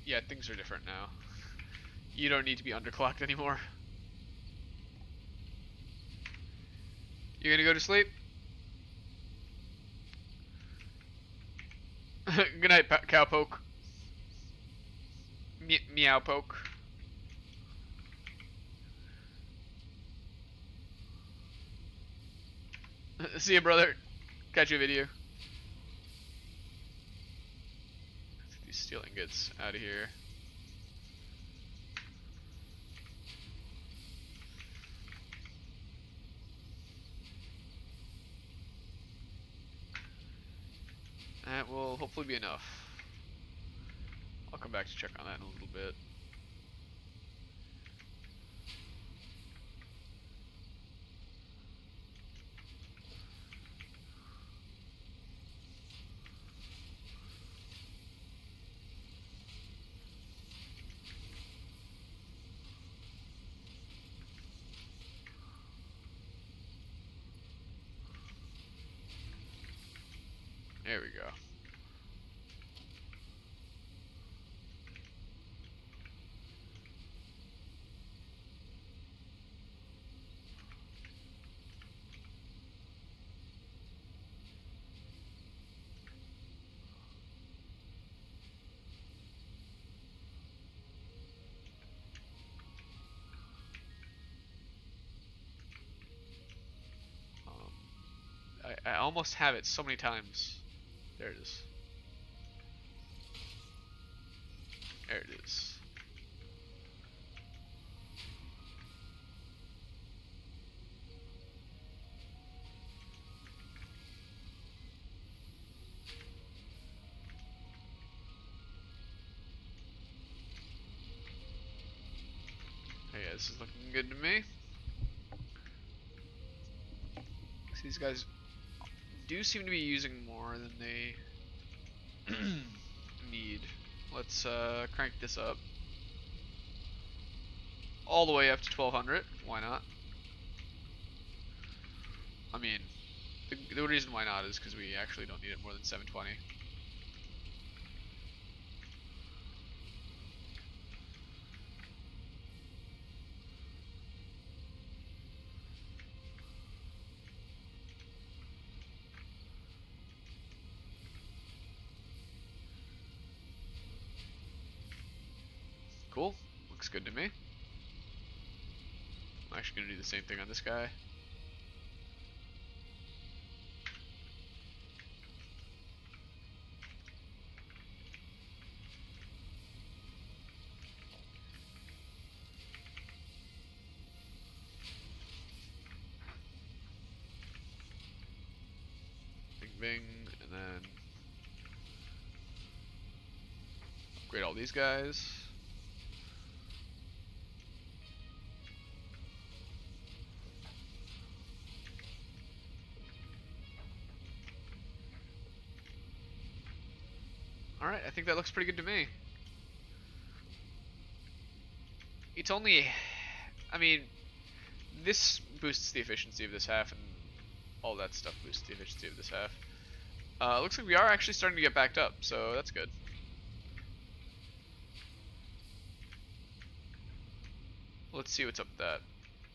Speaker 1: Yeah, things are different now. You don't need to be underclocked anymore. You're gonna go to sleep? Good night, cowpoke. Meow poke. See ya, brother. Catch you a video. Let's get these steel ingots out of here. That will hopefully be enough. I'll come back to check on that in a little bit. There we go. I almost have it so many times. There it is. There it is. Oh yeah, this is looking good to me. These guys do seem to be using more than they need. Let's crank this up all the way up to 1200. Why not? I mean, the reason why not is because we actually don't need it more than 720. Cool. Looks good to me. I'm actually gonna do the same thing on this guy. Bing bing, and then upgrade all these guys. Alright, I think that looks pretty good to me. It's only, I mean, this boosts the efficiency of this half, and all that stuff boosts the efficiency of this half. Looks like we are actually starting to get backed up, so that's good. Let's see what's up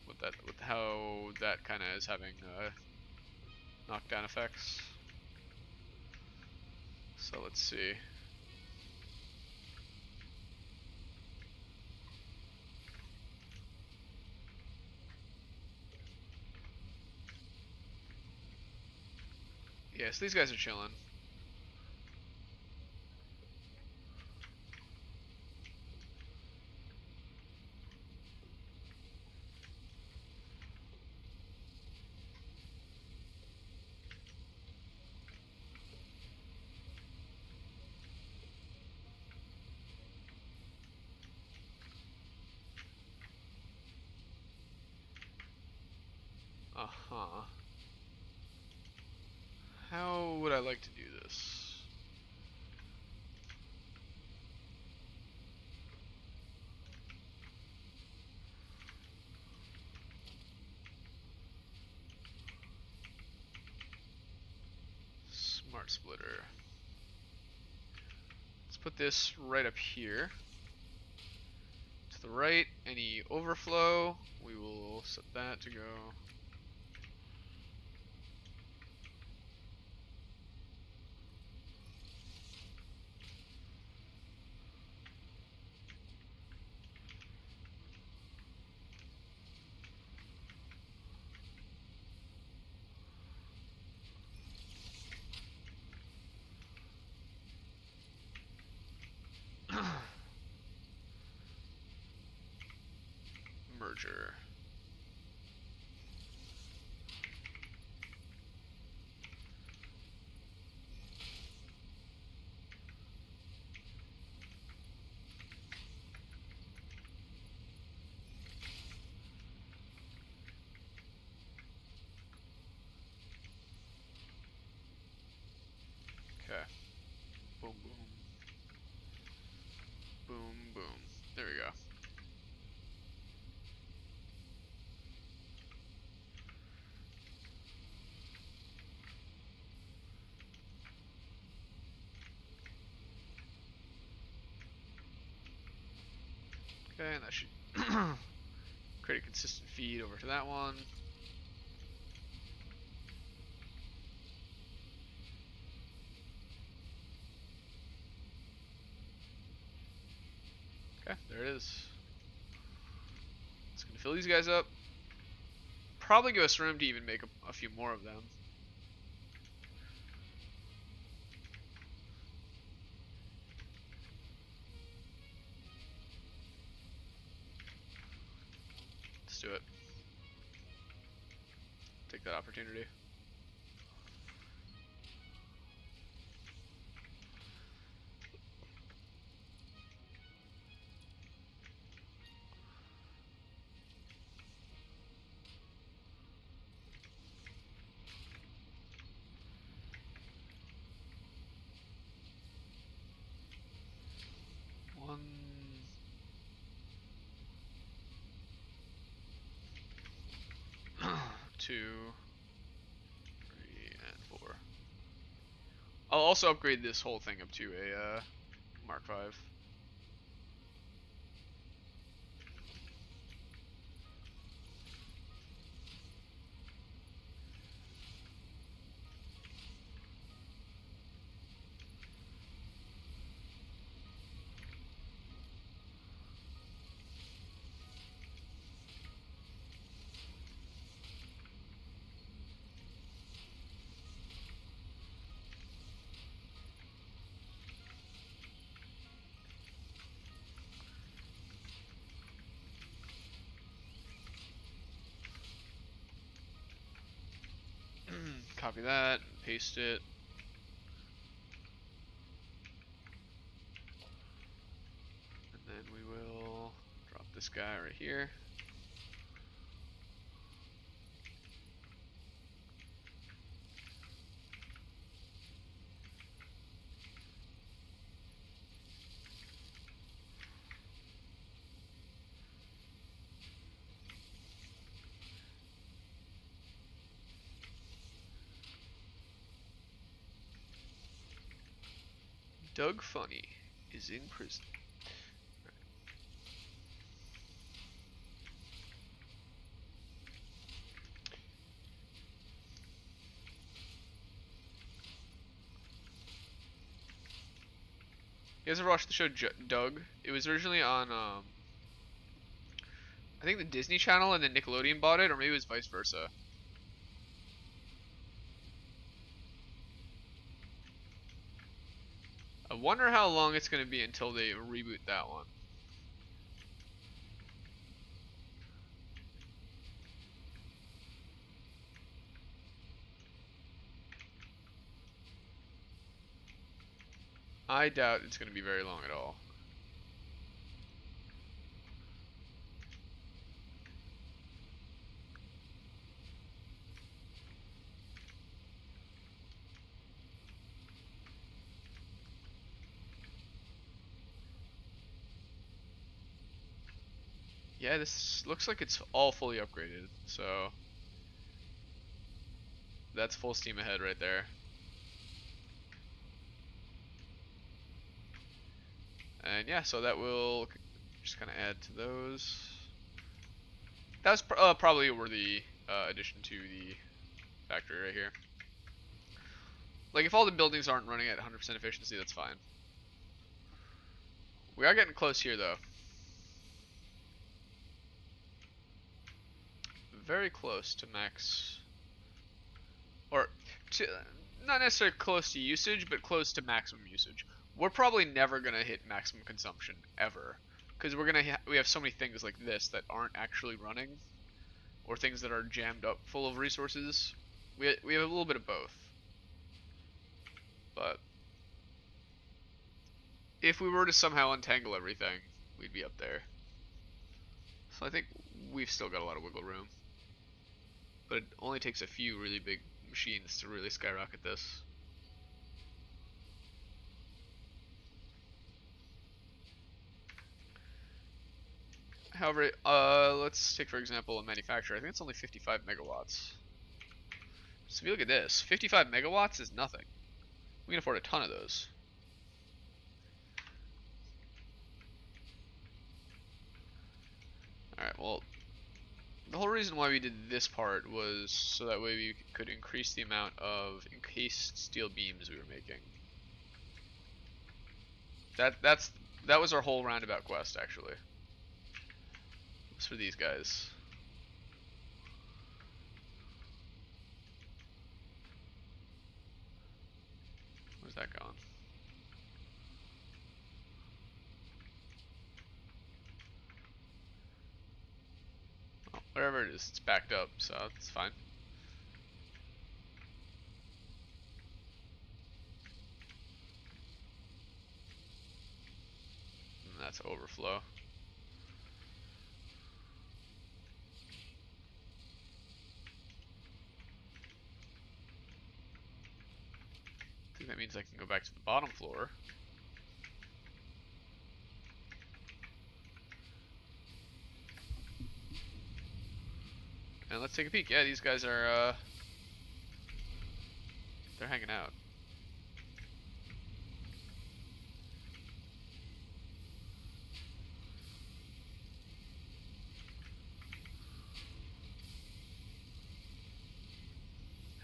Speaker 1: with that, with how that kind of is having knockdown effects. So let's see. Yeah, so these guys are chilling. Uh-huh. How would I like to do this? Arm splitter. Let's put this right up here. To the right, any overflow, we will set that to go. Merger. Okay. Boom, boom. Boom, boom. There we go. Okay, and that should create a consistent feed over to that one. Okay, there it is. It's gonna fill these guys up. Probably give us room to even make a few more of them. Let's do it. Take that opportunity. One, 2, 3, and 4. I'll also upgrade this whole thing up to a Mark 5. Copy that, paste it. And then we will drop this guy right here. Doug Funny is in prison. You guys ever watched the show Doug? It was originally on, I think the Disney Channel, and then Nickelodeon bought it, or maybe it was vice versa. I wonder how long it's going to be until they reboot that one. I doubt it's going to be very long at all. Yeah, this looks like it's all fully upgraded, so that's full steam ahead right there. And yeah, so that will just kind of add to those. That's probably a worthy addition to the factory right here. Like, if all the buildings aren't running at 100% efficiency, that's fine. We are getting close here, though. Very close to max. Or, to, not necessarily close to usage, but close to maximum usage. We're probably never going to hit maximum consumption, ever. Because we have so many things like this that aren't actually running. Or things that are jammed up full of resources. We have a little bit of both. But if we were to somehow untangle everything, we'd be up there. So I think we've still got a lot of wiggle room. But it only takes a few really big machines to really skyrocket this. However, let's take for example a manufacturer. I think it's only 55 megawatts. So if you look at this, 55 megawatts is nothing. We can afford a ton of those. Alright, well, the whole reason why we did this part was so that way we could increase the amount of encased steel beams we were making. That was our whole roundabout quest, actually. It's for these guys. Where's that going? Oh, whatever it is, it's backed up, so it's fine. And that's overflow. I think that means I can go back to the bottom floor. And let's take a peek. Yeah, these guys are, they're hanging out.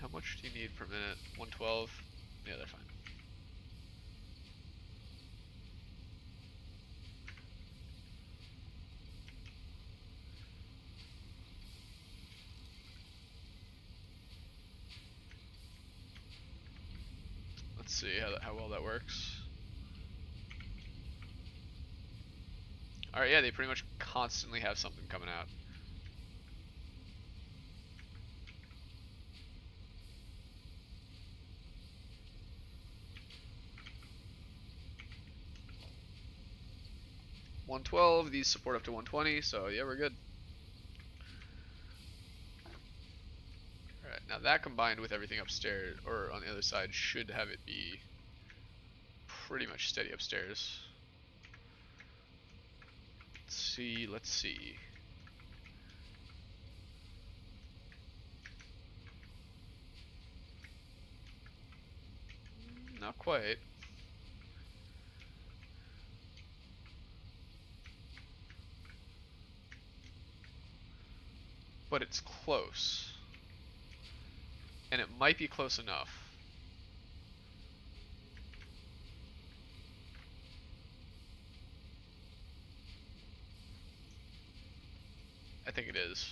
Speaker 1: How much do you need per minute? 112? Yeah, they're fine. Let's see how well that works. Alright, yeah, they pretty much constantly have something coming out. $112, these support up to 120, so yeah, we're good. Alright, now that combined with everything upstairs, or on the other side, should have it be pretty much steady upstairs. Let's see. Not quite. But it's close. And it might be close enough. I think it is.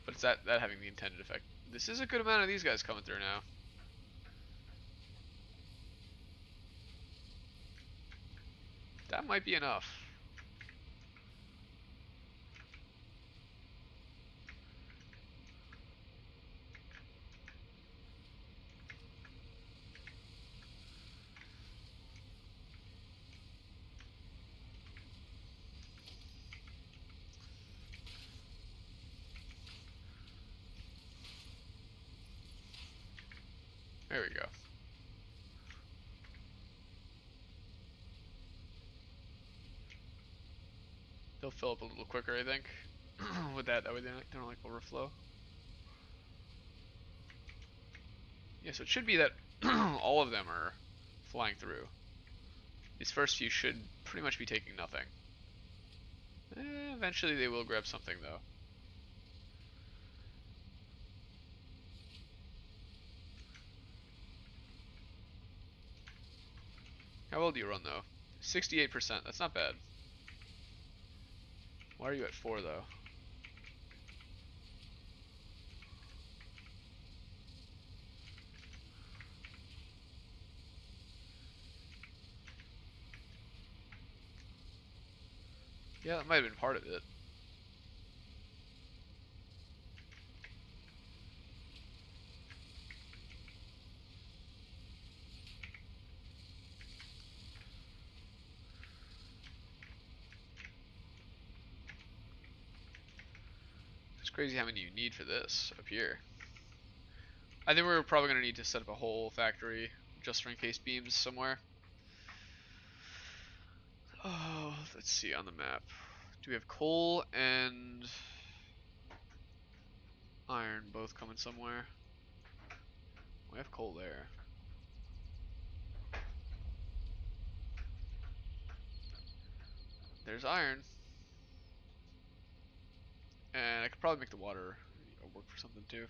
Speaker 1: But it's that having the intended effect. This is a good amount of these guys coming through now. That might be enough. There we go. They'll fill up a little quicker, I think. with that way they don't like overflow. Yeah, so it should be that all of them are flying through. These first few should pretty much be taking nothing. Eventually they will grab something though. How well do you run though? 68%, that's not bad. Why are you at 4 though? Yeah, that might have been part of it. It's crazy how many you need for this up here. I think we're probably going to need to set up a whole factory just for encased beams somewhere. Oh, let's see on the map. Do we have coal and iron both coming somewhere? We have coal there. There's iron. And I could probably make the water work for something too.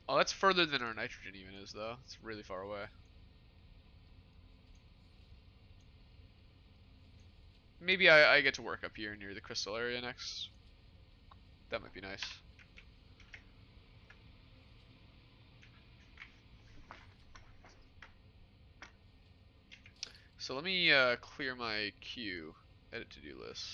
Speaker 1: Oh, that's further than our nitrogen even is though. It's really far away. Maybe I get to work up here near the crystal area next. That might be nice. So let me clear my queue. Edit to-do list.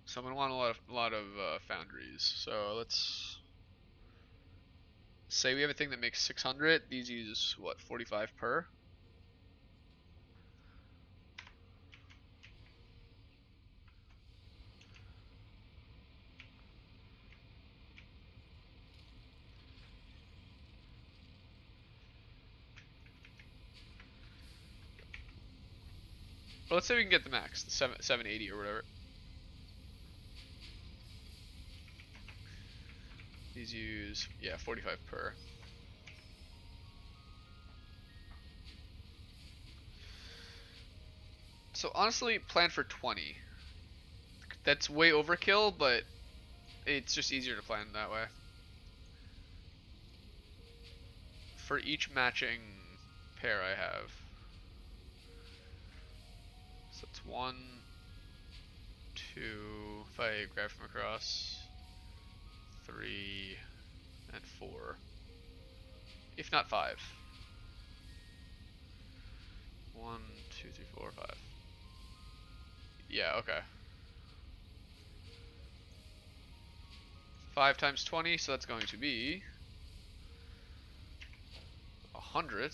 Speaker 1: So I'm gonna want a lot of foundries. So let's say we have a thing that makes 600. These use what, 45 per? Well, let's say we can get the max, the 780 or whatever. These use, yeah, 45 per. So honestly, plan for 20. That's way overkill, but it's just easier to plan that way. For each matching pair I have. So it's 1, 2, if I grab from across, 3, and 4. If not 5. 1, 2, 3, 4, 5. Yeah, okay. 5 times 20, so that's going to be 100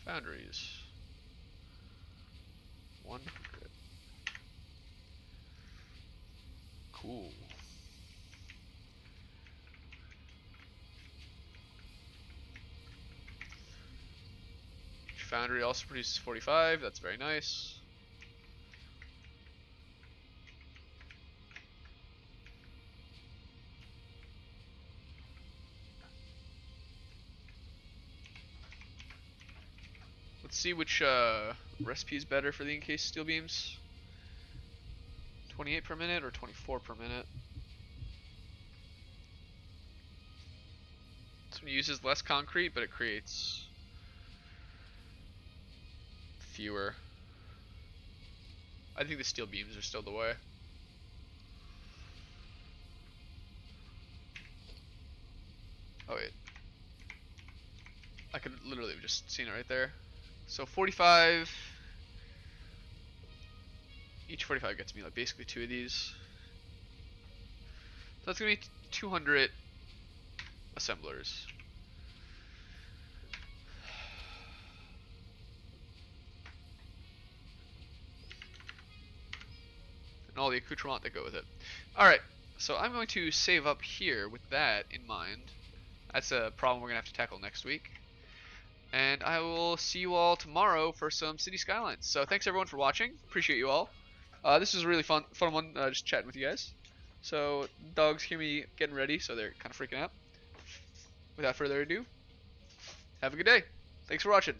Speaker 1: foundries. 100. Cool. Foundry also produces 45, that's very nice. Let's see which recipe is better for the encased steel beams. 28 per minute or 24 per minute? This one uses less concrete, but it creates fewer. I think the steel beams are still the way. Oh wait. I could literally have just seen it right there. So 45. Each 45 gets me like basically 2 of these. So that's gonna be 200 assemblers. And all the accoutrement that go with it. Alright, So I'm going to save up here with that in mind. That's a problem we're going to have to tackle next week. And I will see you all tomorrow for some City Skylines. So thanks everyone for watching. Appreciate you all. This was a really fun one, just chatting with you guys. So dogs hear me getting ready, so they're kind of freaking out. Without further ado, have a good day. Thanks for watching.